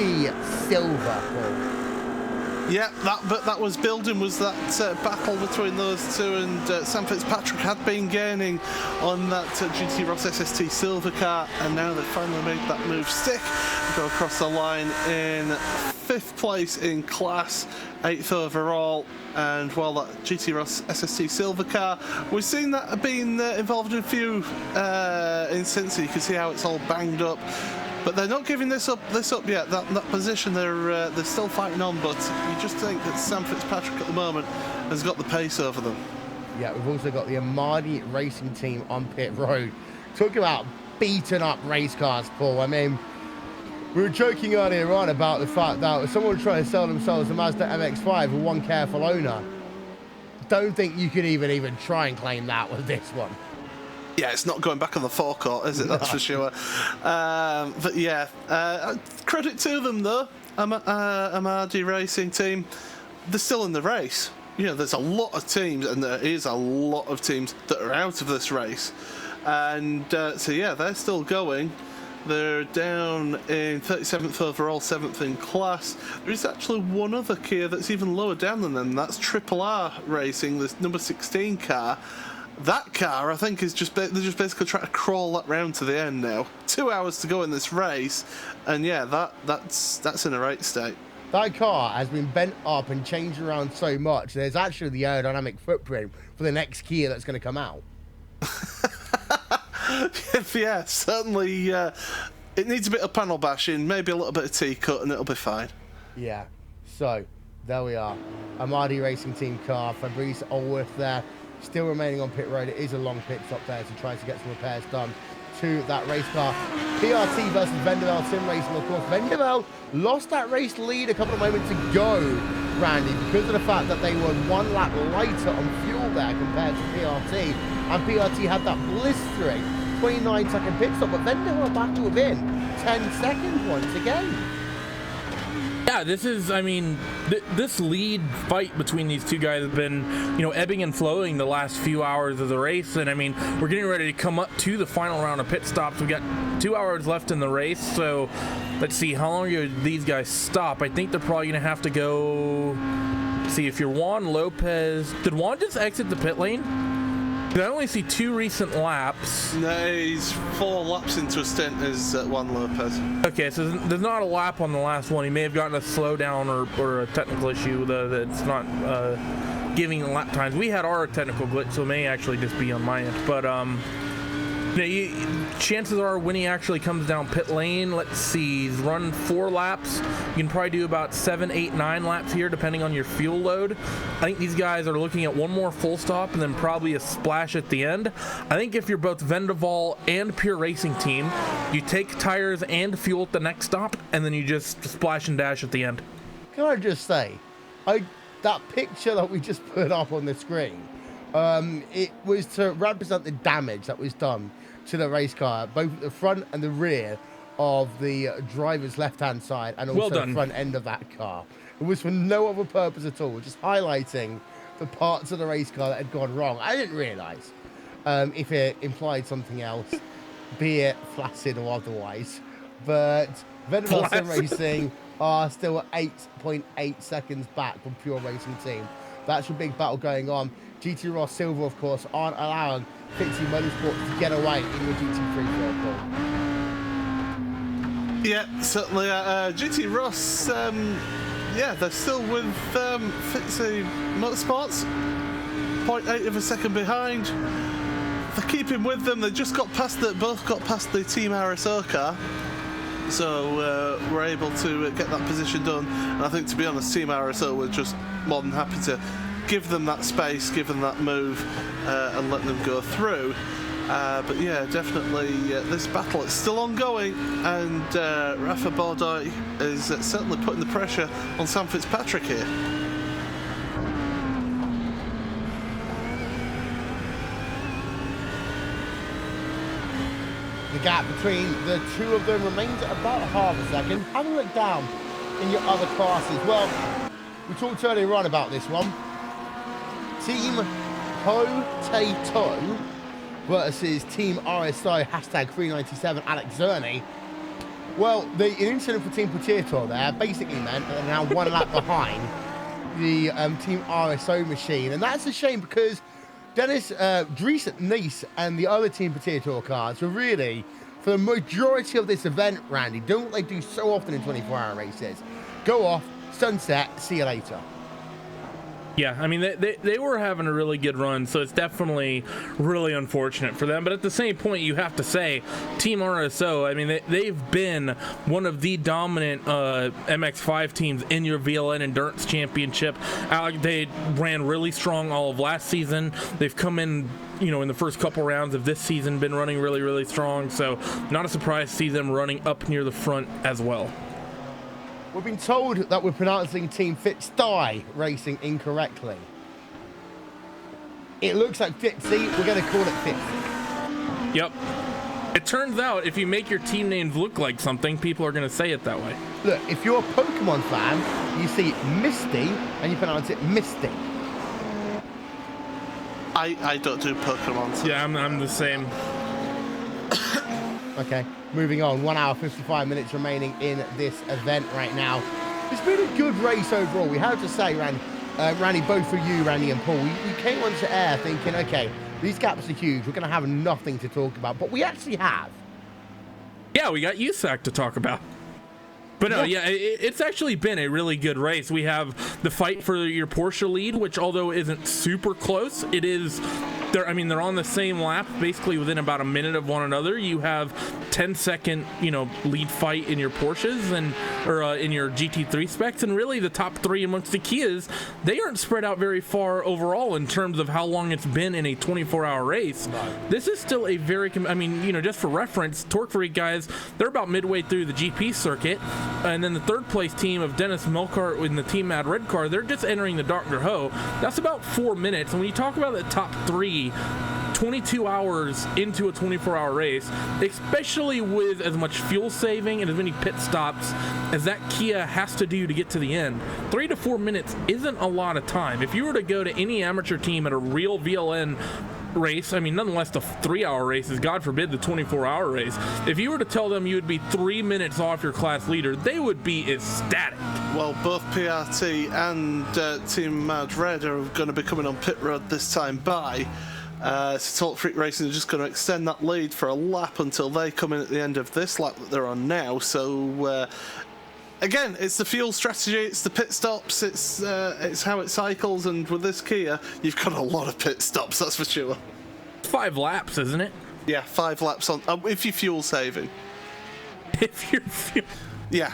Silver, Paul. Yeah, that was building, was that battle between those two, and Sam Fitzpatrick had been gaining on that GT Ross SST Silver car, and now they've finally made that move stick. Go across the line in 5th place in class, 8th overall, and while that GT Ross SST Silver car, we've seen that being involved in a few incidents. You can see how it's all banged up. But they're not giving this up yet. That position, they're still fighting on. But you just think that Sam Fitzpatrick at the moment has got the pace over them. Yeah, we've also got the Amadi Racing team on pit road. Talking about beaten up race cars, Paul. I mean, we were joking earlier on about the fact that someone trying to sell themselves a Mazda MX-5 with one careful owner. Don't think you could even try and claim that with this one. Yeah, it's not going back on the forecourt, is it? That's for sure. But yeah, credit to them though, Amadi Racing team. They're still in the race. You know, there's a lot of teams, and there is a lot of teams that are out of this race. And so yeah, they're still going. They're down in 37th overall, 7th in class. There is actually one other Kia that's even lower down than them. That's Triple R Racing, this number 16 car. That car, I think, is they're just basically trying to crawl that round to the end now. 2 hours to go in this race, and yeah, that's in a right state. That car has been bent up and changed around so much. There's actually the aerodynamic footprint for the next Kia that's going to come out. Yeah, certainly. It needs a bit of panel bashing, maybe a little bit of T-cut, and it'll be fine. Yeah. So there we are. Amadi Racing Team car. Fabrice Allworth there. Still remaining on pit road. It is a long pit stop there to try to get some repairs done to that race car. PRT versus Vendeveld Sim Racing, of course. Vendeveld lost that race lead a couple of moments ago, Randy, because of the fact that they were 1 lap lighter on fuel there compared to PRT. And PRT had that blistering 29-second pit stop, but Vendeveld are back to within 10 seconds once again. Yeah, this is, I mean, this lead fight between these two guys has been, you know, ebbing and flowing the last few hours of the race. And I mean, we're getting ready to come up to the final round of pit stops. We got 2 hours left in the race. So let's see, how long do these guys stop? I think they're probably going to have to go, see, if you're Juan Lopez, did Juan just exit the pit lane? I only see 2 recent laps. No, he's 4 laps into a stint as Juan Lopez. Okay, so there's not a lap on the last one. He may have gotten a slowdown or a technical issue that's not giving lap times. We had our technical glitch, so it may actually just be on my end. But chances are when he actually comes down pit lane, let's see, he's run 4 laps. You can probably do about 7, 8, 9 laps here, depending on your fuel load. I think these guys are looking at one more full stop and then probably a splash at the end. I think if you're both Vendaval and Pure Racing Team, you take tires and fuel at the next stop, and then you just splash and dash at the end. Can I just say, that picture that we just put up on the screen, it was to represent the damage that was done to the race car, both at the front and the rear of the driver's left-hand side, and also the front end of that car. It was for no other purpose at all, just highlighting the parts of the race car that had gone wrong. I didn't realise if it implied something else, be it flaccid or otherwise. But Vendaval Sim Racing are still at 8.8 seconds back from Pure Racing Team. That's your big battle going on. GT Ross Silver, of course, aren't allowing Pixie Motorsports to get away in the GT3 vehicle. Yeah, certainly. GT Ross, they're still with Pixie Motorsports. 0.8 of a second behind. They're keeping with them. They just both got past the Team RSO car. So we're able to get that position done. And I think, to be honest, Team RSO were just more than happy to give them that space, give them that move, and let them go through. But yeah, definitely this battle is still ongoing, and Rafa Bordoy is certainly putting the pressure on Sam Fitzpatrick here. The gap between the two of them remains at about half a second. Have a look down in your other classes. Well, we talked earlier on about this one. Team Potato versus Team RSO, #397 Alex Zerny. Well, the incident for Team Potato there basically meant that they're now 1 lap behind the Team RSO machine. And that's a shame because Dries Nice and the other Team Potato cars were really, for the majority of this event, Randy, don't what they do so often in 24-hour races? Go off, sunset, see you later. Yeah, I mean, they were having a really good run, so it's definitely really unfortunate for them. But at the same point, you have to say, Team RSO, I mean, they've been one of the dominant MX5 teams in your VLN Endurance Championship. They ran really strong all of last season. They've come in, in the first couple rounds of this season, been running really, really strong. So not a surprise to see them running up near the front as well. We've been told that we're pronouncing Team Fitz-Die Racing incorrectly. It looks like Fitzy, we're going to call it Fitzy. Yep. It turns out if you make your team names look like something, people are going to say it that way. Look, if you're a Pokemon fan, you see Misty and you pronounce it Misty. I don't do Pokemon. So. Yeah, I'm the same. Okay, moving on. 1 hour, 55 minutes remaining in this event right now. It's been a good race overall. We have to say, Randy, both for you, Randy and Paul, we came onto air thinking, okay, these gaps are huge. We're going to have nothing to talk about, but we actually have. Yeah, we got USAC to talk about. But no, yeah, it's actually been a really good race. We have the fight for your Porsche lead, which although isn't super close, it is. They're on the same lap, basically within about a minute of one another. You have 10-second, lead fight in your Porsches or in your GT3 specs, and really the top 3 amongst the Kias, they aren't spread out very far overall in terms of how long it's been in a 24-hour race. This is still a very, just for reference, Torque Freak guys, they're about midway through the GP circuit, and then the third place team of Dennis Melkart in the Team Mad Red car, they're just entering the Dr. Ho. That's about 4 minutes, and when you talk about the top 3, 22 hours into a 24-hour race, especially with as much fuel saving and as many pit stops as that Kia has to do to get to the end, 3 to 4 minutes isn't a lot of time. If you were to go to any amateur team at a real VLN race, nonetheless the 3-hour race is, God forbid, the 24-hour race, if you were to tell them you would be 3 minutes off your class leader, they would be ecstatic. Well, both PRT and Team Mad Red are going to be coming on pit road this time by So Talk Freak Racing are just going to extend that lead for a lap until they come in at the end of this lap that they're on now. So again, it's the fuel strategy, it's the pit stops, it's how it cycles, and with this Kia, you've got a lot of pit stops, that's for sure. 5 laps, isn't it? Yeah, 5 laps on if you're fuel saving. If you're fuel... Yeah.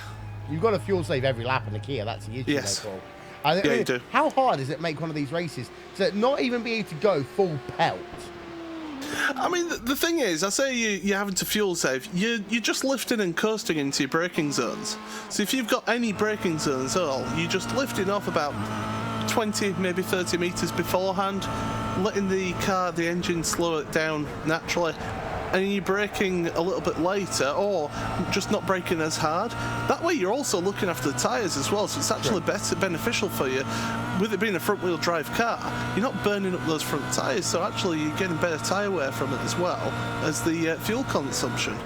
You've got to fuel save every lap in the Kia, that's the issue. Yes. Paul. Yeah, you do. How hard does it make one of these races to not even be able to go full pelt? I mean, the thing is, I say you're having to fuel save, you're just lifting and coasting into your braking zones. So if you've got any braking zones at all, you're just lifting off about 20, maybe 30 metres beforehand, letting the engine slow it down naturally, and you're braking a little bit later, or just not braking as hard. That way you're also looking after the tyres as well, so it's actually beneficial for you. With it being a front-wheel drive car, you're not burning up those front tyres, so actually you're getting better tyre wear from it as well as the fuel consumption.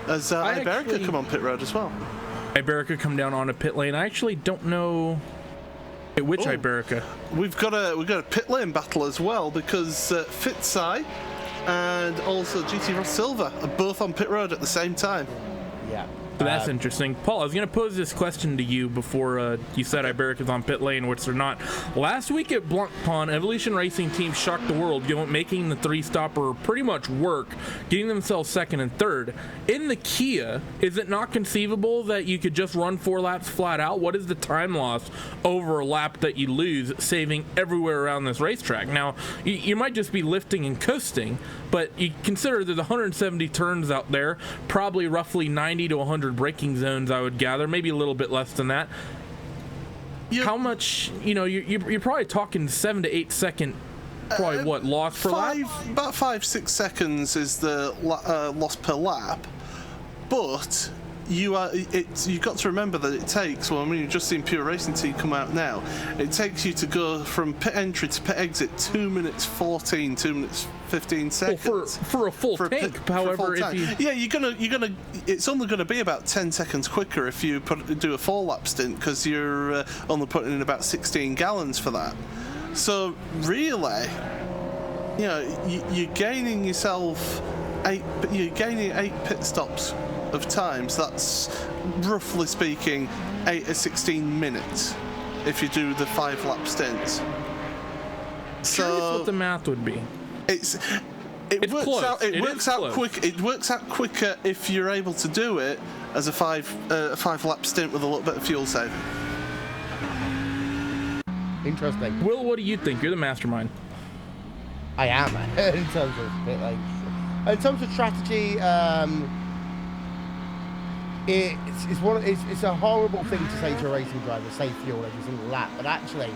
As Iberica come on pit road as well. Iberica come down on a pit lane. I actually don't know which Iberica. We've got a pit lane battle as well, because Fitzai and also GT Ross Silva are both on pit road at the same time. Yeah. So that's interesting. Paul, I was going to pose this question to you before you said Iberica's on pit lane, which they're not. Last week at Blanc Pond, Evolution Racing Team shocked the world, making the 3-stopper pretty much work, getting themselves second and third. In the Kia, is it not conceivable that you could just run 4 laps flat out? What is the time loss over a lap that you lose, saving everywhere around this racetrack? Now, you might just be lifting and coasting, but you consider there's 170 turns out there, probably roughly 90 to 100 braking zones, I would gather, maybe a little bit less than that. How much, you're probably talking 7 to 8 second, probably loss per lap? About 5-6 seconds is the loss per lap, but you've got to remember that it takes, you've just seen Pure Racing Team come out now, it takes you to go from pit entry to pit exit 2 minutes 14, 2 minutes 15 seconds. Well, for a full tank, however, if you... Yeah, you're gonna. It's only gonna be about 10 seconds quicker if you do a 4-lap stint, because you're only putting in about 16 gallons for that. So really, you're gaining yourself 8 pit stops of times. That's roughly speaking 8 to 16 minutes if you do the 5-lap stints. Curious what the math would be. It works out quicker if you're able to do it as a 5-lap stint with a little bit of fuel saving. Interesting. Will, what do you think? You're the mastermind. I am in terms of pit lanes. In terms of strategy, it's a horrible thing to say to a racing driver, save fuel every single lap, but actually,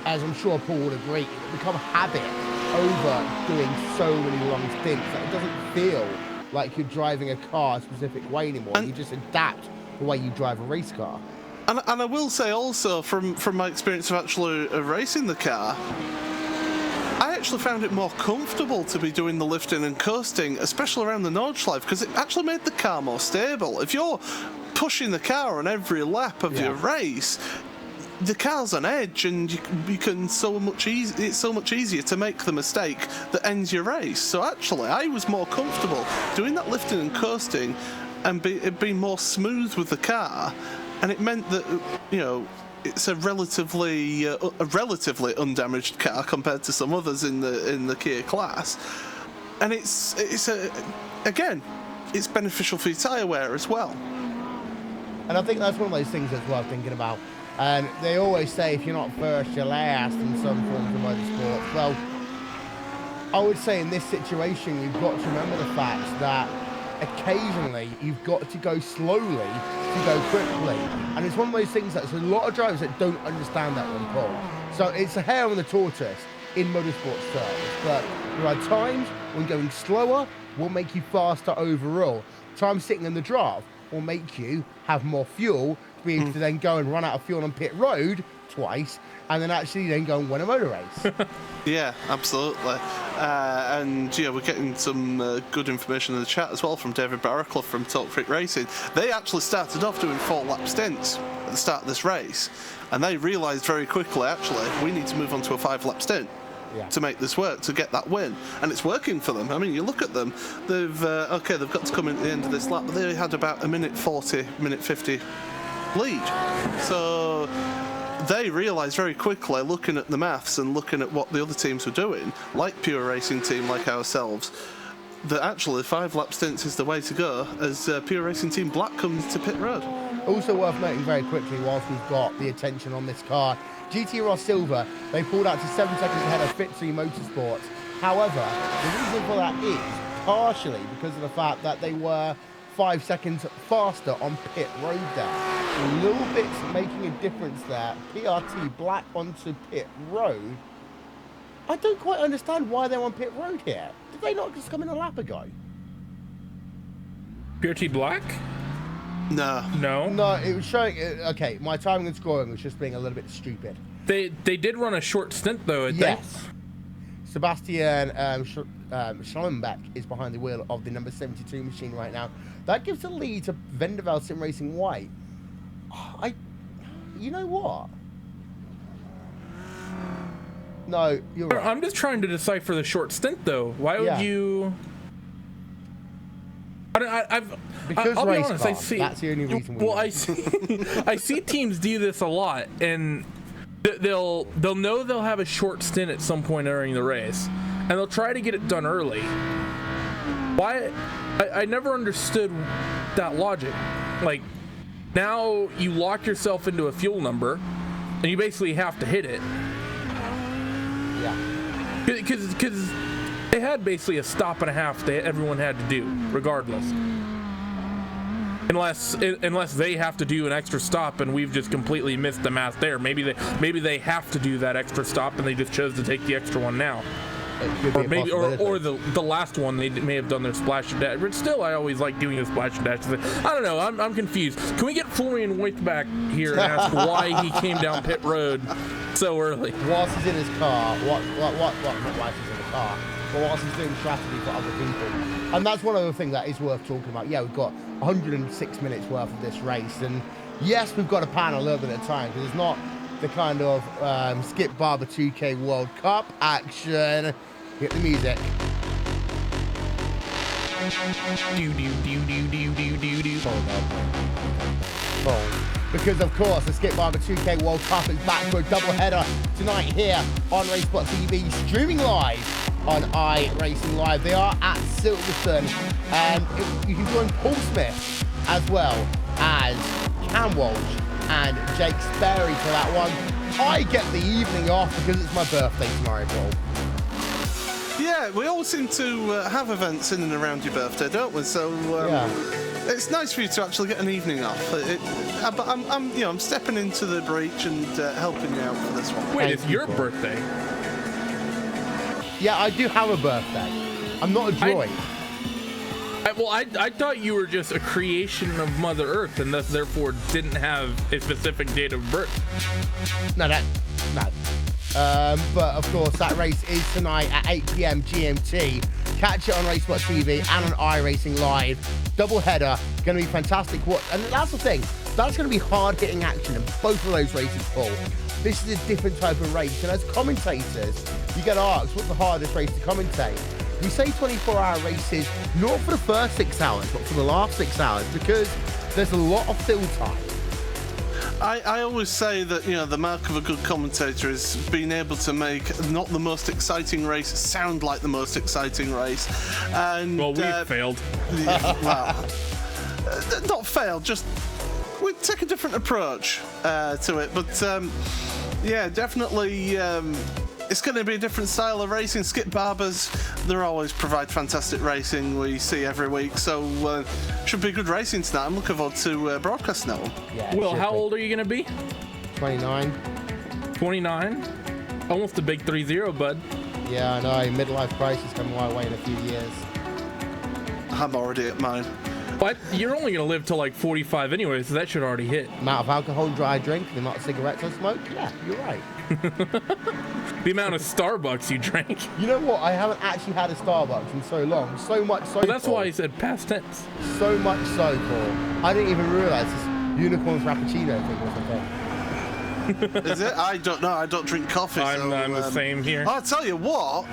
as I'm sure Paul would agree, it become a habit over doing so many long stints that it doesn't feel like you're driving a car a specific way anymore. You just adapt the way you drive a race car. And I will say also, from my experience of actually racing the car, I actually found it more comfortable to be doing the lifting and coasting, especially around the Nordschleife, because it actually made the car more stable. If you're pushing the car on every lap of your race, the car's on edge, and you can it's so much easier to make the mistake that ends your race. So actually, I was more comfortable doing that lifting and coasting, and being more smooth with the car, and it meant that it's a relatively undamaged car compared to some others in the Kia class, and it's beneficial for your tyre wear as well. And I think that's one of those things that's worth thinking about. And they always say if you're not first, you're last in some forms of motorsport. Well, I would say in this situation, you've got to remember the fact that occasionally you've got to go slowly to go quickly. And it's one of those things that there's a lot of drivers that don't understand that one, Paul. So it's a hair on the tortoise in motorsport terms. But there are times when going slower will make you faster overall. Times sitting in the draft will make you have more fuel to be able to then go and run out of fuel on pit road twice, and then actually then go and win a motor race. Yeah, absolutely. And we're getting some good information in the chat as well from David Barraclough from Talk Freak Racing. They actually started off doing 4-lap stints at the start of this race, and they realised very quickly, actually, we need to move on to a 5-lap stint. to make this work, to get that win, and it's working for them. I mean, you look at them; they've got to come in at the end of this lap, but they had about a minute 40, minute 50 lead. So they realised very quickly, looking at the maths and looking at what the other teams were doing, like Pure Racing Team, like ourselves, that actually 5-lap stints is the way to go as Pure Racing Team Black comes to pit road. Also worth noting very quickly, whilst we've got the attention on this car, GT Ross Silver, they pulled out to 7 seconds ahead of Fit3 Motorsports. However, the reason for that is partially because of the fact that they were 5 seconds faster on pit road there. Little bits making a difference there. PRT Black onto pit road. I don't quite understand why they're on pit road here. Did they not just come in a lap ago? PRT Black? No. No, it was showing... Okay, my timing and scoring was just being a little bit stupid. They did run a short stint, though, Yes. Sebastian Schallenbeck is behind the wheel of the number 72 machine right now. That gives the lead to Vendevel Sim Racing White. You know what? No, you're right. I'm just trying to decipher the short stint, though. Why would you... Because I'll be race honest, car, I see. that's the only reason. I see teams do this a lot, and they'll know they'll have a short stint at some point during the race, and they'll try to get it done early. Why? I never understood that logic. Like, now you lock yourself into a fuel number, and you basically have to hit it. Yeah. Because they had basically a stop and a half that everyone had to do, regardless. Unless they have to do an extra stop and we've just completely missed the math there. Maybe they have to do that extra stop and they just chose to take the extra one now. Or maybe or the last one they may have done their splash and dash. But still, I always like doing the splash and dash. I don't know. I'm confused. Can we get Florian Voigt back here and ask why he came down pit road so early? Whilst he's in his car, not whilst he's in the car, but whilst he's doing strategy for other people. And that's one other thing that is worth talking about. Yeah, we've got 106 minutes worth of this race, and yes, we've got to pan a little bit of time because it's not the kind of Skip Barber 2K World Cup action. Hit the music. Because of course the Skip Barber 2K World Cup is back for a double header tonight here on Racebot TV, streaming live on iRacing Live. They are at Silverstone, and you can join Paul Smith as well as Cam Walsh and Jake Sperry for that one. I get the evening off because it's my birthday tomorrow, Paul. Yeah, we all seem to have events in and around your birthday, don't we? So it's nice for you to actually get an evening off. But I'm stepping into the breach and helping you out for this one. Wait, it's your birthday? Yeah, I do have a birthday. I'm not a droid. I thought you were just a creation of Mother Earth and thus therefore didn't have a specific date of birth. No. But of course, that race is tonight at 8 p.m. GMT. Catch it on Racebot TV and on iRacing Live. Double header, going to be fantastic. And that's the thing, that's going to be hard-hitting action in both of those races, Paul. This is a different type of race, and as commentators, you get asked, what's the hardest race to commentate? We say 24-hour races, not for the first 6 hours, but for the last 6 hours, because there's a lot of fill time. I always say that, the mark of a good commentator is being able to make not the most exciting race sound like the most exciting race. And well, we failed. Not failed, just we take a different approach to it. But definitely it's going to be a different style of racing. Skip Barbers, they always provide fantastic racing we see every week, so should be good racing tonight. I'm looking forward to broadcasting that one. Yeah, Will, how old are you going to be? 29. 29? Almost a big 3-0, bud. Yeah, I know. Midlife crisis coming my way in a few years. I'm already at mine. But you're only going to live till like 45 anyway, so that should already hit. Amount of alcohol I drink, the amount of cigarettes I smoke, yeah, you're right. The amount of Starbucks you drank. You know what? I haven't actually had a Starbucks in so long. So much so. Well, that's why I said past tense. So much so, Paul. I didn't even realize this unicorn frappuccino thing was a thing. Is it? I don't know. I don't drink coffee. I'm the same here. I'll tell you what.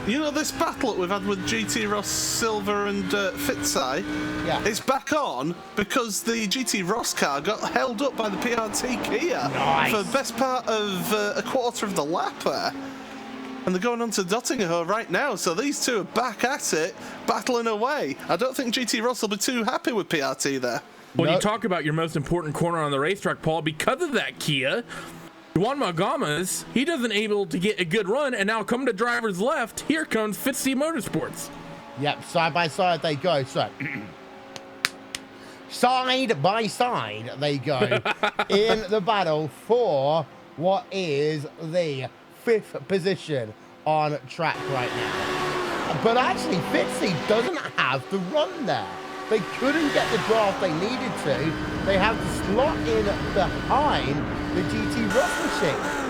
You know this battle that we've had with GT Ross Silver and Fitzai? Yeah. It's back on because the GT Ross car got held up by the PRT Kia Nice. for the best part of a quarter of the lap there. And they're going on to Dottingham right now, so these two are back at it, battling away. I don't think GT Ross will be too happy with PRT there. When you talk about your most important corner on the racetrack, Paul, because of that Kia, Juan Magamas, he doesn't able to get a good run, and now come to driver's left, here comes Fitzy Motorsports. Yep, side by side they go. So, side by side they go in the battle for what is the 5th position on track right now. But actually, Fitzy doesn't have the run there. They couldn't get the draft they needed to. They have to slot in behind the GT Ross machine.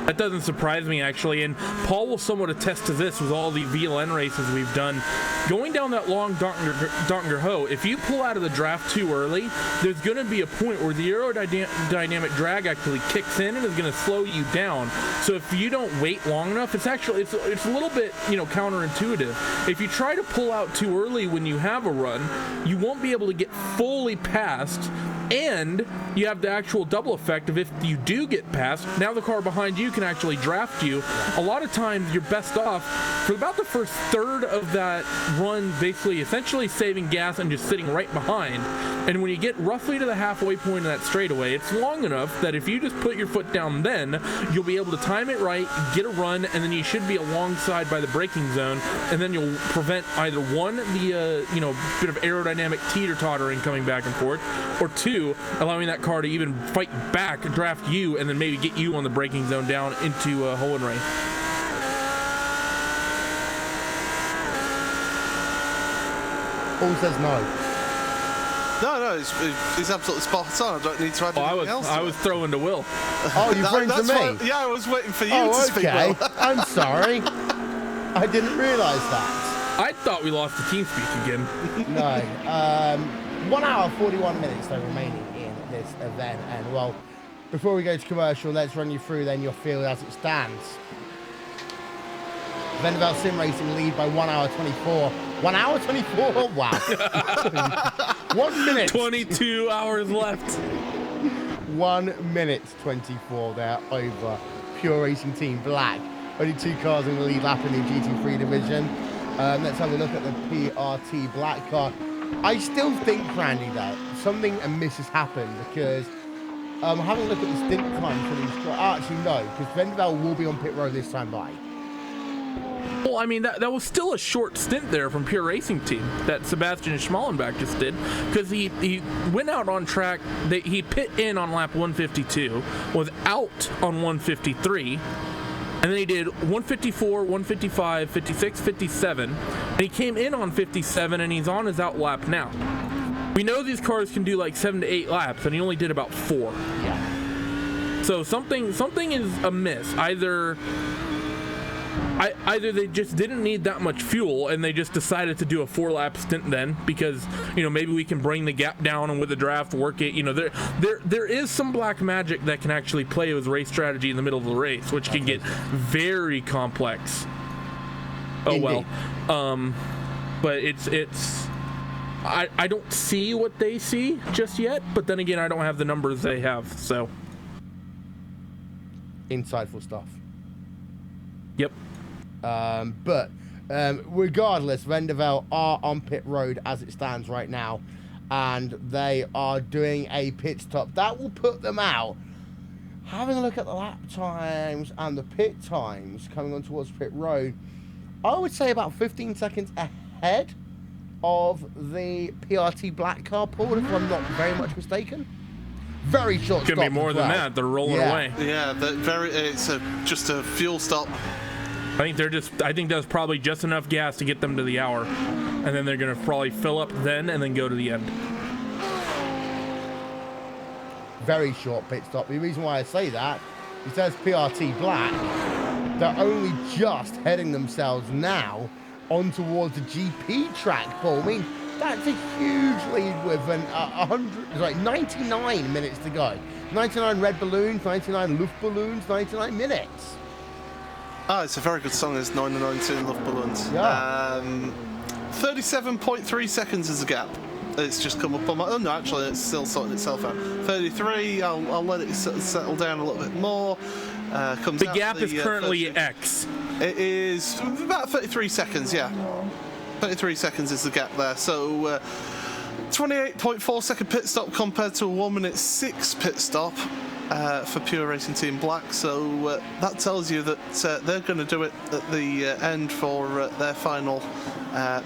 That doesn't surprise me, actually, and Paul will somewhat attest to this with all the VLN races we've done. Going down that long Donger Ho, if you pull out of the draft too early, there's going to be a point where the aerodynamic drag actually kicks in and is going to slow you down. So if you don't wait long enough, it's actually it's a little bit counterintuitive. If you try to pull out too early when you have a run, you won't be able to get fully past. And you have the actual double effect of if you do get past, now the car behind you can actually draft you. A lot of times you're best off for about the first third of that run, basically essentially saving gas and just sitting right behind. And when you get roughly to the halfway point of that straightaway, it's long enough that if you just put your foot down then, you'll be able to time it right, get a run, and then you should be alongside by the braking zone, and then you'll prevent either one, the bit of aerodynamic teeter-tottering coming back and forth, or two, allowing that car to even fight back, draft you, and then maybe get you on the braking zone down into Hole and Ray. Paul says no. No, he's absolutely spot on. I don't need to add anything else. I was throwing to Will. Oh, you're throwing to me? I was waiting for you to speak, Will. I'm sorry. I didn't realise that. I thought we lost the team speak again. No. 1 hour, 41 minutes though remaining in this event. And, well, before we go to commercial, let's run you through then your field as it stands. Vendavel Sim Racing lead by 1 hour 24. 1 hour 24? Wow. 1 minute. 22 hours left. 1 minute 24 there over Pure Racing Team Black. Only 2 cars in the lead lap in the GT3 division. Let's have a look at the PRT Black car. I still think, Randy, that something amiss has happened because having a look at the stint time for these cars. Actually, no, because Vendavel will be on pit road this time by. Well, I mean, that was still a short stint there from Pure Racing Team that Sebastian Schmallenbach just did, because he went out on track, he pit in on lap 152, was out on 153, and then he did 154, 155, 56, 57, and he came in on 57, and he's on his out lap now. We know these cars can do like 7 to 8 laps, and he only did about 4. Yeah. So something is amiss. Either they just didn't need that much fuel and they just decided to do a 4-lap stint then because, maybe we can bring the gap down and with the draft work it. There is some black magic that can actually play with race strategy in the middle of the race, which can get very complex. Oh, well. But it's I don't see what they see just yet, but then again, I don't have the numbers they have, so. Insightful stuff. Yep. But regardless, Vendavel are on pit road as it stands right now, and they are doing a pit stop. That will put them out. Having a look at the lap times and the pit times coming on towards pit road, I would say about 15 seconds ahead of the PRT black car, Paul, if I'm not very much mistaken. Very short stop. Could be more than that. They're rolling away. Yeah, it's just a fuel stop. I think that's probably just enough gas to get them to the hour, and then they're gonna probably fill up then and then go to the end. Very short pit stop. The reason why I say that is says PRT Black. They're only just heading themselves now on towards the GP track, Paul. I mean, That's a huge lead with 99 minutes to go. 99 red balloons, 99 Luftballons, 99 minutes. Oh, it's a very good song, it's 919 Luftballons. Yeah. 37.3 seconds is the gap. It's just come up on my... Oh, no, actually, it's still sorting itself out. 33, I'll let it settle down a little bit more. The gap is currently X. It is about 33 seconds, yeah. 33 seconds is the gap there. So, 28.4 second pit stop compared to a 1 minute 6 pit stop for Pure Racing Team Black. So, that tells you that they're going to do it at the end for their final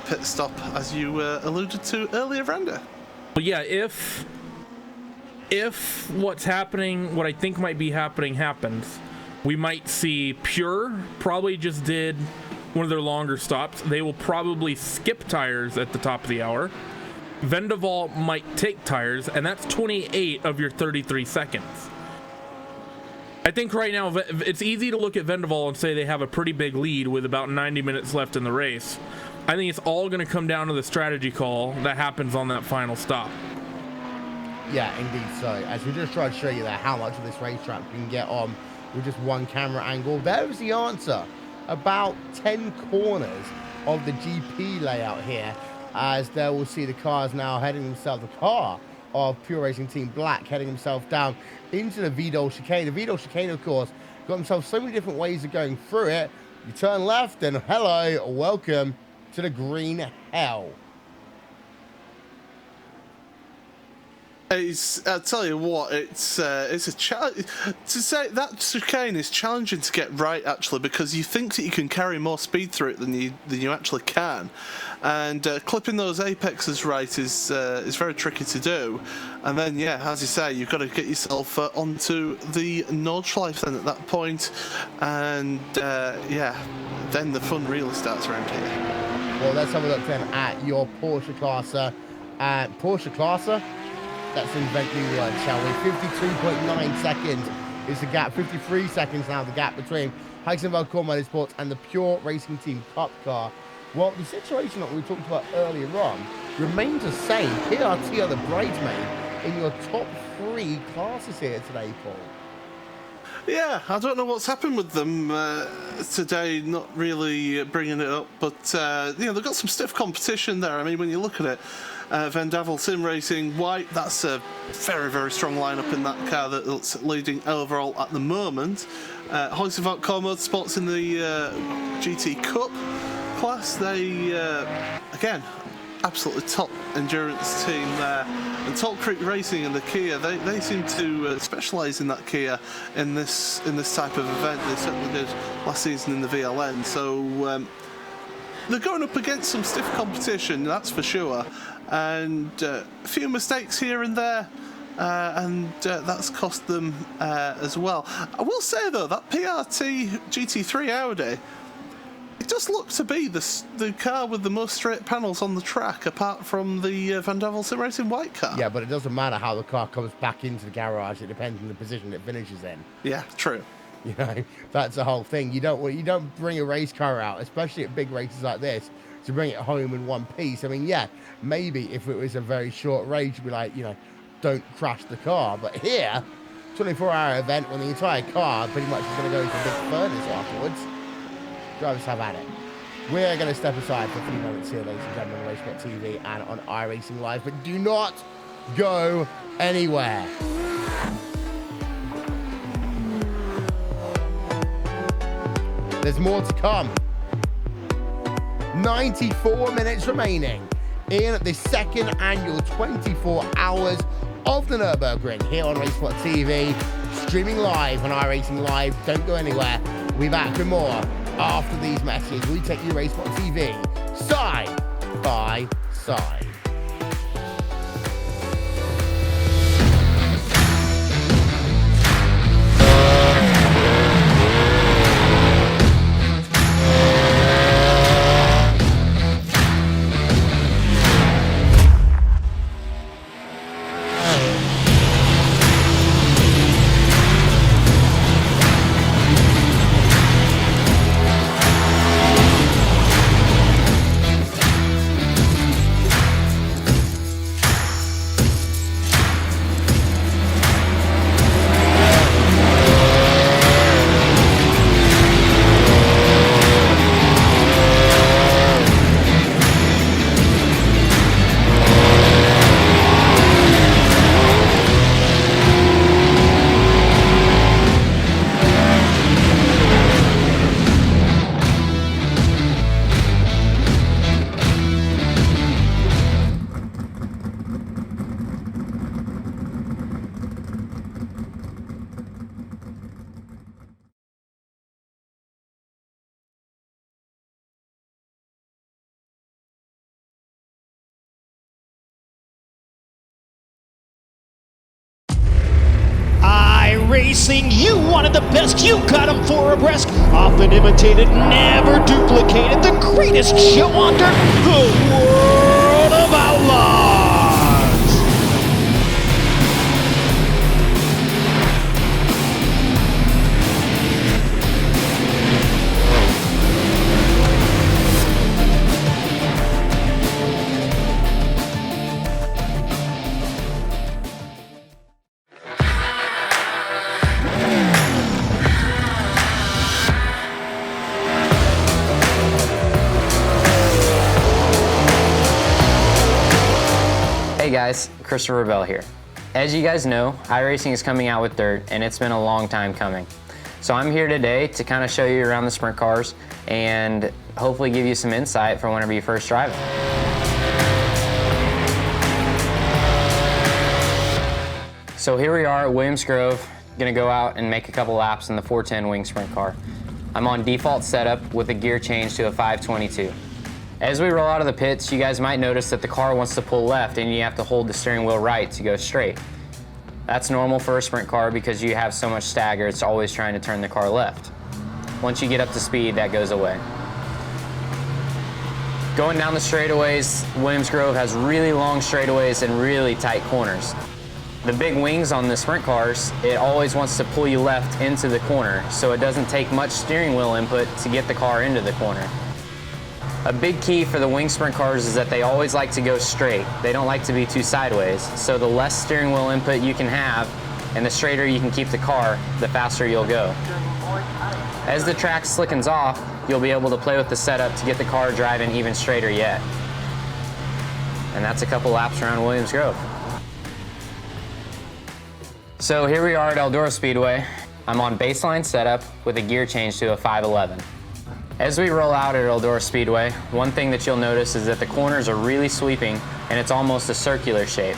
pit stop, as you alluded to earlier, Brenda. Well, yeah, if what's happening, what I think might be happening, happens, we might see Pure probably just did one of their longer stops. They will probably skip tires at the top of the hour. Vendaval might take tires, and that's 28 of your 33 seconds. I think right now it's easy to look at Vendaval and say they have a pretty big lead with about 90 minutes left in the race. I think it's all going to come down to the strategy call that happens on that final stop. Yeah, indeed so. As we just tried to show you there how much of this racetrack we can get on with just one camera angle, there's the answer. About 10 corners of the GP layout here, as there we'll see the cars now heading themselves, the car of Pure Racing Team Black heading himself down into the Vidal chicane. The Vidal chicane, of course, got himself so many different ways of going through it. You turn left and hello, welcome to the green hell. I'll tell you what, it's a challenge. To say that chicane is challenging to get right, actually, because you think that you can carry more speed through it than you actually can, and clipping those apexes right is very tricky to do. And then, yeah, as you say, you've got to get yourself onto the Nordschleife then at that point, and yeah, then the fun really starts around here. Well, let's have a look then at your Porsche Classer. Porsche Classer, let's invent new words, shall we? 52.9 seconds is the gap. 53 seconds now, the gap between Heisenberg Core Motorsports and the Pure Racing Team Cup car. Well, the situation that we talked about earlier on remains the same. PRT are the bridesmaid in your top 3 classes here today, Paul. Yeah, I don't know what's happened with them today, not really bringing it up, but you know, they've got some stiff competition there. I mean, when you look at it, Vendaval Sim Racing White, that's a very, very strong lineup in that car that's leading overall at the moment. Heisenberg Core Motorsports in the GT Cup class, they, again, absolutely top endurance team there. And Toll Creek Racing and the Kia, they seem to specialise in that Kia in this type of event. They certainly did last season in the VLN. So they're going up against some stiff competition, that's for sure. And a few mistakes here and there, and that's cost them as well. I will say though, that PRT GT3 Audi, it does look to be the car with the most straight panels on the track, apart from the Vendaval Sim Racing White car. Yeah, but it doesn't matter how the car comes back into the garage. It depends on the position it finishes in. Yeah, true. You know, that's the whole thing. You don't bring a race car out, especially at big races like this, to bring it home in one piece. I mean, yeah, maybe if it was a very short race, you'd be like, you know, don't crash the car. But here, 24-hour event when the entire car pretty much is going to go into a big furnace afterwards. Drivers have at it. We're going to step aside for a few moments here, ladies and gentlemen, on Racesport TV and on iRacing Live, but do not go anywhere. There's more to come. 94 minutes remaining in the second annual 24 Hours of the Nürburgring here on Racesport TV, streaming live on iRacing Live. Don't go anywhere. We'll be back with more after these messages. We take you Racesport TV side by side. iRacing, you wanted the best, you got them for abreast. Often imitated, never duplicated. The greatest show on dirt, the World of Outlaws. Hey guys, Christopher Bell here. As you guys know, iRacing is coming out with dirt and it's been a long time coming. So I'm here today to kind of show you around the sprint cars and hopefully give you some insight for whenever you first drive it. So here we are at Williams Grove, gonna go out and make a couple laps in the 410 wing sprint car. I'm on default setup with a gear change to a 522. As we roll out of the pits, you guys might notice that the car wants to pull left and you have to hold the steering wheel right to go straight. That's normal for a sprint car because you have so much stagger, it's always trying to turn the car left. Once you get up to speed, that goes away. Going down the straightaways, Williams Grove has really long straightaways and really tight corners. The big wings on the sprint cars, it always wants to pull you left into the corner, so it doesn't take much steering wheel input to get the car into the corner. A big key for the wing sprint cars is that they always like to go straight. They don't like to be too sideways. So the less steering wheel input you can have and the straighter you can keep the car, the faster you'll go. As the track slickens off, you'll be able to play with the setup to get the car driving even straighter yet. And that's a couple laps around Williams Grove. So here we are at Eldora Speedway. I'm on baseline setup with a gear change to a 511. As we roll out at Eldora Speedway, one thing that you'll notice is that the corners are really sweeping and it's almost a circular shape.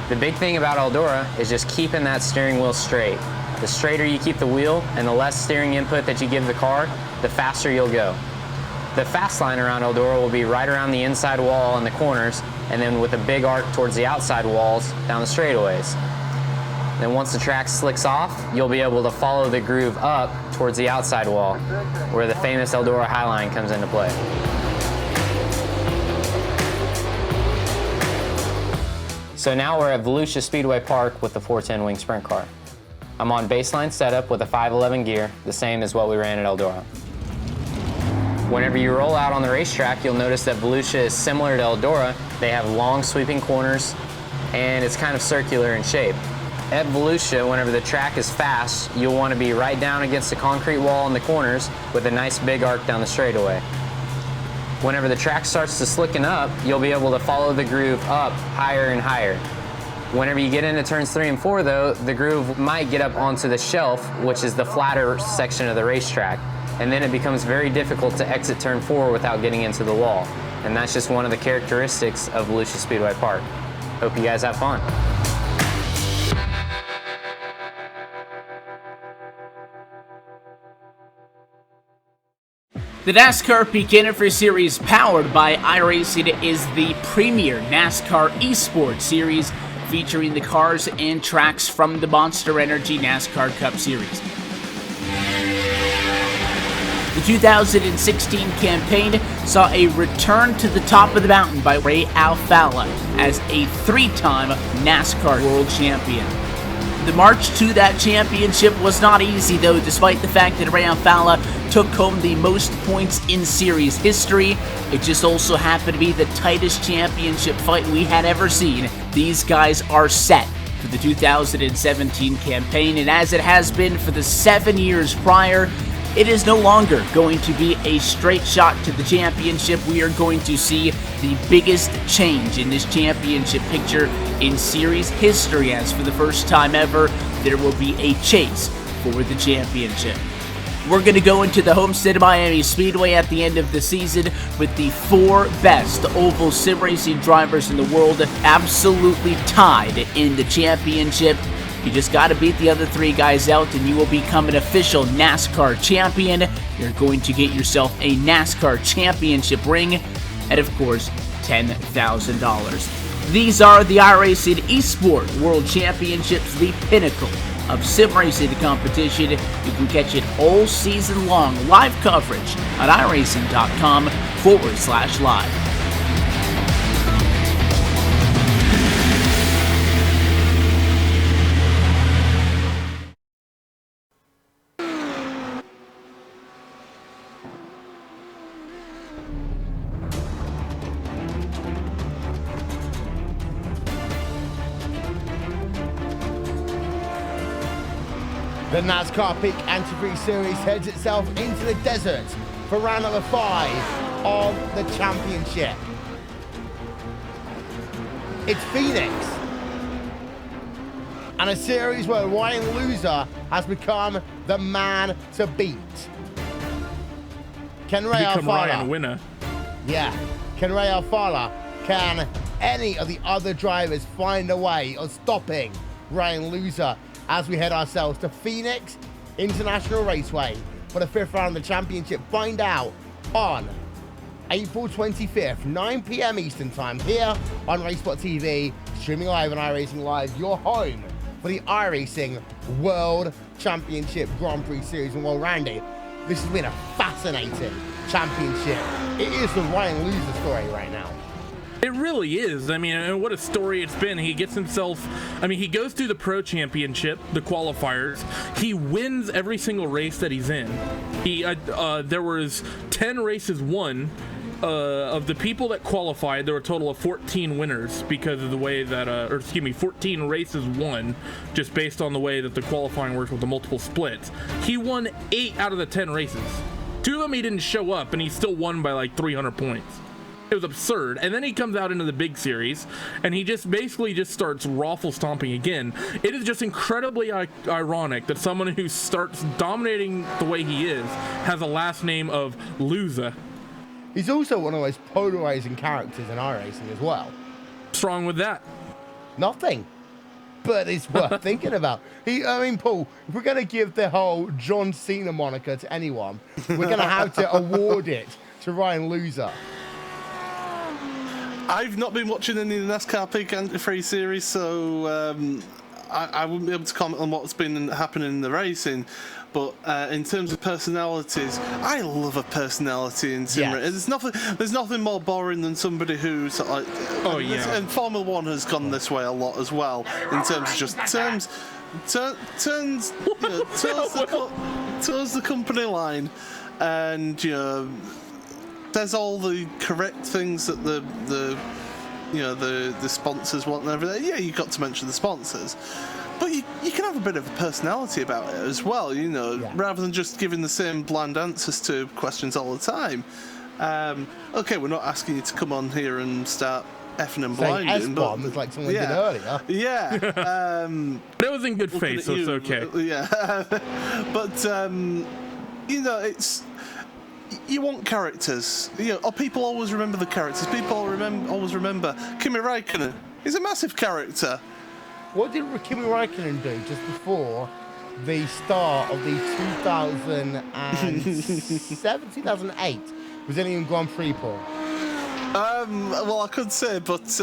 The big thing about Eldora is just keeping that steering wheel straight. The straighter you keep the wheel and the less steering input that you give the car, the faster you'll go. The fast line around Eldora will be right around the inside wall in the corners and then with a big arc towards the outside walls down the straightaways. Then once the track slicks off, you'll be able to follow the groove up towards the outside wall, where the famous Eldora High Line comes into play. So now we're at Volusia Speedway Park with the 410 wing sprint car. I'm on baseline setup with a 511 gear, the same as what we ran at Eldora. Whenever you roll out on the racetrack, you'll notice that Volusia is similar to Eldora. They have long sweeping corners and it's kind of circular in shape. At Volusia, whenever the track is fast, you'll want to be right down against the concrete wall in the corners with a nice big arc down the straightaway. Whenever the track starts to slicken up, you'll be able to follow the groove up higher and higher. Whenever you get into turns 3 and 4 though, the groove might get up onto the shelf, which is the flatter section of the racetrack. And then it becomes very difficult to exit turn 4 without getting into the wall. And that's just one of the characteristics of Volusia Speedway Park. Hope you guys have fun. The NASCAR Beginner for Series powered by iRacing is the premier NASCAR eSports series featuring the cars and tracks from the Monster Energy NASCAR Cup Series. The 2016 campaign saw a return to the top of the mountain by Ray Alfalla as a 3-time NASCAR World Champion. The march to that championship was not easy though, despite the fact that Ray Alfalla took home the most points in series history. It just also happened to be the tightest championship fight we had ever seen. These guys are set for the 2017 campaign, and as it has been for the 7 years prior, it is no longer going to be a straight shot to the championship. We are going to see the biggest change in this championship picture in series history, as for the first time ever, there will be a chase for the championship. We're going to go into the Homestead Miami Speedway at the end of the season with the 4 best oval sim racing drivers in the world absolutely tied in the championship. You just got to beat the other 3 guys out and you will become an official NASCAR champion. You're going to get yourself a NASCAR championship ring and, of course, $10,000. These are the iRacing eSport World Championships, the pinnacle of sim racing competition. You can catch it all season long, live coverage at iRacing.com/live. The NASCAR Peak Antifreeze Series heads itself into the desert for round number 5 of the championship. It's Phoenix, and a series where Ryan Loser has become the man to beat. Can Ray Become Alfala, Ryan winner. yeah, can Ray Alfala, can any of the other drivers find a way of stopping Ryan Loser as we head ourselves to Phoenix International Raceway for the 5th round of the championship? Find out on April 25th, 9 p.m. Eastern Time, here on Racespot TV, streaming live on iRacing Live, your home for the iRacing World Championship Grand Prix Series. And well, Randy, this has been a fascinating championship. It is the Ryan Loser story right now. It really is. I mean, what a story it's been. He gets himself, I mean, he goes through the Pro Championship, the qualifiers. He wins every single race that he's in. There was 10 races won. Of the people that qualified, there were a total of 14 winners because of the way that, 14 races won, just based on the way that the qualifying works with the multiple splits. He won 8 out of the 10 races. 2 of them he didn't show up, and he still won by like 300 points. It was absurd. And then he comes out into the big series and he just basically just starts raffle stomping again. It is just incredibly ironic that someone who starts dominating the way he is has a last name of Loser. He's also one of the most polarizing characters in iRacing as well. What's wrong with that? Nothing. But it's worth thinking about. I mean, Paul, if we're going to give the whole John Cena moniker to anyone, we're going to have to award it to Ryan Loser. I've not been watching any of the NASCAR Peak Antifreeze series, so I wouldn't be able to comment on what's been happening in the racing. But in terms of personalities, I love a personality in sim racing. There's nothing more boring than somebody who's like. Oh yeah. And Formula One has gone this way a lot as well in terms of just turns the company line, and says all the correct things that the sponsors want and everything. Yeah, you've got to mention the sponsors. But you can have a bit of a personality about it as well, rather than just giving the same bland answers to questions all the time. Okay, we're not asking you to come on here and start effing and blinding. S-bomb is like someone did earlier. Yeah. But it was in good faith, so it's okay. Yeah. But, it's... You want characters. People always remember the characters. People always remember Kimi Räikkönen. He's a massive character. What did Kimi Räikkönen do just before the start of the 2008 Brazilian Grand Prix, Paul? Well, I could say, but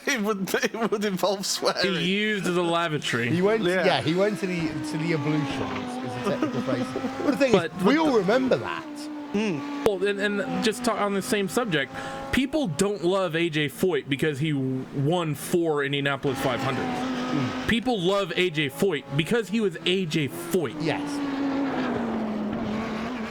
it would involve swearing. He used the lavatory. He went to the ablutions, is the technical phrase. But the thing is, we all remember that. Well, and just talk on the same subject, people don't love AJ Foyt because he won 4 Indianapolis 500s. People love AJ Foyt because he was AJ Foyt. Yes.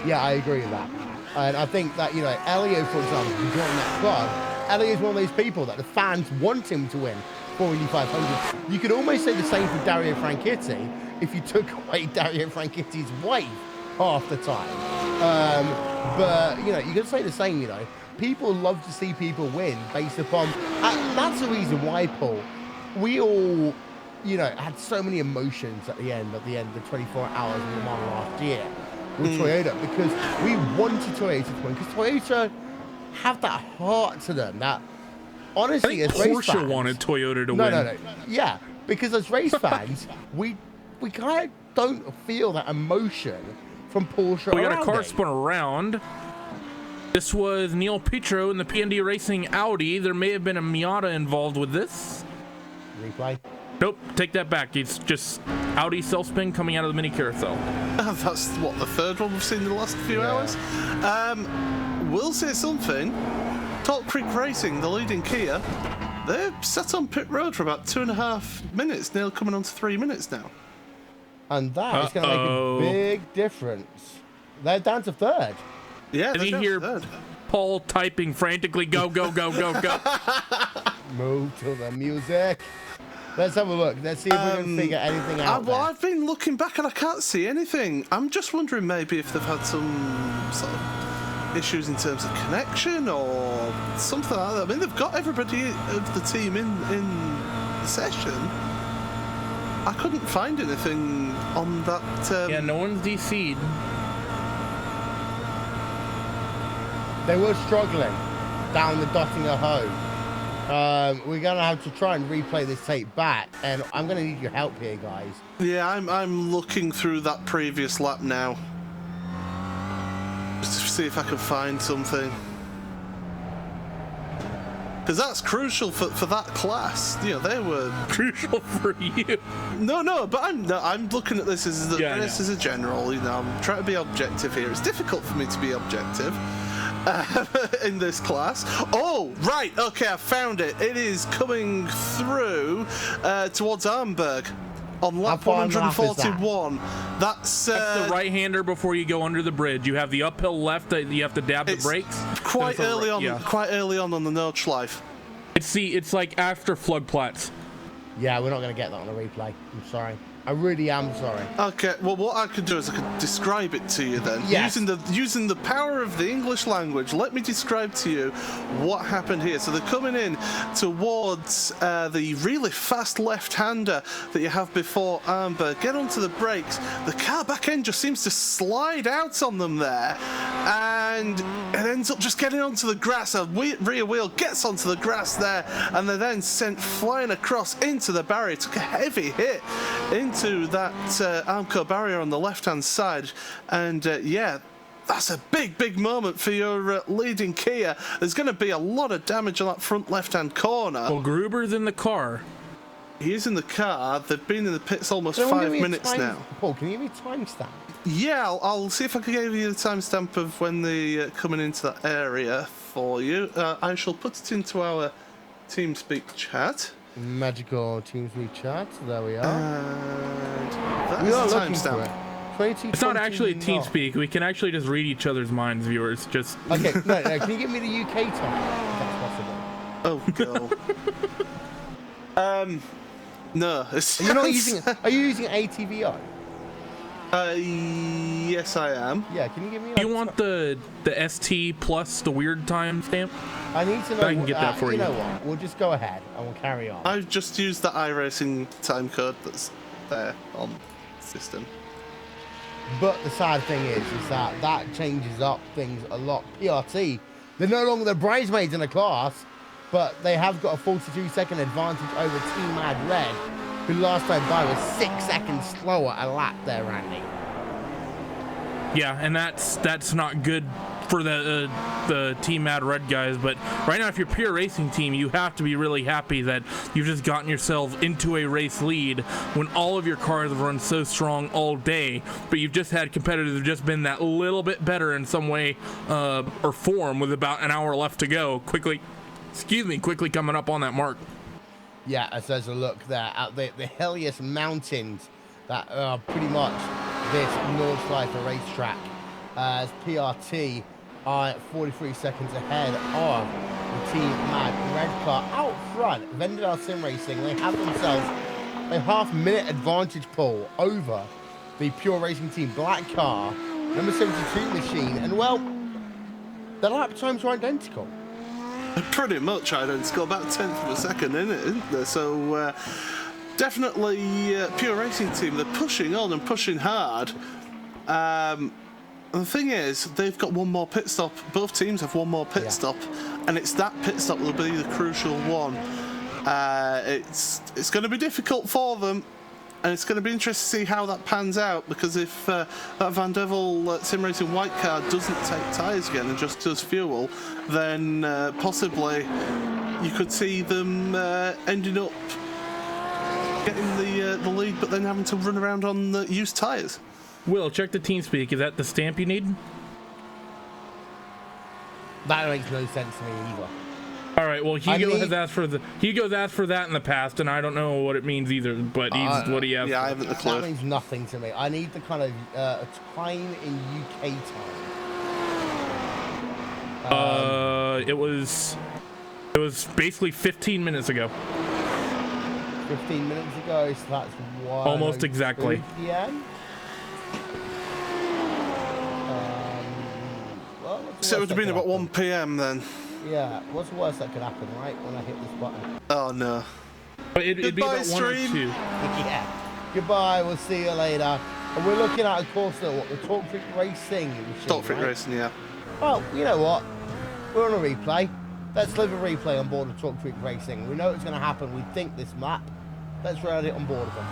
Yeah, I agree with that. And I think that, Elio, for example, who joined that club, Elio is one of those people that the fans want him to win 4 Indy 500s. You could almost say the same for Dario Franchitti if you took away Dario Franchitti's wife half the time. But, you can say the same, People love to see people win based upon... that's the reason why, Paul, we all, had so many emotions at the end of the 24 hours of Le Mans last year with Toyota, because we wanted Toyota to win, because Toyota have that heart to them, that, honestly, as race fans... Porsche wanted Toyota to win. No. Yeah, because as race fans, we kind of don't feel that emotion from Porsche. We got a car spun around. This was Neil Petro in the P&D Racing Audi. There may have been a Miata involved with this. Replay. Nope, take that back. It's just Audi self-spin coming out of the mini carousel. That's what, the third one we've seen in the last few hours. We'll say something. Top Creek Racing, the leading Kia, they're set on pit road for about 2.5 minutes, nearly coming on to 3 minutes now. And that is going to make a big difference. They're down to third. Yeah, and you hear Paul typing frantically, go, go, go, go, go. Move to the music. Let's have a look. Let's see if we can figure anything out. Well, I've been looking back and I can't see anything. I'm just wondering maybe if they've had some sort of issues in terms of connection or something like that. I mean, they've got everybody of the team in the session. I couldn't find anything on that. Yeah, no one's DC'd. They were struggling down the Dottinger Hoe. We're going to have to try and replay this tape back, and I'm going to need your help here, guys. Yeah, I'm looking through that previous lap now. Just to see if I can find something. Because that's crucial for that class. You know, they were crucial for you. No, but I'm looking at this as a general. You know, I'm trying to be objective here. It's difficult for me to be objective in this class. Oh, right. Okay, I found it. It is coming through towards Arnberg on lap 141. That's the right-hander before you go under the bridge. You have the uphill left that you have to dab the brakes. Quite early on the Nordschleife. It's like after Flugplatz. Yeah, we're not going to get that on a replay. I'm sorry. I really am sorry. Okay, well, what I could do is I could describe it to you then. Yes. Using the power of the English language, let me describe to you what happened here. So they're coming in towards the really fast left-hander that you have before Arnberg. Get onto the brakes. The car back end just seems to slide out on them there, and it ends up just getting onto the grass. A rear wheel gets onto the grass there, and they're then sent flying across into the barrier. Took a heavy hit into that Armco barrier on the left-hand side, and yeah, that's a big moment for your leading Kia. There's going to be a lot of damage on that front left-hand corner. Well, Gruber's in the car. He is in the car. They've been in the pits almost 5 minutes now. Paul, can you give me a timestamp? Yeah, I'll see if I can give you the timestamp of when they're coming into that area for you. I shall put it into our TeamSpeak chat. Magical TeamSpeak chat. There we are. And we are looking for it. It's not actually a TeamSpeak. We can actually just read each other's minds, viewers. Just okay. No. Can you give me the UK time? If that's possible. Oh god. No. You're not using. Are you using ATVO? Yes, I am. Yeah. Can you give me? Do you want the ST plus the weird time stamp? I need to know. I can get that for you. You know what? We'll just go ahead and we'll carry on. I've just used the iRacing time code that's there on the system. But the sad thing is that changes up things a lot. PRT, they're no longer the bridesmaids in the class, but they have got a 42-second advantage over Team Mad Red, who last time by was 6 seconds slower a lap there, Randy. Yeah, and that's not good for the Team Mad Red guys. But right now, if you're Pure Racing team, you have to be really happy that you've just gotten yourself into a race lead when all of your cars have run so strong all day. But you've just had competitors who've just been that little bit better in some way or form with about an hour left to go. Quickly coming up on that mark. Yeah, as there's a look there at the hilliest mountains that are pretty much this Nordschleife racetrack, as PRT are 43 seconds ahead of the Team Mad Red car. Out front, Vendel Sim Racing, they have themselves a half-minute advantage pull over the Pure Racing Team Black car, number 72 machine, and well, the lap times are identical. Pretty much identical, about 1/10 of a second, isn't there? So definitely Pure Racing team, they're pushing on and pushing hard. The thing is, they've got one more pit stop. Both teams have one more pit stop, and it's that pit stop that will be the crucial one. It's going to be difficult for them, and it's going to be interesting to see how that pans out, because if that Van Devel Sim Racing white car doesn't take tyres again and just does fuel, then possibly you could see them ending up getting the lead, but then having to run around on the used tyres. Will, check the team speak. Is that the stamp you need? That makes no sense to me either. All right. Well, Hugo's asked for that in the past, and I don't know what it means either. But he's what he asked. Yeah, I haven't the clue. That means nothing to me. I need the kind of a time in UK time. It was basically 15 minutes ago. 15 minutes ago, so that's one. Almost exactly. PM. So it would have been about 1 PM then. Yeah, what's the worst that could happen, right? When I hit this button. Oh no. It'd be about 1 or 2. Yeah. Goodbye, we'll see you later. And we're looking at, of course, the Talk Freak Racing machine, Talk Freak right? Racing, yeah. Well, you know what? We're on a replay. Let's live a replay on board of Talk Freak Racing. We know it's going to happen. We think this map. Let's ride it on board of them.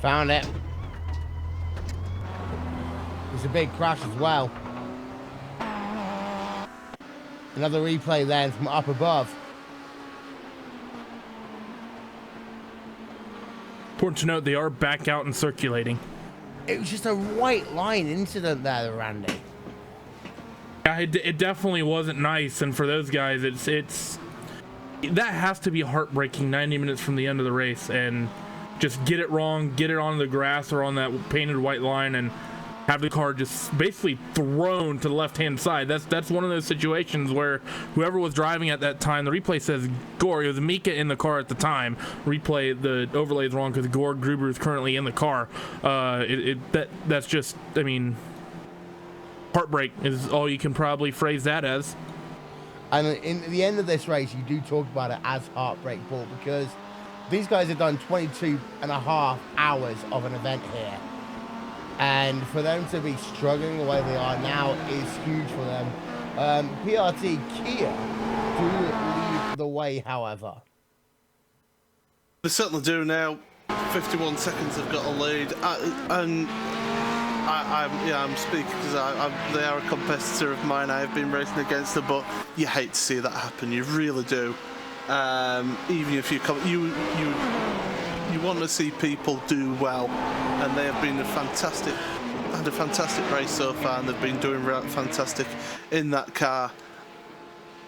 Found it. It's a big crash as well. Another replay then from up above. Important to note, they are back out and circulating. It was just a white line incident there, Randy. Yeah, it definitely wasn't nice, and for those guys, it's that has to be heartbreaking. 90 minutes from the end of the race, and just get it wrong, get it on the grass or on that painted white line, and have the car just basically thrown to the left-hand side. That's one of those situations where whoever was driving at that time, the replay says Gore. It was Mika in the car at the time. Replay, the overlay is wrong because Gore Gruber is currently in the car. That's just, I mean, heartbreak is all you can probably phrase that as. And in the end of this race, you do talk about it as heartbreak, Paul, because these guys have done 22.5 hours of an event here. And for them to be struggling the way they are now is huge for them. PRT Kia do lead the way, however. They certainly do now. 51 seconds have got a lead, I'm speaking because they are a competitor of mine. I have been racing against them, but you hate to see that happen. You really do. Even if you want to see people do well, and they have been had a fantastic race so far, and they've been doing fantastic in that car.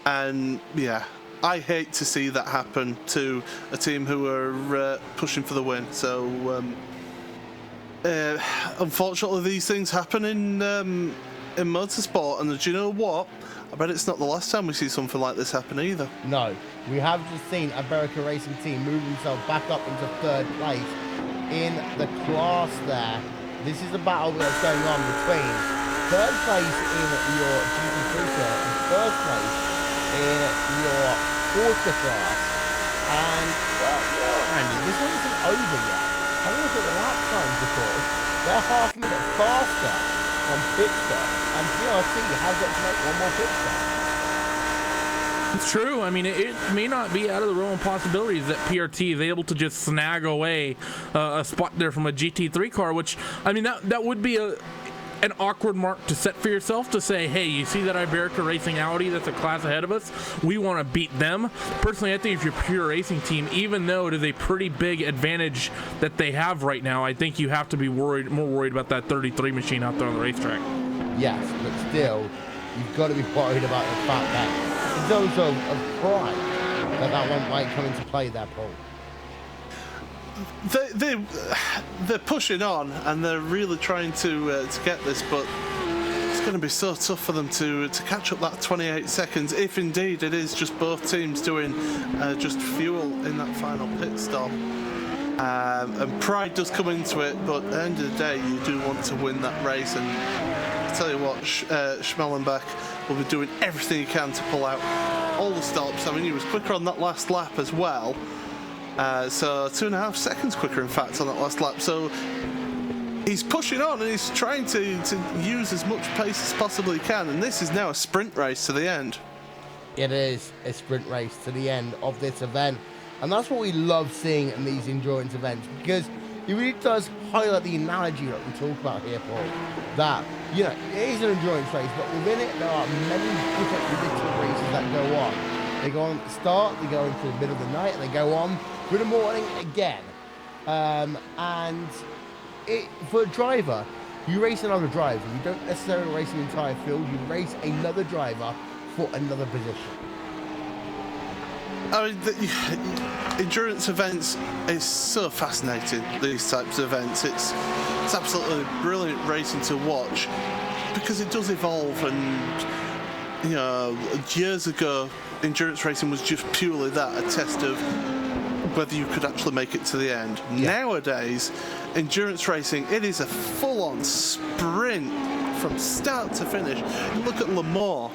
And yeah, I hate to see that happen to a team who are pushing for the win. So unfortunately, these things happen in motorsport. And do you know what? I bet it's not the last time we see something like this happen either. No, we have just seen a Berica Racing team move themselves back up into third place in the class there. This is a battle that's going on between third place in your GT3 car and first place in your Porsche class. And, well, you know, Andy, this one isn't over yet. Have a look at the lap times, of course. They're half a minute faster on pit stop, and PRT has got to make one more pit stop. It's true. I mean, it may not be out of the realm of possibilities that PRT is able to just snag away a spot there from a GT3 car, which, I mean, that would be an awkward mark to set for yourself, to say, hey, you see that Iberica Racing Audi that's a class ahead of us? We want to beat them. Personally, I think if you're a pure racing team, even though it is a pretty big advantage that they have right now, I think you have to be more worried about that 33 machine out there on the racetrack. Yes, but still, you've got to be worried about the fact that in terms of pride, that one might come into play there, Paul. They're pushing on, and they're really trying to get this, but it's going to be so tough for them to catch up that 28 seconds, if indeed it is just both teams doing just fuel in that final pit stop. And pride does come into it, but at the end of the day, you do want to win that race. And I tell you what, Schmellenbach will be doing everything he can to pull out all the stops. I mean, he was quicker on that last lap as well. So 2.5 seconds quicker, in fact, on that last lap. So he's pushing on, and he's trying to use as much pace as possibly can. And this is now a sprint race to the end. It is a sprint race to the end of this event. And that's what we love seeing in these endurance events, because it really does highlight the analogy that we talk about here, Paul. That, you know, it is an endurance race, but within it, there are many different predictable races that go on. They go on at the start, they go into the middle of the night, and they go on through the morning again. And for a driver, you race another driver. You don't necessarily race the entire field, you race another driver for another position. I mean, the endurance events is so fascinating, these types of events. It's absolutely brilliant racing to watch, because it does evolve. And, you know, years ago, endurance racing was just purely that, a test of whether you could actually make it to the end. Yeah. Nowadays, endurance racing, it is a full-on sprint from start to finish. You look at Le Mans.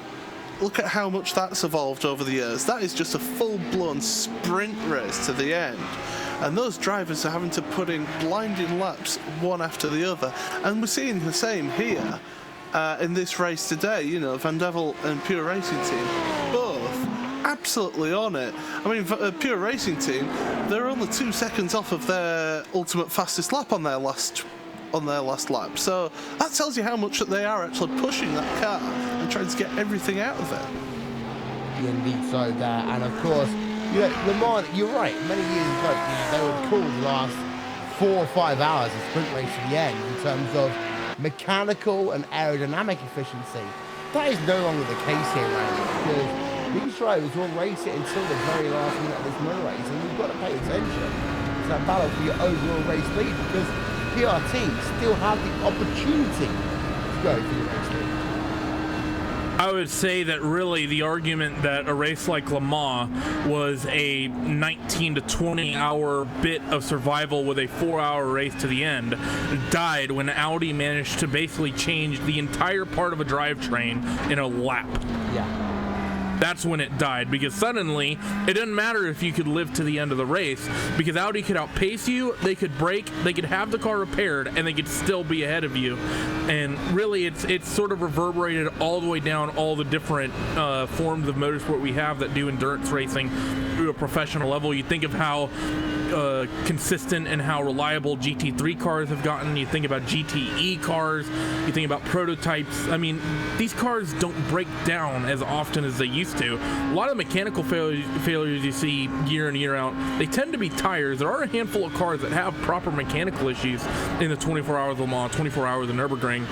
Look at how much that's evolved over the years. That is just a full-blown sprint race to the end. And those drivers are having to put in blinding laps one after the other. And we're seeing the same here in this race today. You know, Van Devel and Pure Racing Team, both absolutely on it. I mean, Pure Racing Team, they're only 2 seconds off of their ultimate fastest lap on their last lap. So that tells you how much that they are actually pushing that car and trying to get everything out of it. Indeed so there. And of course, you know, Le Mans, you're right, many years ago, you know, they would call the last 4 or 5 hours a sprint race to the end in terms of mechanical and aerodynamic efficiency. That is no longer the case here, Randy, because these drivers will race it until the very last minute of this motor race, and you've got to pay attention to that battle for your overall race lead, because PRT still have the opportunity to go for the race lead. I would say that really the argument that a race like Le Mans was a 19 to 20 hour bit of survival with a 4-hour race to the end died when Audi managed to basically change the entire part of a drivetrain in a lap. Yeah. That's when it died, because suddenly it didn't matter if you could live to the end of the race, because Audi could outpace you, they could brake, they could have the car repaired, and they could still be ahead of you. And really, it's sort of reverberated all the way down all the different forms of motorsport we have that do endurance racing through a professional level. You think of how consistent in how reliable GT3 cars have gotten. You think about GTE cars, you think about prototypes. I mean, these cars don't break down as often as they used to. A lot of the mechanical failures you see year in, year out, they tend to be tires. There are a handful of cars that have proper mechanical issues in the 24 Hours of Le Mans, 24 Hours of Nürburgring.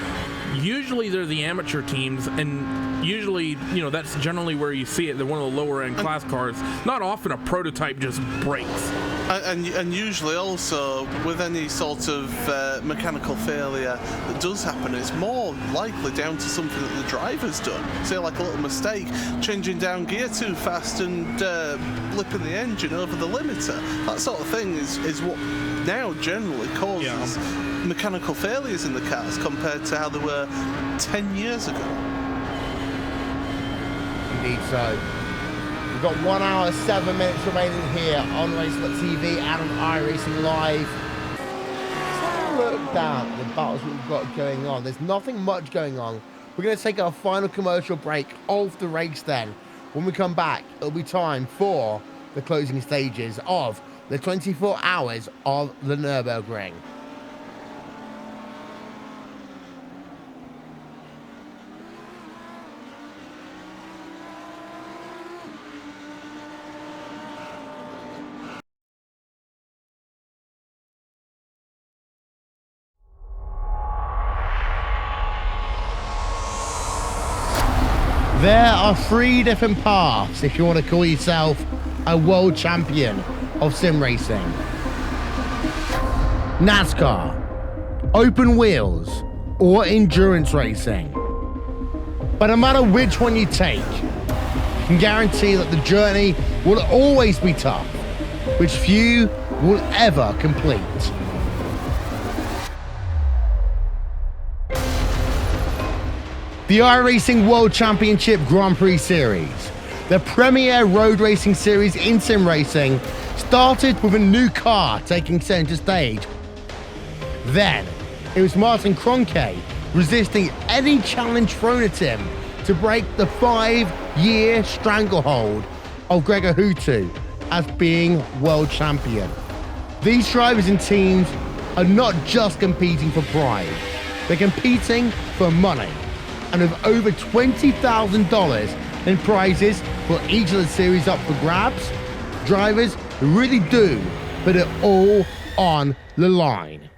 Usually they're the amateur teams, and usually, you know, that's generally where you see it. They're one of the lower end class cars. Not often a prototype just breaks. And usually also with any sort of mechanical failure that does happen, it's more likely down to something that the driver's done. Say like a little mistake, changing down gear too fast and blipping the engine over the limiter. That sort of thing is what now generally causes mechanical failures in the cars compared to how they were 10 years ago. Indeed so. We've got 1 hour, 7 minutes remaining here on Racing.tv and on iRacing Live. Let's have a look down at the battles we've got going on. There's nothing much going on. We're going to take our final commercial break of the race then. When we come back, it'll be time for the closing stages of the 24 Hours of the Nürburgring. There are 3 different paths if you want to call yourself a world champion of sim racing. NASCAR, open wheels, or endurance racing. But no matter which one you take, you can guarantee that the journey will always be tough, which few will ever complete. The iRacing World Championship Grand Prix Series, the premier road racing series in sim racing, started with a new car taking center stage. Then, it was Martin Kroenke resisting any challenge thrown at him to break the 5-year stranglehold of Gregor Hutu as being world champion. These drivers and teams are not just competing for pride, they're competing for money. And with over $20,000 in prizes for each of the series up for grabs, drivers really do put it all on the line.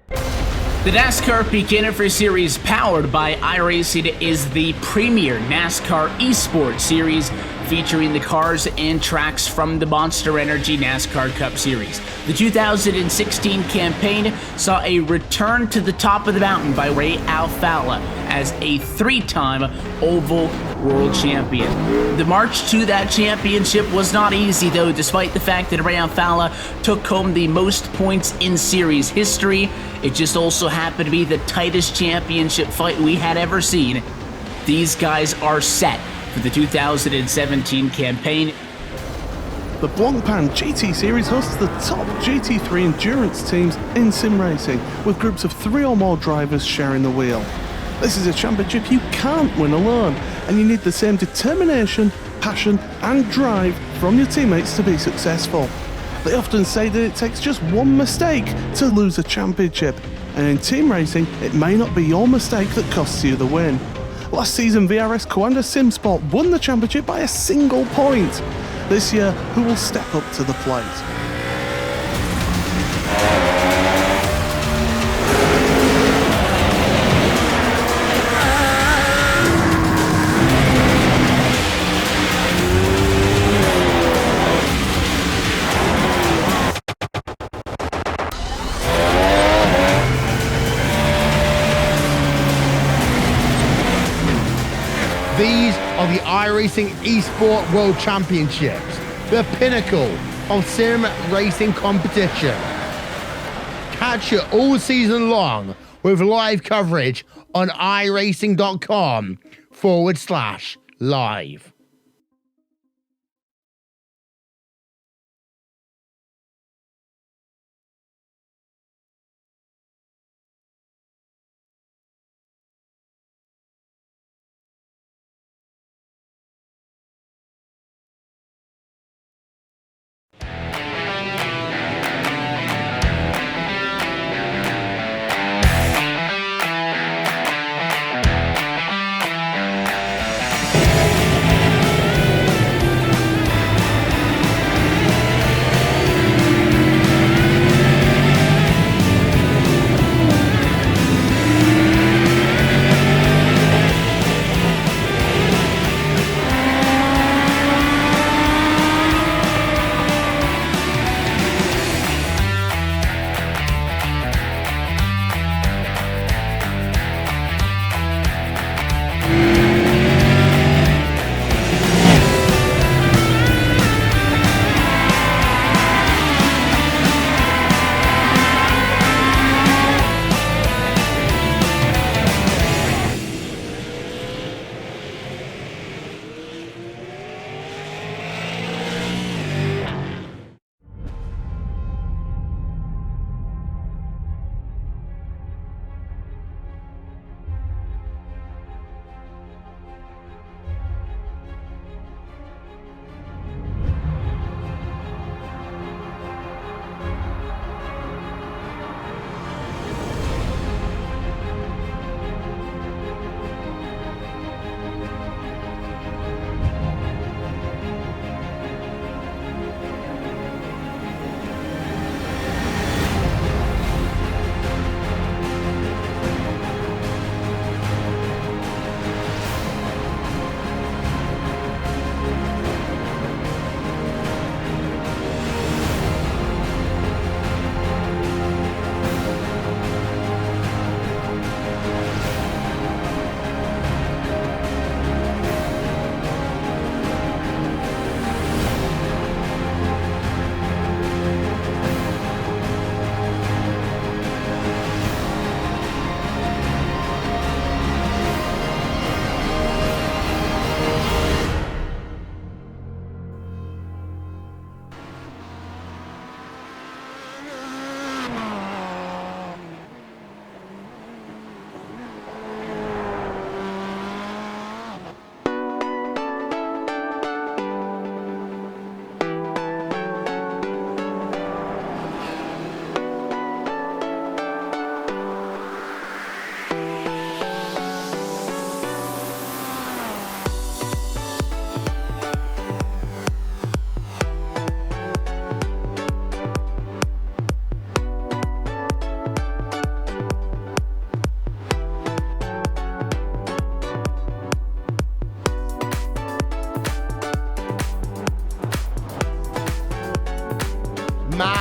The NASCAR Beginner Series powered by iRacing is the premier NASCAR eSports series featuring the cars and tracks from the Monster Energy NASCAR Cup Series. The 2016 campaign saw a return to the top of the mountain by Ray Alfalla as a 3-time Oval World Champion. The march to that championship was not easy though, despite the fact that Ray Alfalla took home the most points in series history. It just also happened to be the tightest championship fight we had ever seen. These guys are set for the 2017 campaign. The Blancpain GT Series hosts the top GT3 endurance teams in sim racing, with groups of 3 or more drivers sharing the wheel. This is a championship you can't win alone, and you need the same determination, passion and drive from your teammates to be successful. They often say that it takes just one mistake to lose a championship, and in team racing, it may not be your mistake that costs you the win. Last season, VRS Coanda SimSport won the championship by a single point. This year, who will step up to the plate? These are the iRacing eSport World Championships, the pinnacle of sim racing competition. Catch it all season long with live coverage on iRacing.com/live.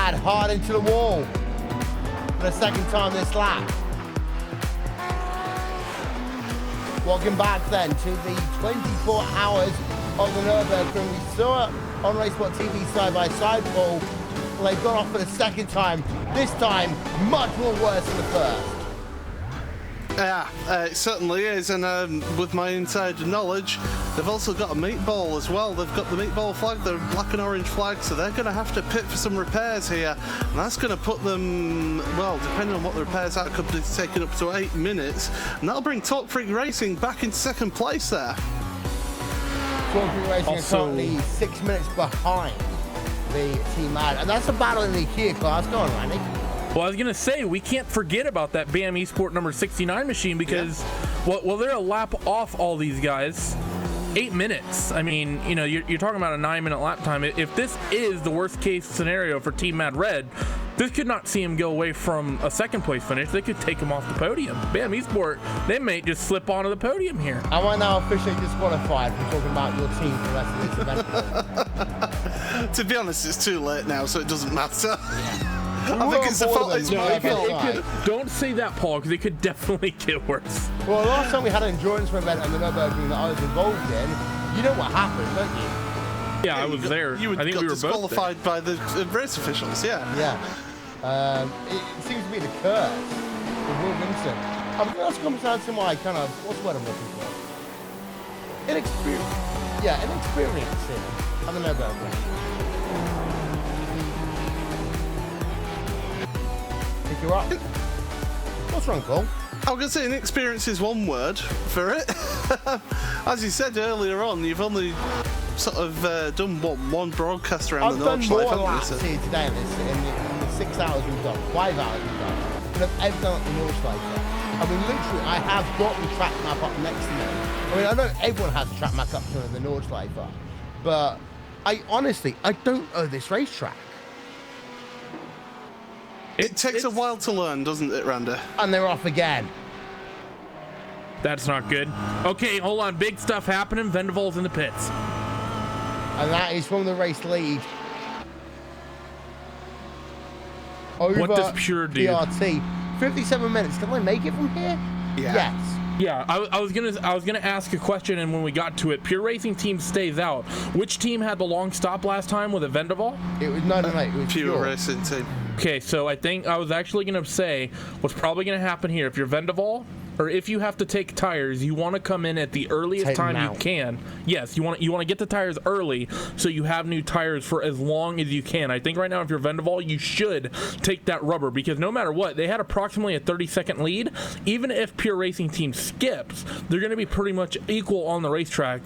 Mad hard into the wall for the second time this lap. Welcome back then to the 24 hours of the Nürburgring. We saw it on Racesport TV side by side, Paul. Well, they've gone off for the second time. This time, much more worse than the first. Yeah, it certainly is, and with my insider knowledge, they've also got a meatball as well. They've got the meatball flag, the black and orange flag, so they're going to have to pit for some repairs here, and that's going to put them, well, depending on what the repairs are, could be taking up to 8 minutes, and that'll bring Talk Freak Racing back in second place there. Talk Freak Racing are currently 6 minutes behind the Team Mad, and that's a battle in the Kia class. Go on, Randy. Well, I was going to say, we can't forget about that BAM Esport number 69 machine because, well, they're a lap off all these guys. 8 minutes. I mean, you know, you're talking about a 9-minute lap time. If this is the worst case scenario for Team Mad Red, this could not see him go away from a second place finish. They could take him off the podium. BAM Esport, they may just slip onto the podium here. Am I now officially disqualified from talking about your team for the rest of this event? To be honest, it's too late now, so it doesn't matter. I think it's the fault. It's my fault. Don't say that, Paul, because it could definitely get worse. Well, last time we had an endurance event on the Nürburgring that I was involved in, you know what happened, don't you? Yeah, I was there. I think we were disqualified both by the race officials. Yeah. Yeah. It seems to be the curse of Will Vincent. I think that's comes down to my kind of, what's the word I'm looking for? Inexperience. Yeah, inexperience here on the Nürburgring. Pick you up. What's wrong, Cole? I was going to say inexperience is one word for it. As you said earlier on, you've only sort of done one broadcast around the Nordschleife. I've done more laps here today in the 6 hours we've done, 5 hours we've done, than I've ever done at the Nordschleife. I mean, literally, I have got the track map up next to me. I mean, I know everyone has the track map up to the Nordschleife, but I honestly don't know this racetrack. It takes a while to learn, doesn't it, Randy? And they're off again. That's not good. Okay, hold on. Big stuff happening. Vendevol's in the pits. And that is from the race lead. Over what does Pure do? PRT. 57 minutes. Can I make it from here? Yeah. Yes. Yeah, I was gonna ask a question, and when we got to it, Pure Racing team stays out. Which team had the long stop last time with a Vendevol? It was no, it was Pure Racing team. Okay, so I think I was actually gonna say what's probably gonna happen here. If you're Vendevol, or if you have to take tires, you want to come in at the earliest time you can. Yes, you want to get the tires early so you have new tires for as long as you can. I think right now if you're Vendevol, you should take that rubber because no matter what, they had approximately a 30-second lead. Even if Pure Racing team skips, they're going to be pretty much equal on the racetrack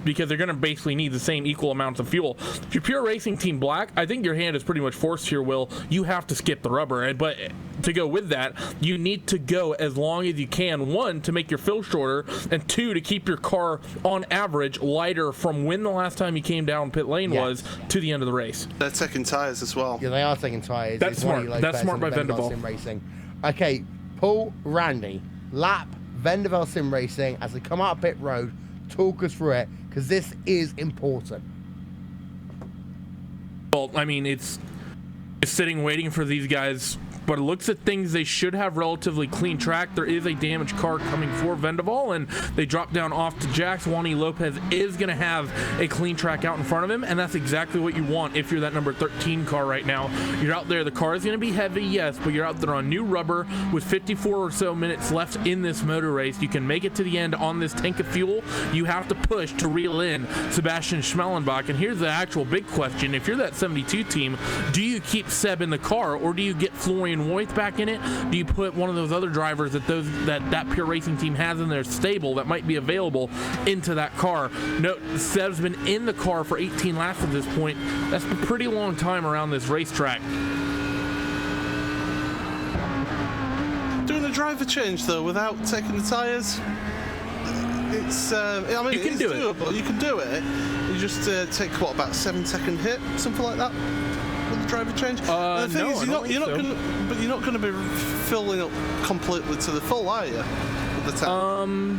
because they're going to basically need the same equal amounts of fuel. If you're Pure Racing Team Black, I think your hand is pretty much forced here, Will. You have to skip the rubber. But to go with that, you need to go as long as you can. 1, to make your fill shorter, and 2, to keep your car on average lighter from when the last time you came down pit lane was to the end of the race. They're taking tires as well. Yeah, they are taking tires. That's smart. That's smart by Vendevol. Sim Racing. Okay, Paul, Randy, lap Vendevol Sim Racing as they come out of pit road. Talk us through it, because this is important. Well, I mean, it's sitting waiting for these guys, but it looks at things they should have relatively clean track. There is a damaged car coming for Vendevol, and they drop down off to Jax. Juani Lopez is going to have a clean track out in front of him, and that's exactly what you want if you're that number 13 car right now. You're out there, the car is going to be heavy, yes, but you're out there on new rubber with 54 or so minutes left in this motor race. You can make it to the end on this tank of fuel. You have to push to reel in Sebastian Schmellenbach, and here's the actual big question. If you're that 72 team, do you keep Seb in the car, or do you get Florian Voigt back in it? Do you put one of those other drivers that Pure Racing team has in their stable that might be available into that car? No, Seb's been in the car for 18 laps at this point. That's a pretty long time around this racetrack. Doing a driver change though without taking the tires, it's I mean, you can do doable. You can do it. You just take what, about 7-second hit, something like that. The driver change. The thing is, you're not going to be filling up completely to the full, are you? At the time.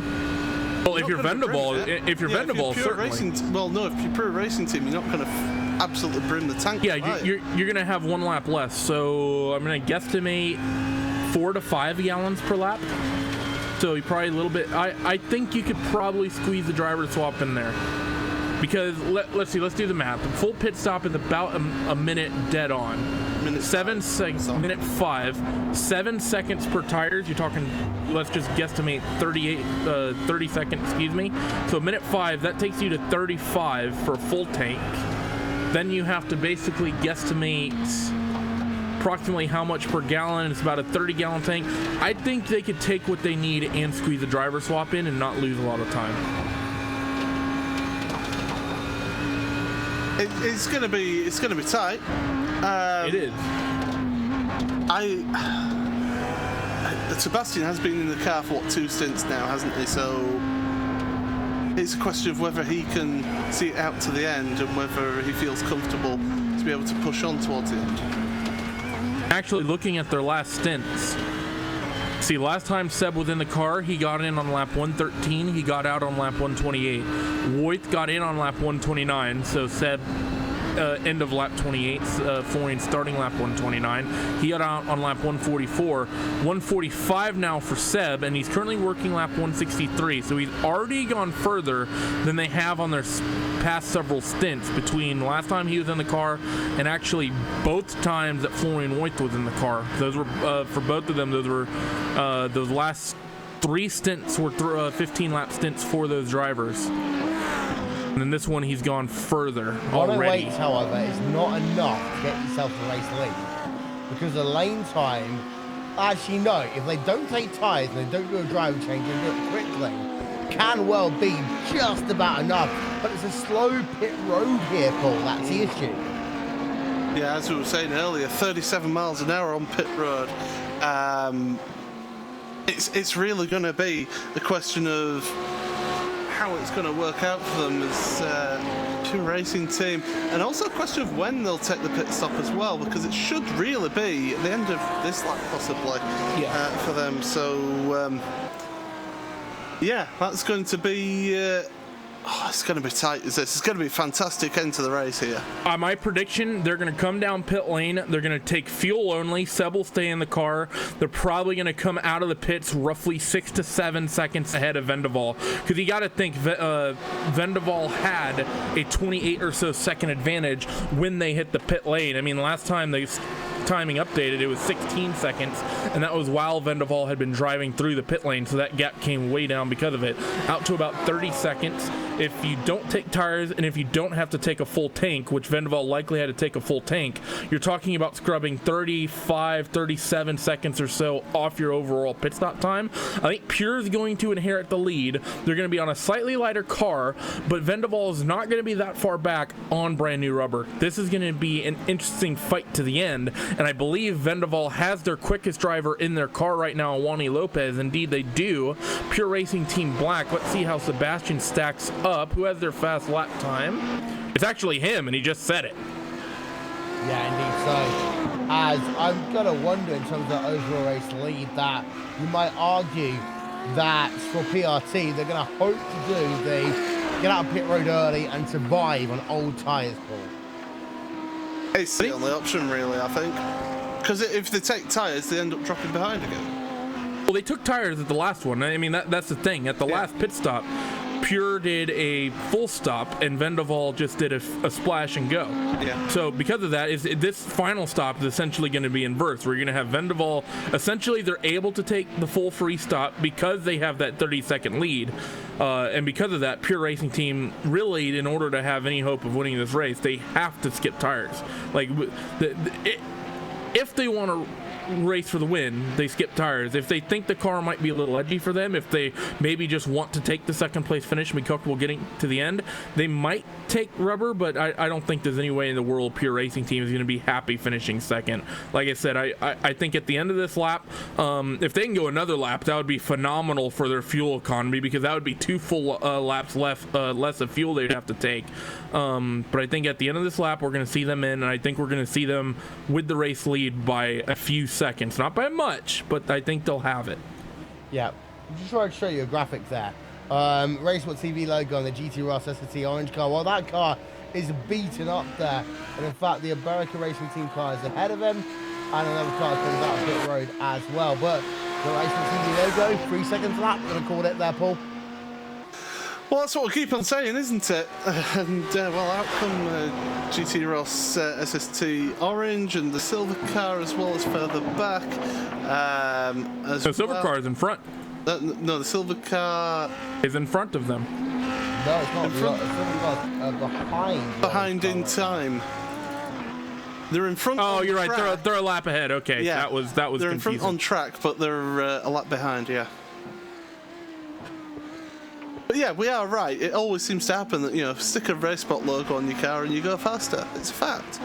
Well, if you're Vendevol, certainly. Racing, well, no, if you're Pure Racing team, you're not going to absolutely brim the tank. Yeah, right? you're going to have 1 lap less. So I'm going to guesstimate 4 to 5 gallons per lap. So you probably a little bit. I think you could probably squeeze the driver swap in there. Because let's see, let's do the math. The full pit stop is about a minute dead on. Minute 5. 7 seconds per tires. You're talking, let's just guesstimate 30 seconds, excuse me. So minute 5, that takes you to 35 for a full tank. Then you have to basically guesstimate approximately how much per gallon. It's about a 30-gallon tank. I think they could take what they need and squeeze the driver swap in and not lose a lot of time. It's gonna be tight. It is. Sebastian has been in the car for 2 stints now, hasn't he? So it's a question of whether he can see it out to the end and whether he feels comfortable to be able to push on towards the end. Actually, looking at their last stints, see, last time Seb was in the car, he got in on lap 113, he got out on lap 128. Voigt got in on lap 129, so Seb end of lap 28, Florian starting lap 129. He got out on lap 144. 145 now for Seb, and he's currently working lap 163, so he's already gone further than they have on their past several stints between last time he was in the car and actually both times that Florian Voigt was in the car. Those were, for both of them, those were those last 3 stints were 15-lap stints for those drivers. And then this one, he's gone further already. Weight, however, is not enough to get yourself a race lead. Because the lane time, actually no, if they don't take tyres and they don't do a driver change and do it quickly, can well be just about enough. But it's a slow pit road here, Paul, that's the issue. Yeah, as we were saying earlier, 37 miles an hour on pit road. It's really going to be a question of how it's going to work out for them as a pure racing team, and also a question of when they'll take the pit stop as well, because it should really be at the end of this lap possibly for them. So yeah, that's going to be it's going to be tight as this. It's going to be a fantastic end to the race here. My prediction, they're going to come down pit lane. They're going to take fuel only. Seb will stay in the car. They're probably going to come out of the pits roughly 6 to 7 seconds ahead of Vendeval. Because you got to think Vendeval had a 28 or so second advantage when they hit the pit lane. I mean, last time they timing updated, it was 16 seconds, and that was while Vendeval had been driving through the pit lane, so that gap came way down because of it, out to about 30 seconds. If you don't take tires and if you don't have to take a full tank, which Vendeval likely had to take a full tank, you're talking about scrubbing 35, 37 seconds or so off your overall pit stop time. I think Pure is going to inherit the lead. They're going to be on a slightly lighter car, but Vendeval is not going to be that far back on brand new rubber. This is going to be an interesting fight to the end, and I believe Vendeval has their quickest driver in their car right now, Juani Lopez. Indeed, they do. Pure Racing Team Black. Let's see how Sebastian stacks up. Who has their fast lap time? It's actually him, and he just said it. Yeah, indeed so. As I'm going to wonder in terms of the overall race lead that you might argue that for PRT, they're going to hope to do the get out of pit road early and survive on old tyres, Paul. It's the only option, really, I think. Because if they take tyres, they end up dropping behind again. Well, they took tires at the last one. I mean, that's the thing. At the last pit stop, Pure did a full stop, and Vendeval just did a splash and go. Yeah. So because of that, this final stop is essentially going to be inverse. Where you're going to have Vendeval, essentially they're able to take the full free stop because they have that 30-second lead. And because of that, Pure Racing Team, really, in order to have any hope of winning this race, they have to skip tires. Like, if they want to race for the win, they skip tires. If they think the car might be a little edgy for them, if they maybe just want to take the second place finish and be comfortable getting to the end, they might take rubber, but I don't think there's any way in the world Pure Racing Team is going to be happy finishing second. Like I said, I think at the end of this lap, if they can go another lap, that would be phenomenal for their fuel economy, because that would be 2 full laps less of fuel they'd have to take. But I think at the end of this lap, we're going to see them in, and I think we're going to see them with the race lead by a few seconds. Not by much, but I think they'll have it. Yeah. I'm just trying to show you a graphic there. RaceWhat TV logo on the GT Ross SST orange car. Well, that car is beaten up there. And in fact, the American Racing Team car is ahead of him, and another car comes out of pit road as well. But the Racing Team logo, 3 seconds lap, we're going to call it there, Paul. Well, that's what we keep on saying, isn't it? And, well, out come GT Ross SST Orange and the silver car as well as further back. The silver car is in front. No, the silver car is in front of them. No, it's not. It's behind. Behind in time. They're in front. Oh, you're right. Track. They're a lap ahead. Okay, Yeah, that was they're confusing. in front on track, but they're a lap behind. Yeah. But yeah, we are right. It always seems to happen that, stick a RaceSpot logo on your car and you go faster. It's a fact.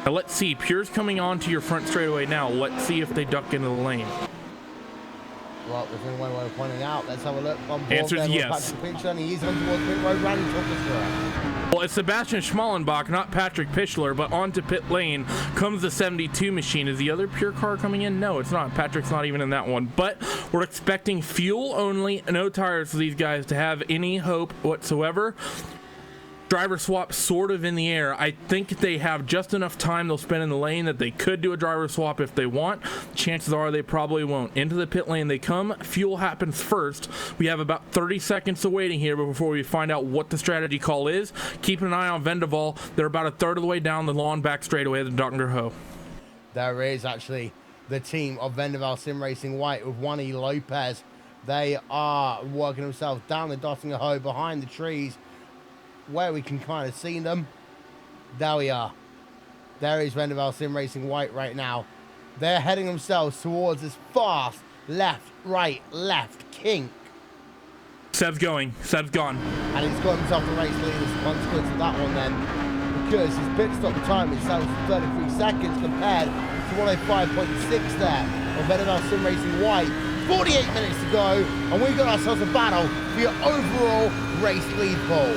Now let's see. Pure's coming onto your front straightaway now. Let's see if they duck into the lane. Well, there's only one way of pointing out. Let's have a look. On board. Answer's yes. And he is on towards pit road. Randy took us through. Well, it's Sebastian Schmallenbach, not Patrick Pichler, but onto pit lane comes the 72 machine. Is the other Pure car coming in? No, it's not. Patrick's not even in that one. But we're expecting fuel only, no tires for these guys to have any hope whatsoever. Driver swap sort of in the air. I think they have just enough time they'll spend in the lane that they could do a driver swap if they want. Chances are they probably won't. Into the pit lane they come. Fuel happens first. We have about 30 seconds of waiting here before we find out what the strategy call is. Keep an eye on Vendaval. They're about a third of the way down the lawn back straightaway of the Dr. Ho. There is actually the team of Vendaval Sim Racing White with Juani Lopez. They are working themselves down the Dottinger Ho behind the trees, where we can kind of see them. There we are. There is Vendaval Sim Racing White right now. They're heading themselves towards this fast left, right, left kink. Seb's going. Seb's gone. And he's got himself the race lead as a consequence of that one then, because his pit stop time itself is 33 seconds compared to 105.6 there on Vendaval Sim Racing White. 48 minutes to go, and we've got ourselves a battle for your overall race lead, Paul.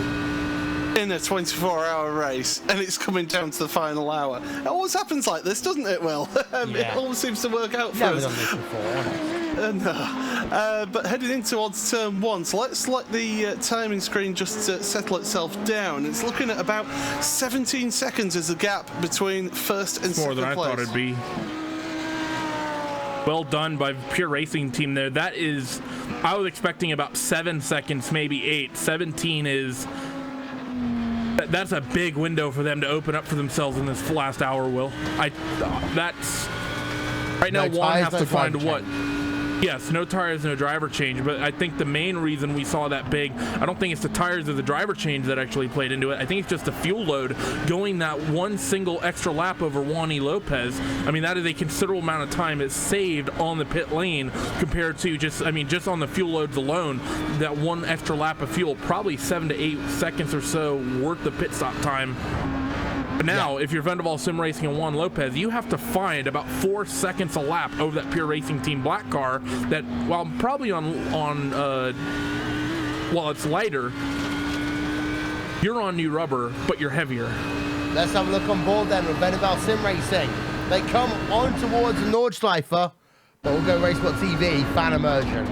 In a 24-hour race, and it's coming down to the final hour. It always happens like this, doesn't it, Will? It always seems to work out for us. Never done this before, No. But heading in towards turn one, so let's let the timing screen just settle itself down. It's looking at about 17 seconds as the gap between first and second place. More than I thought it'd be. Well done by Pure Racing Team there. That is, I was expecting about 7 seconds, maybe 8. 17 is... That's a big window for them to open up for themselves in this last hour, Will. That's right now. Juan has to find what. Yes, no tires, no driver change. But I think the main reason we saw that big, I don't think it's the tires or the driver change that actually played into it. I think it's just the fuel load going that one single extra lap over Juani Lopez. I mean, that is a considerable amount of time is saved on the pit lane compared to just on the fuel loads alone. That one extra lap of fuel, probably 7 to 8 seconds or so worth of pit stop time. But now, if you're Vendaval Sim Racing and Juan Lopez, you have to find about 4 seconds a lap over that Pure Racing Team black car that, while probably while it's lighter, you're on new rubber, but you're heavier. Let's have a look on board then with Vendaval Sim Racing. They come on towards the Nordschleife, but we'll go RaceSpot TV, fan immersion.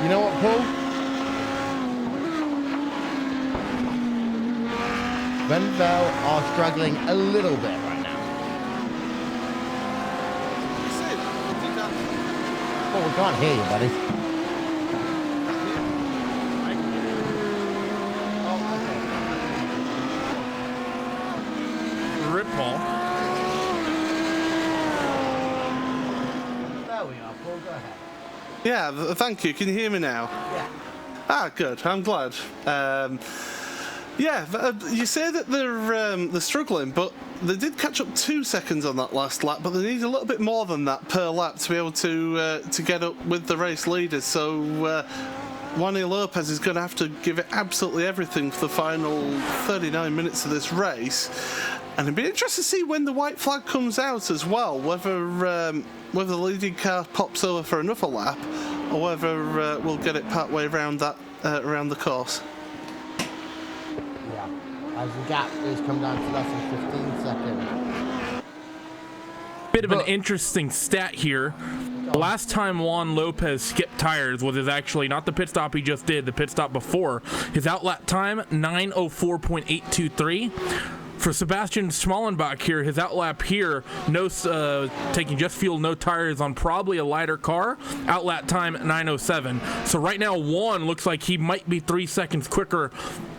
You know what, Paul? Venval are struggling a little bit right now. Well, we can't hear you, buddy. Rip ball. There we are, Paul. Go ahead. Yeah, thank you. Can you hear me now? Yeah. Ah, good. I'm glad. Yeah, you say that they're struggling, but they did catch up 2 seconds on that last lap, but they need a little bit more than that per lap to be able to get up with the race leaders. So Juan Lopez is going to have to give it absolutely everything for the final 39 minutes of this race. And it'd be interesting to see when the white flag comes out as well, whether the leading car pops over for another lap, or whether we'll get it part way around that around the course. Yeah, as the gap is come down to less than 15 seconds. Bit of an interesting stat here. Last time Juan Lopez skipped tires was actually not the pit stop he just did, the pit stop before. His outlap time, 9:04.823. For Sebastian Schmallenbach here, his outlap here, taking just fuel, no tires on probably a lighter car, outlap time 9:07. So right now Juan looks like he might be 3 seconds quicker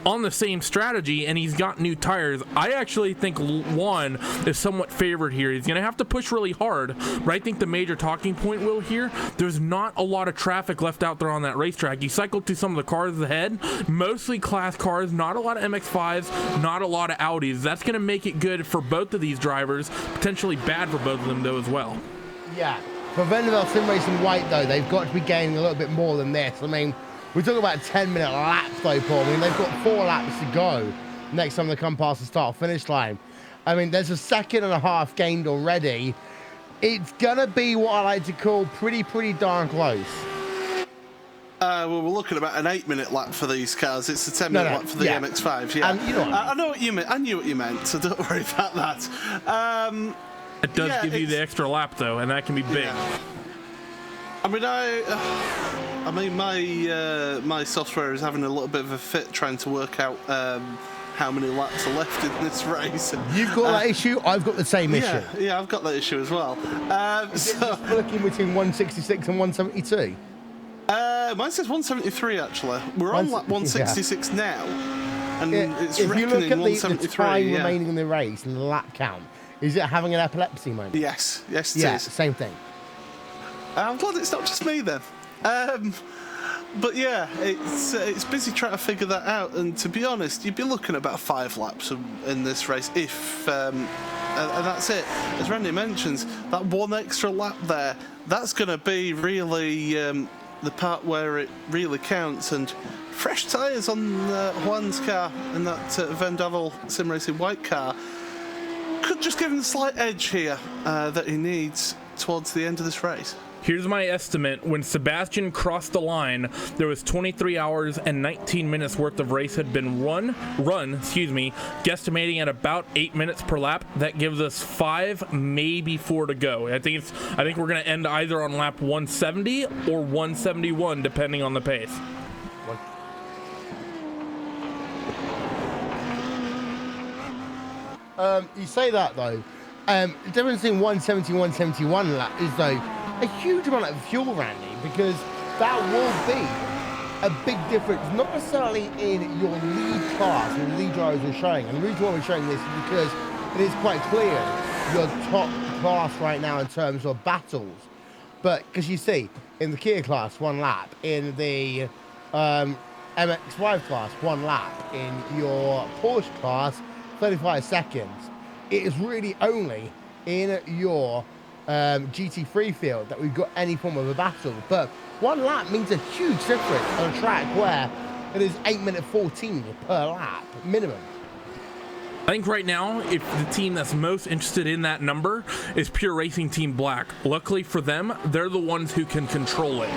on the same strategy, and he's got new tires. I actually think Juan is somewhat favored here. He's going to have to push really hard, but I think the major talking point, Will, here, there's not a lot of traffic left out there on that racetrack. You cycled through some of the cars ahead, mostly class cars, not a lot of MX-5s, not a lot of Audis. That's going to make it good for both of these drivers, potentially bad for both of them, though, as well. Yeah. For Vendavel Sim Racing White, though, they've got to be gaining a little bit more than this. I mean, we're talking about 10-minute laps, though, Paul. I mean, they've got 4 laps to go next time they come past the start-finish line. I mean, there's a second and a half gained already. It's going to be what I like to call pretty darn close. Well, we're looking at about an 8-minute lap for these cars. It's a 10-minute lap for the MX-5. Yeah, you know what I know what you meant. I knew what you meant, so don't worry about that. It does give you the extra lap, though, and that can be big. Yeah. I mean, my software is having a little bit of a fit trying to work out how many laps are left in this race. You've got that issue. I've got the same issue. Yeah, I've got that issue as well. So looking between 166 and 172. Mine says 173 actually. We're on lap 166 now, and it's if you look at the time yeah. remaining in the race and the lap count, is it having an epilepsy moment? Yes, it is. Same thing. I'm glad it's not just me then. But yeah, it's busy trying to figure that out, and to be honest, you'd be looking at about 5 laps in this race if, and that's it. As Randy mentions, that one extra lap there, that's going to be really the part where it really counts, and fresh tyres on Juan's car and that Vendavel Sim Racing White car could just give him the slight edge here that he needs towards the end of this race. Here's my estimate. When Sebastian crossed the line, there was 23 hours and 19 minutes worth of race had been run, guesstimating at about 8 minutes per lap. That gives us 5, maybe 4 to go. I think we're going to end either on lap 170 or 171, depending on the pace. You say that though. The difference in 170 and 171 lap is though a huge amount of fuel, Randy, because that will be a big difference, not necessarily in your lead class, your lead drivers are showing. And the reason why we're showing this is because it is quite clear your top class right now in terms of battles. But because you see, in the Kia class, 1 lap, in the MX-5 class, 1 lap, in your Porsche class, 35 seconds. It is really only in your GT3 field that we've got any form of a battle, but 1 lap means a huge difference on a track where it is 8:14 per lap minimum. I think right now, if the team that's most interested in that number is Pure Racing Team Black. Luckily for them, they're the ones who can control it.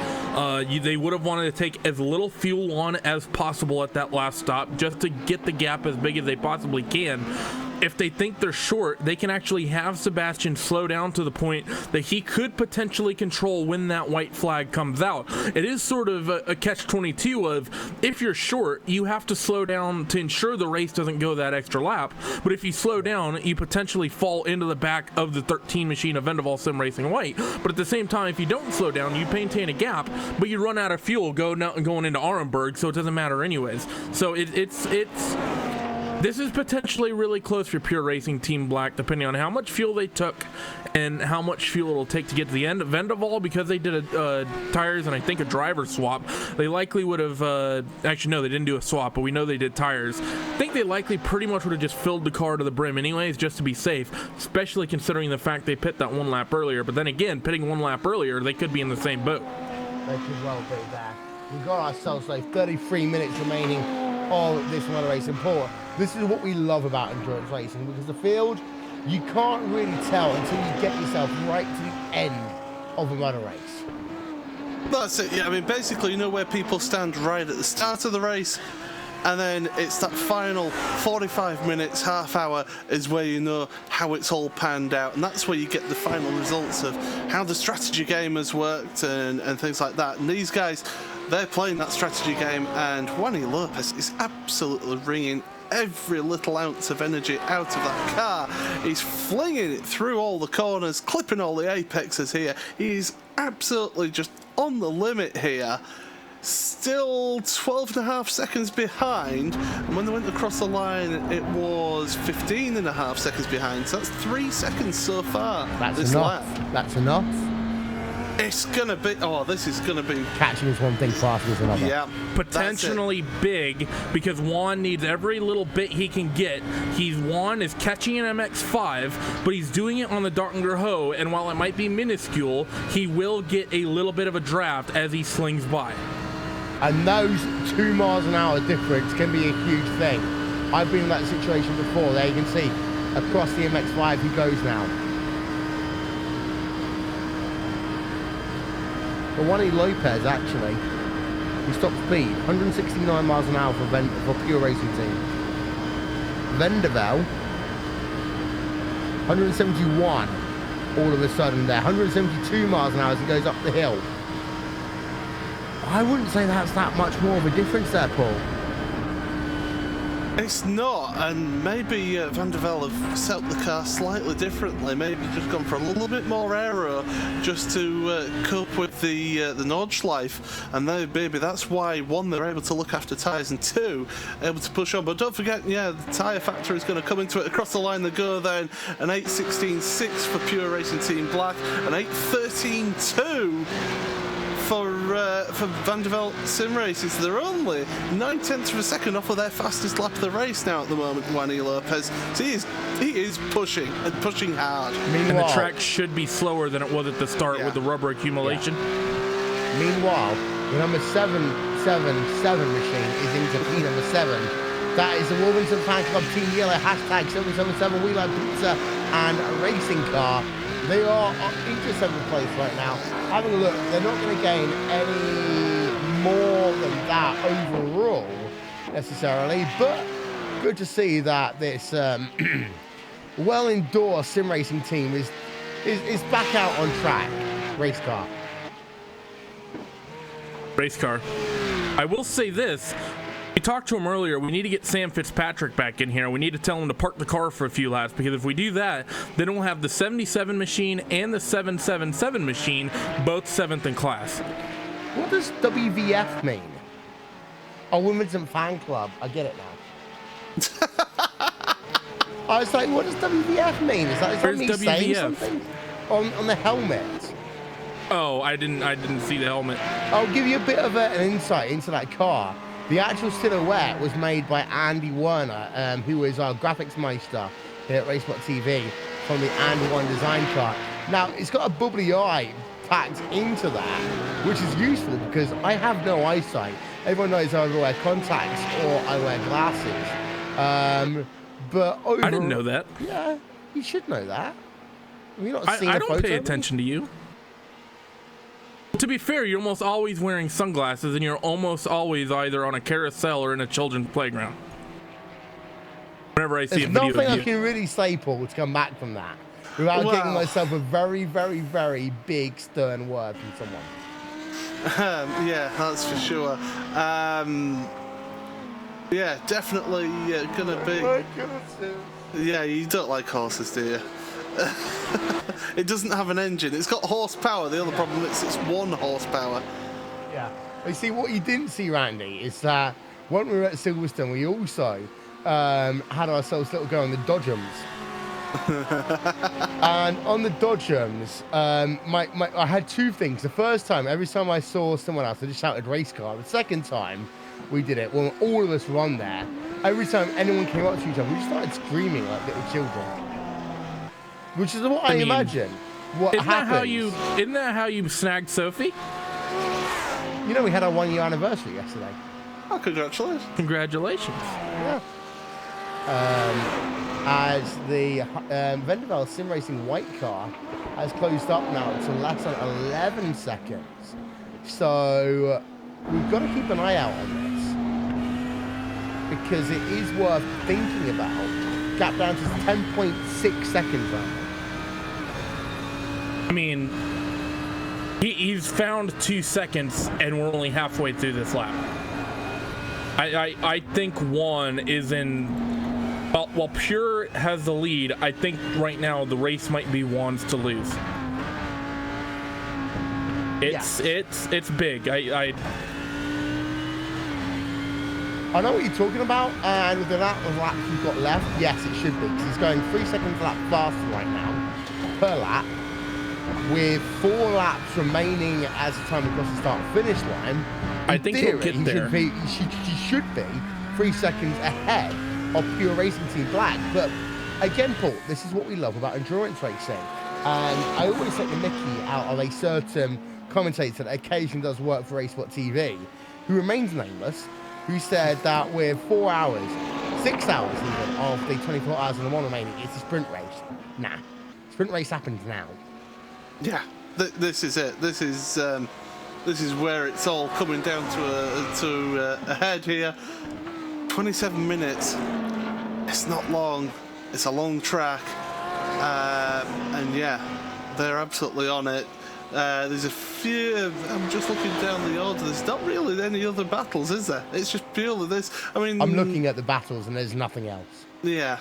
They would have wanted to take as little fuel on as possible at that last stop just to get the gap as big as they possibly can. if they think they're short, they can actually have Sebastian slow down to the point that he could potentially control when that white flag comes out. It is sort of a catch-22 of, if you're short, you have to slow down to ensure the race doesn't go that extra lap. But if you slow down, you potentially fall into the back of the 13 machine of Vendaval Sim Racing White. But at the same time, if you don't slow down, you maintain a gap, but you run out of fuel going into Arenberg, so it doesn't matter anyways. So this is potentially really close for Pure Racing Team Black, depending on how much fuel they took and how much fuel it'll take to get to the end. Vendaval, because they did tires and I think a driver swap, they likely would have, actually no, they didn't do a swap, but we know they did tires. I think they likely pretty much would have just filled the car to the brim anyways, just to be safe, especially considering the fact they pit that 1 lap earlier. But then again, pitting 1 lap earlier, they could be in the same boat. They could well be there. We've got ourselves like 33 minutes remaining on this motor race in Port. This is what we love about endurance racing, because the field, you can't really tell until you get yourself right to the end of a motor race. That's it, yeah. I mean, basically, you know where people stand right at the start of the race, and then it's that final 45 minutes, half hour, is where you know how it's all panned out, and that's where you get the final results of how the strategy game has worked and things like that. And these guys, they're playing that strategy game, and Juan Lopez is absolutely wringing every little ounce of energy out of that car. He's flinging it through all the corners, clipping all the apexes here. He's absolutely just on the limit here. Still 12.5 seconds behind, and when they went across the line it was 15.5 seconds behind, so that's 3 seconds so far. That's this enough. lap. That's enough. It's gonna be, this is gonna be, catching is one thing, passing is another. Yeah, potentially big, because Juan needs every little bit he can get. Juan is catching an MX-5, but he's doing it on the Dartinger Ho, and while it might be minuscule, he will get a little bit of a draft as he slings by. And those 2 miles an hour difference can be a huge thing. I've been in that situation before. There you can see across the MX-5 he goes now. But Juan Lopez, actually, he stopped speed, 169 miles an hour for Pure Racing Team. Vendaval, 171 all of a sudden there, 172 miles an hour as he goes up the hill. I wouldn't say that's that much more of a difference there, Paul. It's not, and maybe Vendaval have set up the car slightly differently, maybe just gone for a little bit more aero just to cope with the Nordschleife, and maybe that's why, 1, they're able to look after tyres, and 2, able to push on. But don't forget, the tyre factory is going to come into it. Across the line they go then, an 8.16.6 for Pure Racing Team Black, an 8.13.2 for Vendaval Sim Races. They're only 9/10 of a second off of their fastest lap of the race now at the moment, Juan Lopez. So he is pushing, and pushing hard. Meanwhile, and the track should be slower than it was at the start with the rubber accumulation. Yeah. Meanwhile, the number 777 machine is into P number 7. That is the Wolverhampton Fan Club Team Yellow, hashtag 777 We Like Pizza and Racing Car. They are into 7th place right now. Having a look, they're not going to gain any more than that overall, necessarily, but good to see that this well-endorsed sim racing team is back out on track. Race car. I will say this. We talked to him earlier. We need to get Sam Fitzpatrick back in here. We need to tell him to park the car for a few laps, because if we do that, then we'll have the 77 machine and the 777 machine both 7th in class. What does WVF mean? Oh, Wimbledon Fan Club. I get it now. I was like, what does WVF mean? Is that me saying something on the helmet? Oh, I didn't see the helmet. I'll give you a bit of an insight into that car. The actual silhouette was made by Andy Werner, who is our graphics meister here at Racebot TV from the And One design chart. Now, it's got a bubbly eye packed into that, which is useful because I have no eyesight. Everyone knows I either wear contacts or I wear glasses. But I didn't know that. Yeah, you should know that. Have you not seen I a don't photo pay of me? attention to you. To be fair, you're almost always wearing sunglasses, and you're almost always either on a carousel or in a children's playground. whenever I see There's a video nothing of I you. can really say, Paul, to come back from that without Wow. getting myself a very, very, very big, stern word from someone. Yeah, that's for sure. Yeah, definitely gonna be. Yeah, you don't like horses, do you? It doesn't have an engine. It's got horsepower. The other problem is it's 1 horsepower. Yeah. You see, what you didn't see, Randy, is that when we were at Silverstone, we also had ourselves a little go on the Dodgems. And on the Dodgems, I had 2 things. The first time, every time I saw someone else, I just shouted race car. The second time we did it, when all of us were on there, every time anyone came up to each other, we just started screaming like little children. Which is what I mean, imagine what Isn't happens. that how you snagged Sophie? You know, we had our 1-year anniversary yesterday. Oh, congratulations. Congratulations. Yeah. As the Vendevel Sim Racing white car has closed up now to less than 11 seconds. So we've got to keep an eye out on this because it is worth thinking about. Gap down to 10.6 seconds now. I mean, he's found 2 seconds, and we're only halfway through this lap. I think Juan is in. While Pure has the lead, I think right now the race might be Juan's to lose. It's big. I know what you're talking about, and with the amount of laps we've got left, yes, it should be, because he's going 3 seconds a lap faster right now, per lap, with 4 laps remaining as the time across the start-finish line. I think he'll get there. He should be 3 seconds ahead of Pure Racing Team Black. But again, Paul, this is what we love about endurance racing. And I always take the mickey out of a certain commentator that occasionally does work for Racesport TV, who remains nameless, who said that with 4 hours, 6 hours even, of the 24 hours and the 1 remaining, it's a sprint race. Nah. Sprint race happens now. Yeah, this is it. This is where it's all coming down to a head here. 27 minutes. It's not long. It's a long track, and yeah, they're absolutely on it. There's a few. I'm just looking down the order. There's not really any other battles, is there? It's just purely this. I mean, I'm looking at the battles, and there's nothing else. Yeah.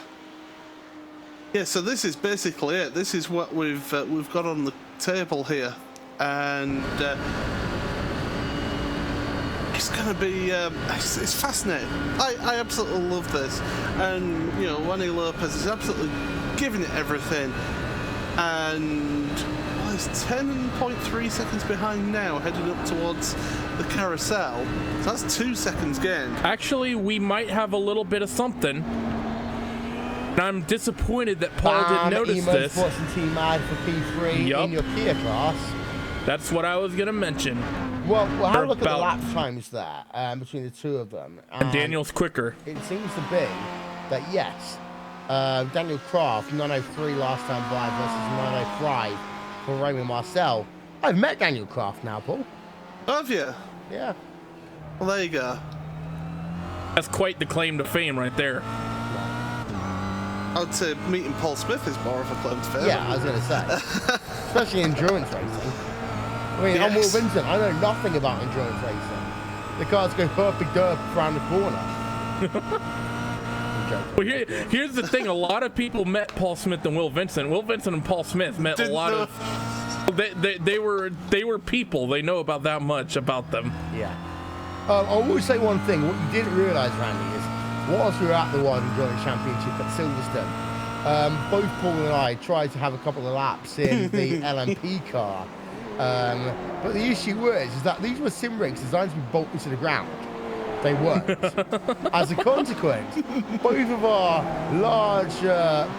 Yeah. So this is basically it. This is what we've got on the table here, and it's going to be. It's fascinating. I absolutely love this, and you know, Juan Lopez is absolutely giving it everything, and. He's 10.3 seconds behind now, heading up towards the carousel. So that's 2 seconds gained. Actually, we might have a little bit of something. And I'm disappointed that Paul didn't notice this. Sports and Team Mad for P3 in your Kia class. That's what I was going to mention. Well, have a look at the lap times there between the two of them. And Daniel's quicker. It seems to be that, yes, Daniel Kraft, 903 last time by versus 905. For Raymond Marcel. I've met Daniel Kraft now, Paul. Have you? Yeah. Well, there you go. That's quite the claim to fame right there. I would say meeting Paul Smith is more of a claim to fame. Yeah, I was going to say. Especially endurance racing. I mean, I'm Will Vincent. I know nothing about endurance racing. The cars go perfect derp around the corner. Well, here's the thing. A lot of people met Paul Smith and Will Vincent. Will Vincent and Paul Smith met a lot of... They were people. They know about that much about them. Yeah. I will say one thing. What you didn't realise, Randy, is whilst we were at the World Endurance Championship at Silverstone, both Paul and I tried to have a couple of laps in the LMP car. But the issue was is that these were sim rigs designed to be bolted to the ground. They weren't. As a consequence, both of our large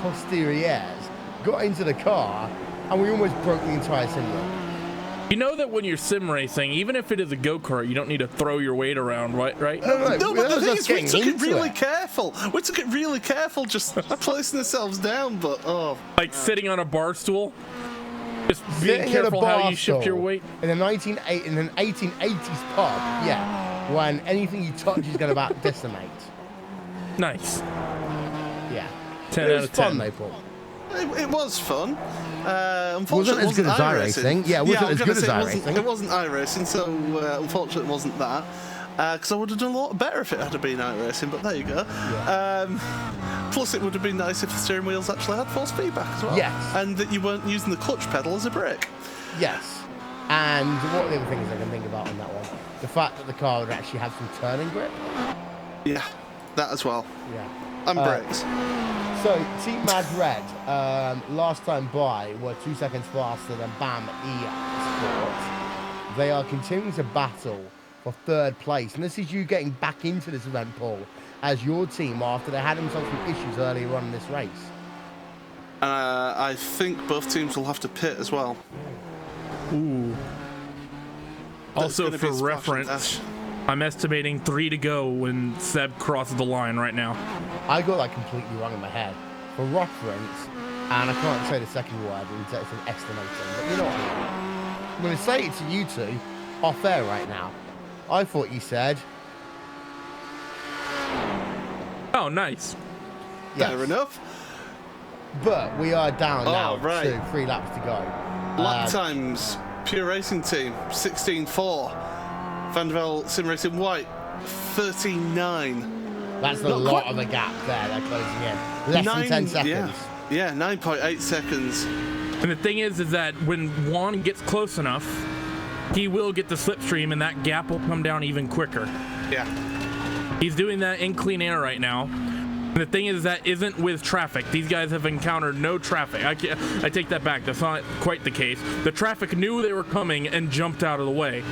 posteriors got into the car and we almost broke the entire sim rig. You know that when you're sim racing, even if it is a go-kart, you don't need to throw your weight around, right? No, but the thing is, we took it really careful. We took it really careful, just placing ourselves down, but like sitting on a bar stool? Just being careful how you shift your weight? In an 1880s pub, yeah. When anything you touch is going to about decimate. Nice. Yeah. 10 out of 10. Fun, though, Paul. It was fun. Wasn't Unfortunately, as good as iRacing. Yeah, it wasn't as good as iRacing. It wasn't iRacing, so unfortunately it wasn't that. Because I would have done a lot better if it had been iRacing, but there you go. Yeah. Plus, it would have been nice if the steering wheels actually had force feedback as well. Yes. And that you weren't using the clutch pedal as a brake. Yes. And what are the other things I can think about on that one? The fact that the car would actually have some turning grip. Yeah, that as well. Yeah. And brakes. So, Team Mad Red, last time by, were 2 seconds faster than BAM eSports. They are continuing to battle for third place. And this is you getting back into this event, Paul, as your team after they had themselves some issues earlier on in this race. I think both teams will have to pit as well. Ooh. Also, for reference, I'm estimating 3 to go when Seb crosses the line right now. I got that completely wrong in my head. For reference, and I can't say the second word, it's an estimating, but you know what I mean. I'm going to say it to you two off air right now. I thought you said... Oh, nice. Yes. Fair enough. But we are down now right. to 3 laps to go. Lap times, Pure Racing Team, 16.4. Vandervelde Sim Racing White, 39. That's a lot of a gap there. They're closing in. Less than 10 seconds. Yeah, 9.8 seconds. And the thing is that when Juan gets close enough, he will get the slipstream, and that gap will come down even quicker. Yeah. He's doing that in clean air right now. And the thing is that isn't with traffic. These guys have encountered no traffic. I take that back. That's not quite the case. The traffic knew they were coming and jumped out of the way.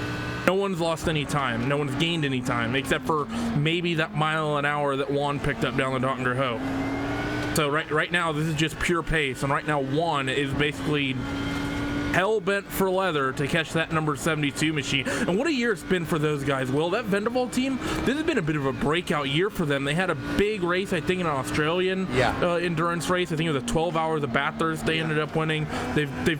No one's lost any time. No one's gained any time, except for maybe that mile an hour that Juan picked up down the Dr. Ho. So right now, this is just pure pace. And right now, Juan is basically hell-bent for leather to catch that number 72 machine. And what a year it's been for those guys. Will, that Vandervelde team, this has been a bit of a breakout year for them. They had a big race, I think, in an Australian endurance race. I think it was a 12 Hours of Bathurst. They ended up winning. They've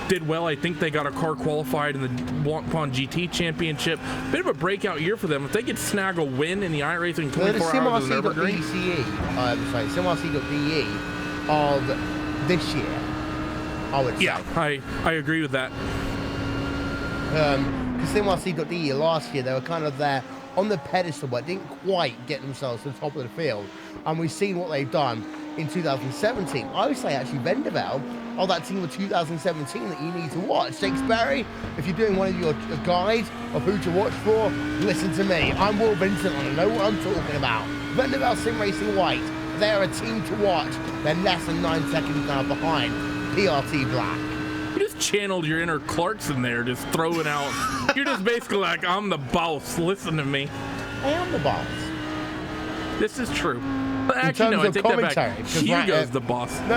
did well. I think they got a car qualified in the Blanc Pond GT Championship. Bit of a breakout year for them. If they could snag a win in the iRacing 24 Hours of Nürburgring. CMRC.BE of this year, I would say. Yeah, I agree with that. Because CMRC.BE last year, they were kind of there on the pedestal, but didn't quite get themselves to the top of the field. And we've seen what they've done in 2017. I would say actually Vandervelde are that team of 2017 that you need to watch. Shakespeare, if you're doing one of your guides of who to watch for, listen to me. I'm Will Vincent and I know what I'm talking about. Vandervelde Sim Racing White, they're a team to watch. They're less than 9 seconds now behind PRT Black. You just channeled your inner Clarkson there, just throwing out. You're just basically like, I'm the boss. Listen to me. I am the boss. This is true. But actually, no, I take that back. Hugo's the boss. No,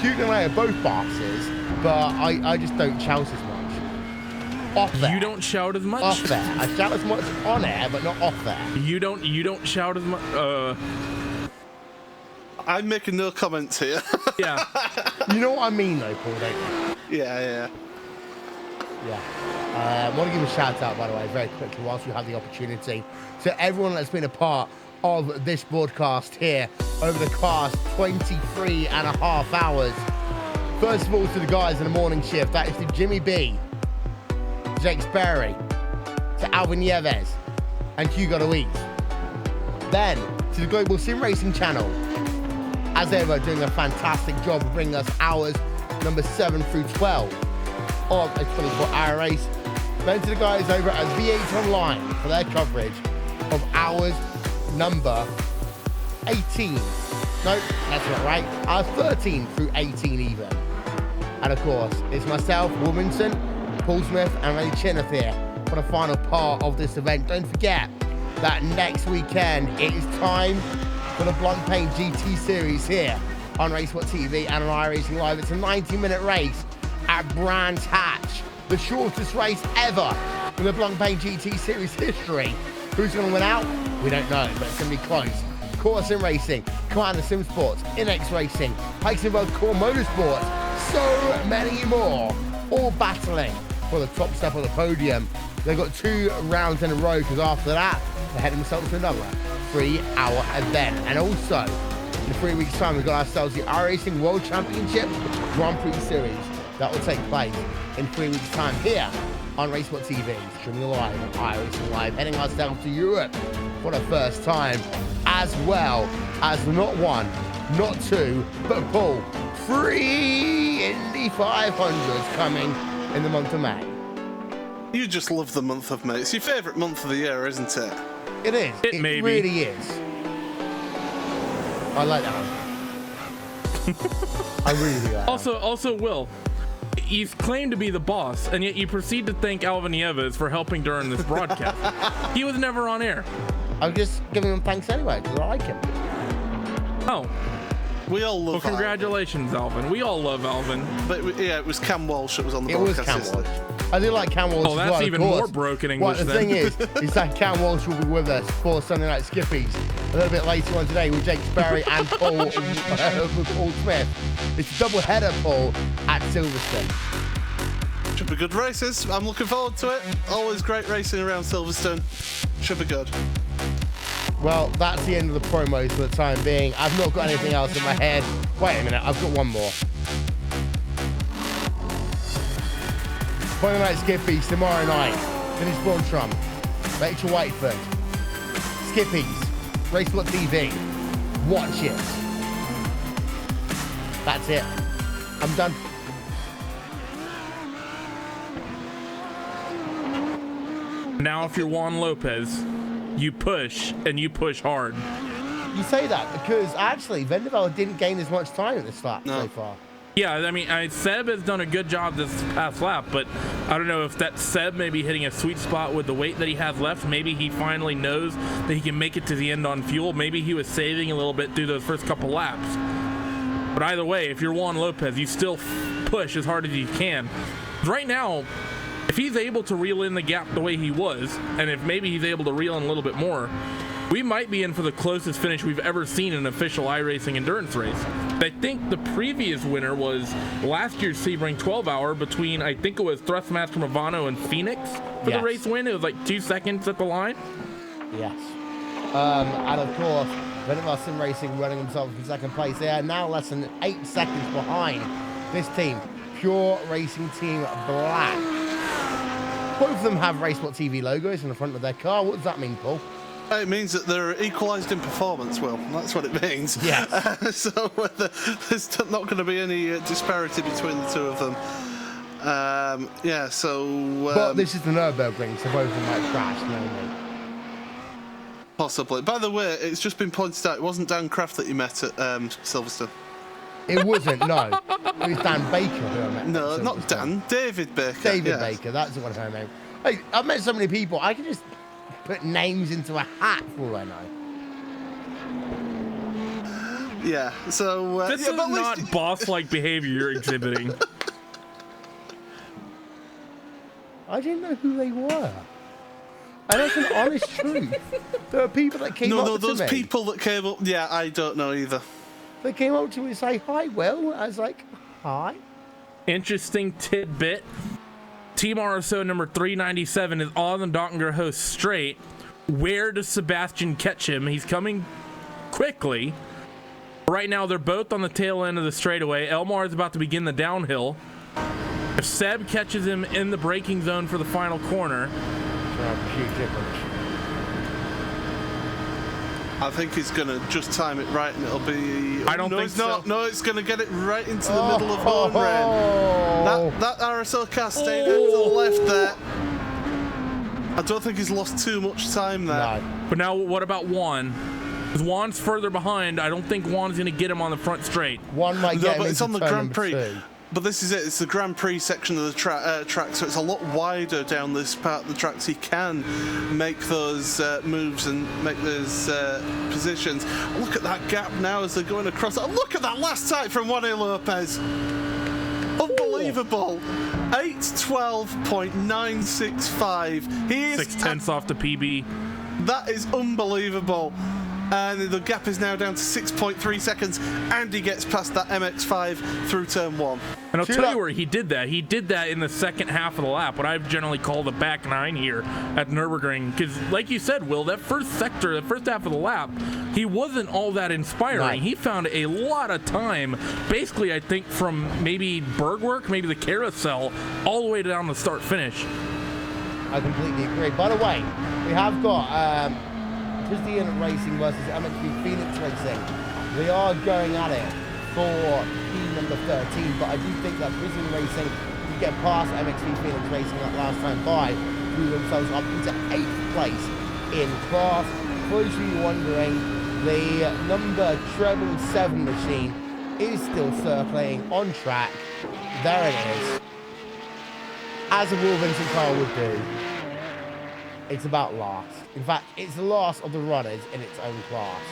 Hugo and I are both bosses, but I just don't shout as much. Off there. You don't shout as much? Off there. I shout as much on air, but not off there. You don't shout as much? I'm making no comments here. Yeah. You know what I mean, though, Paul, don't you? Yeah. I want to give a shout out, by the way, very quickly, whilst we have the opportunity, to everyone that's been a part of this broadcast here over the past 23 and a half hours. First of all, to the guys in the morning shift, that is to Jimmy B, Jake Sperry, to Alvin Nieves, and Hugo Luis. Then, to the Global Sim Racing channel, as ever, doing a fantastic job of bringing us hours number 7 through 12 of a 24-hour race. Then to the guys over at V8 Online for their coverage of hours number 18. No, that's not right. 13 through 18 even. And of course, it's myself, Wilmington, Paul Smith, and Ray Chinnoff here for the final part of this event. Don't forget that next weekend it is time for the Blancpain GT Series here on Racesport TV and on iRacing Live. It's a 90-minute race at Brands Hatch, the shortest race ever in the Blancpain GT Series history. Who's going to win out? We don't know, but it's going to be close. Core Sim Racing, Commander Sim Sports, Inex Racing, Pikes and Both Core Motorsports, so many more, all battling for the top step of the podium. They've got 2 rounds in a row, because after that, they head themselves to another 3-hour event. And also, In 3 weeks' time, we've got ourselves the iRacing World Championship Grand Prix Series. That will take place in 3 weeks' time here on Racesport TV, streaming live on iRacing Live, heading ourselves to Europe for the first time, as well as not one, not two, but Paul, 3 Indy 500s coming in the month of May. You just love the month of May. It's your favourite month of the year, isn't it? It is. It really is. I like that one. I really do. Also, Will, you've claimed to be the boss, and yet you proceed to thank Alvin Nieves for helping during this broadcast. He was never on air. I'm just giving him thanks anyway, because I like him. Oh. We all love Well, congratulations, Alvin. We all love Alvin. But yeah, it was Cam Walsh that was on the broadcast. It was Cam Walsh. I do like Cam Walsh. Oh, that's as well, even more broken English. Well, the thing is that Cam Walsh will be with us for Sunday Night Skippies a little bit later on today with Jake Sperry and Paul Smith. It's a double header, Paul, at Silverstone. Should be good races. I'm looking forward to it. Always great racing around Silverstone. Should be good. Well, that's the end of the promos for the time being. I've not got anything else in my head. Wait a minute, I've got one more. Sunday Night Skippies tomorrow night. Dennis Bornstrom, Rachel Whiteford, Skippies, Racesport TV. Watch it. That's it. I'm done. Now, if you're Juan Lopez, you push, and you push hard. You say that because actually Vendeveld didn't gain as much time at this lap so far. Yeah, I mean, Seb has done a good job this past lap, but I don't know if that's Seb maybe hitting a sweet spot with the weight that he has left. Maybe he finally knows that he can make it to the end on fuel. Maybe he was saving a little bit through those first couple laps. But either way, if you're Juan Lopez, you still push as hard as you can. Right now, if he's able to reel in the gap the way he was, and if maybe he's able to reel in a little bit more, we might be in for the closest finish we've ever seen in an official iRacing endurance race. I think the previous winner was last year's Sebring 12-hour between, I think it was Thrustmaster Movano and Phoenix for the race win. It was like 2 seconds at the line. Yes. And of course, Vendeveld Sim Racing running themselves in second place. They are now less than 8 seconds behind this team, Pure Racing Team Black. Both of them have Racesport TV logos in the front of their car. What does that mean, Paul? It means that they're equalised in performance, Will. That's what it means. Yes. So there's not going to be any disparity between the two of them. But this is the Nürburgring, so both of them might crash, maybe. Possibly. By the way, it's just been pointed out, it wasn't Dan Kraft that you met at Silverstone. It wasn't, no. It was Dan Baker who I met. No, not Dan. David Baker. David Baker, that's the one I know. Hey, I've met so many people, I can just put names into a hat for all I know. Yeah, so... this is not boss-like behavior you're exhibiting. I didn't know who they were. And that's an honest truth. There are people that came up to me. No, those people that came up... Yeah, I don't know either. They came up to me and say, hi, Will. I was like, hi. Interesting tidbit. Team RSO number 397 is on the Dockengerhost straight. Where does Sebastian catch him? He's coming quickly. Right now, they're both on the tail end of the straightaway. Elmar is about to begin the downhill. If Seb catches him in the braking zone for the final corner... Huge difference. I think he's going to just time it right and it'll be... I don't think so. No, it's going to get it right into the middle of home rain. That RSL car stayed to the left there. I don't think he's lost too much time there. No. But now what about Juan? Because Juan's further behind. I don't think Juan's going to get him on the front straight. Juan might get him but it's on the turn Grand Prix. 2. But this is it. It's the Grand Prix section of the track, so it's a lot wider down this part of the track. So he can make those moves and make those positions. Look at that gap now as they're going across. Oh, look at that last time from Juan Lopez. Unbelievable. 8:12.965. He is 6/10 off the PB. That is unbelievable. and the gap is now down to 6.3 seconds. Andy gets past that MX-5 through turn 1. And I'll tell you where he did that. He did that in the second half of the lap, what I've generally called the back nine here at Nürburgring. Because, like you said, Will, that first sector, the first half of the lap, he wasn't all that inspiring. Right. He found a lot of time, basically, I think, from maybe Bergwerk, maybe the carousel, all the way down the start-finish. I completely agree. By the way, we have got Christian Racing versus MXP Phoenix Racing. We are going at it for P number 13, but I do think that Christian Racing did get past MXP Phoenix Racing that last time by, threw themselves up into 8th place in class. For those of you wondering, the number 777 machine is still circling on track. There it is. As a Will Vincent car would do, it's about last. In fact, it's the last of the runners in its own class.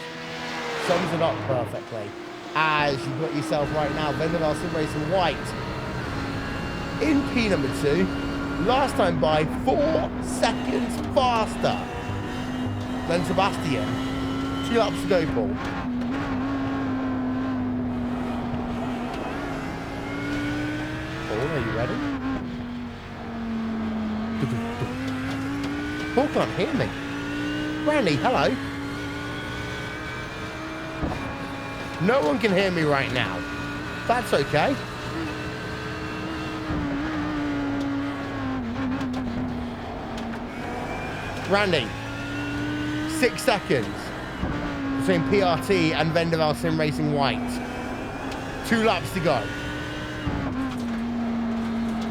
Sums it up perfectly. As you've got yourself right now, Vendel Sim Racing White in P number 2. Last time by 4 seconds faster than Sebastian. 2 laps to go, Paul. Paul, are you ready? Paul can't hear me. Randy, hello. No one can hear me right now. That's okay. Randy, 6 seconds between PRT and Vendaval Sim Racing White. 2 laps to go.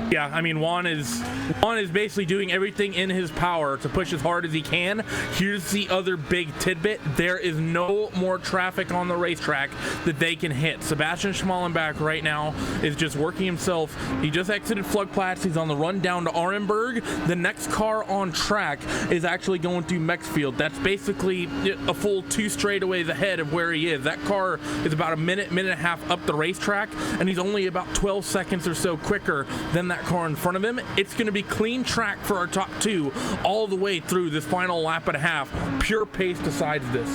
Yeah, I mean, Juan is basically doing everything in his power to push as hard as he can. Here's the other big tidbit. There is no more traffic on the racetrack that they can hit. Sebastian Schmallenbach right now is just working himself. He just exited Flugplatz. He's on the run down to Arenberg. The next car on track is actually going through Mexfield. That's basically a full 2 straightaways ahead of where he is. That car is about a minute and a half up the racetrack, and he's only about 12 seconds or so quicker than that car in front of him. It's going to be clean track for our top 2 all the way through this final lap and a half. Pure pace decides this.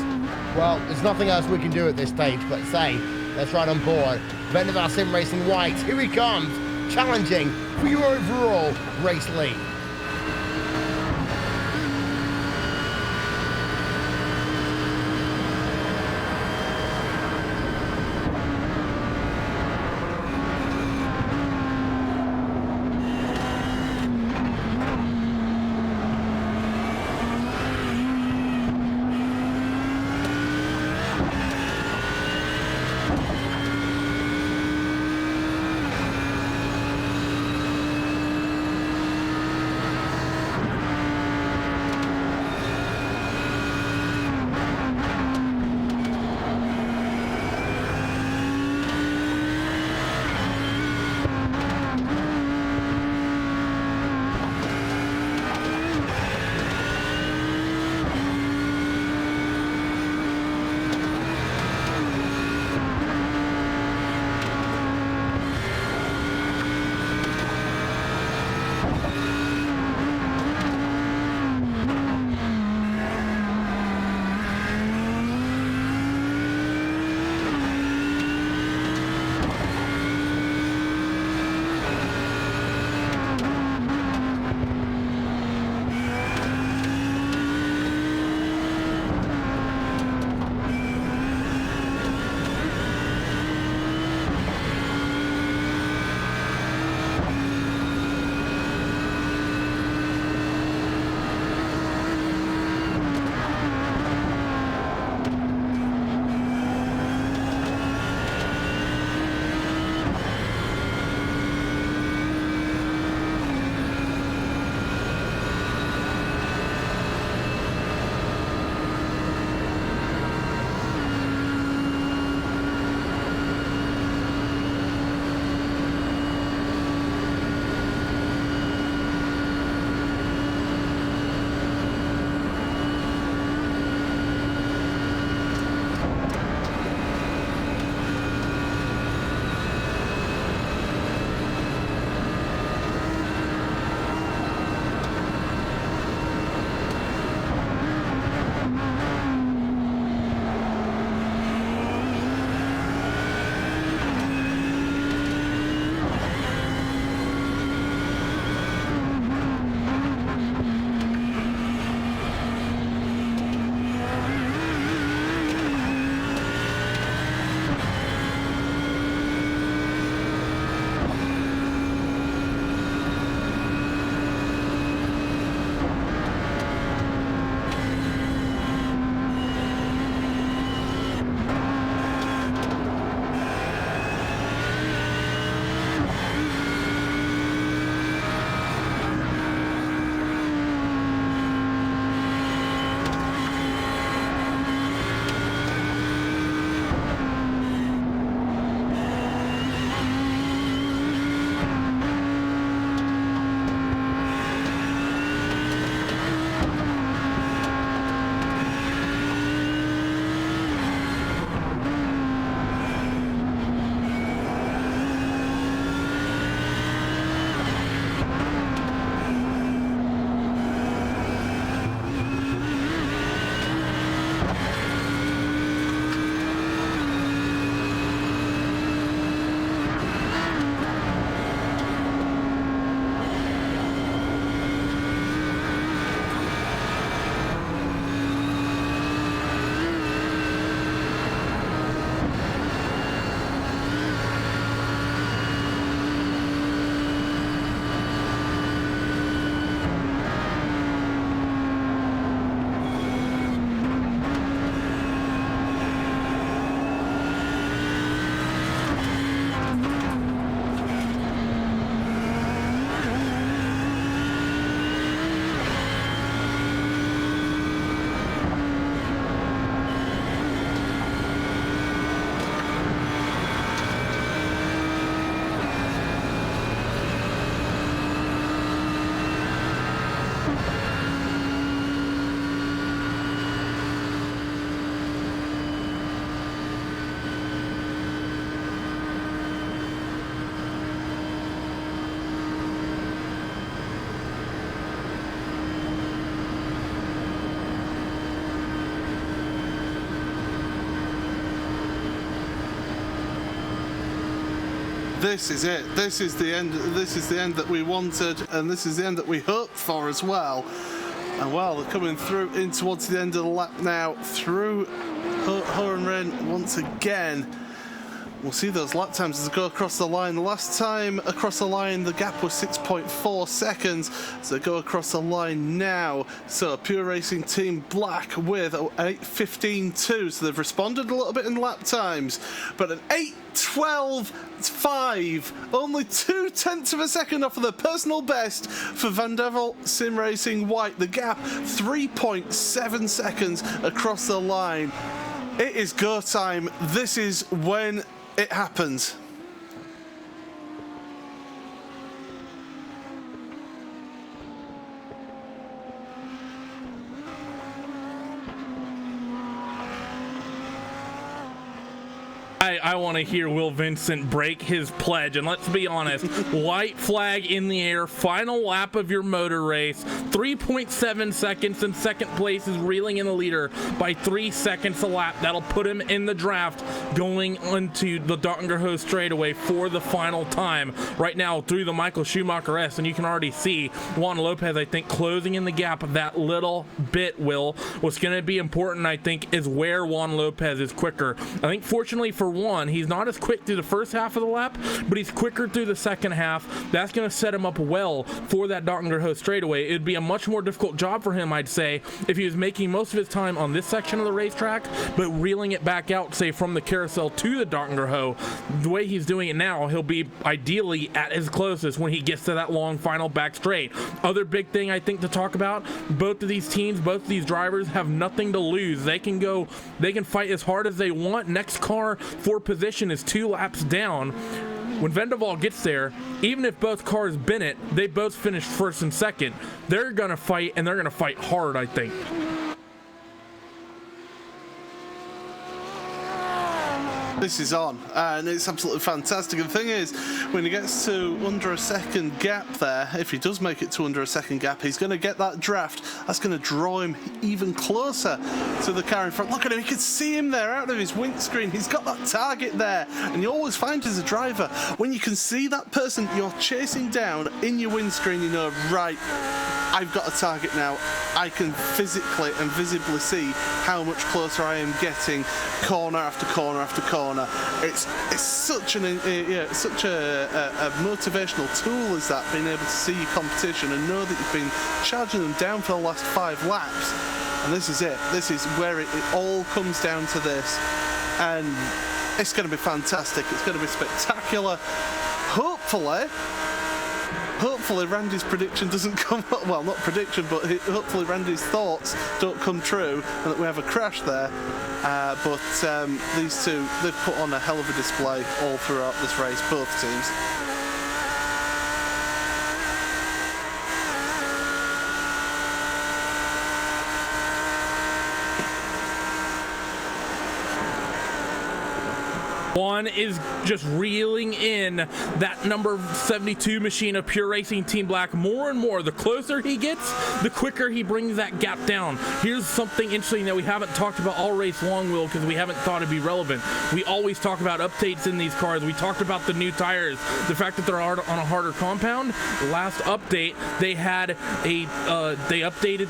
Well, there's nothing else we can do at this stage but say, let's ride on board. Vendaval Sim Racing White, here he comes, challenging for your overall race lead. this is it. This is the end. This is the end that we wanted, and this is the end that we hoped for as well. And well, they're coming through in towards the end of the lap now through Hohenren once again. We'll see those lap times as they go across the line. The last time across the line, the gap was 6.4 seconds. So they go across the line now. So Pure Racing Team Black with 8:15.2. So they've responded a little bit in lap times. But an 8:12.5. Only 0.2 of a second off of the personal best for Van Devel Sim Racing White. The gap 3.7 seconds across the line. It is go time. This is when it happens. I want to hear Will Vincent break his pledge, and let's be honest, white flag in the air, final lap of your motor race, 3.7 seconds, and second place is reeling in the leader by 3 seconds a lap. That'll put him in the draft going into the Dongerho straightaway for the final time. Right now through the Michael Schumacher S, and you can already see Juan Lopez, I think, closing in the gap that little bit, Will. What's going to be important, I think, is where Juan Lopez is quicker. I think fortunately for Juan, he's not as quick through the first half of the lap, but he's quicker through the second half. That's going to set him up well for that Dongerho straightaway. It'd be a much more difficult job for him, I'd say, if he was making most of his time on this section of the racetrack, but reeling it back out, say, from the carousel to the Dongerho. The way he's doing it now, he'll be ideally at his closest when he gets to that long final back straight. Other big thing I think to talk about, both of these teams, both of these drivers have nothing to lose. They can fight as hard as they want. Next car for position is 2 laps down. When Van de Waal gets there, even if both cars bin it, they both finished first and second. They're going to fight, and they're going to fight hard, I think. This is on, and it's absolutely fantastic. And the thing is, when he gets to under a second gap there, if he does make it to under a second gap, he's going to get that draft. That's going to draw him even closer to the car in front. Look at him, you can see him there out of his windscreen. He's got that target there, and you always find as a driver, when you can see that person you're chasing down in your windscreen, you know, right, I've got a target now. I can physically and visibly see how much closer I am getting, corner after corner after corner. It's such a motivational tool, is that, being able to see your competition and know that you've been charging them down for the last 5 laps. And this is it. This is where it all comes down to this, and it's going to be fantastic. It's going to be spectacular. Hopefully Randy's prediction doesn't come up, well, not prediction, but hopefully Randy's thoughts don't come true and that we have a crash there. But these two, they've put on a hell of a display all throughout this race, both teams. Juan is just reeling in that number 72 machine of Pure Racing Team Black more and more. The closer he gets, the quicker he brings that gap down. Here's something interesting that we haven't talked about all race long, Will, because we haven't thought it'd be relevant. We always talk about updates in these cars. We talked about the new tires, the fact that they're on a harder compound. Last update, they updated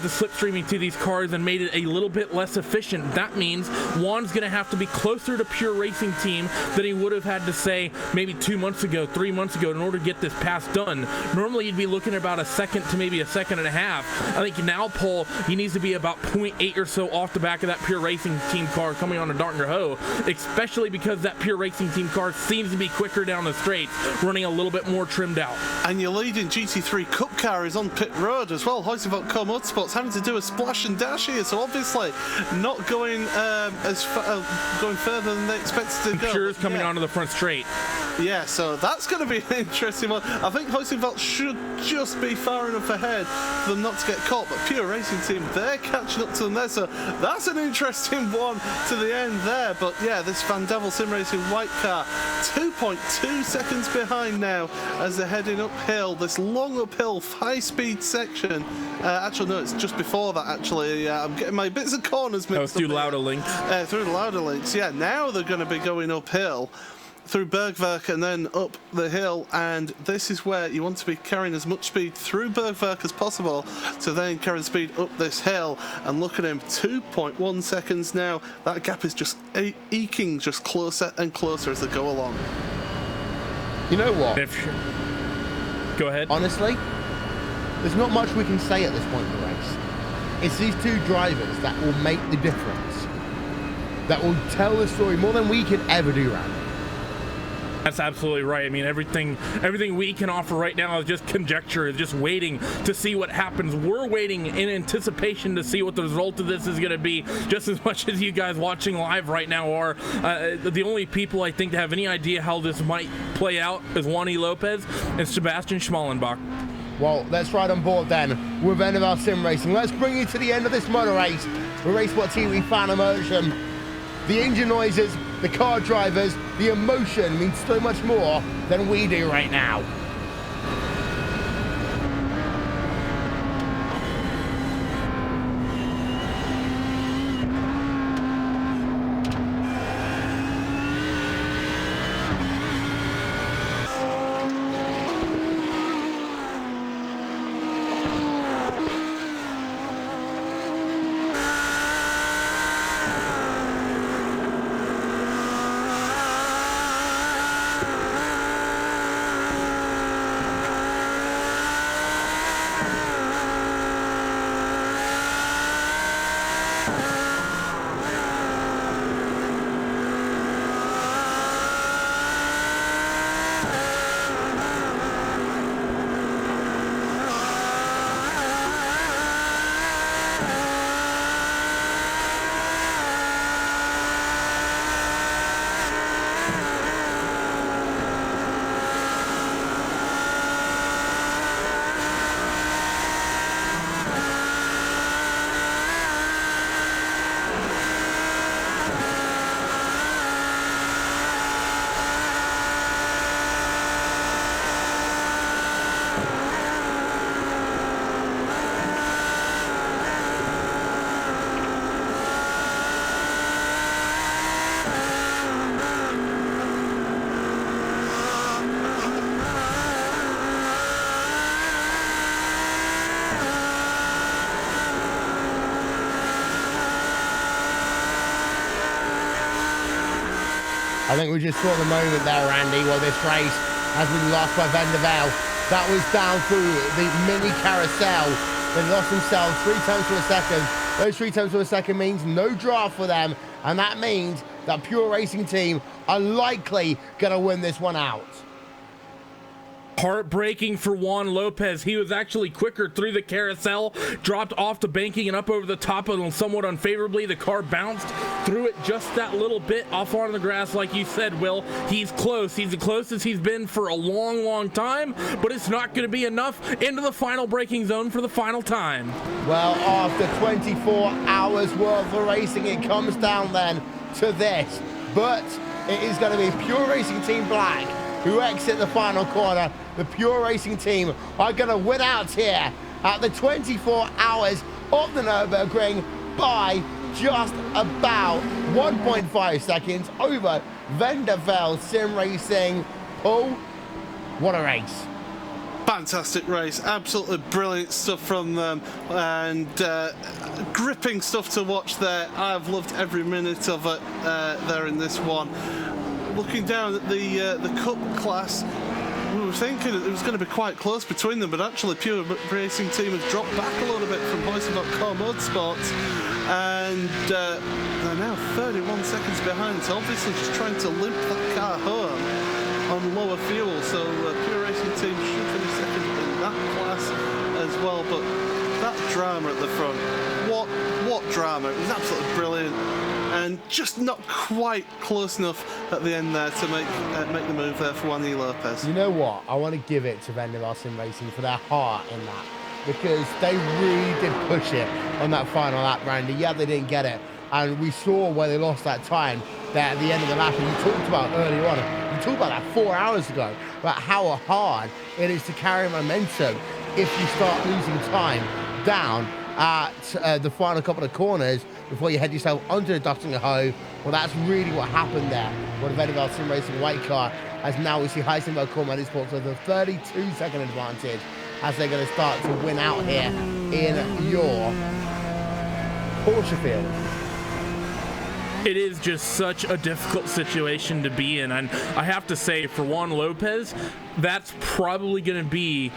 the slipstreaming to these cars and made it a little bit less efficient. That means Juan's going to have to be closer to Pure Racing Team than he would have had to say maybe 2 months ago, 3 months ago in order to get this pass done. Normally you'd be looking at about a second to maybe a second and a half. I think now, Paul, he needs to be about 0.8 or so off the back of that Pure Racing Team car coming on a Dongerho, especially because that Pure Racing Team car seems to be quicker down the straights, running a little bit more trimmed out. And your leading GT3 Cup car is on pit road as well. Huizenveld Co Motorsports having to do a splash and dash here, so obviously not going going further than they expected to go. Pure's coming onto the front straight. Yeah, so that's going to be an interesting one. I think Huizenveld should just be far enough ahead for them not to get caught, but Pure Racing Team, they're catching up to them there, so that's an interesting one to the end there. But yeah, this Van Devel Sim Racing white car, 2.2 seconds behind now as they're heading uphill, this long uphill high-speed section. Actually, no, it's just before that, actually. I'm getting my bits of corners mixed up. Through Lauda links. Through the Lauda links, yeah. Now they're going to be going uphill. through Bergwerk and then up the hill, and this is where you want to be carrying as much speed through Bergwerk as possible to then carry the speed up this hill. And look at him, 2.1 seconds now. That gap is just eking just closer and closer as they go along. You know what? Go ahead. Honestly, there's not much we can say at this point in the race. It's these two drivers that will make the difference, that will tell the story more than we could ever do, Randy. That's absolutely right. I mean, everything we can offer right now is just conjecture, is just waiting to see what happens. We're waiting in anticipation to see what the result of this is going to be, just as much as you guys watching live right now are. The only people I think to have any idea how this might play out is Juan Lopez and Sebastian Schmallenbach. Well, let's ride on board then with NFL Sim Racing. Let's bring you to the end of this motor race with RaceSpot TV fan immersion. The engine noises, the car drivers, the emotion means so much more than we do right now. I think we just saw the moment there, Randy, where this race has been lost by Van der Velde. That was down through the mini carousel. They lost themselves 3 times to a second. Those 3 times to a second means no draft for them, and that means that Pure Racing Team are likely going to win this one out. Heartbreaking for Juan Lopez. He was actually quicker through the carousel, dropped off the banking and up over the top of them somewhat unfavorably. The car bounced through it just that little bit off on the grass, like you said, Will. He's close. He's the closest he's been for a long, long time, but it's not going to be enough into the final braking zone for the final time. Well, after 24 hours worth of racing, it comes down then to this, but it is going to be Pure Racing Team Black who exit the final corner. The Pure Racing Team are going to win out here at the 24 hours of the Nürburgring by just about 1.5 seconds over Van der Velde Sim Racing. Paul, what a race. Fantastic race, absolutely brilliant stuff from them, and gripping stuff to watch there. I've loved every minute of it there in this one. Looking down at the Cup class, we were thinking it was going to be quite close between them, but actually Pure Racing Team has dropped back a little bit from Hoist.com Motorsports, and they're now 31 seconds behind, so obviously just trying to limp that car home on lower fuel. So Pure Racing Team should finish second in that class as well, but that drama at the front, what drama. It was absolutely brilliant, and just not quite close enough at the end there to make the move there for Juan Lopez. You know what? I want to give it to Van der Velde Sim Racing for their heart in that, because they really did push it on that final lap, Randy. Yeah, they didn't get it, and we saw where they lost that time there at the end of the lap, and you talked about earlier on, you talked about that 4 hours ago, about how hard it is to carry momentum if you start losing time down at the final couple of corners. before you head yourself onto the Dottinger Hoe. Well, that's really what happened there. Well, the Vendevel Sim Racing white car, as now we see Heisenberg Core Motorsports with a 32-second advantage as they're going to start to win out here in your Porsche field. It is just such a difficult situation to be in, and I have to say, for Juan Lopez, that's probably going to be,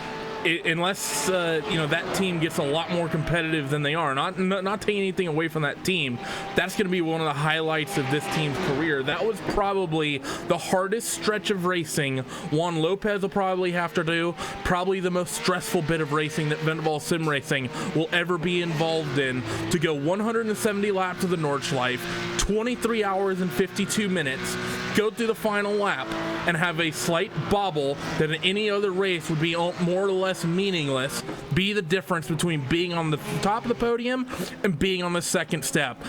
unless that team gets a lot more competitive than they are, not taking anything away from that team, that's going to be one of the highlights of this team's career. That was probably the hardest stretch of racing Juan Lopez will probably have to do, probably the most stressful bit of racing that Vendevel Sim Racing will ever be involved in, to go 170 laps of the Nordschleife, 23 hours and 52 minutes, go through the final lap, and have a slight bobble that in any other race would be more or less meaningless, be the difference between being on the top of the podium and being on the second step.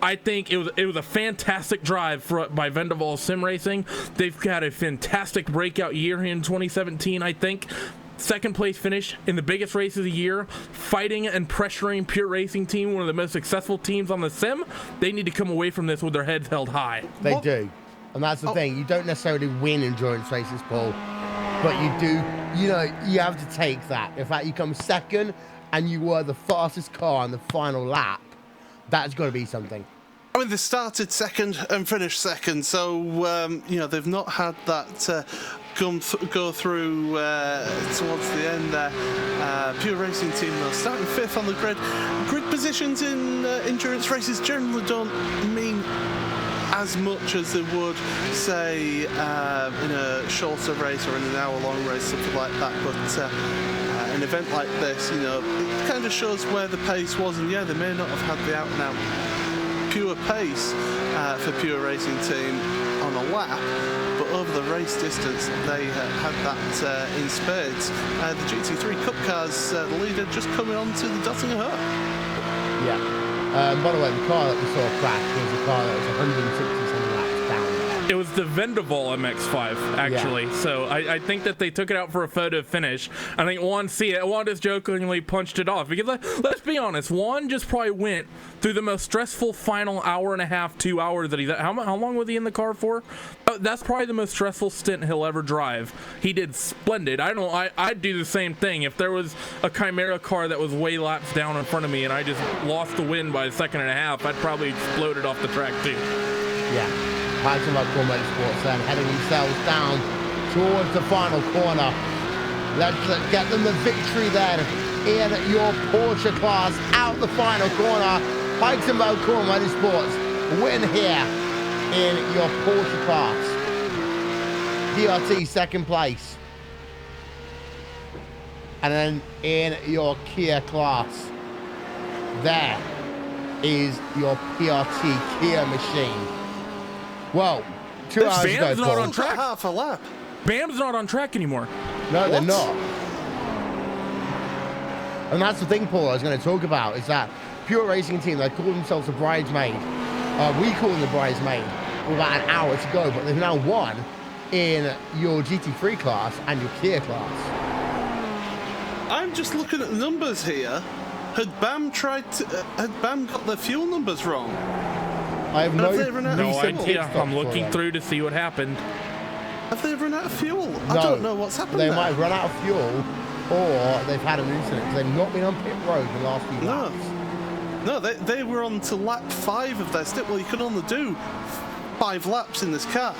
I think it was a fantastic drive by Vendevel Sim Racing. They've had a fantastic breakout year here in 2017, I think. Second place finish in the biggest race of the year, fighting and pressuring Pure Racing Team, one of the most successful teams on the sim. They need to come away from this with their heads held high. They do. And that's the thing. You don't necessarily win endurance races, Paul, but you do, you have to take that. In fact, you come second and you were the fastest car on the final lap. That's got to be something. I mean, they started second and finished second, so, they've not had that go through towards the end there. Pure Racing Team, though, starting fifth on the grid. Grid positions in endurance races generally don't mean as much as they would, say, in a shorter race or in an hour-long race, something like that. But an event like this, it kind of shows where the pace was, and yeah, they may not have had the out-and-out pure pace for Pure Racing Team on a lap, but over the race distance they had that in spades. The GT3 Cup cars, the leader just coming on to the Dottinger Hoe. Yeah. By the way, the car that we saw crash was a car that was 167 laps down. It was the Vendevel MX-5, actually. Yeah. So I think that they took it out for a photo finish. I think Juan just jokingly punched it off. Because let's be honest, Juan just probably went through the most stressful final hour and a half, 2 hours that he's at. How long was he in the car for? That's probably the most stressful stint he'll ever drive. He did splendid. I'd do the same thing. If there was a Chimera car that was way laps down in front of me and I just lost the win by a second and a half, I'd probably explode it off the track too. Yeah. Heisenberg Core Motorsports then heading themselves down towards the final corner. Let's get them the victory then in your Porsche class out the final corner. Heisenberg Core Motorsports win here in your Porsche class. DRT second place. And then in your Kia class, there is your PRT Kia machine. Well, 2 hours ago, Bam's not on track. Half a lap. Bam's not on track anymore. No, they're not. And that's the thing, Paul, I was going to talk about, is that Pure Racing Team, they call themselves a bridesmaid. We call them the bridesmaid with about an hour to go, but they've now won in your GT3 class and your Kia class. I'm just looking at the numbers here. Had BAM got their fuel numbers wrong? I have no idea. I'm looking through to see what happened. Have they run out of fuel? No, I don't know what's happened They there. might have run out of fuel, or they've had an incident because they've not been on pit road the last few laps. No, they were on to lap 5 of their stint. Well, you can only do 5 laps in this car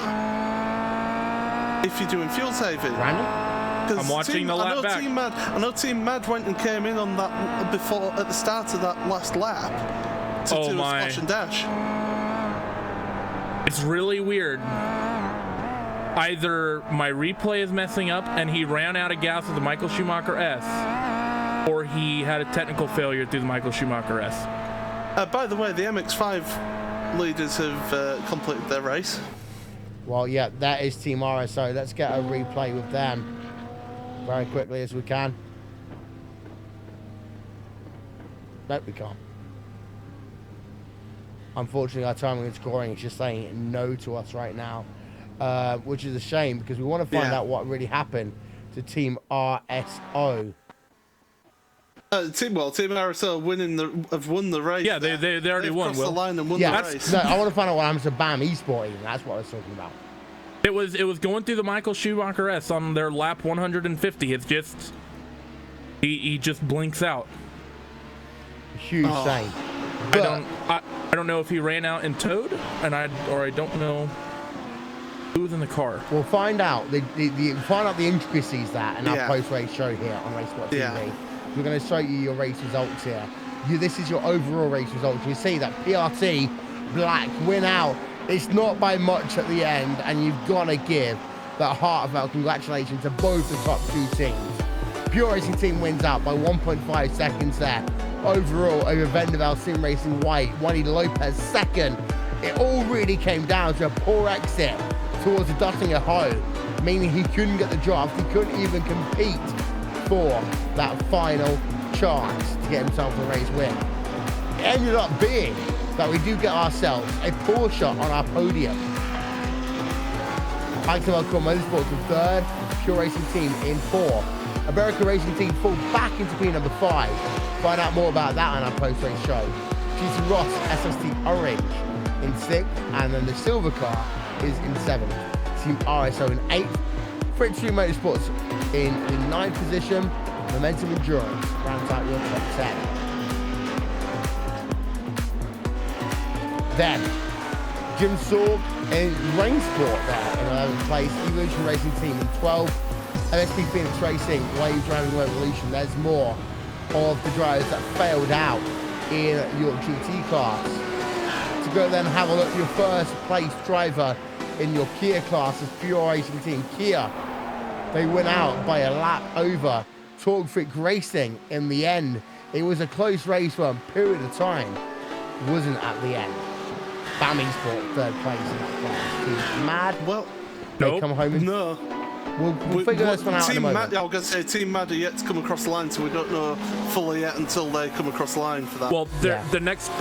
if you're doing fuel saving. I'm watching the lap back. I know Team Mad went and came in on that before at the start of that last lap to do a splash and dash. It's really weird. Either my replay is messing up and he ran out of gas with the Michael Schumacher S, or he had a technical failure through the Michael Schumacher S. By the way, the MX-5 leaders have completed their race. Well, yeah, that is Team RSO. Let's get a replay with them very quickly as we can. Nope, we can't. Unfortunately, our timing and scoring is just saying no to us right now, which is a shame because we want to find out what really happened to Team RSO. Team RSL have won the race. Yeah, they already They've won. crossed the line and won Yeah, the race. no, I want to find out what happens to BAM Esport even. That's what I was talking about. It was going through the Michael Schumacher S on their lap 150. It's just he just blinks out. Huge shame. I don't know if he ran out and towed, I don't know who was in the car. We'll find out find out the intricacies of that in our Yeah. post-race show here on RaceSpot TV. Yeah. We're going to show you your race results here. This is your overall race results. You see that PRT Black win out. It's not by much at the end, and you've got to give that heartfelt congratulations to both the top two teams. Pure Racing Team wins out by 1.5 seconds there. Overall, over Vendaval Sim Racing White, Juanito Lopez second. It all really came down to a poor exit towards the Duttinger home, meaning he couldn't get the draft. He couldn't even compete for that final chance to get himself a race win. It ended up being that we do get ourselves a Porsche on our podium. Axel Motorsports in third, Pure Racing Team in fourth. American Racing Team fall back into P number 5. Find out more about that on our post-race show. GC Ross SST Orange in 6th, and then the silver car is in 7th. Team RSO in 8th. Fritz Free Motorsports in the 9th position. Momentum Endurance rounds out your top 10. Then, Jim Sorg in Rainsport there in 11th place. Evolution Racing Team in 12th. MSP Phoenix Racing, Wave Driving Revolution. There's more of the drivers that failed out in your GT class. To go then have a look at your first place driver in your Kia class is Pure Racing Team Kia. They went out by a lap over Torque Freak Racing in the end. It was a close race for a period of time. It wasn't at the end. BAM Esport third place in that class. Team Mad. Well, they come home and We'll figure this one out in a moment. I was going to say Team Mad are yet to come across the line, so we don't know fully yet until they come across the line for that. Well, the next...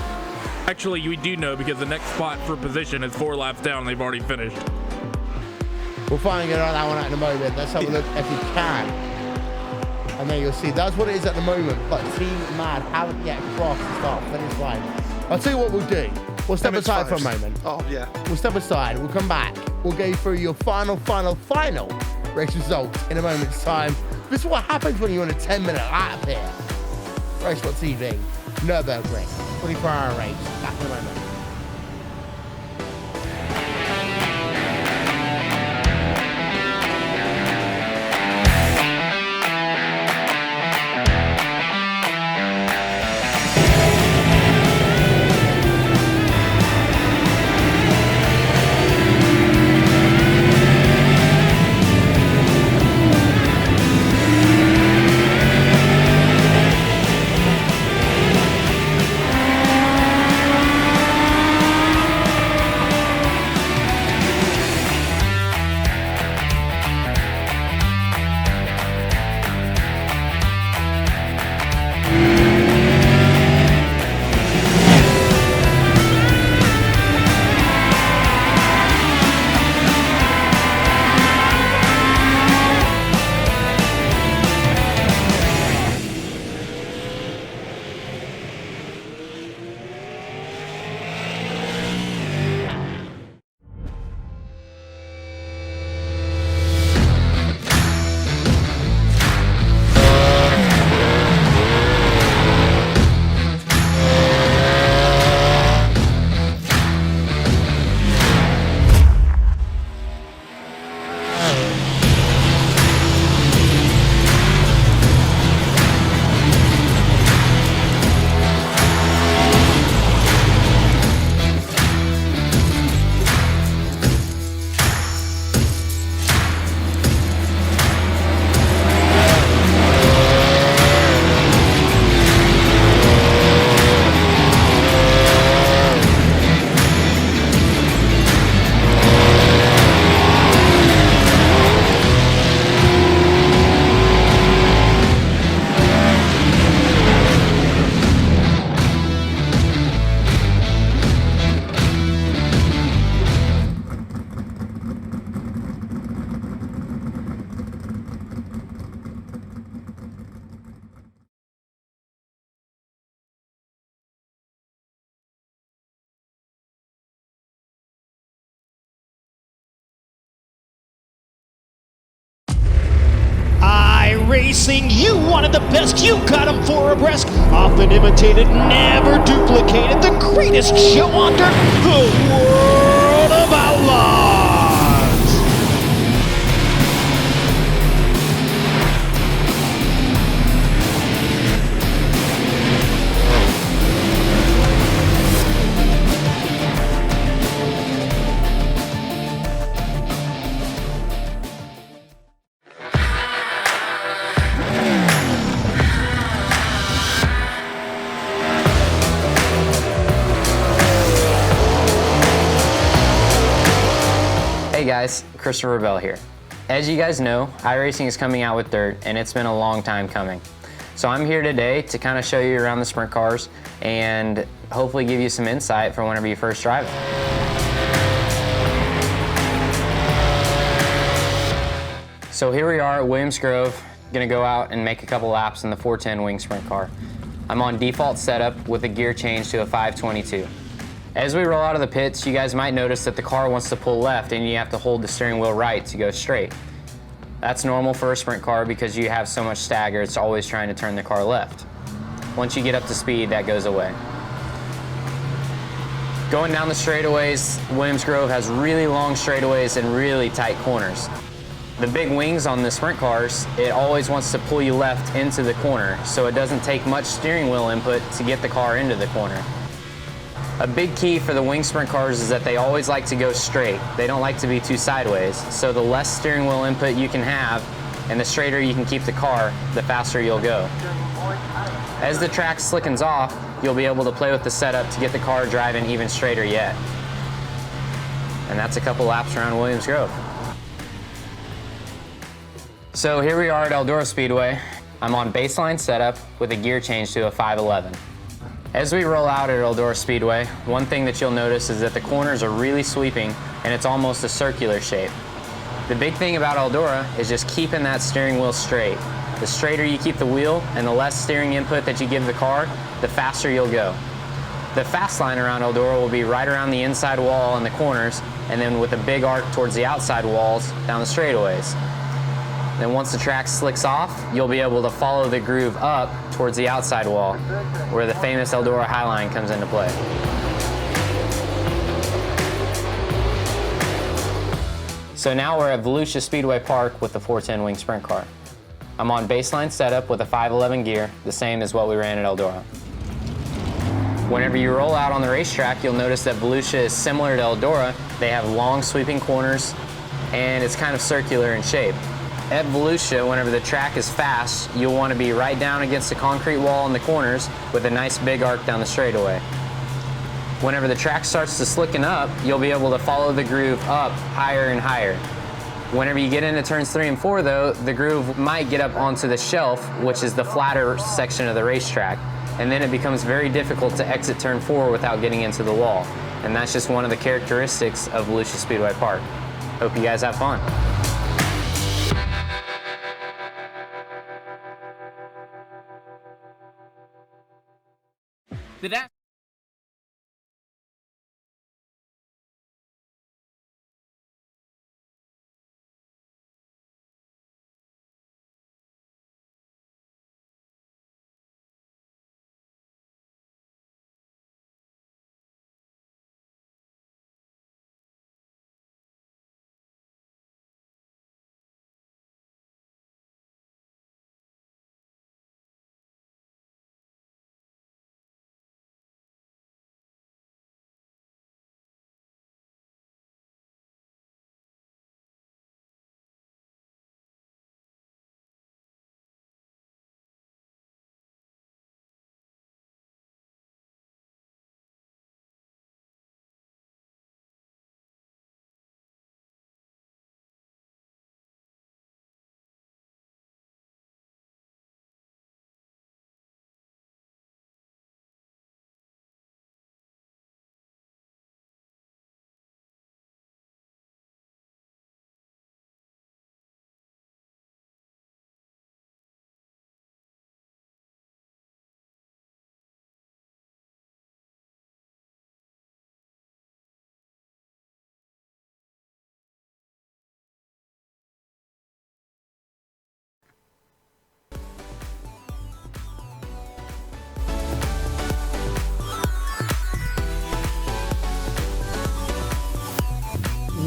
Actually, we do know because the next spot for position is 4 laps down. They've already finished. We'll find out that one out in a moment. Let's have a look if we can. And then you'll see that's what it is at the moment. But Team Mad haven't yet crossed the start-finish line. I'll tell you what we'll do. We'll step aside for a moment. Oh, yeah. We'll step aside. We'll come back. We'll go through your final race results in a moment's time. This is what happens when you're on a 10-minute lap here. RaceSpot TV, Nürburgring, 24-hour race. Back in a moment. iRacing, you wanted the best, you got them for abreast. Often imitated, never duplicated. The greatest show on dirt, the World of Outlaws. Hey guys, Christopher Bell here. As you guys know, iRacing is coming out with dirt and it's been a long time coming. So I'm here today to kind of show you around the sprint cars and hopefully give you some insight for whenever you first drive it. So here we are at Williams Grove, gonna go out and make a couple laps in the 410 wing sprint car. I'm on default setup with a gear change to a 522. As we roll out of the pits, you guys might notice that the car wants to pull left and you have to hold the steering wheel right to go straight. That's normal for a sprint car because you have so much stagger, it's always trying to turn the car left. Once you get up to speed, that goes away. Going down the straightaways, Williams Grove has really long straightaways and really tight corners. The big wings on the sprint cars, it always wants to pull you left into the corner, so it doesn't take much steering wheel input to get the car into the corner. A big key for the wing sprint cars is that they always like to go straight. They don't like to be too sideways. So the less steering wheel input you can have and the straighter you can keep the car, the faster you'll go. As the track slickens off, you'll be able to play with the setup to get the car driving even straighter yet. And that's a couple laps around Williams Grove. So here we are at Eldora Speedway. I'm on baseline setup with a gear change to a 511. As we roll out at Eldora Speedway, one thing that you'll notice is that the corners are really sweeping and it's almost a circular shape. The big thing about Eldora is just keeping that steering wheel straight. The straighter you keep the wheel and the less steering input that you give the car, the faster you'll go. The fast line around Eldora will be right around the inside wall in the corners and then with a big arc towards the outside walls down the straightaways. Then once the track slicks off, you'll be able to follow the groove up towards the outside wall, where the famous Eldora High Line comes into play. So now we're at Volusia Speedway Park with the 410 wing sprint car. I'm on baseline setup with a 511 gear, the same as what we ran at Eldora. Whenever you roll out on the racetrack, you'll notice that Volusia is similar to Eldora. They have long sweeping corners, and it's kind of circular in shape. At Volusia, whenever the track is fast, you'll want to be right down against the concrete wall in the corners with a nice big arc down the straightaway. Whenever the track starts to slicken up, you'll be able to follow the groove up higher and higher. Whenever you get into turns 3 and 4 though, the groove might get up onto the shelf, which is the flatter section of the racetrack, and then it becomes very difficult to exit turn 4 without getting into the wall. And that's just one of the characteristics of Volusia Speedway Park. Hope you guys have fun. Did that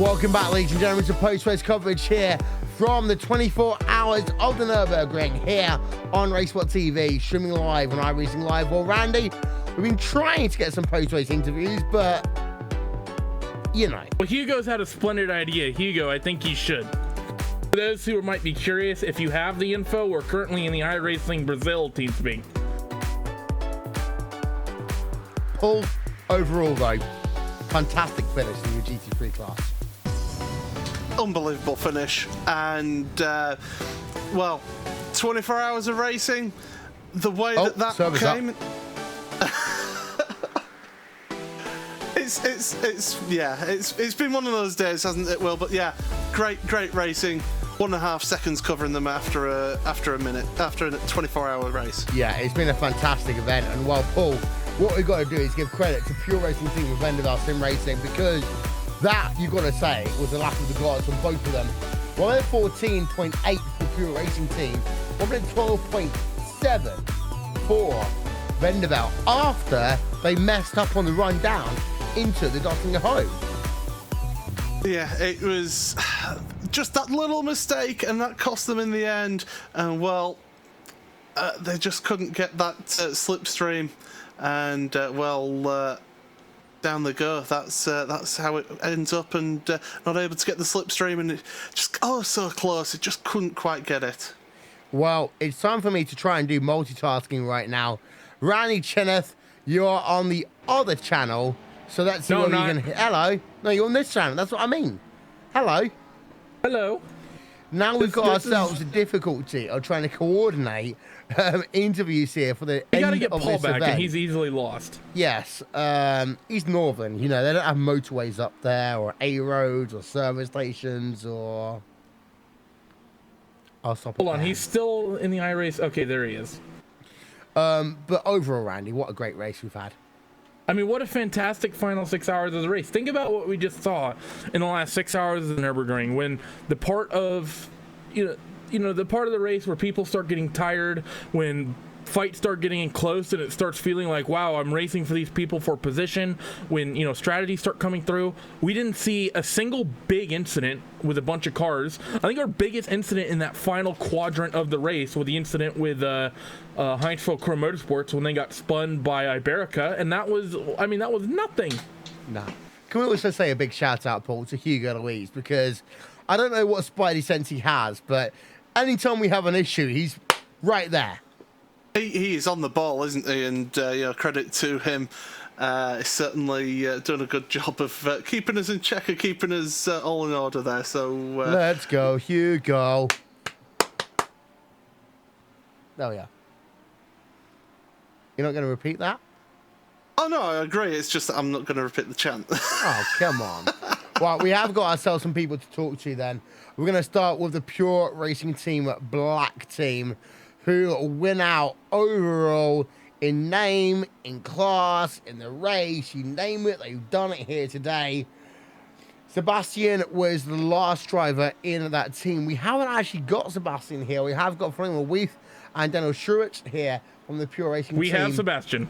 Welcome back, ladies and gentlemen, to post-race coverage here from the 24 Hours of the Nürburgring here on RaceSpot TV, streaming live on iRacing Live. Well, Randy, we've been trying to get some post-race interviews, but, you know. Well, Hugo's had a splendid idea. Hugo, I think you should. For those who might be curious, if you have the info, we're currently in the iRacing Brazil team speak. Paul, overall, though, fantastic finish in your GT3 class. Unbelievable finish, and well, 24 hours of racing, the way that came. It's been one of those days, hasn't it, Will? But yeah, great racing. 1.5 seconds covering them after a 24-hour race. Yeah, it's been a fantastic event, and well, Paul, what we've got to do is give credit to Pure Racing Team with Vendaval Sim Racing, because that, you've got to say, was the lap of the gods from both of them. 1:14.8 for Pure Racing Team, 1:12.7 for Vendaval, after they messed up on the run down into the Dottinger home. Yeah, it was just that little mistake, and that cost them in the end. And well, they just couldn't get that slipstream, and down they go. That's how it ends up, and not able to get the slipstream, and it just so close. It just couldn't quite get it. Well, it's time for me to try and do multitasking right now. Randy Cheneth, you're on the other channel, so that's what you can. Hello, no, you're on this channel. That's what I mean. Hello. Hello. Now we've got ourselves a difficulty of trying to coordinate interviews here for the end of this event. You got to get Paul back, and he's easily lost. Yes, he's northern. You know, they don't have motorways up there, or A roads, or service stations, or. I'll stop. Hold on, he's still in the iRace. Okay, there he is. But overall, Randy, what a great race we've had. I mean, what a fantastic final 6 hours of the race. Think about what we just saw in the last 6 hours of the Nürburgring, when the part of, the part of the race where people start getting tired, when fights start getting close and it starts feeling like, wow, I'm racing for these people for position, when, strategies start coming through. We didn't see a single big incident with a bunch of cars. I think our biggest incident in that final quadrant of the race was the incident with Heinzfeld Crow Motorsports when they got spun by Iberica, and that was nothing. Nah. Can we also say a big shout out, Paul, to Hugo Louise, because I don't know what spidey sense he has, but anytime we have an issue, he's right there. He is on the ball, isn't he? And credit to him. He's certainly done a good job of keeping us in check and keeping us all in order there. So let's go, Hugo. There we are. You're not going to repeat that? Oh no, I agree. It's just that I'm not going to repeat the chant. Oh, come on. Well, we have got ourselves some people to talk to then. We're going to start with the Pure Racing Team Black Team, who win out overall in name, in class, in the race, you name it, they've done it here today. Sebastian was the last driver in that team. We haven't actually got Sebastian here. We have got Freeman Weath and Daniel Schuritz here from the Pure Racing Team. We have Sebastian.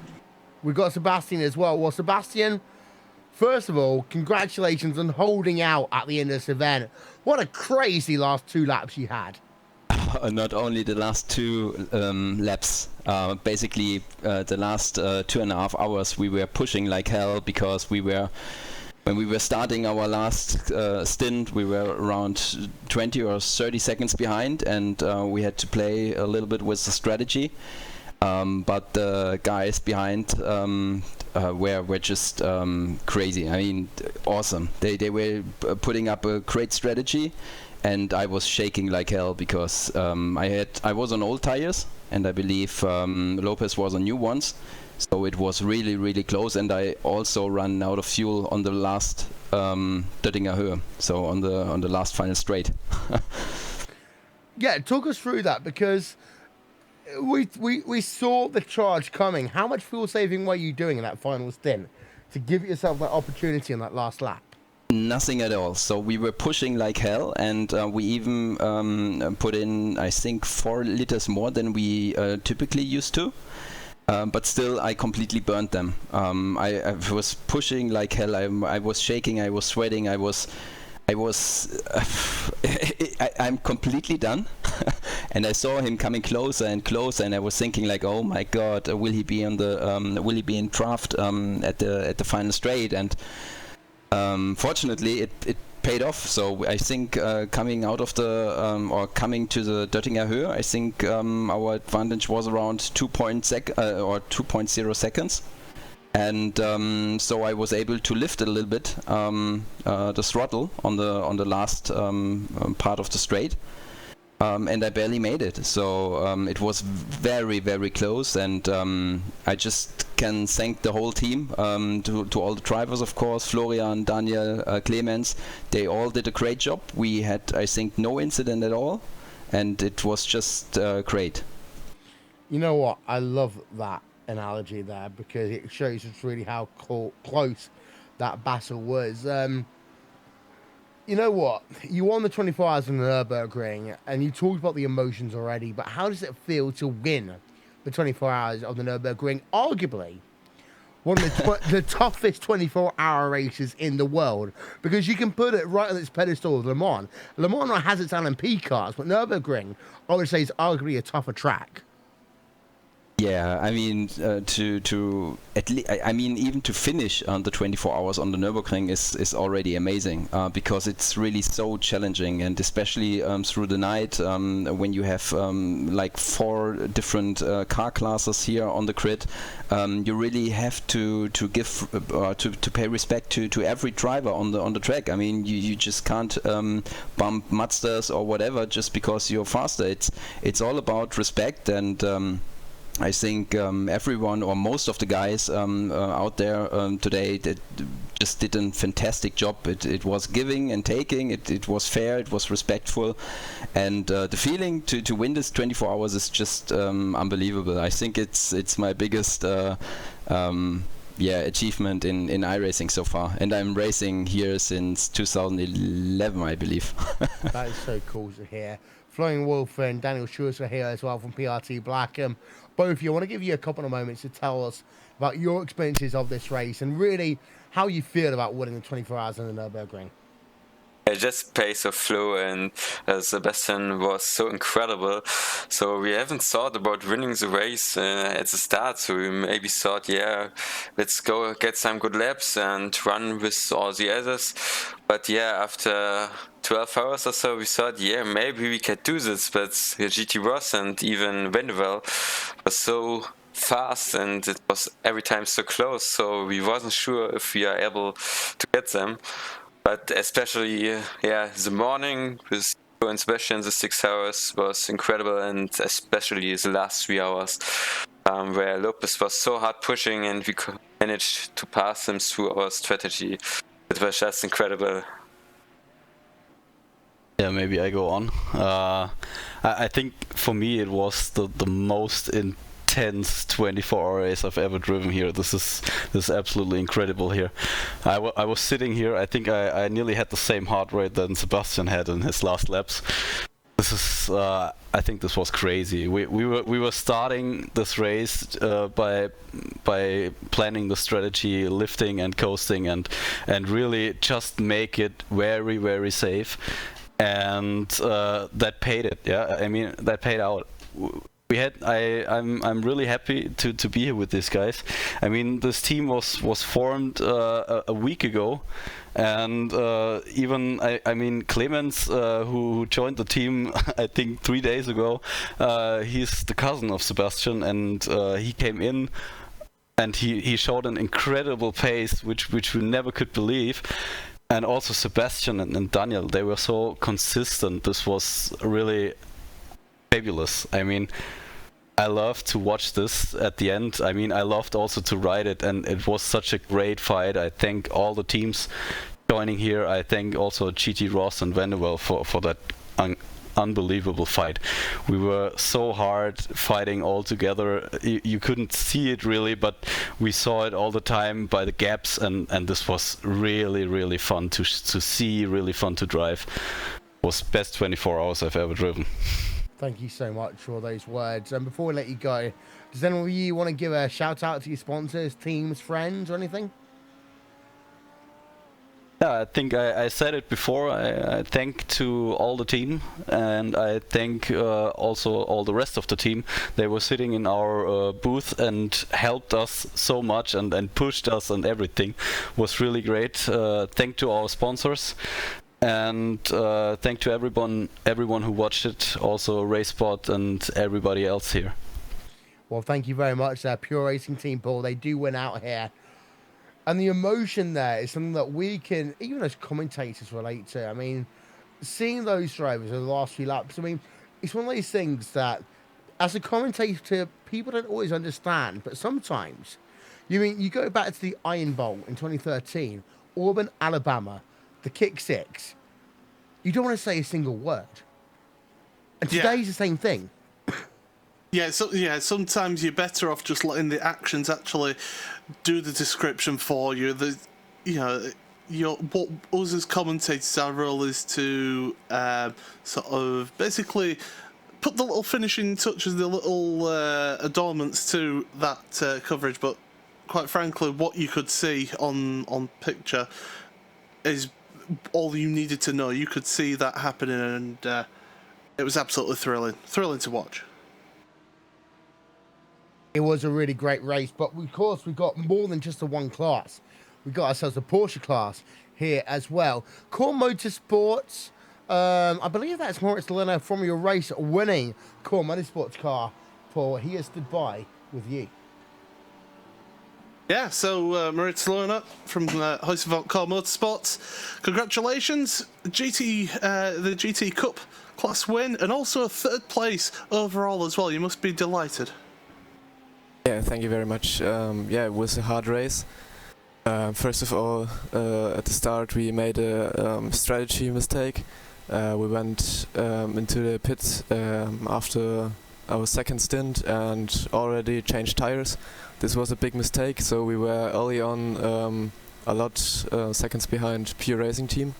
We've got Sebastian as well. Well, Sebastian, first of all, congratulations on holding out at the end of this event. What a crazy last 2 laps you had. Not only the last 2 laps, basically the last 2.5 hours we were pushing like hell, because when we were starting our last stint, we were around 20 or 30 seconds behind, and we had to play a little bit with the strategy. But the guys behind were just crazy. I mean, awesome. They were putting up a great strategy. And I was shaking like hell, because I was on old tires, and I believe Lopez was on new ones, so it was really, really close. And I also ran out of fuel on the last Döttinger Höhe, so on the last final straight. Yeah, talk us through that, because we saw the charge coming. How much fuel saving were you doing in that final stint to give yourself that opportunity on that last lap? Nothing at all. So we were pushing like hell, and we even put in, I think, 4 liters more than we typically used to. But still, I completely burned them. I was pushing like hell. I was shaking. I was sweating. I was I was, I'm completely done, and I saw him coming closer and closer, and I was thinking like, oh my God, will he be on the, will he be in draft at the final straight? And fortunately, it paid off. So I think coming out of the or coming to the Döttinger Höhe, I think our advantage was around 2.0 seconds. And so I was able to lift a little bit the throttle on the last part of the straight, and I barely made it. So it was very, very close, and I just can thank the whole team, to all the drivers, of course, Florian, Daniel, Clemens. They all did a great job. We had, I think, no incident at all, and it was just great. You know what? I love that analogy there, because it shows us really how close that battle was. You know what? You won the 24 hours in the Nürburgring, and you talked about the emotions already, but how does it feel to win the 24 hours of the Nürburgring? Arguably one of the toughest 24-hour races in the world, because you can put it right on its pedestal of Le Mans. Le Mans has its LMP cars, but Nürburgring, I would say, is arguably a tougher track. Yeah, I mean, even to finish the 24 hours on the Nürburgring is already amazing, because it's really so challenging, and especially through the night, when you have like 4 different car classes here on the grid, you really have to give to pay respect to every driver on the track. I mean, you just can't bump Mazdas or whatever just because you're faster. It's all about respect, and I think everyone, or most of the guys out there today, just did a fantastic job. It was giving and taking. It was fair. It was respectful, and the feeling to win this 24 hours is just unbelievable. I think it's my biggest achievement in iRacing so far, and I'm racing here since 2011, I believe. That is so cool to hear. Florian Wolf and Daniel Schurz are here as well from PRT Black. Both of you, I want to give you a couple of moments to tell us about your experiences of this race and really how you feel about winning the 24 hours in the Nürburgring. Just pace of flow, and Sebastian was so incredible. So we haven't thought about winning the race at the start. So we maybe thought, yeah, let's go get some good laps and run with all the others. But yeah, after 12 hours or so, we thought, yeah, maybe we can do this. But GT Ross and even Vanderwell was so fast, and it was every time so close. So we wasn't sure if we are able to get them. But especially, the morning with Joe and Sebastian, the 6 hours was incredible, and especially the last 3 hours, where Lopez was so hard pushing and we managed to pass him through our strategy. It was just incredible. Yeah, maybe I go on. I think for me it was the most intense 24-hour race I've ever driven here. This is absolutely incredible here. I was sitting here. I think I nearly had the same heart rate that Sebastian had in his last laps. This is I think this was crazy. We were starting this race by planning the strategy, lifting and coasting, and really just make it very, very safe. And that paid it. Yeah, I mean, that paid out. I'm really happy to be here with these guys. I mean, this team was formed a week ago, and even I mean Clemens, who joined the team I think 3 days ago, he's the cousin of Sebastian, and he came in and he showed an incredible pace which we never could believe. And also Sebastian and Daniel, they were so consistent. This was really fabulous. I mean, I loved to watch this at the end. I mean, I loved also to ride it, and it was such a great fight. I thank all the teams joining here. I thank also GT Ross and Vanderwell for that unbelievable fight. We were so hard fighting all together. You couldn't see it really, but we saw it all the time by the gaps, and this was really, really fun to see, really fun to drive. It was best 24 hours I've ever driven. Thank you so much for those words. And before we let you go, does anyone of you want to give a shout out to your sponsors, teams, friends, or anything? Yeah, I think I said it before. I thank to all the team, and I thank also all the rest of the team. They were sitting in our booth and helped us so much and pushed us, and everything was really great. Thank to our sponsors, and thank to everyone who watched it, also RaceSpot and everybody else here. Well, thank you very much, Pure Racing Team, Paul. They do win out here. And the emotion there is something that we can, even as commentators, relate to. I mean, seeing those drivers in the last few laps, I mean, it's one of those things that, as a commentator, people don't always understand. But sometimes, you go back to the Iron Bowl in 2013, Auburn, Alabama, the kick six. You don't want to say a single word. And today's the same thing. Yeah, sometimes you're better off just letting the actions actually do the description for you. What us as commentators, our role is to sort of basically put the little finishing touches, the little adornments to that coverage. But quite frankly, what you could see on picture is all you needed to know. You could see that happening, and it was absolutely thrilling to watch. It was a really great race, but of course we've got more than just the one class. We've got ourselves a Porsche class here as well. Core Motorsports, I believe that's Moritz Lerner from your race winning Core Motorsports car, Paul. He has stood by with you. Yeah, so Moritz Lerner from Huiseveld Core Motorsports. Congratulations, the GT Cup class win, and also a third place overall as well. You must be delighted. Yeah, thank you very much. Yeah, it was a hard race. First of all, at the start we made a strategy mistake. We went into the pits after our second stint and already changed tires. This was a big mistake, so we were early on a lot seconds behind Pure Racing Team.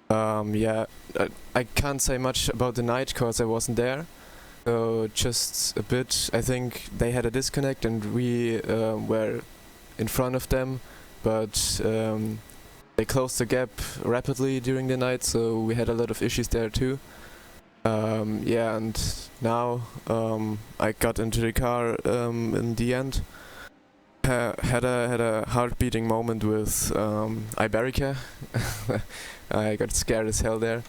Yeah, I can't say much about the night because I wasn't there. So just a bit, I think they had a disconnect and we were in front of them, but they closed the gap rapidly during the night, so we had a lot of issues there too. Yeah, and now I got into the car in the end. Had a heart-beating moment with Iberica. I got scared as hell there.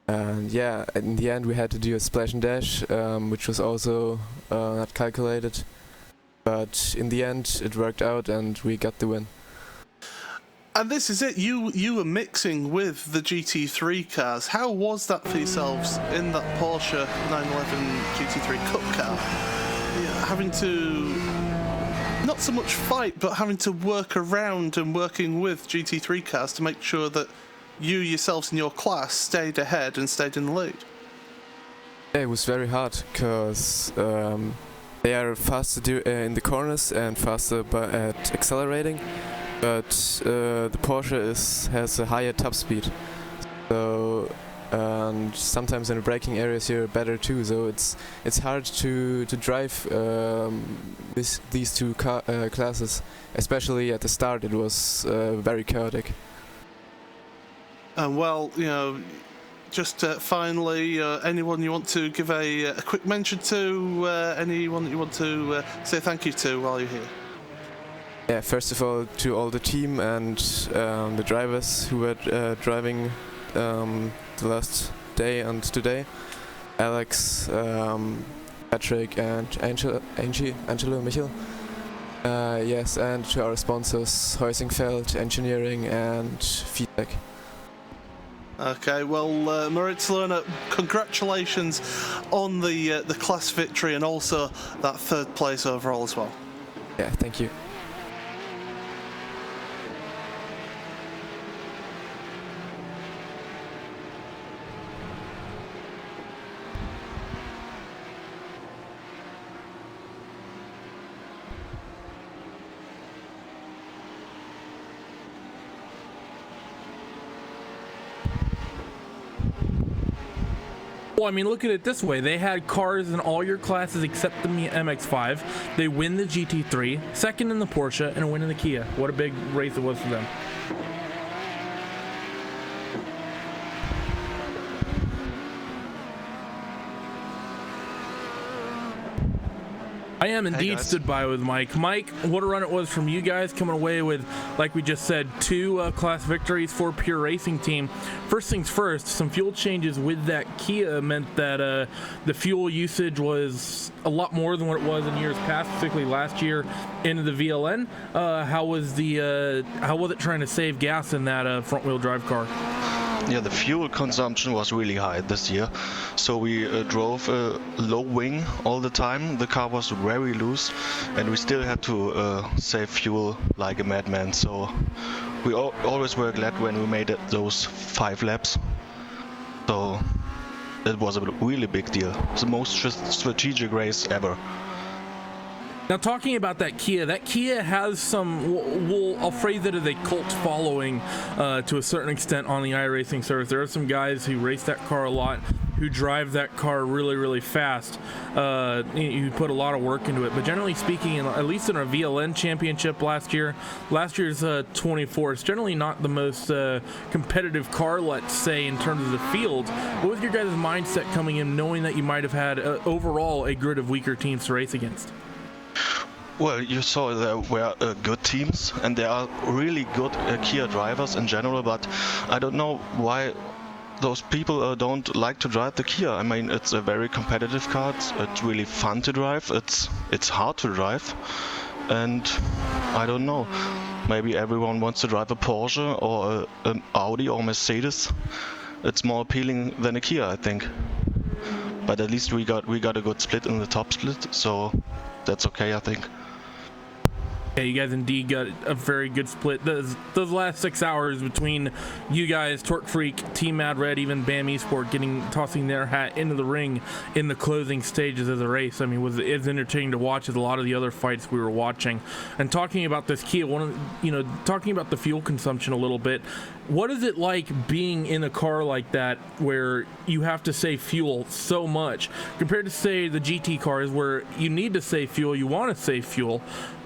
And yeah, in the end we had to do a splash and dash, which was also not calculated. But in the end it worked out and we got the win. And this is it, you were mixing with the GT3 cars. How was that for yourselves in that Porsche 911 GT3 Cup car? Yeah, having to, not so much fight, but having to work around and working with GT3 cars to make sure that you yourselves in your class stayed ahead and stayed in the lead. Yeah, it was very hard because they are faster in the corners and faster at accelerating, but the Porsche has a higher top speed. So and sometimes in the braking areas you're better too. So it's hard to drive these two classes, especially at the start. It was very chaotic. Well, just finally, anyone you want to give a quick mention to, anyone that you want to say thank you to while you're here? Yeah, first of all, to all the team and the drivers who were driving the last day and today. Alex, Patrick and Angelo, Michael. Yes, and to our sponsors, Heusingfeld, Engineering and Feedback. Okay, well, Moritz Lerner, congratulations on the class victory and also that third place overall as well. Yeah, thank you. Well, I mean, look at it this way. They had cars in all your classes except the MX-5. They win the GT3, second in the Porsche, and a win in the Kia. What a big race it was for them. I am indeed stood by with Mike. Mike, what a run it was from you guys, coming away with, like we just said, 2 class victories for Pure Racing Team. First things first, some fuel changes with that Kia meant that the fuel usage was a lot more than what it was in years past, particularly last year into the VLN. How was it trying to save gas in that front-wheel drive car? Yeah, the fuel consumption was really high this year, so we drove a low wing all the time. The car was very loose, and we still had to save fuel like a madman. So we always were glad when we made those 5 laps. So it was a really big deal. It's the most strategic race ever. Now, talking about that Kia has some, I'll phrase it as a cult following to a certain extent on the iRacing service. There are some guys who race that car a lot, who drive that car really, really fast. You put a lot of work into it. But generally speaking, at least in our VLN championship last year's 24, it's generally not the most competitive car, let's say, in terms of the field. What was your guys' mindset coming in, knowing that you might have had overall a grid of weaker teams to race against? Well, you saw there were good teams, and there are really good Kia drivers in general, but I don't know why those people don't like to drive the Kia. I mean, it's a very competitive car, it's really fun to drive, it's hard to drive, and I don't know, maybe everyone wants to drive a Porsche or an Audi or Mercedes. It's more appealing than a Kia, I think. But at least we got a good split in the top split, so that's okay, I think. Yeah, you guys indeed got a very good split. Those last 6 hours between you guys, Torque Freak, Team Mad Red, even BAM Esport tossing their hat into the ring in the closing stages of the race. I mean, it's entertaining to watch as a lot of the other fights we were watching. And talking about this Kia, talking about the fuel consumption a little bit, what is it like being in a car like that where you have to save fuel so much compared to, say, the GT cars where you need to save fuel, you want to save fuel,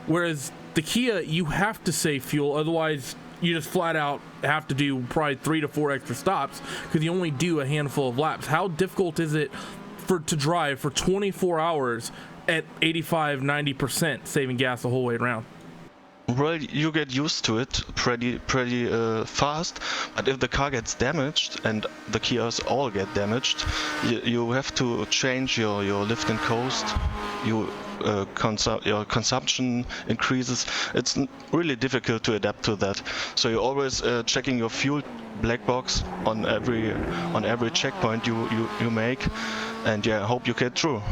whereas the Kia, you have to save fuel, otherwise you just flat out have to do probably 3 to 4 extra stops because you only do a handful of laps. How difficult is it to drive for 24 hours at 85-90% saving gas the whole way around? Well, you get used to it pretty fast, but if the car gets damaged, and the Kias all get damaged, you have to change your lift and coast. Your consumption increases. It's really difficult to adapt to that. So you're always checking your fuel black box on every checkpoint you make, and yeah, I hope you get through.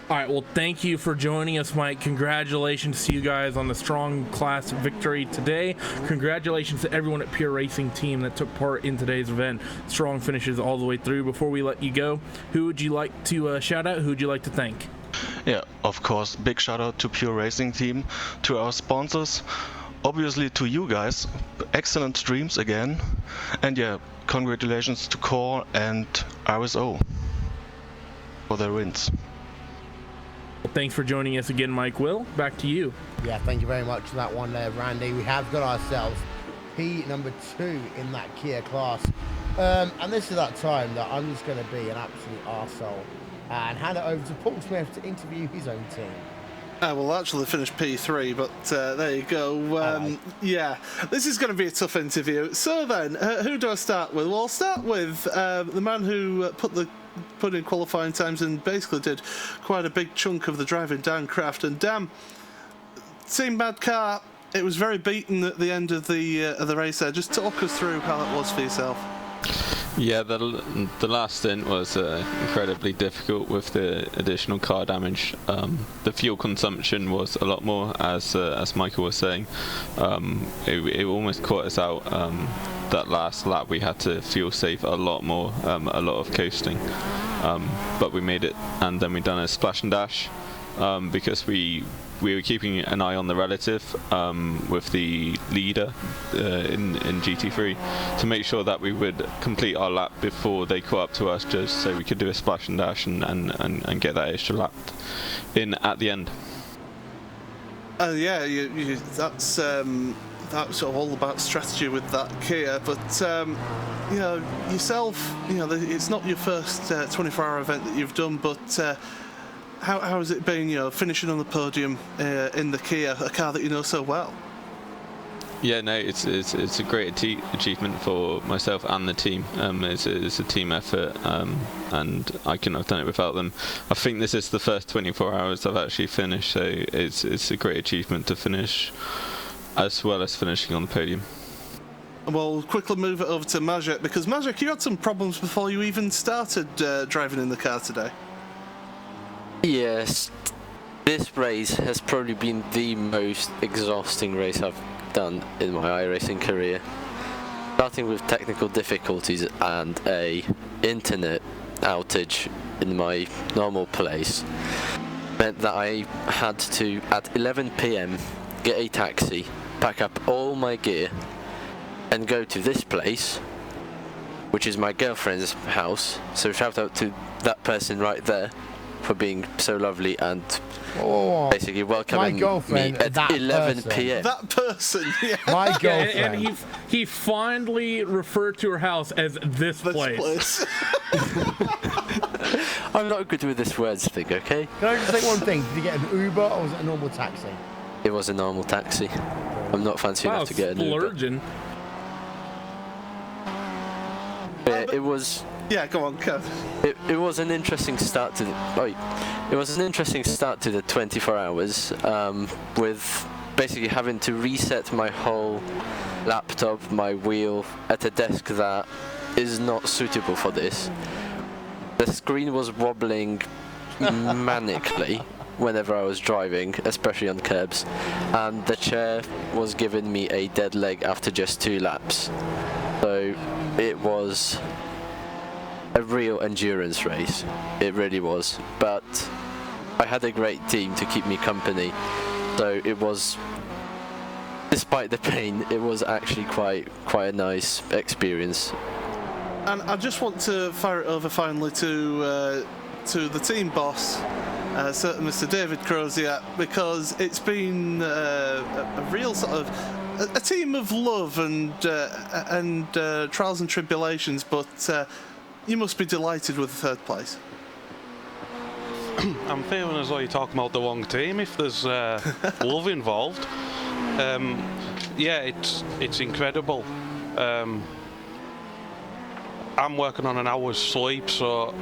All right, well, thank you for joining us, Mike. Congratulations to you guys on the strong class victory today. Congratulations to everyone at Pure Racing Team that took part in today's event. Strong finishes all the way through. Before we let you go, who would you like to shout out? Who would you like to thank? Yeah, of course, big shout out to Pure Racing Team, to our sponsors, obviously to you guys. Excellent streams again. And yeah, congratulations to Core and RSO for their wins. Well, thanks for joining us again, Mike. Will, back to you. Yeah, thank you very much for that one there, Randy. We have got ourselves P2 in that Kia class. And this is that time that I'm just going to be an absolute arsehole and hand it over to Paul Smith to interview his own team. We'll actually finish P3, but there you go. Yeah, this is going to be a tough interview. So then, who do I start with? Well, I'll start with the man who put in qualifying times and basically did quite a big chunk of the driving, Dan Craft. And Dan, Team Mad Car, it was very beaten at the end of the race there. Just talk us through how that was for yourself. Yeah, the last stint was incredibly difficult with the additional car damage. The fuel consumption was a lot more, as Michael was saying. It almost caught us out. That last lap we had to fuel save a lot more, a lot of coasting. But we made it, and then we done a splash and dash because we were keeping an eye on the relative with the leader in GT3 to make sure that we would complete our lap before they caught up to us, just so we could do a splash and dash and get that extra lap in at the end. Yeah, that's sort of all about strategy with that Kia, but you know, yourself, you know, it's not your first 24-hour event that you've done, but how has it been, you know, finishing on the podium in the Kia, a car that you know so well? Yeah, no, it's a great achievement for myself and the team. It's a team effort, and I couldn't have done it without them. I think this is the first 24 hours I've actually finished, so it's a great achievement to finish, as well as finishing on the podium. Well, quickly move it over to Majek, because Majek, you had some problems before you even started driving in the car today. Yes, this race has probably been the most exhausting race I've done in my iRacing career. Starting with technical difficulties and a internet outage in my normal place meant that I had to, at 11 PM, get a taxi, pack up all my gear, and go to this place, which is my girlfriend's house. So shout out to that person right there for being so lovely and basically welcoming me at 11 PM. That person, yeah. My girlfriend. And he fondly referred to her house as this place. I'm not good with this words thing, okay? Can I just say one thing? Did you get an Uber or was it a normal taxi? It was a normal taxi. I'm not fancy enough to get an Uber. Splurging. It was. Yeah, go on, Kev. It was an interesting start to the 24 hours, with basically having to reset my whole laptop, my wheel at a desk that is not suitable for this. The screen was wobbling manically whenever I was driving, especially on curbs, and the chair was giving me a dead leg after just 2 laps. So it was a real endurance race. It really was. But I had a great team to keep me company, so it was, despite the pain, it was actually quite a nice experience. And I just want to fire it over finally to the team boss, Mr. David Crozier, because it's been a real sort of a team of love and trials and tribulations, but you must be delighted with the 3rd place. I'm feeling as though you're talking about the wrong team if there's love involved. Yeah, it's incredible. I'm working on an hour's sleep, so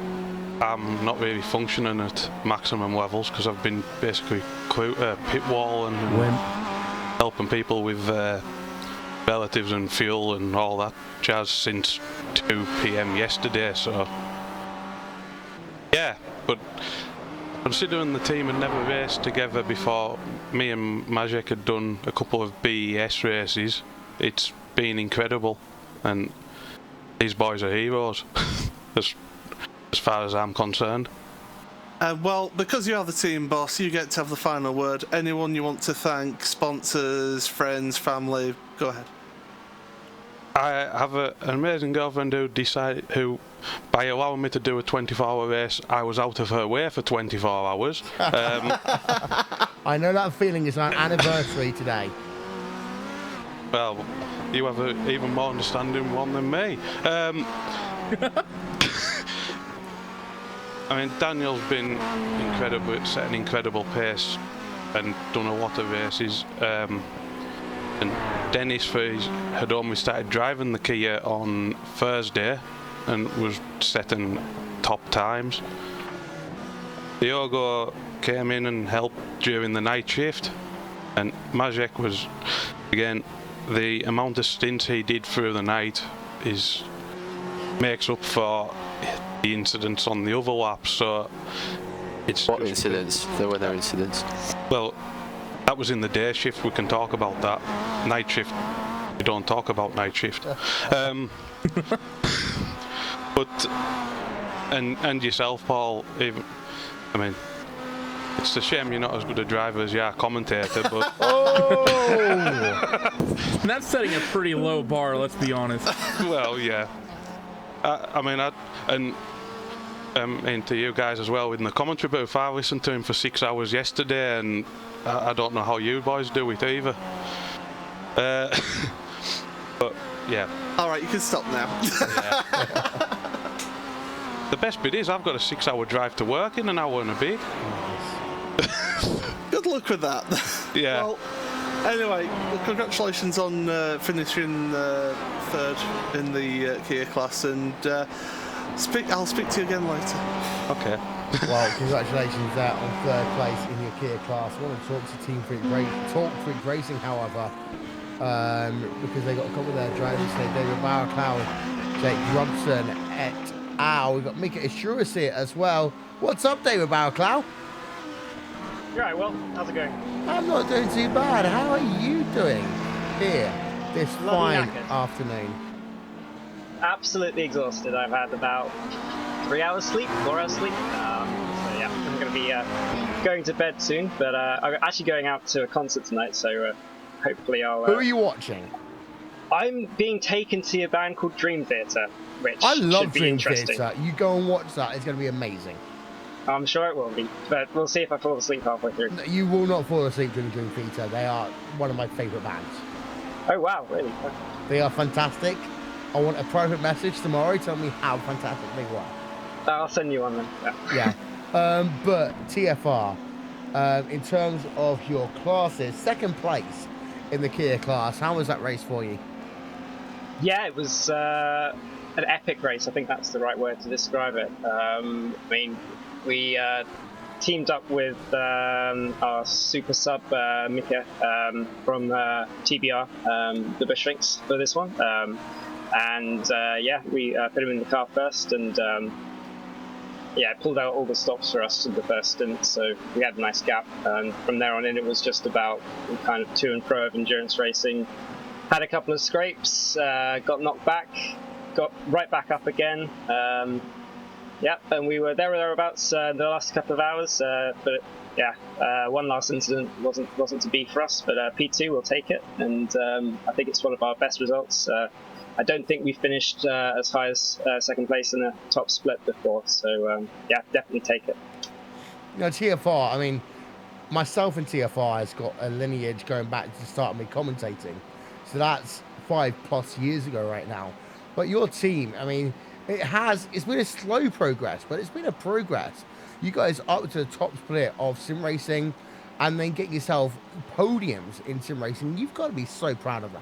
I'm not really functioning at maximum levels because I've been basically pit wall and helping people with relatives and fuel and all that jazz since 2 PM yesterday. So yeah, but considering the team had never raced together before, me and Majek had done a couple of BES races, it's been incredible, and these boys are heroes as far as I'm concerned. Well, because you are the team boss, you get to have the final word. Anyone you want to thank, sponsors, friends, family, go ahead. I have an amazing girlfriend who, by allowing me to do a 24-hour race, I was out of her way for 24 hours. I know that feeling. Is our anniversary today. Well, you have an even more understanding one than me. I mean, Daniel's been incredible at setting incredible pace and done a lot of races. And Dennis had only started driving the Kia on Thursday and was setting top times. Diogo came in and helped during the night shift, and Majek was, again, the amount of stints he did through the night makes up for the incidents on the other laps. So it's what incidents? There were no incidents. Well, that was in the day shift. We can talk about that. Night shift, we don't talk about night shift. But and yourself, Paul. I mean, it's a shame you're not as good a driver as you are commentator, but that's setting a pretty low bar. Let's be honest. Well, yeah. I mean, and to you guys as well in the commentary booth. I listened to him for 6 hours yesterday, and I don't know how you boys do it either. But yeah. All right, you can stop now. The best bit is I've got a 6-hour drive to work in an hour and a bit. Good luck with that. Yeah. Well, anyway, congratulations on finishing third in the Kia class, and I'll speak to you again later. Okay. Well, congratulations there on third place in your Kia class. I want to talk to Team Freak Racing, however, because they got a couple of their drivers today. David Barracloud, Jake Robson et al. We've got Mika Ishuras here as well. What's up, David Barracloud? You're right, well, how's it going? I'm not doing too bad. How are you doing here this fine afternoon? Absolutely exhausted. I've had about 4 hours sleep. So yeah, I'm going to be going to bed soon, but I'm actually going out to a concert tonight, so hopefully I'll... Who are you watching? I'm being taken to a band called Dream Theater, which I love should be Dream interesting. Theater. You go and watch that. It's going to be amazing. I'm sure it will be, but we'll see if I fall asleep halfway through. You will not fall asleep during Dream Theater. They are one of my favourite bands. Oh, wow, really? They are fantastic. I want a private message tomorrow. Tell me how fantastic they were. I'll send you one then. Yeah. But TFR, in terms of your classes, second place in the Kia class. How was that race for you? Yeah, it was an epic race. I think that's the right word to describe it. I mean, we teamed up with our super sub Mika from TBR, the Bushrinks, for this one. Yeah, we put him in the car first, and yeah, pulled out all the stops for us in the first stint, so we had a nice gap. And from there on in, it was just about kind of to and fro of endurance racing. Had a couple of scrapes, got knocked back, got right back up again. Yeah, and we were there or thereabouts the last couple of hours. But yeah, one last incident wasn't to be for us, but P2 will take it, and I think it's one of our best results. I don't think we finished as high as second place in a top split before, so yeah, definitely take it. You know, TFR, I mean, myself and TFR has got a lineage going back to the start of me commentating, so that's 5+ years ago right now. But your team, I mean, it's been a slow progress, but it's been a progress. You guys up to the top split of sim racing, and then get yourself podiums in sim racing. You've got to be so proud of that.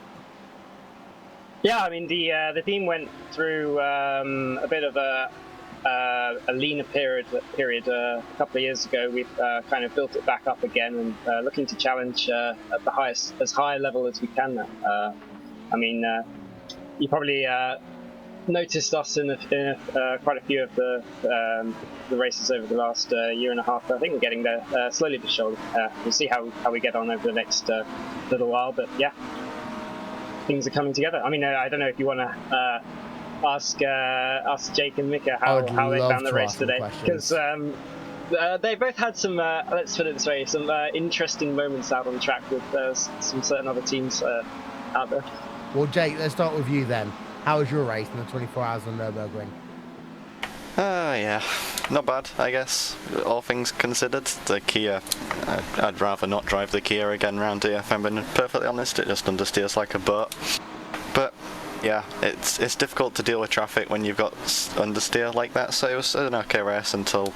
Yeah, I mean, the team went through a bit of a leaner period a couple of years ago. We've kind of built it back up again, and looking to challenge at the as high a level as we can now. I mean, you probably noticed us in quite a few of the races over the last year and a half. I think we're getting there slowly but surely. We'll see how we get on over the next little while, but yeah, things are coming together. I mean, I don't know if you want to ask Jake and Mika how they found the race today, because they both had some, let's put it this way, some interesting moments out on track with some certain other teams out there. Well, Jake, let's start with you then. How was your race in the 24 Hours on Nürburgring? Yeah, not bad, I guess, all things considered. The Kia, I'd rather not drive the Kia again round here, if I'm being perfectly honest. It just understeers like a boat. But yeah, it's difficult to deal with traffic when you've got understeer like that, so it was an okay race until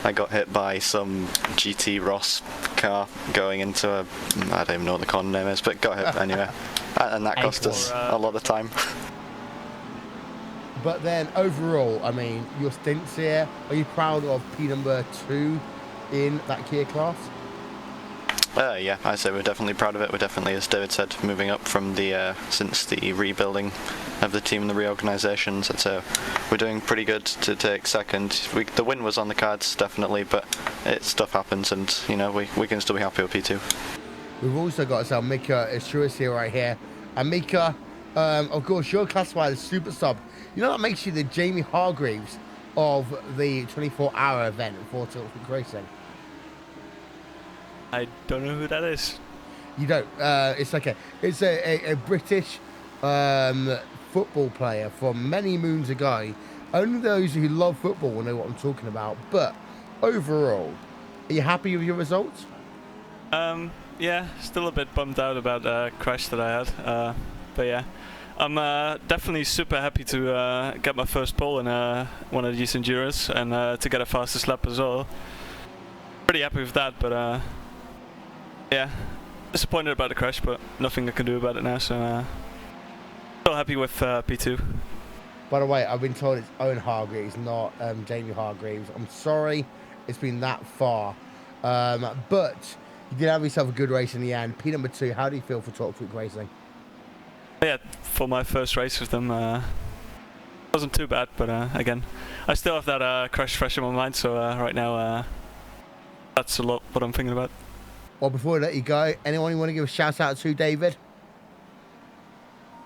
I got hit by some GT Ross car going into a, I don't even know what the corner name is, but got hit anyway. And that cost us a lot of time. But then overall, I mean, your stints here, are you proud of P number 2 in that Kia class? Yeah, I'd say we're definitely proud of it. We're definitely, as David said, moving up from the since the rebuilding of the team and the reorganisations. I'd say we're doing pretty good to take second. The win was on the cards, definitely, but stuff happens, and you know we can still be happy with P2. We've also got ourselves Mika Ishuras here right here, and Mika, of course, you're classified as super sub. You know that makes you the Jamie Hargreaves of the 24-hour event for Tilt Racing. I don't know who that is. You don't? It's okay. It's a British football player from many moons ago. Only those who love football will know what I'm talking about. But overall, are you happy with your results? Yeah, still a bit bummed out about the crash that I had. But yeah, I'm definitely super happy to get my first pole in one of these Enduros and to get a fastest lap as well. Pretty happy with that, but yeah, disappointed about the crash, but nothing I can do about it now, so still happy with P2. By the way, I've been told it's Owen Hargreaves, not Jamie Hargreaves. I'm sorry it's been that far. But you did have yourself a good race in the end. P number 2, how do you feel for Talk Freak Racing? Yeah, for my first race with them, wasn't too bad, but again, I still have that crash fresh in my mind, so right now that's a lot what I'm thinking about. Well, before we let you go, anyone you want to give a shout out to, David?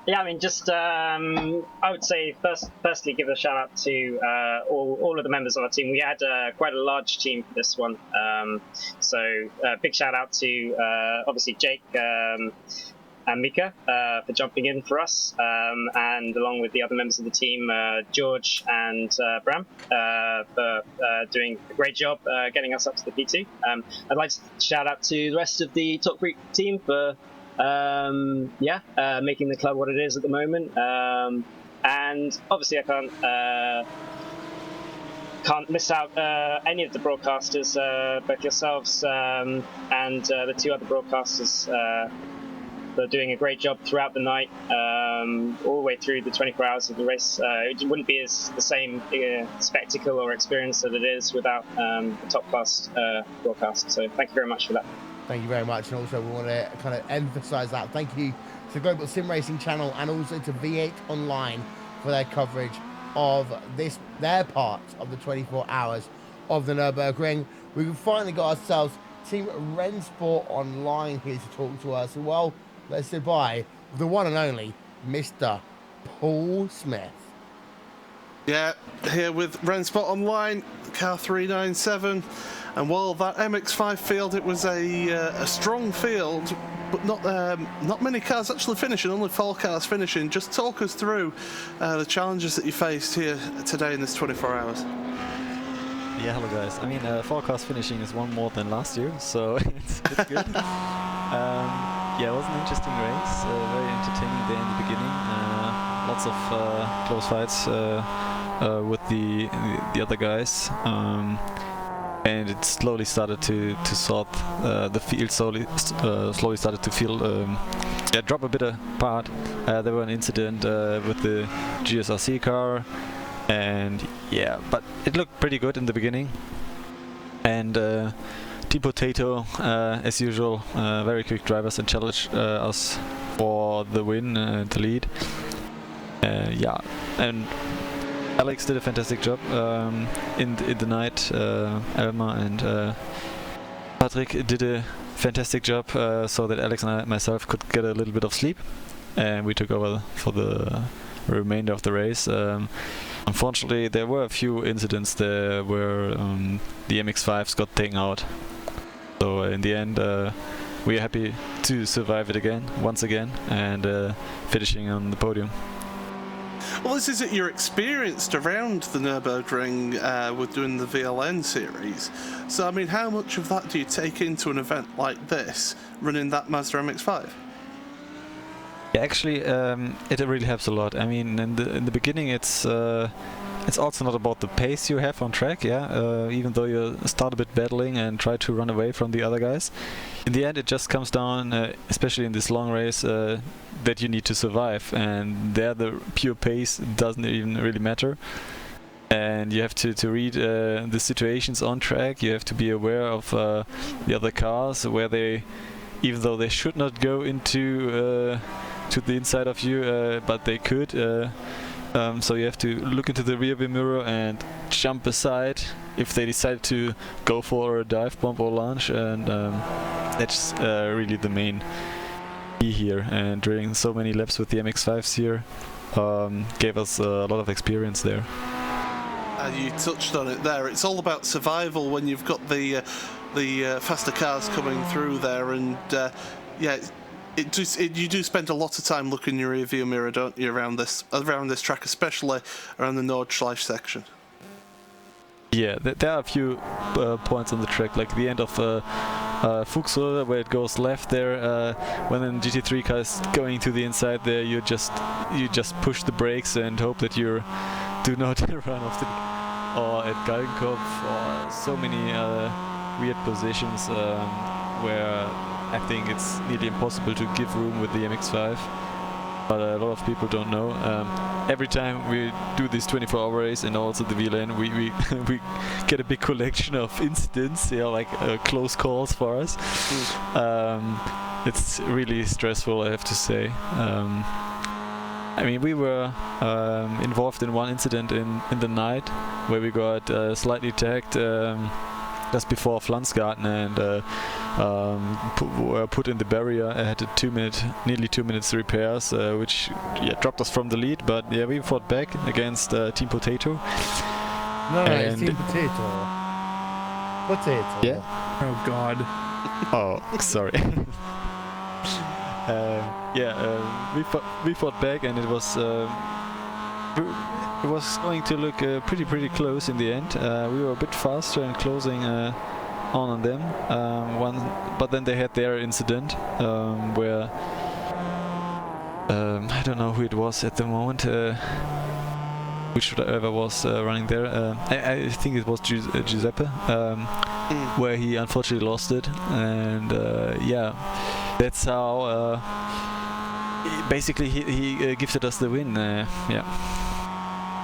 Yeah, I mean, just I would say firstly give a shout out to all of the members of our team. We had quite a large team for this one, so big shout out to obviously Jake and Mika for jumping in for us, and along with the other members of the team, George and Bram, for doing a great job getting us up to the P2. I'd like to shout out to the rest of the Top Freak team for making the club what it is at the moment, and obviously I can't miss out any of the broadcasters, both yourselves and the 2 other broadcasters. They're doing a great job throughout the night, all the way through the 24 hours of the race. It wouldn't be the same spectacle or experience that it is without the top class broadcast. So thank you very much for that. Thank you very much, and also we want to kind of emphasise that. Thank you to the Global Sim Racing channel and also to V8 Online for their coverage of their part of the 24 hours of the Nürburgring. We've finally got ourselves Team Rennsport Online here to talk to us. Well, let's say bye with the one and only Mr. Paul Smith. Yeah, here with Rennsport Online, car 397. And while that MX-5 field, it was a strong field, but not many cars actually finishing, only 4 cars finishing. Just talk us through the challenges that you faced here today in this 24 hours. Yeah, hello guys. I mean, 4 cars finishing is one more than last year, so it's good. Yeah, it was an interesting race, very entertaining there in the beginning. Lots of close fights with the other guys. And it slowly started to sort the field slowly started to feel drop a bit apart. There were an incident with the GSRC car, and yeah, but it looked pretty good in the beginning. And Team Potato, as usual, very quick drivers and challenged us for the win, the lead. Yeah, and Alex did a fantastic job in the night. Elmar and Patrick did a fantastic job so that Alex and I, myself could get a little bit of sleep, and we took over for the remainder of the race. Unfortunately, there were a few incidents there where the MX-5s got taken out. So in the end, we are happy to survive it once again, and finishing on the podium. Well, this isn't your experienced around the Nürburgring with doing the VLN series. So, I mean, how much of that do you take into an event like this, running that Mazda MX-5? Yeah, actually, it really helps a lot. I mean, in the beginning, it's also not about the pace you have on track. Yeah, even though you start a bit battling and try to run away from the other guys, in the end, it just comes down, especially in this long race, that you need to survive. And there, the pure pace doesn't even really matter. And you have to read the situations on track. You have to be aware of the other cars, where they, even though they should not go into to the inside of you, but they could. So you have to look into the rearview mirror and jump aside if they decide to go for a dive bomb or launch, and that's really the main key here. And during so many laps with the MX-5s here, gave us a lot of experience there. You touched on it there. It's all about survival when you've got the faster cars coming through there, and yeah. You do spend a lot of time looking in your rearview mirror, don't you, around this track, especially around the Nordschleife section? Yeah, there are a few points on the track, like the end of Fuchsröhre, where it goes left there. When a GT3 car is going to the inside there, you just push the brakes and hope that you do not run off the. Or at Galgenkopf, or so many weird positions where I think it's nearly impossible to give room with the MX-5. But a lot of people don't know. Every time we do this 24-hour race and also the VLN, we get a big collection of incidents, like close calls for us. It's really stressful, I have to say. I mean, we were involved in one incident in the night where we got slightly tagged just before Flansgarten and were put in the barrier. I had a nearly 2 minutes repairs, which dropped us from the lead. But yeah, we fought back against Team Potato. No, it's Team Potato. Potato. Yeah. Oh God. Oh, sorry. We fought back, and it was going to look pretty close in the end. We were a bit faster and closing on them. But then they had their incident where I don't know who it was at the moment. Whichever was running there. I think it was Giuseppe, where he unfortunately lost it, and that's how basically he gifted us the win.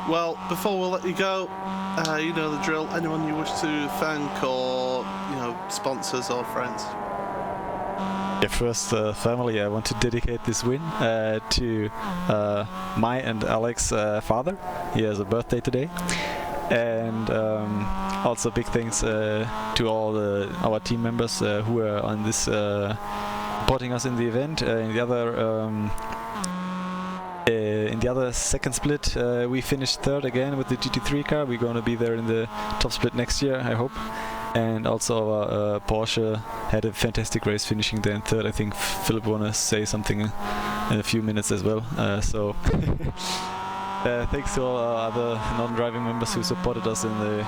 Well, before we let you go, you know the drill. Anyone you wish to thank, or sponsors or friends? Yeah, first, family, I want to dedicate this win to my and Alex's father. He has a birthday today. And also big thanks to all our team members who were on this, supporting us in the event. In the other second split, we finished third again with the GT3 car. We're going to be there in the top split next year, I hope. And also our Porsche had a fantastic race, finishing there in third. I think Philip wanna say something in a few minutes as well. Thanks to all our other non-driving members who supported us in the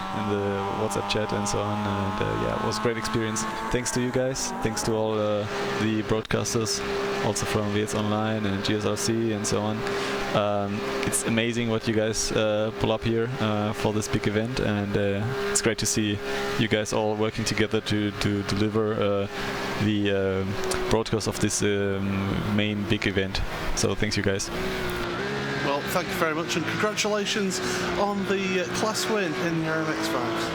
WhatsApp chat and so on. And it was a great experience. Thanks to you guys. Thanks to all the broadcasters, also from VS Online and GSRC and so on. It's amazing what you guys pull up here for this big event, and it's great to see you guys all working together to deliver the broadcast of this main big event. So thanks you guys. Well, thank you very much, and congratulations on the class win in your MX-5s.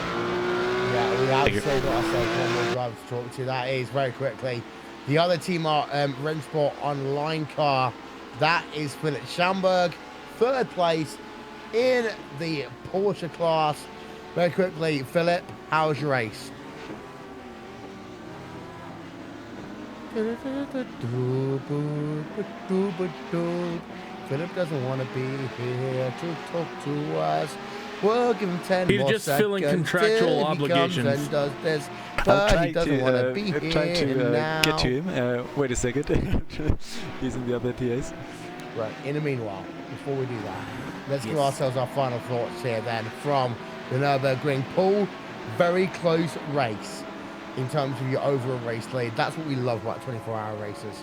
Yeah, we have still got ourselves one more driver to talk to. That is, very quickly, the other team are Rennsport Online car. That is Philip Schamberg, third place in the Porsche class. Very quickly, Philip, how was your race? Philip doesn't want to be here to talk to us. We'll give him 10 He's more just seconds filling contractual obligations. And does this, but he doesn't want to be here trying to now. get to him. Wait a second. He's in the other TAs. Right, in the meanwhile, before we do that, let's give ourselves our final thoughts here then from the Nürburgring. Paul, very close race in terms of your overall race lead. That's what we love about 24-hour races.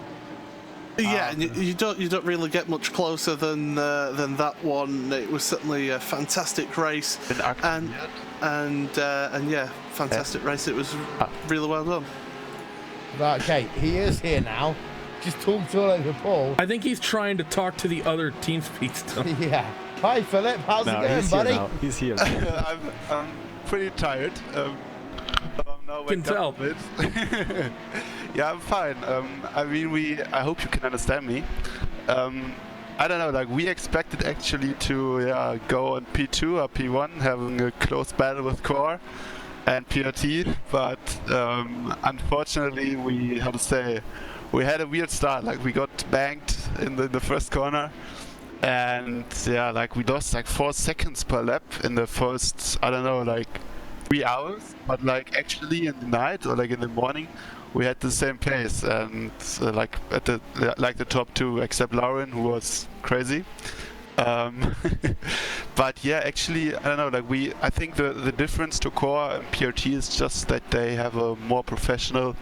Yeah, and you don't really get much closer than that one. It was certainly a fantastic race, and yeah, fantastic race. It was really well done. Right, okay, he is here now. Just talked all over Paul. I think he's trying to talk to the other team speak still. Yeah. Hi, Philip. How's it going, buddy? He's here. I'm pretty tired. Can tell. Yeah, I'm fine. I mean, I hope you can understand me. I don't know, like we expected actually to go on P2 or P1, having a close battle with Core and PRT, but unfortunately we had a weird start. Like we got banked in the first corner, and yeah, like we lost like 4 seconds per lap in the first, I don't know, like 3 hours, but like actually in the night or like in the morning we had the same pace, and like at the top 2, except Lauren, who was crazy. But yeah, actually, I don't know. Like I think the difference to Core and PRT is just that they have a more professional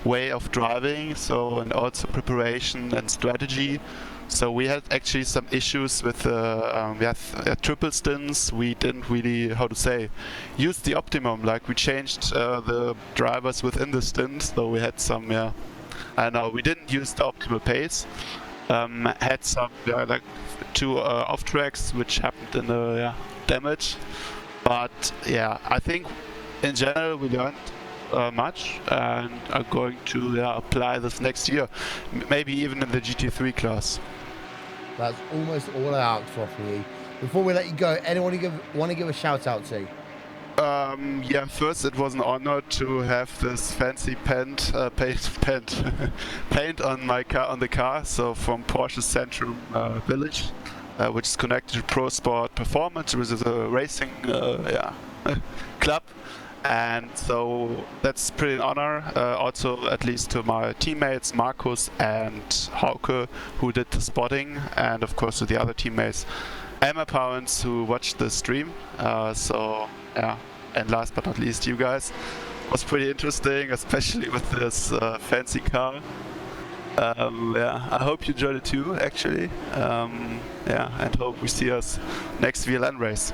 way of driving. So, and also preparation and strategy. So we had actually some issues with triple stints. We didn't really, use the optimum. Like we changed the drivers within the stint. So we had some, I don't know. We didn't use the optimal pace. Had some like 2 off tracks which happened in the damage, but yeah, I think in general we learned much and are going to apply this next year, maybe even in the GT3 class. That's almost all I asked for from you. Before we let you go, anyone want to give a shout out to? First it was an honor to have this fancy paint on my car, on the car. So from Porsche Centrum Village, which is connected to Pro Sport Performance, which is a racing club. And so that's pretty an honor. Also, at least to my teammates Markus and Hauke, who did the spotting, and of course to the other teammates and my parents who watched the stream. And last but not least, you guys. It was pretty interesting, especially with this fancy car. I hope you enjoyed it too, actually. And hope we see us next VLN race.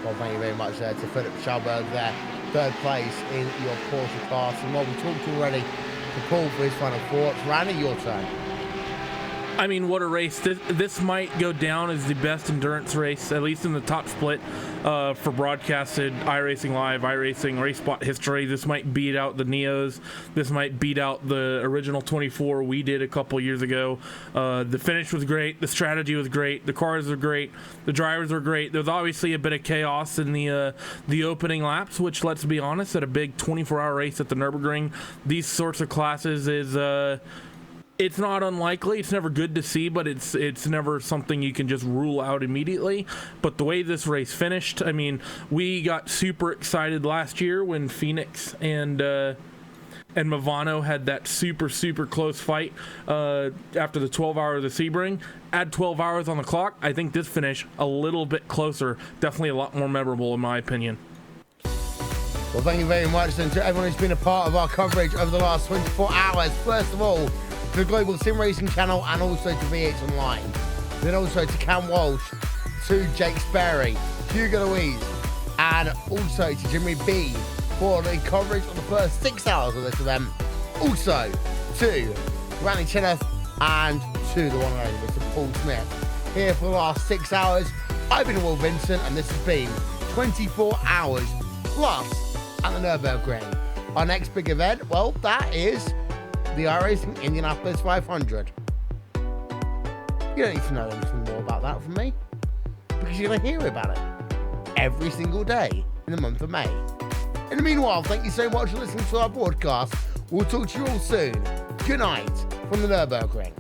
Well, thank you very much to Philip Schauberg there, 3rd place in your Porsche class. And while we talked already to Paul for his final thoughts, Randy, your turn. I mean, what a race. This might go down as the best endurance race, at least in the top split for broadcasted iRacing Live, iRacing Race Spot history. This might beat out the Neos. This might beat out the original 24 we did a couple years ago. The finish was great. The strategy was great. The cars are great. The drivers are great. There's obviously a bit of chaos in the opening laps, which, let's be honest, at a big 24-hour race at the Nürburgring, these sorts of classes is... It's not unlikely. It's never good to see, but it's never something you can just rule out immediately. But the way this race finished, I mean, we got super excited last year when Phoenix and Movano had that super close fight after the 12 hours of Sebring. Add 12 hours on the clock, I think this finish a little bit closer, definitely a lot more memorable in my opinion. Well, thank you very much, and to everyone who's been a part of our coverage over the last 24 hours. First of all, to the Global Sim Racing channel, and also to V8 Online. Then also to Cam Walsh, to Jake Sperry, Hugo Louise, and also to Jimmy B for the coverage of the first 6 hours of this event. Also to Randy Cheneth and to the one and only Mr. Paul Smith. Here for the last 6 hours, I've been Will Vincent, and this has been 24 hours plus at the Nürburgring. Our next big event, well, that is the iRacing Indianapolis 500. You don't need to know anything more about that from me, because you're going to hear about it every single day in the month of May. In the meanwhile, thank you so much for listening to our broadcast. We'll talk to you all soon. Good night from the Nürburgring.